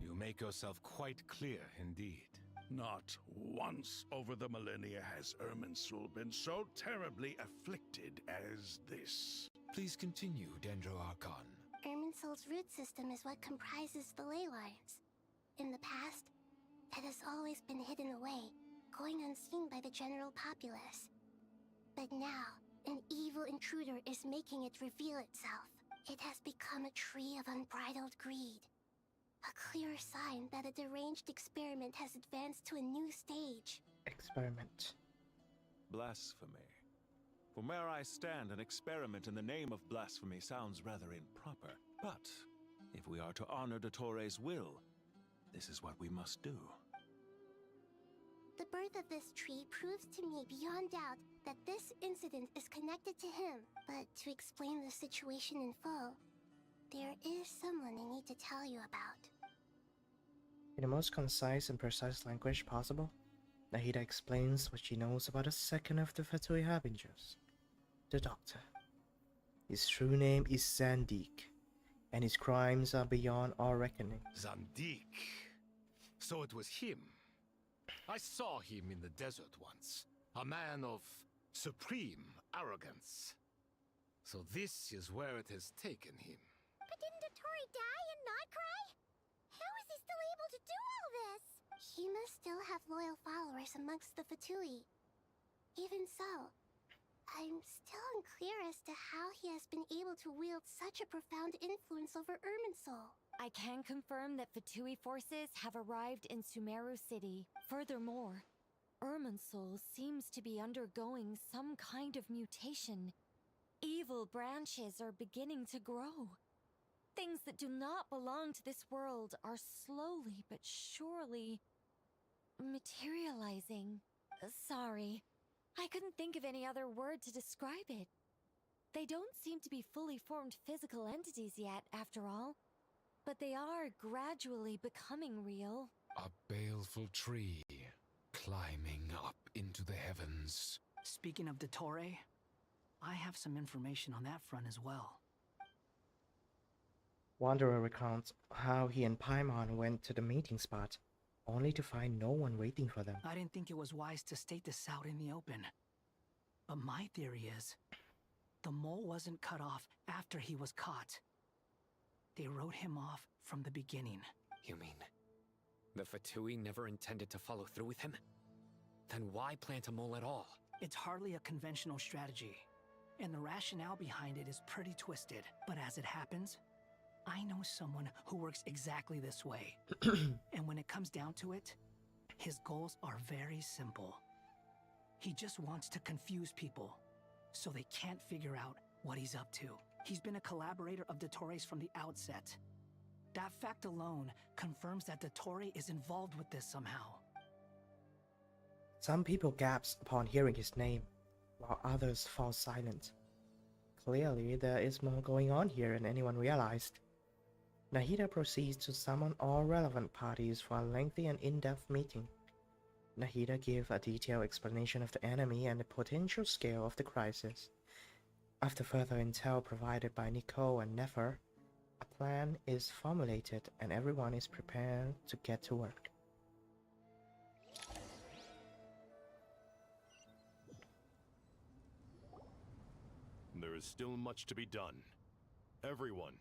You make yourself quite clear indeed.
Not once over the millennia has Irminsul been so terribly afflicted as this.
Please continue, Dendroarchon.
Irminsul's root system is what comprises the ley lines. In the past, it has always been hidden away, going unseen by the general populace. But now, an evil intruder is making it reveal itself. It has become a tree of unbridled greed. A clear sign that a deranged experiment has advanced to a new stage.
Experiment.
Blasphemy. From where I stand, an experiment in the name of blasphemy sounds rather improper. But if we are to honor Dottores' will, this is what we must do.
The birth of this tree proves to me beyond doubt that this incident is connected to him. But to explain the situation in full, there is someone I need to tell you about.
In the most concise and precise language possible, Nahida explains what she knows about the second of the Fatui Harbingers, the Doctor. His true name is Zandik, and his crimes are beyond all reckoning.
Zandik. So it was him. I saw him in the desert once. A man of supreme arrogance. So this is where it has taken him.
But didn't Dottore die and not cry? How is he still able to do all this? He must still have loyal followers amongst the Fatui. Even so, I'm still unclear as to how he has been able to wield such a profound influence over Irminsul.
I can confirm that Fatui forces have arrived in Sumeru City. Furthermore, Irminsul seems to be undergoing some kind of mutation. Evil branches are beginning to grow. Things that do not belong to this world are slowly but surely materializing. Sorry, I couldn't think of any other word to describe it. They don't seem to be fully formed physical entities yet, after all, but they are gradually becoming real.
A baleful tree climbing up into the heavens.
Speaking of Dottore, I have some information on that front as well.
Wanderer recounts how he and Paimon went to the meeting spot, only to find no one waiting for them.
I didn't think it was wise to state this out in the open. But my theory is, the mole wasn't cut off after he was caught. They wrote him off from the beginning.
You mean the Fatui never intended to follow through with him? Then why plant a mole at all?
It's hardly a conventional strategy, and the rationale behind it is pretty twisted. But as it happens, I know someone who works exactly this way. And when it comes down to it, his goals are very simple. He just wants to confuse people, so they can't figure out what he's up to. He's been a collaborator of Dottore's from the outset. That fact alone confirms that Dottore is involved with this somehow.
Some people gasp upon hearing his name, while others fall silent. Clearly, there is more going on here than anyone realized. Nahida proceeds to summon all relevant parties for a lengthy and in-depth meeting. Nahida gives a detailed explanation of the enemy and the potential scale of the crisis. After further intel provided by Nicole and Nefer, a plan is formulated and everyone is prepared to get to work.
There is still much to be done. Everyone,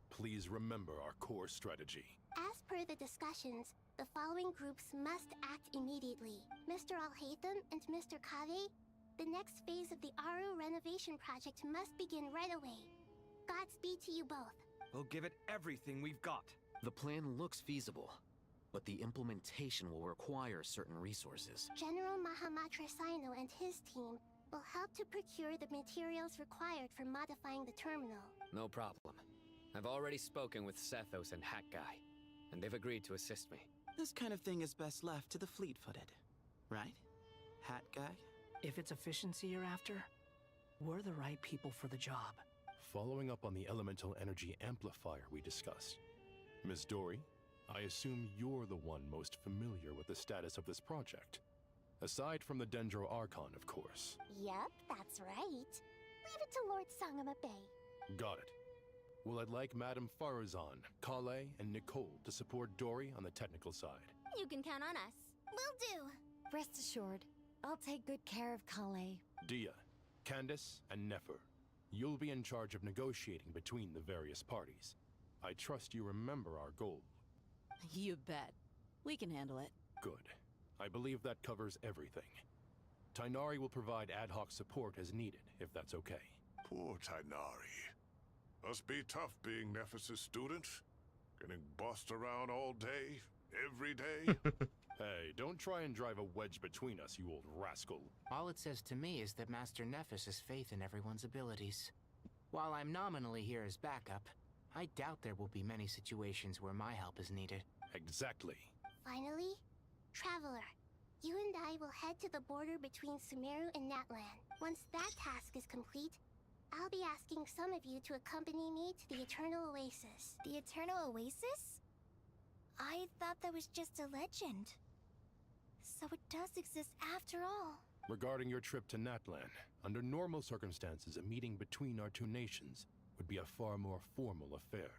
please remember our core strategy.
As per the discussions, the following groups must act immediately. Mr. Alhaitham and Mr. Kave, the next phase of the Aru renovation project must begin right away. Godspeed to you both.
We'll give it everything we've got.
The plan looks feasible, but the implementation will require certain resources.
General Mahamatra Sino and his team will help to procure the materials required for modifying the terminal.
No problem. I've already spoken with Sethos and Hat Guy, and they've agreed to assist me.
This kind of thing is best left to the fleet-footed, right, Hat Guy?
If it's efficiency you're after, we're the right people for the job.
Following up on the elemental energy amplifier we discussed, Ms. Dory, I assume you're the one most familiar with the status of this project. Aside from the Dendro Archon, of course.
Yep, that's right. Leave it to Lord Sangamabe.
Got it. Well, I'd like Madame Farazan, Kale, and Nicole to support Dory on the technical side.
You can count on us. Will do.
Rest assured, I'll take good care of Kale.
Dia, Candace, and Nefer, you'll be in charge of negotiating between the various parties. I trust you remember our goal.
You bet. We can handle it.
Good. I believe that covers everything. Tainari will provide ad hoc support as needed, if that's okay.
Poor Tainari. Must be tough being Nephis' student. Getting bossed around all day, every day.
Hey, don't try and drive a wedge between us, you old rascal.
All it says to me is that Master Nephis has faith in everyone's abilities. While I'm nominally here as backup, I doubt there will be many situations where my help is needed.
Exactly.
Finally, Traveler, you and I will head to the border between Sumeru and Natlan. Once that task is complete, I'll be asking some of you to accompany me to the Eternal Oasis.
The Eternal Oasis? I thought that was just a legend. So it does exist after all.
Regarding your trip to Natlan, under normal circumstances, a meeting between our two nations would be a far more formal affair.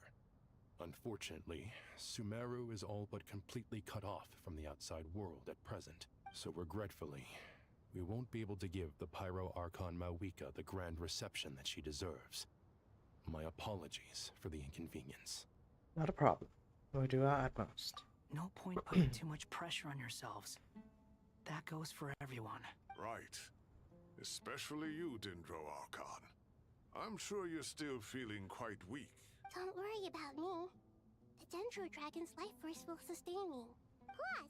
Unfortunately, Sumeru is all but completely cut off from the outside world at present. So regretfully, we won't be able to give the Pyro Archon Mawika the grand reception that she deserves. My apologies for the inconvenience.
Not a problem. We'll do our utmost.
No point putting too much pressure on yourselves. That goes for everyone.
Right. Especially you, Dendro Archon. I'm sure you're still feeling quite weak.
Don't worry about me. The Dendro Dragon's life force will sustain me. Plus,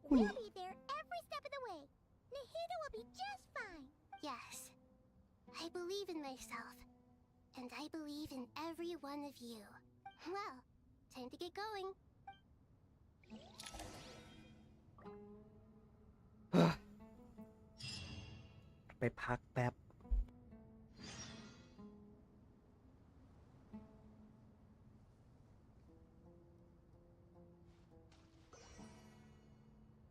we'll be there every step of the way. Nahida will be just fine. Yes. I believe in myself. And I believe in every one of you. Well, time to get going.
ไปพักแป๊บ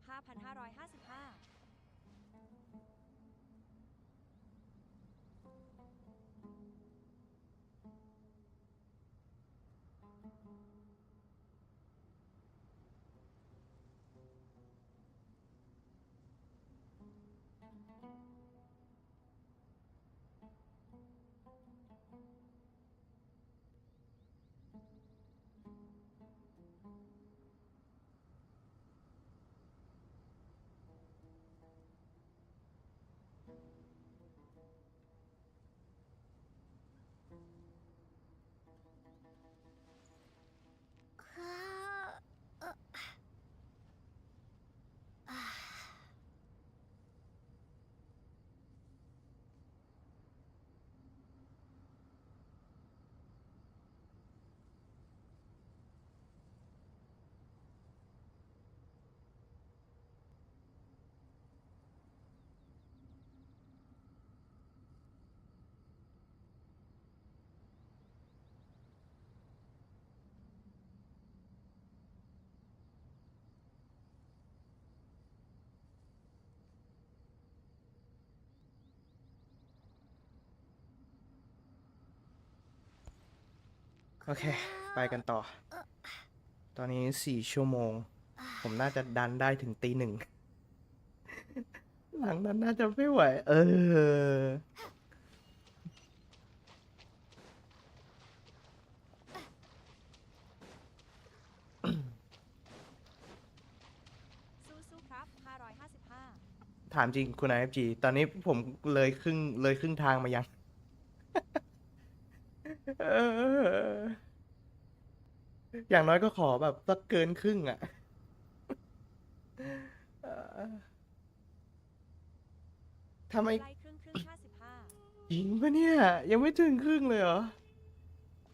5,555
โอเค ไปกันต่อ ตอนนี้4 ชั่วโมง ผมน่าจะดันได้ถึงตี 1 หลังนั้นน่าจะไม่ไหว
สู้ๆครับ555
ถามจริงคุณ IFG ตอนนี้ผมเลยครึ่งทางมายัง อย่างน้อยก็ขอแบบสักเกินครึ่งอ่ะ ทำไม
ใกล้ครึ่ง55
จริงปะเนี่ย ยังไม่ถึงครึ่งเลยเหรอ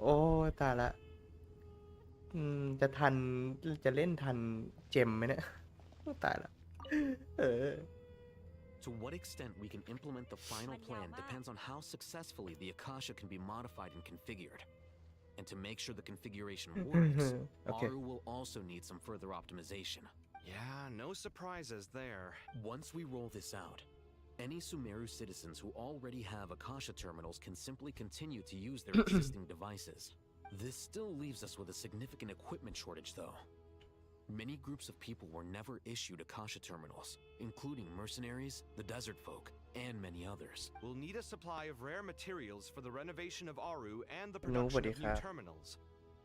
โอ้ตายละ จะเล่นทันเจมไหมเนี่ย ตายละ
To what extent we can implement the final plan depends on how successfully the Akasha can be modified and configured. And to make sure the configuration works,
Okay.
Aru will also need some further optimization.
Yeah, no surprises there.
Once we roll this out, any Sumeru citizens who already have Akasha terminals can simply continue to use their existing devices. This still leaves us with a significant equipment shortage, though. Many groups of people were never issued Akasha terminals, including mercenaries, the desert folk, and many others.
We'll need a supply of rare materials for the renovation of Aru and the production of new terminals.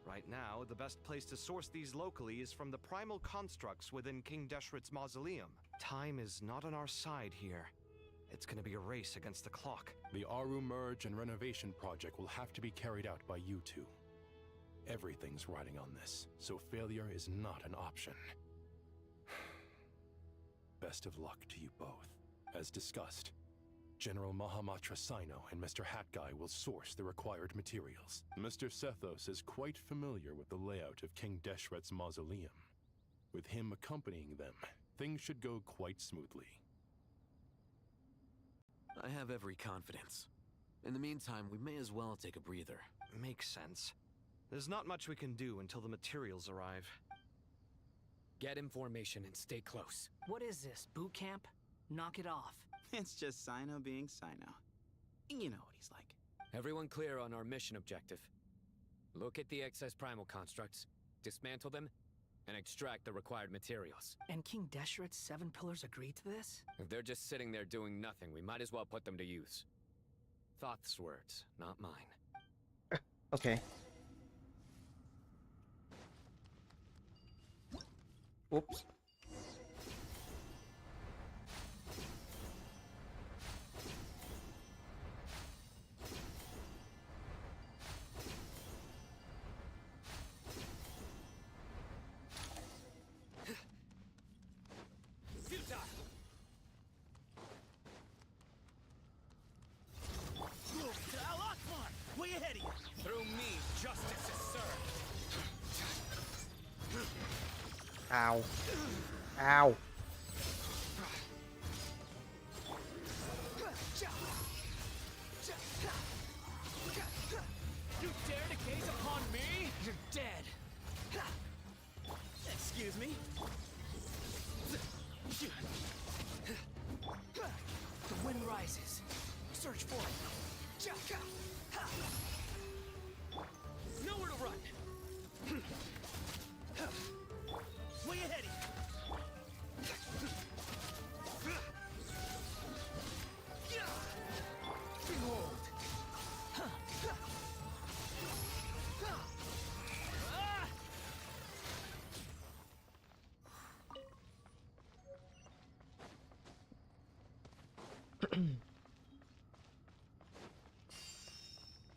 Right now, the best place to source these locally is from the primal constructs within King Deshret's mausoleum. Time is not on our side here. It's gonna be a race against the clock.
The Aru merge and renovation project will have to be carried out by you two. Everything's riding on this, so failure is not an option. Best of luck to you both. As discussed, General Mahamatra Sino and Mr. Hat Guy will source the required materials. Mr. Sethos is quite familiar with the layout of King Deshret's mausoleum. With him accompanying them, things should go quite smoothly.
I have every confidence. In the meantime, we may as well take a breather.
Makes sense. There's not much we can do until the materials arrive.
Get information and stay close.
What is this, boot camp? Knock it off.
It's just Sino being Sino. You know what he's like.
Everyone clear on our mission objective. Look at the excess primal constructs, dismantle them, and extract the required materials.
And King Deshret's 7 pillars agreed to this?
If they're just sitting there doing nothing, we might as well put them to use. Thoth's words, not mine.
Okay. Oops.
Way ahead of you.
Through me, justice is served.
Ow. Ow.
You dare to gaze upon me? You're dead. Excuse me?
The wind rises. Search for it.
Nowhere to run. Way ahead of you.
Behold.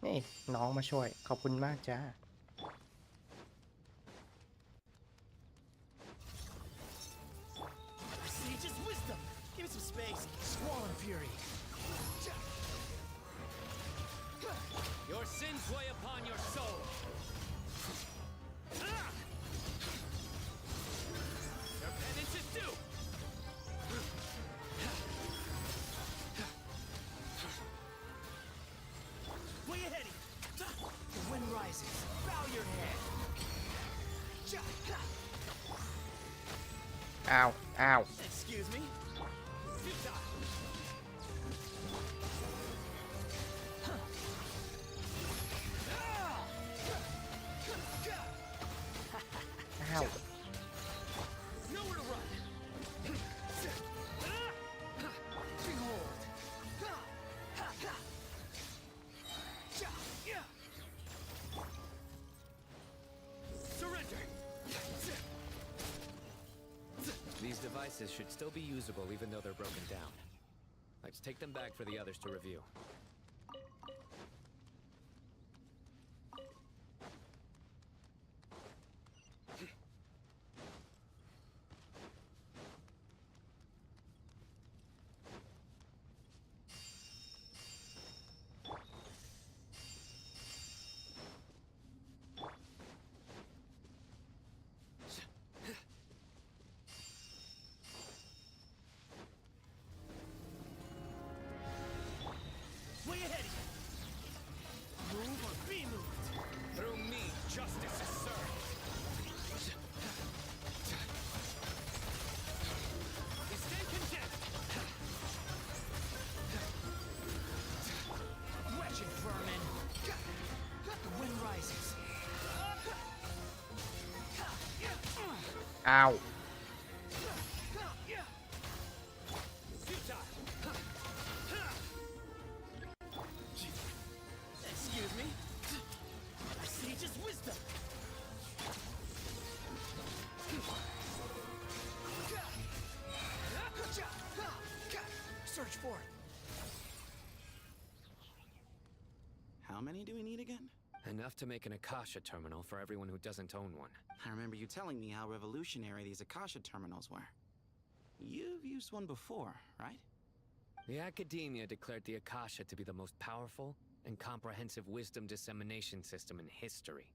นี่น้องมาช่วยขอบคุณมากจ้า
Sage's wisdom. Give me some space.
Squall and fury.
Your sins weigh upon your soul. Your penance is due.
Way ahead of you.
The wind rises. Bow your head.
อ้าว อ้าว
Excuse me?
Ow.
Nowhere to run.
Behold.
Surrender.
These devices should still be usable even though they're broken down. Let's take them back for the others to review.
อ้าว
Excuse me. Sage's wisdom. Search for it.
How many do we need again?
Enough to make an Akasha terminal for everyone who doesn't own one.
I remember you telling me how revolutionary these Akasha terminals were. You've used one before, right?
The Academia declared the Akasha to be the most powerful and comprehensive wisdom dissemination system in history.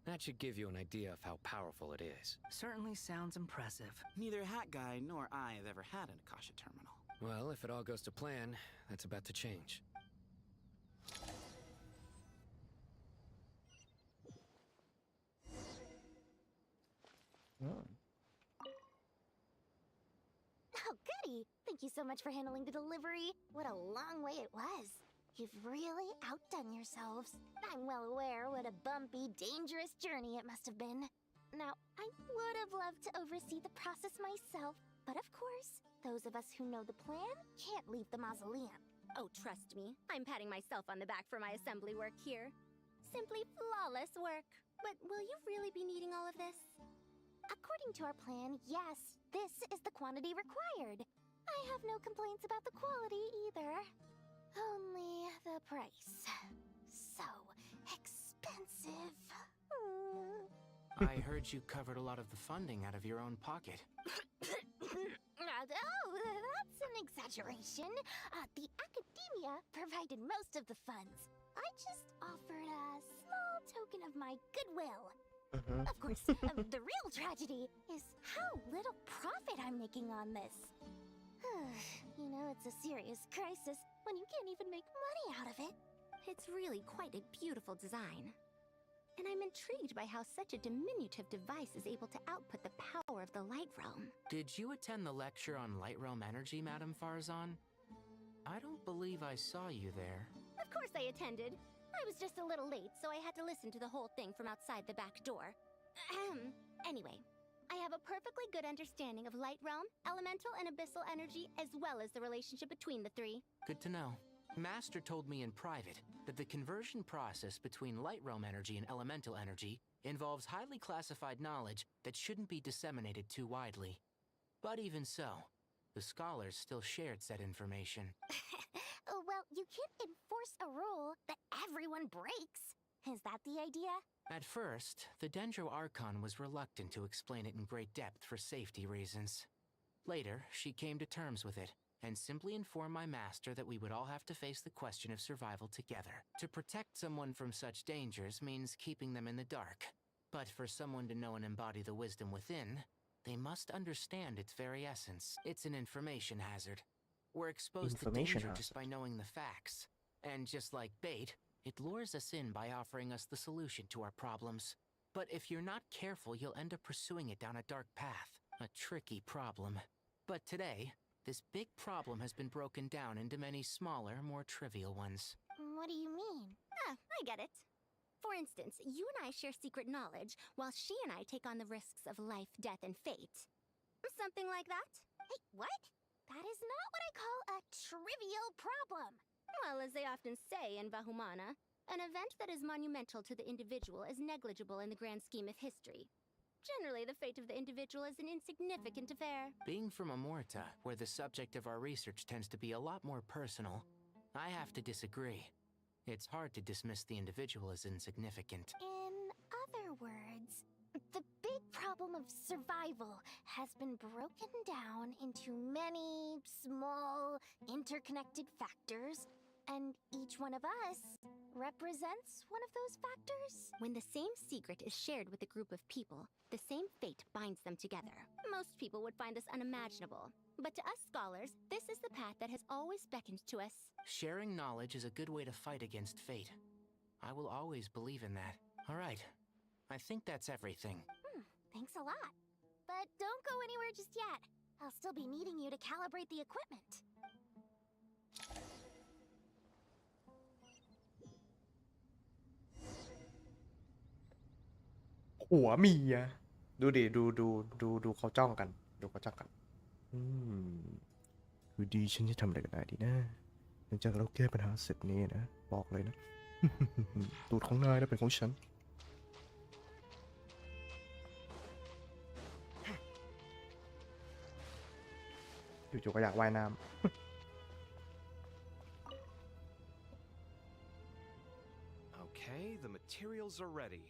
That should give you an idea of how powerful it is.
Certainly sounds impressive.
Neither Hat Guy nor I have ever had an Akasha terminal.
Well, if it all goes to plan, that's about to change.
Oh, goody! Thank you so much for handling the delivery. What a long way it was. You've really outdone yourselves. I'm well aware what a bumpy, dangerous journey it must have been. Now, I would have loved to oversee the process myself, but of course, those of us who know the plan can't leave the mausoleum.
Oh, trust me, I'm patting myself on the back for my assembly work here. Simply flawless work. But will you really be needing all of this?
According to our plan, yes, this is the quantity required. I have no complaints about the quality either. Only the price. So expensive.
I heard you covered a lot of the funding out of your own pocket.
Oh, that's an exaggeration. The Academia provided most of the funds. I just offered a small token of my goodwill. Of course, the real tragedy is how little profit I'm making on this. You know, it's a serious crisis when you can't even make money out of it.
It's really quite a beautiful design. And I'm intrigued by how such a diminutive device is able to output the power of the Light Realm.
Did you attend the lecture on Light Realm energy, Madame Farzan? I don't believe I saw you there.
Of course I attended. I was just a little late, so I had to listen to the whole thing from outside the back door. Anyway, I have a perfectly good understanding of Light Realm, Elemental and Abyssal energy, as well as the relationship between the three.
Good to know. Master told me in private that the conversion process between Light Realm energy and Elemental energy involves highly classified knowledge that shouldn't be disseminated too widely. But even so, the scholars still shared said information.
Well, you can't enforce a rule that everyone breaks. Is that the idea?
At first, the Dendro Archon was reluctant to explain it in great depth for safety reasons. Later, she came to terms with it, and simply informed my master that we would all have to face the question of survival together. To protect someone from such dangers means keeping them in the dark. But for someone to know and embody the wisdom within, they must understand its very essence. It's an information hazard. We're exposed to danger just by knowing the facts. And just like bait, it lures us in by offering us the solution to our problems. But if you're not careful, you'll end up pursuing it down a dark path. A tricky problem. But today, this big problem has been broken down into many smaller, more trivial ones.
What do you mean?
I get it. For instance, you and I share secret knowledge, while she and I take on the risks of life, death, and fate. Something like that?
Hey, what? That is not what I call a trivial problem.
Well, as they often say in Vahumana, an event that is monumental to the individual is negligible in the grand scheme of history. Generally, the fate of the individual is an insignificant affair.
Being from Amorta, where the subject of our research tends to be a lot more personal, I have to disagree. It's hard to dismiss the individual as insignificant.
In other words, the big problem of survival has been broken down into many small, interconnected factors, and each one of us represents one of those factors?
When the same secret is shared with a group of people, the same fate binds them together. Most people would find this unimaginable, but to us scholars, this is the path that has always beckoned to us.
Sharing knowledge is a good way to fight against fate. I will always believe in that. All right. I think that's everything.
Thanks a lot. But don't go anywhere just yet. I'll still be needing you to calibrate the equipment.
ผัวเมีย ดูดิดูเขาจ้องกันดูเขาจ้องกันคือดีฉันจะทำอะไรกันได้ดีนะหลังจากเราแก้ปัญหาเสร็จนี้นะบอกเลยนะ ตูดของนายนะเป็นของฉันจู่ๆก็อยากว่ายน้ำ
Okay, the materials are ready.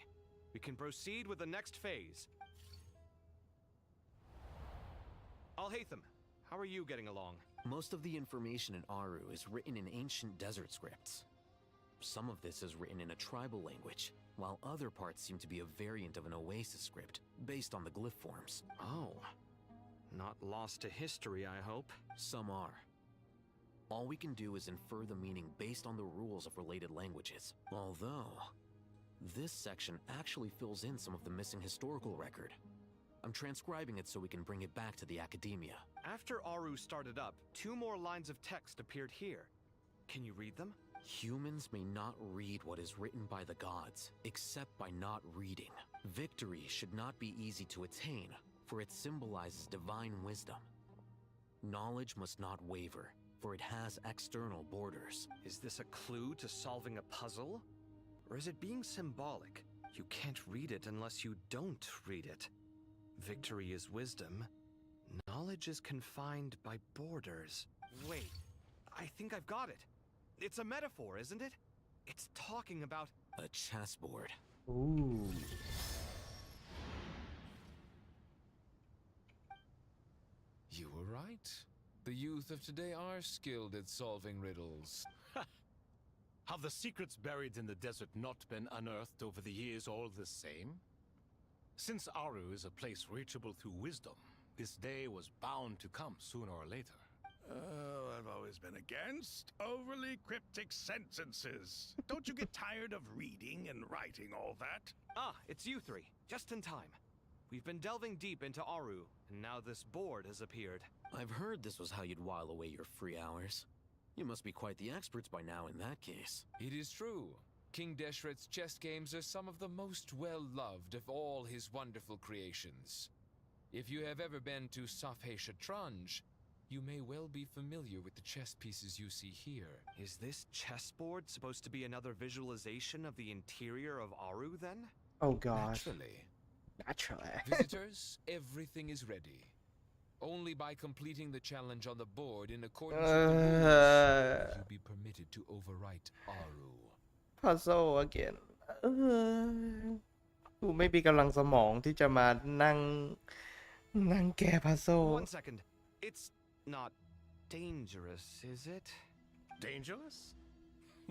We can proceed with the next phase. Alhaitham, how are you getting along?
Most of the information in Aru is written in ancient desert scripts. Some of this is written in a tribal language, while other parts seem to be a variant of an oasis script, based on the glyph forms.
Oh. Not lost to history, I hope.
Some are. All we can do is infer the meaning based on the rules of related languages. Although, this section actually fills in some of the missing historical record. I'm transcribing it so we can bring it back to the academia.
After Aru started up, 2 more lines of text appeared here. Can you read them?
Humans may not read what is written by the gods, except by not reading. Victory should not be easy to attain, for it symbolizes divine wisdom. Knowledge must not waver, for it has external borders.
Is this a clue to solving a puzzle? Or is it being symbolic? You can't read it unless you don't read it. Victory is wisdom. Knowledge is confined by borders. Wait, I think I've got it. It's a metaphor, isn't it? It's talking about
a chessboard.
Ooh.
You were right. The youth of today are skilled at solving riddles.
Have the secrets buried in the desert not been unearthed over the years all the same? Since Aru is a place reachable through wisdom, this day was bound to come sooner or later.
Oh, I've always been against overly cryptic sentences. Don't you get tired of reading and writing all that?
Ah, it's you 3. Just in time. We've been delving deep into Aru, and now this board has appeared.
I've heard this was how you'd while away your free hours. You must be quite the experts by now in that case.
It is true. King Deshret's chess games are some of the most well-loved of all his wonderful creations. If you have ever been to Safhe Shatranj, you may well be familiar with the chess pieces you see here.
Is this chessboard supposed to be another visualization of the interior of Aru, then?
Oh god.
Naturally. Visitors, everything is ready. Only by completing the challenge on the board in accordance with the rules will you be permitted to overwrite Aru.
Puzzle again. กูไม่มีกำลังสมองที่จะมานั่งแก้ puzzle.
1 second. It's not dangerous, is it?
Dangerous?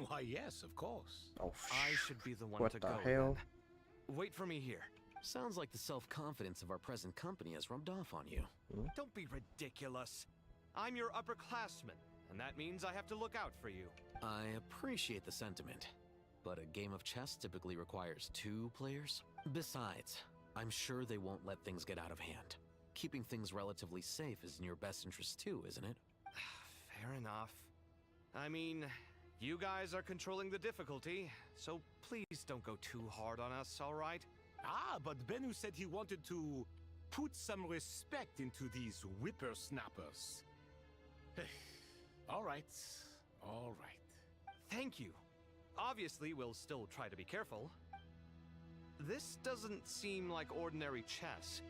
Why, yes, of course.
Oh,
I should be the one
what
to
the
go.
hell?
Then. Wait for me here.
Sounds like the self-confidence of our present company has rubbed off on you.
Don't be ridiculous. I'm your upperclassman, and that means I have to look out for you.
I appreciate the sentiment, but a game of chess typically requires 2 players. Besides, I'm sure they won't let things get out of hand. Keeping things relatively safe is in your best interest too, isn't it?
Fair enough. I mean, you guys are controlling the difficulty, so please don't go too hard on us, all right?
Ah, but Bennu said he wanted to put some respect into these whippersnappers. All right. All right.
Thank you. Obviously, we'll still try to be careful. This doesn't seem like ordinary chess.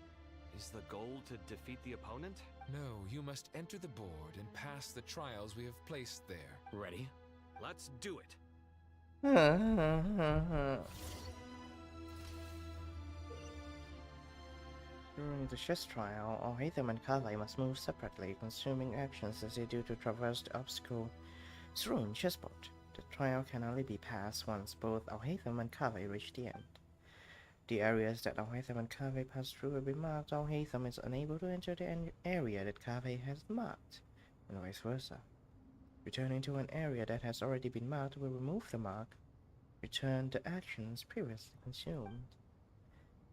Is the goal to defeat the opponent?
No, you must enter the board and pass the trials we have placed there.
Ready?
Let's do it.
During the chess trial, Alhaitham and Kale must move separately, consuming actions as they do to traverse the obstacle strewn chessboard. The trial can only be passed once both Alhaitham and Kale reach the end. The areas that Alhaitham and Kale pass through will be marked. Alhaitham is unable to enter the area that Kale has marked, and vice versa. Returning to an area that has already been marked will remove the mark, return the actions previously consumed.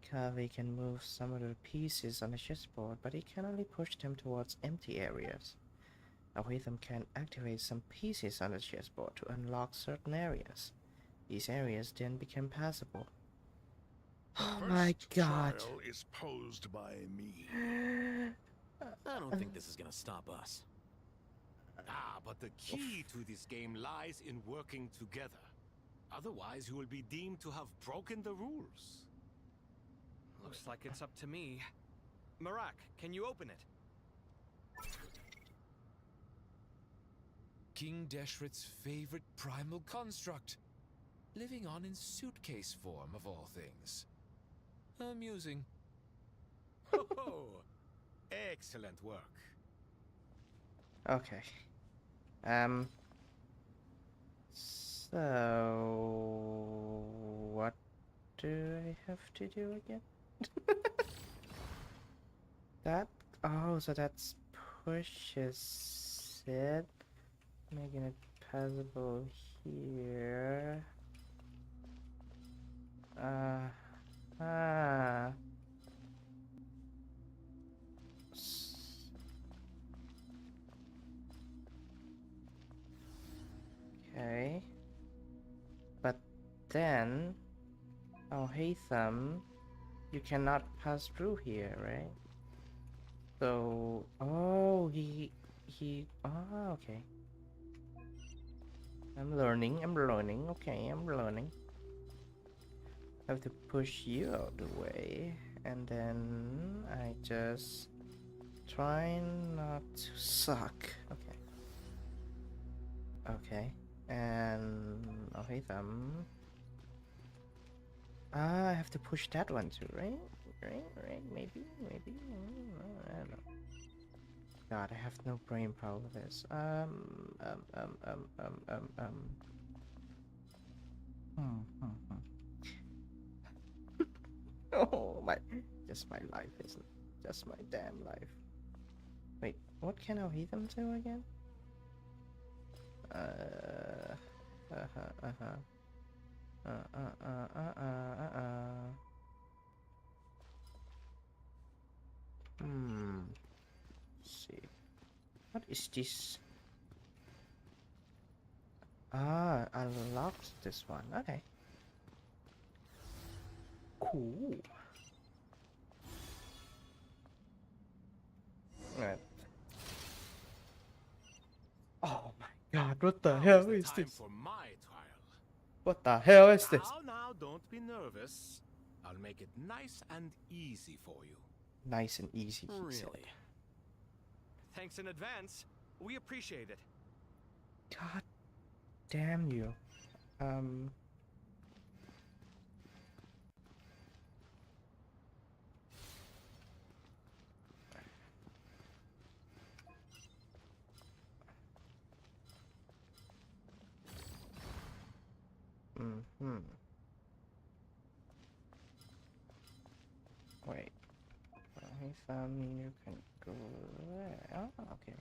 Kale can move some of the pieces on the chessboard, but he can only push them towards empty areas. Alhaitham can activate some pieces on the chessboard to unlock certain areas. These areas then become passable. Oh my god.
Trial is posed by me.
I don't think this is gonna stop us.
Ah, but the key to this game lies in working together. Otherwise, you will be deemed to have broken the rules.
Looks like it's up to me. Marak, can you open it?
King Deshret's favorite primal construct. Living on in suitcase form, of all things. Amusing.
Oh, excellent work.
Okay. So what do I have to do again? That, oh, so that's pushes it, making it passable here. Okay. But then, oh hey thumb, you cannot pass through here, right? So, oh, oh, okay. I'm learning, okay, I'm learning. I have to push you out the way, and then I just try not to suck. Okay. Okay, and okay, thumb. I have to push that one too, right? Right, maybe. I don't know. God, I have no brain power for this. Oh my, just my life, isn't it? Just my damn life. Wait, what can Alhetham do again? Let's see. What is this? Ah, unlocks this one. Okay. Cool. Alright. Oh my god, what the hell is
Time
this?
for my trial.
What the hell is this?
Now, don't be nervous. I'll make it nice and easy for you.
Nice and easy, he said.
Really? Thanks in advance. We appreciate it.
God damn you. Wait. He found you can go there. Oh, okay.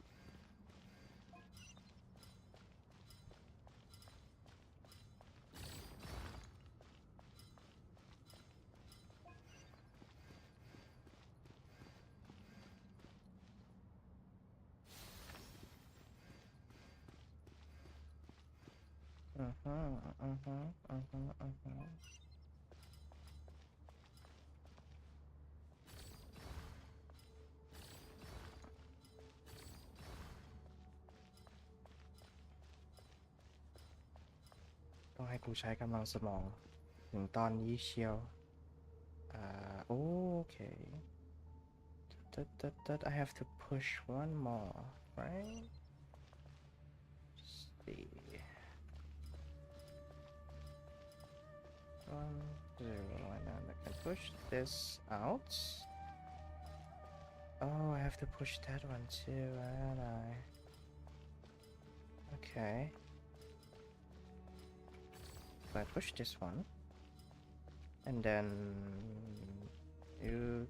ต้องให้กูใช้กำลังสมองถึงตอนนี้เชียวokay. That I have to push one more, right? Let's see. 1, 0, and then I can push this out. Oh, I have to push that one too, and okay. So I push this one, and then you.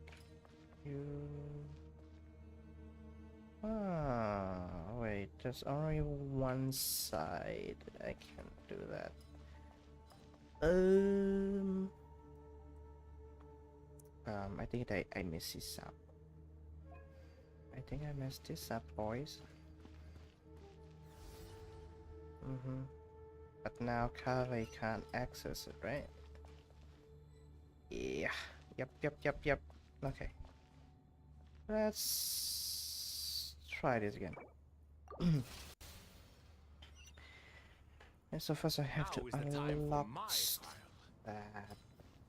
Wait, there's only one side. I can't do that. I think I messed this up. I think I messed this up, boys. But now Kave can't access it, right? Yeah. Yeah. Yep. Okay. Let's try this again. And so first I have to unlock that.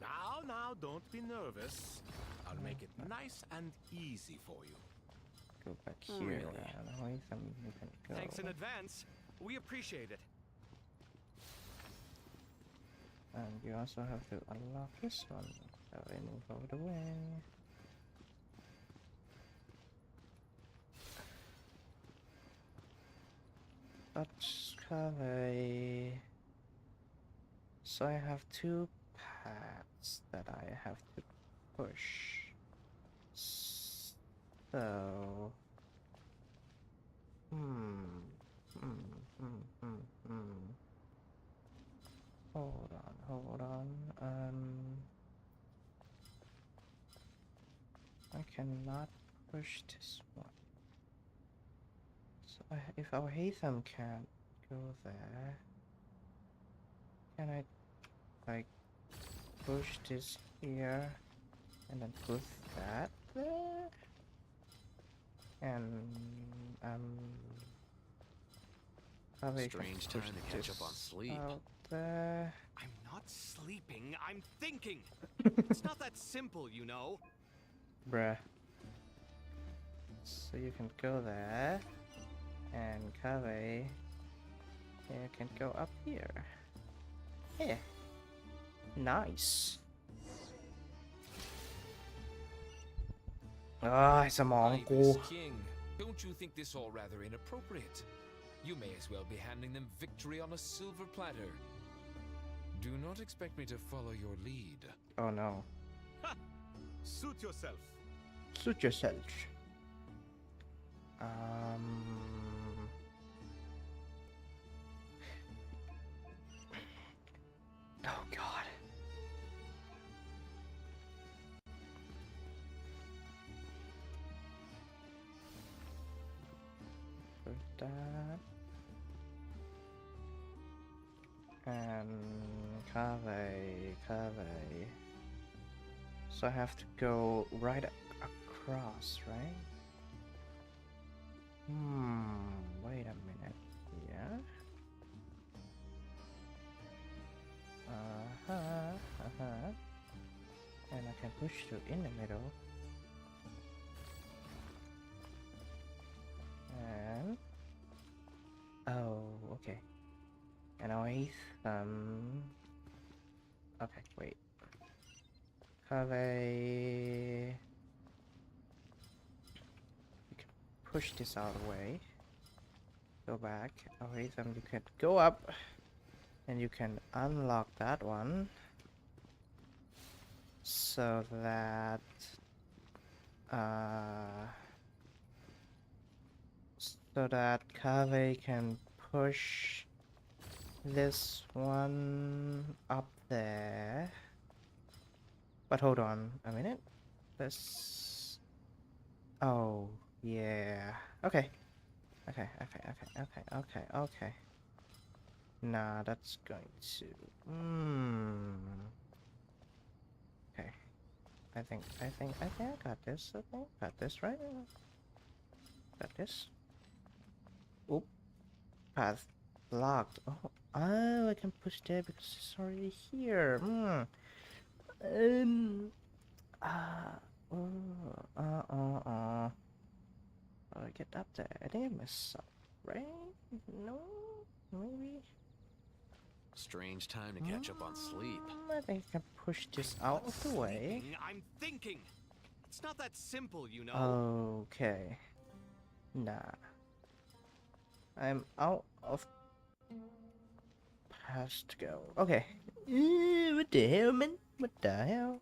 Now, don't be nervous. I'll make it nice and easy for you.
Go back here.
Really?
Away from you can go.
Thanks in advance. We appreciate it.
And you also have to unlock this one. So I move over the way. Touch cover. So I have two paths that I have to push. So Hold on. I cannot push this one. So if our Hatham can't go there, can I like push this here and then put that there? And
Strange time to catch up on sleep.
Out there.
I'm not sleeping, I'm thinking. It's not that simple, you know.
Bruh. So you can go there, and Kave, you can go up here. Yeah. Nice. Ah, สมองกู
Ibis King, don't you think this all rather inappropriate? You may as well be handing them victory on a silver platter. Do not expect me to follow your lead.
Oh no.
Suit yourself.
Suit yourself. Oh god. Put that. And Cave. So I have to go right across, right? Wait a minute. Yeah. And I can push through in the middle. And oh, okay. And I'll okay, wait. Cave. You can push this out of the way. Go back. Okay, then you can go up. And you can unlock that one. So that Cave can push this one up there. But hold on a minute. This. Oh, yeah. Okay. Okay. Nah, that's going to. Okay. I think I got this. I think got this right. Got this. Oop. Path blocked. Oh, I can push there because it's already here. How do I get up there? I think I messed up, right? No, maybe.
Strange time to catch up on sleep.
I think I can push this out of the way.
I'm thinking. It's not that simple, you know.
Okay. Nah. I'm out of paths to go. Okay. What the hell, man? What the hell?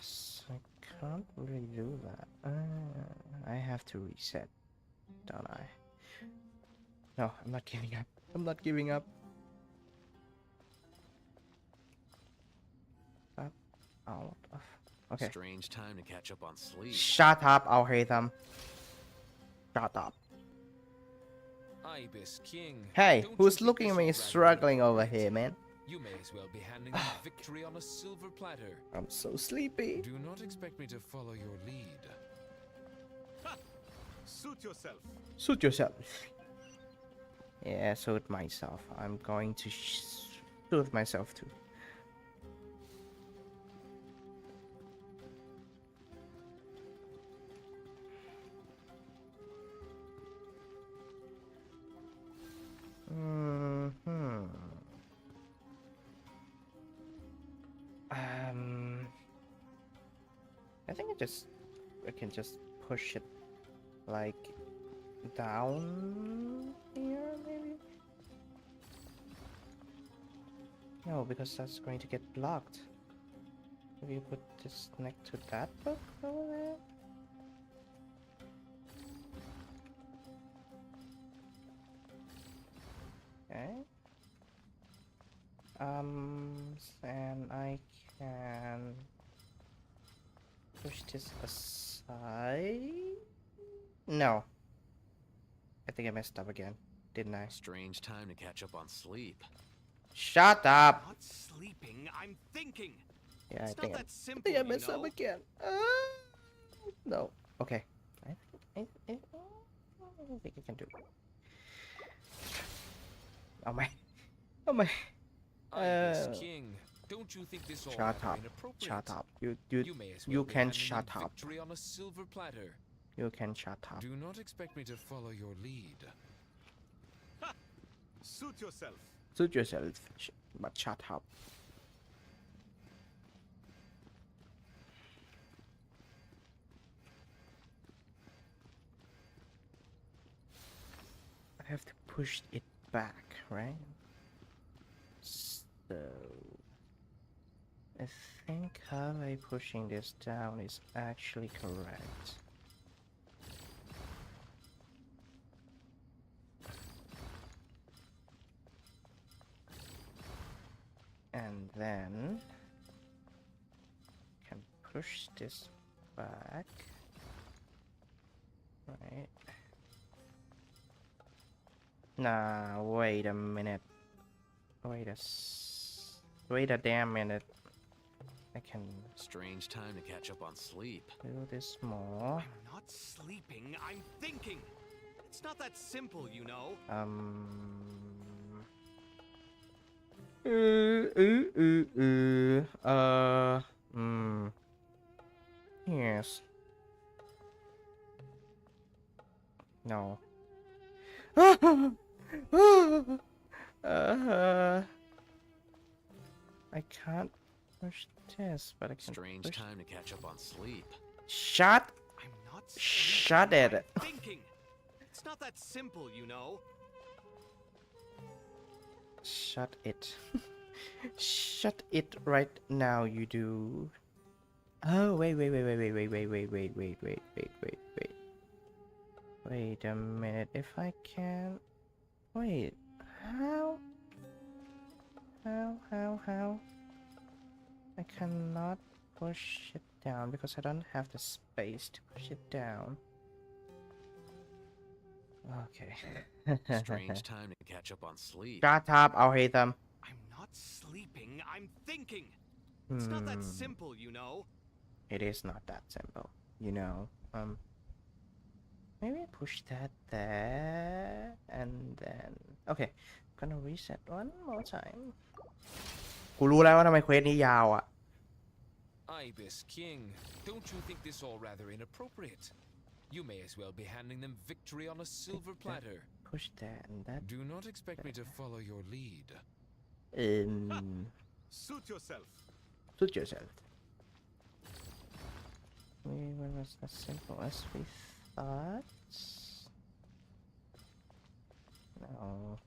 So I can't really do that. I have to reset, don't I? No, I'm not giving up. I'm not giving up. Up, out of. Okay.
Strange time to catch up on sleep.
Shut up, I'll hate them. Shut up.
Ibis King.
Hey,
don't
who's
you think
looking
this
at me
all rather
struggling over
inappropriate?
here, man?
You may as well be handing them victory on a silver platter.
I'm so sleepy.
Do not expect me to follow your lead.
Ha! Suit yourself.
Suit yourself. Yeah, suit myself. I'm going to suit myself too. I think I can just push it like down here maybe? No, because that's going to get blocked. Maybe you put this next to that book over there? Okay. And I can push this aside. No. I think I messed up again, didn't I?
Strange time to catch up on sleep.
Shut up!
I'm not sleeping, I'm thinking.
Yeah,
It's
I think
not
I
that simple,
think I
you
messed up
know?
again. No. Okay. I think I can do it. Oh my. Oh my.
Ibis King, don't you think this all
Shut
rather
up.
inappropriate?
Shut up. You
may as
you
well be
can
handing
shut
them
up.
victory on a silver platter.
You can shut up.
Do not expect me to follow your lead.
Ha! Suit yourself.
Suit yourself, but shut up. I have to push it back, right? So I think how I pushing this down is actually correct. And then can push this back, right? Nah, wait a minute. Wait a damn minute. I can
Strange time to catch up on sleep.
do this more.
I'm not sleeping, I'm thinking. It's not that simple, you know.
Yes. No. I can't push this, but I can
Strange
push.
time to catch up on sleep.
Shut.
I'm not
Shut it.
thinking. It's not that simple, you know.
Shut it. Shut it right now, you do. Oh, wait a minute. If I can... Wait. How? I cannot push it down because I don't have the space to push it down. Okay.
Strange time to catch up on sleep.
Shut up, I'll hate them.
I'm not sleeping, I'm thinking. It's not that simple, you know.
It is not that simple, you know. Maybe push that there, and then... Okay, I'm gonna reset one more time. กูรู้แล้วว่าทำไมเควสนี้ยาวอ่ะ
Ibis King, don't you think this all rather inappropriate? You may as well be handing them victory on a silver platter.
Push that and that.
Do not expect me to follow your lead.
Suit yourself.
Suit yourself. It was as simple as we thought. No.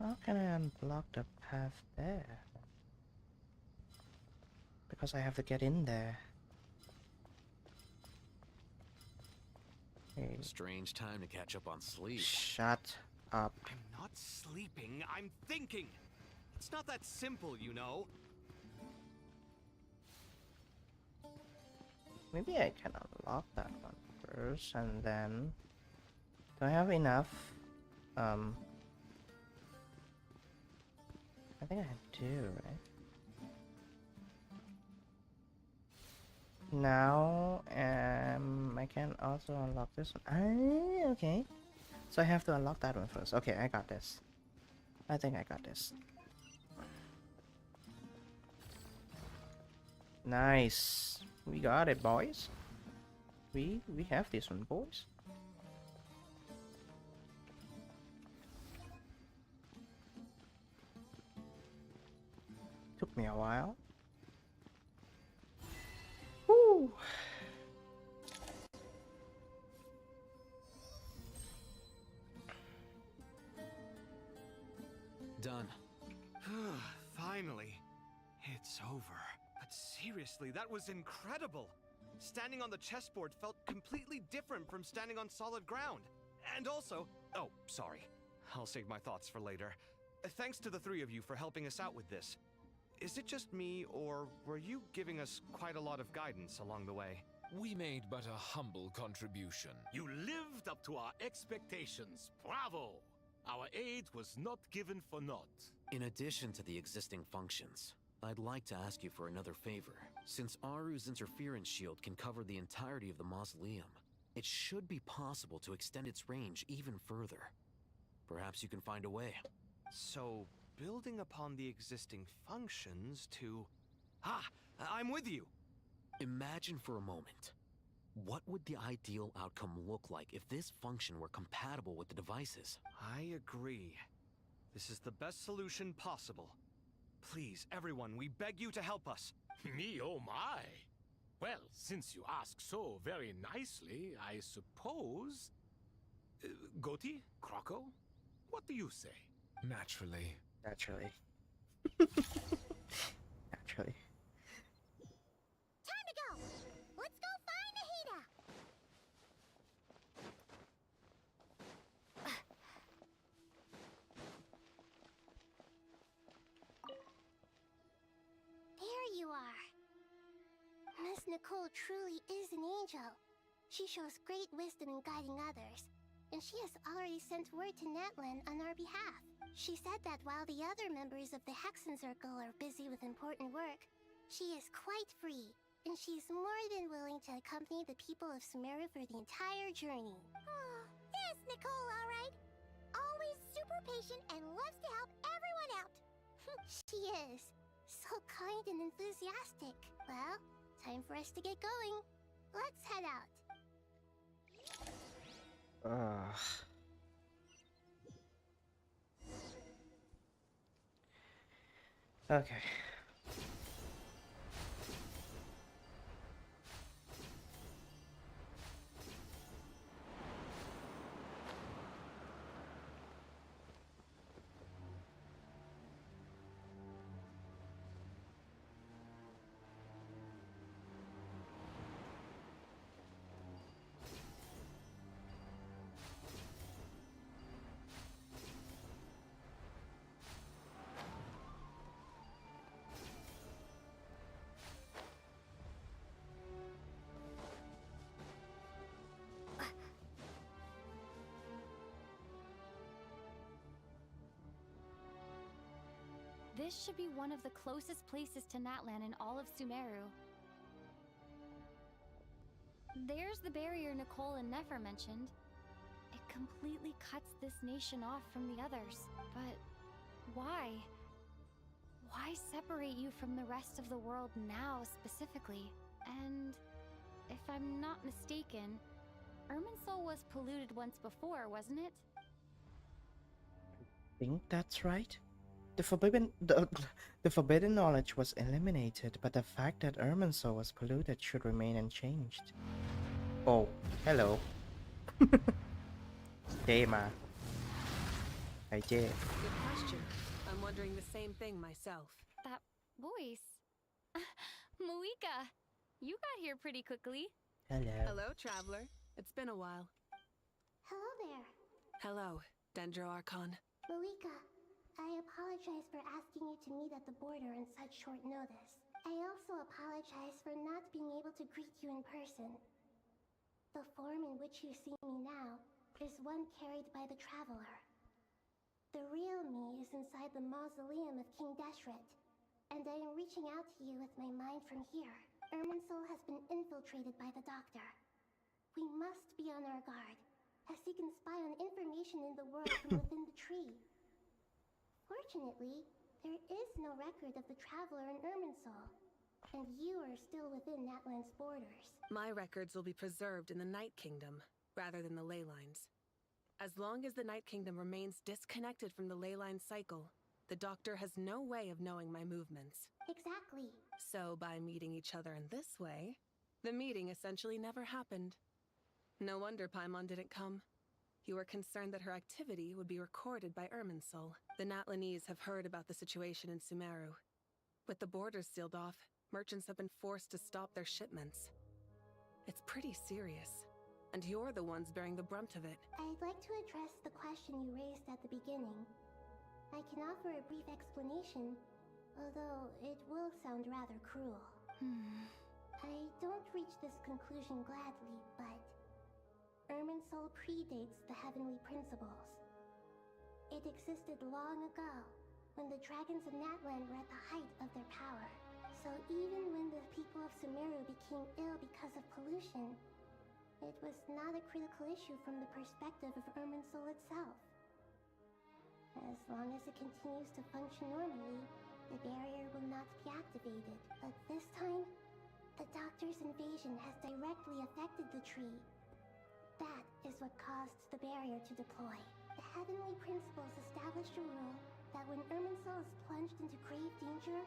How can I unblock the path there? Because I have to get in there. Hey.
Strange time to catch up on sleep.
Shut up.
I'm not sleeping, I'm thinking. It's not that simple, you know.
Maybe I can unlock that one first, and then do I have enough? I think I do, right? Now, I can also unlock this one. Ah, okay. So I have to unlock that one first. Okay, I got this. I think I got this. Nice. We got it, boys. We have this one, boys. Took me a while. Woo.
Done.
Finally. It's over. But seriously, that was incredible. Standing on the chessboard felt completely different from standing on solid ground. And also... Oh, sorry. I'll save my thoughts for later. Thanks to the three of you for helping us out with this. Is it just me, or were you giving us quite a lot of guidance along the way?
We made but a humble contribution.
You lived up to our expectations. Bravo! Our aid was not given for naught.
In addition to the existing functions, I'd like to ask you for another favor. Since Aru's interference shield can cover the entirety of the mausoleum, it should be possible to extend its range even further. Perhaps you can find a way.
So, building upon the existing functions to... Ah! I'm with you!
Imagine for a moment. What would the ideal outcome look like if this function were compatible with the devices?
I agree. This is the best solution possible. Please, everyone, we beg you to help us.
Me, oh my! Well, since you ask so very nicely, I suppose... Goti? Croco? What do you say?
Naturally.
Naturally. Naturally.
Time to go! Let's go find Nahida! There you are. Miss Nicole truly is an angel. She shows great wisdom in guiding others, and she has already sent word to Natlan on our behalf. She said that while the other members of the Hexen Circle are busy with important work, she is quite free, and she's more than willing to accompany the people of Sumeru for the entire journey. Oh, yes, Nicole, all right. Always super patient and loves to help everyone out. She is. So kind and enthusiastic. Well, time for us to get going. Let's head out.
Okay.
This should be one of the closest places to Natlan in all of Sumeru. There's the barrier Nicole and Nefer mentioned. It completely cuts this nation off from the others. But why? Why separate you from the rest of the world now, specifically? And if I'm not mistaken, Irminsul was polluted once before, wasn't it?
I think that's right. The forbidden knowledge was eliminated, but the fact that Irminsul was polluted should remain unchanged. Oh, hello. Hey, ma. Hi, Jay.
Good question. I'm wondering the same thing myself.
That voice. Muika, you got here pretty quickly.
Hello.
Hello, traveler. It's been a while.
Hello there.
Hello, Dendro Archon.
Muika, I apologize for asking you to meet at the border on such short notice. I also apologize for not being able to greet you in person. The form in which you see me now is one carried by the Traveler. The real me is inside the mausoleum of King Deshret, and I am reaching out to you with my mind from here. Irminsul has been infiltrated by the Doctor. We must be on our guard, as he can spy on information in the world from within the tree. Fortunately, there is no record of the Traveler in Irminsul, and you are still within Natlan's borders.
My records will be preserved in the Night Kingdom, rather than the ley lines. As long as the Night Kingdom remains disconnected from the ley line cycle, the Doctor has no way of knowing my movements.
Exactly.
So by meeting each other in this way, the meeting essentially never happened. No wonder Paimon didn't come. You were concerned that her activity would be recorded by Irminsul. The Natlanese have heard about the situation in Sumeru. With the borders sealed off, merchants have been forced to stop their shipments. It's pretty serious, and you're the ones bearing the brunt of it.
I'd like to address the question you raised at the beginning. I can offer a brief explanation, although it will sound rather cruel. I don't reach this conclusion gladly, but Irminsul predates the Heavenly Principles. It existed long ago, when the dragons of Natlan were at the height of their power. So even when the people of Sumeru became ill because of pollution, it was not a critical issue from the perspective of Irminsul itself. As long as it continues to function normally, the barrier will not be activated. But this time, the Doctor's invasion has directly affected the tree. That is what caused the barrier to deploy. The Heavenly Principles established a rule that when Irminsul is plunged into grave danger,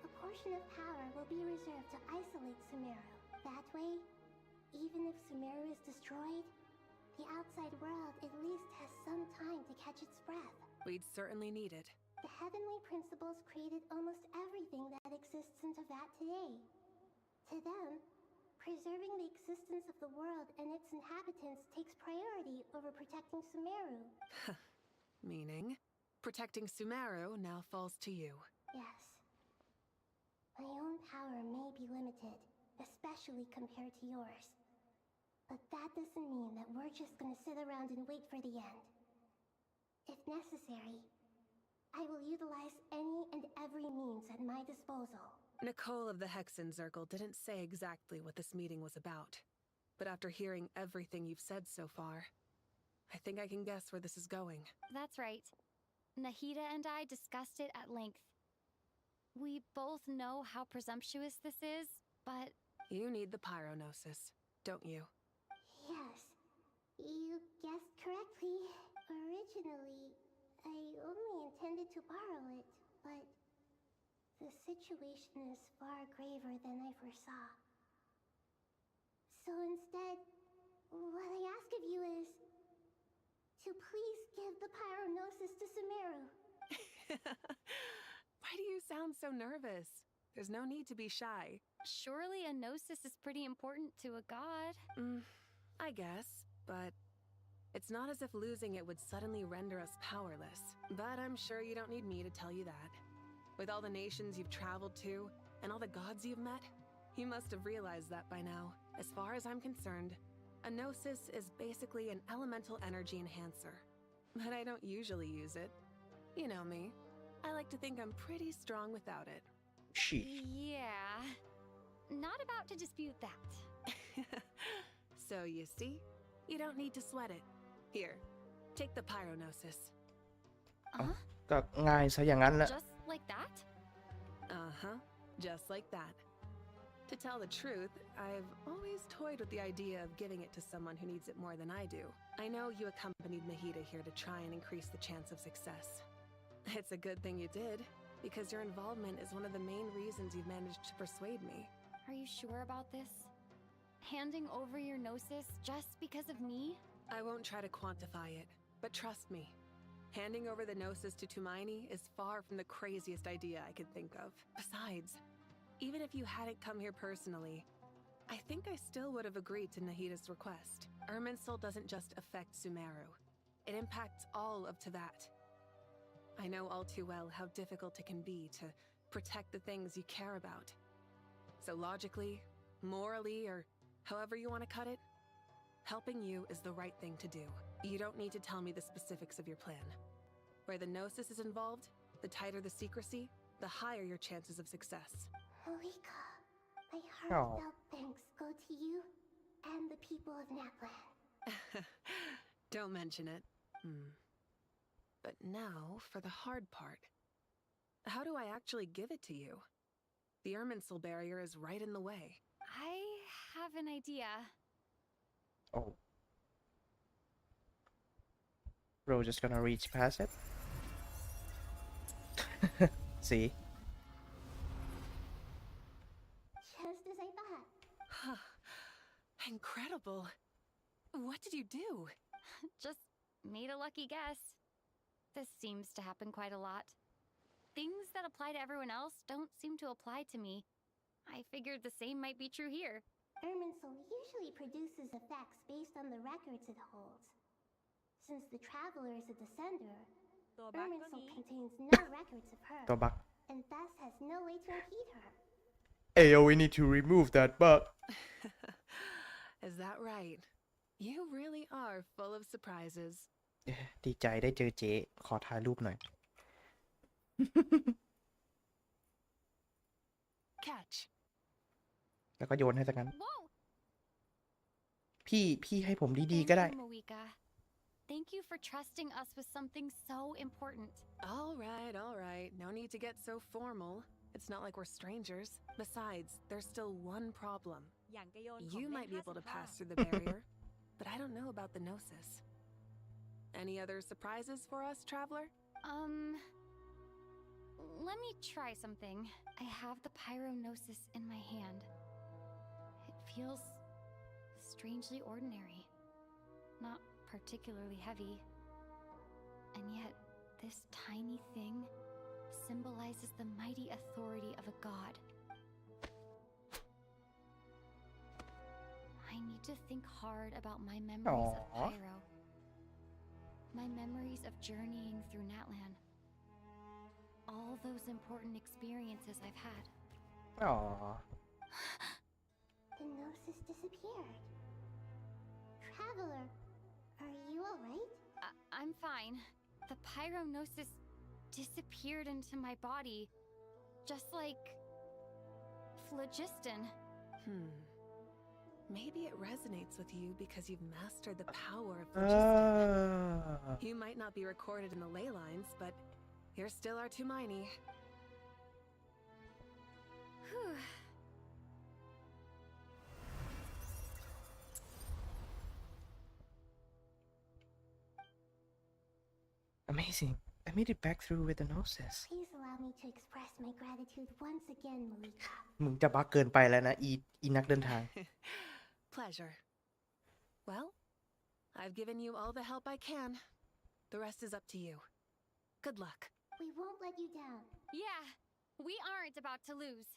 a portion of power will be reserved to isolate Sumeru. That way, even if Sumeru is destroyed, the outside world at least has some time to catch its breath.
We'd certainly need it.
The Heavenly Principles created almost everything that exists in Teyvat today. To them, preserving the existence of the world and its inhabitants takes priority over protecting Sumeru.
Meaning, protecting Sumeru now falls to you.
Yes. My own power may be limited, especially compared to yours. But that doesn't mean that we're just gonna sit around and wait for the end. If necessary, I will utilize any and every means at my disposal.
Nicole of the Hexen Circle didn't say exactly what this meeting was about. But after hearing everything you've said so far, I think I can guess where this is going.
That's right. Nahida and I discussed it at length. We both know how presumptuous this is, but...
You need the Pyronosis, don't you?
Yes, you guessed correctly. Originally, I only intended to borrow it, but the situation is far graver than I foresaw. So instead, what I ask of you is to please give the Pyronosis to Sumeru.
Why do you sound so nervous? There's no need to be shy.
Surely a Gnosis is pretty important to a god.
I guess, but it's not as if losing it would suddenly render us powerless. But I'm sure you don't need me to tell you that. With all the nations you've traveled to, and all the gods you've met, you must have realized that by now. As far as I'm concerned, a Gnosis is basically an elemental energy enhancer. But I don't usually use it. You know me. I like to think I'm pretty strong without it.
Yeah. Not about to dispute that.
So you see, you don't need to sweat it. Here, take the Pyronosis.
ก็ง่ายซะอย่างนั้นแหละ
Just like that?
Uh-huh, just like that. To tell the truth, I've always toyed with the idea of giving it to someone who needs it more than I do. I know you accompanied Nahida here to try and increase the chance of success. It's a good thing you did, because your involvement is one of the main reasons you've managed to persuade me.
Are you sure about this? Handing over your Gnosis just because of me?
I won't try to quantify it, but trust me. Handing over the Gnosis to Tumaini is far from the craziest idea I could think of. Besides, even if you hadn't come here personally, I think I still would have agreed to Nahida's request. Irminsul doesn't just affect Sumeru. It impacts all of Teyvat. I know all too well how difficult it can be to protect the things you care about. So logically, morally, or however you want to cut it, helping you is the right thing to do. You don't need to tell me the specifics of your plan. Where the Gnosis is involved, the tighter the secrecy, the higher your chances of success.
Malika, my heartfelt thanks go to you and the people of Napland.
Don't mention it. But now for the hard part. How do I actually give it to you? The Irminsul barrier is right in the way.
I have an idea.
Oh. Bro, just gonna reach past it. See?
Just as I thought.
Incredible. What did you do?
Just made a lucky guess. This seems to happen quite a lot. Things that apply to everyone else don't seem to apply to me. I figured the same might be true here.
Irminsul usually produces effects based on the records it holds. Since the Traveler is a descender, Irminsul contains no records of her, and thus has no way to impede her.
Ayo, we need to remove that bug.
Is that right? You really are full of surprises.
ดีใจได้เจอเจ๊ขอถ่ายรูปหน่อย
Catch.
แล้วก็โยนให้สักงั้น
Whoa!
พี่ให้ผมดีๆก็ได้
Thank you, Moika. Thank you for trusting us with something so important.
All right. No need to get so formal. It's not like we're strangers. Besides, there's still one problem. You might be able to pass through the barrier, but I don't know about the Gnosis. Any other surprises for us, Traveler?
Let me try something. I have the Pyrognosis in my hand. It feels strangely ordinary. Not particularly heavy. And yet, this tiny thing symbolizes the mighty authority of a god. I need to think hard about my memories of Pyro. My memories of journeying through Natlan. All those important experiences I've had.
Aww.
The Gnosis disappeared. Traveler, are you alright?
I'm fine. The Pyrognosis disappeared into my body. Just like... phlogiston.
Maybe it resonates with you because you've mastered the power of phlogiston. You might not be recorded in the ley lines, but you're still our Tumaini.
Whew.
Amazing. I made it back through with the Gnosis.
Please allow me to express my gratitude once again, Malika.
มึงจะบักเกินไปแล้วนะอีนักเดินทาง
Pleasure. Well, I've given you all the help I can. The rest is up to you. Good luck.
We won't let you down.
Yeah, we aren't about to lose.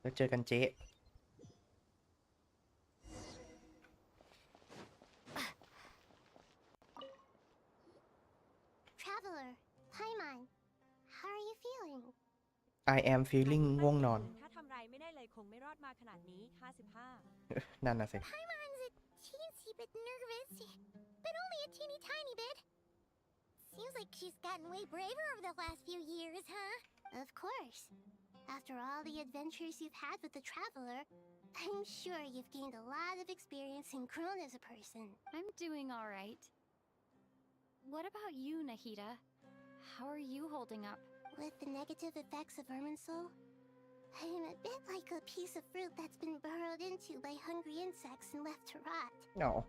แล้วเจอกันเจ๊
Traveler, Paimon, how are you feeling?
I am feeling ง่วงนอน
ถ้าทำไรไม่ได้เลยคงไม่รอดมาขนาดนี้55
นั่นน่ะสิ
Paimon's a teensy bit nervous, but only a teeny tiny bit. Seems like she's gotten way braver over the last few years, huh? Of course. After all the adventures you've had with the Traveler, I'm sure you've gained a lot of experience and grown as a person.
I'm doing all right. What about you, Nahida? How are you holding up?
With the negative effects of Irminsul, I'm a bit like a piece of fruit that's been burrowed into by hungry insects and left to rot.
No.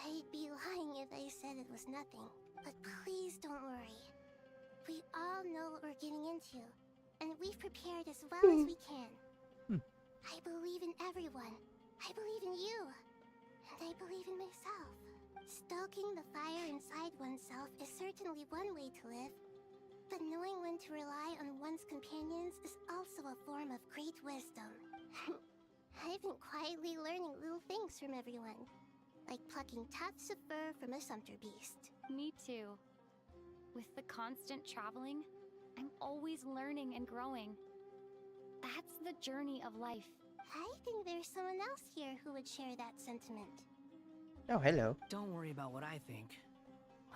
I'd be lying if I said it was nothing. But please don't worry. We all know what we're getting into, and we've prepared as well as we can. I believe in everyone. I believe in you. And I believe in myself. Stoking the fire inside oneself is certainly one way to live. But knowing when to rely on one's companions is also a form of great wisdom. I've been quietly learning little things from everyone. Like plucking tufts of fur from a sumpter beast.
Me too. With the constant traveling, I'm always learning and growing. That's the journey of life.
I think there's someone else here who would share that sentiment.
Oh, hello.
Don't worry about what I think.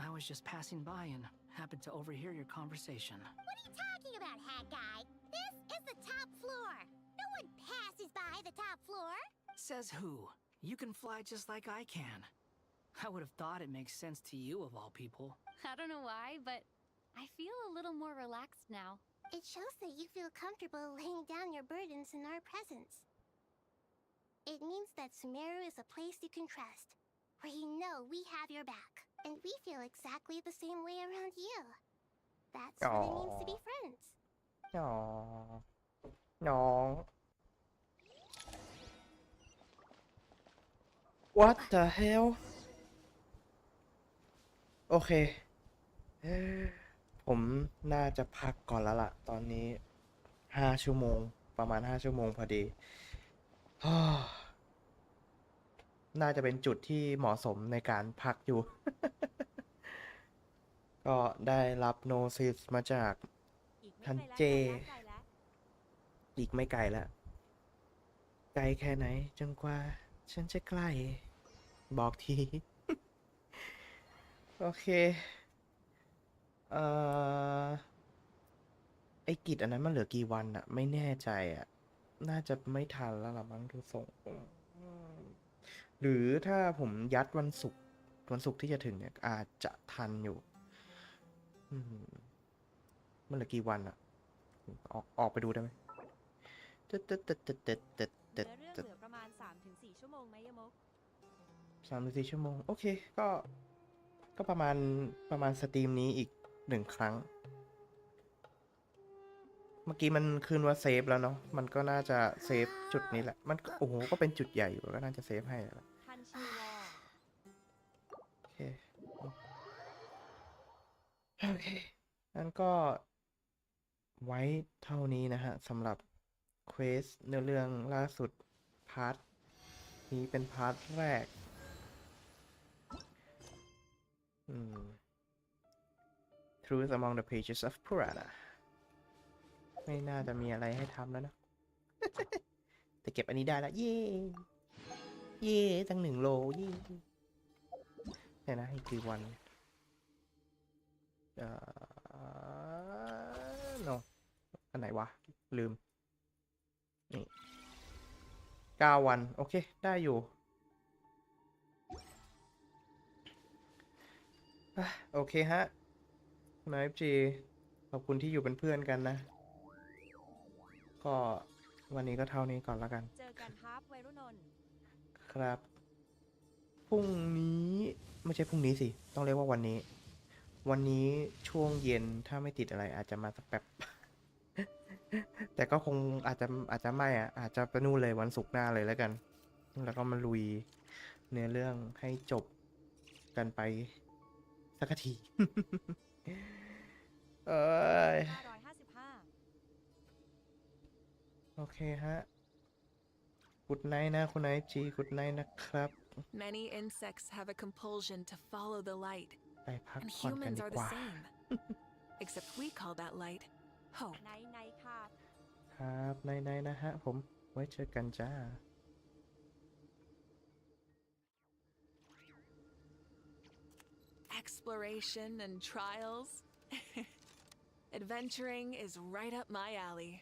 I was just passing by and happened to overhear your conversation.
What are you talking about, hat guy? This is the top floor. No one passes by the top floor.
Says who? You can fly just like I can. I would have thought it makes sense to you of all people.
I don't know why, but I feel a little more relaxed now.
It shows that you feel comfortable laying down your burdens in our presence. It means that Sumeru is a place you can trust, where you know we have your back, and we feel exactly the same way around you. That's what it means to be friends.
Aww. No. What the hell โอเคผมน่าจะพักก่อนแล้วล่ะตอนนี้5 ชั่วโมงประมาณ5 ชั่วโมงพอดี น่าจะเป็นจุดที่เหมาะสมในการพักอยู่ ก็ได้รับโนซิสมาจากท่านเจอีกไม่ไกลแล้วไกลแค่ไหนจนกว่าฉันจะใกล้บอกที โอเคไอ้กิจอันนั้นมันเหลือกี่วันอะไม่แน่ใจอะน่าจะไม่ทันแล้วล่ะมั้งทุกส่งหรือถ้าผมยัดวันศุกร์ที่จะถึงเนี่ยอาจจะทันอยู่มันเหลือกี่วันอะออกไปดูได้ไหม
เนื้อเรื่องเหลือประมาณ 3-4 ชั่วโมงไหมยมก
3-4 ชั่วโมงโอเคก็ประมาณสตรีมนี้อีก1 ครั้งเมื่อกี้มันขึ้นว่าเซฟแล้วเนาะมันก็น่าจะเซฟจุดนี้แหละมันโอ้โหก็เป็นจุดใหญ่อยู่ก็น่าจะเซฟให้แล้วโอเคงั้นก็ไว้เท่านี้นะฮะสำหรับเควสเนื้อเรื่องล่าสุดพาร์ทนี้เป็นพาร์ทแรกTruth among the pages of Purana ไม่น่าจะมีอะไรให้ทำแล้วนะ แต่เก็บอันนี้ได้แล้วเย่ตั้ง1 โลเย่เนี่ยนะอีกกี่วันno อันไหนวะลืมนี่9 วันโอเคได้อยู่โอเคฮะนาย FG ขอบคุณที่อยู่เป็นเพื่อนกันนะก็วันนี้ก็เท่านี้ก่อนแล้วกัน
เจอกันครับวัยรุ่นนนท์
ครับพรุ่งนี้ไม่ใช่พรุ่งนี้สิต้องเรียกว่าวันนี้ช่วงเย็นถ้าไม่ติดอะไรอาจจะมาสักแป๊บ แต่ก็คงอาจจะไม่อาจจะไปนู่นเลยวันศุกร์หน้าเลยแล้วกันแล้วก็มาลุยเนื้อเรื่องให้จบกันไปสักที โอเคฮะกุดไนท์นะคุณไนท์จีกุดไนท์นะครับ
Many insects have a compulsion to follow the light
ไปพัก
and
ผ่อนกัน
humans
ดี
are
ก
the
ว่า
same except we call that light hope
ในครับ
ครับไนท์นะฮะผมไว้เจอกันจ้า
exploration and trials Adventuring is right up my alley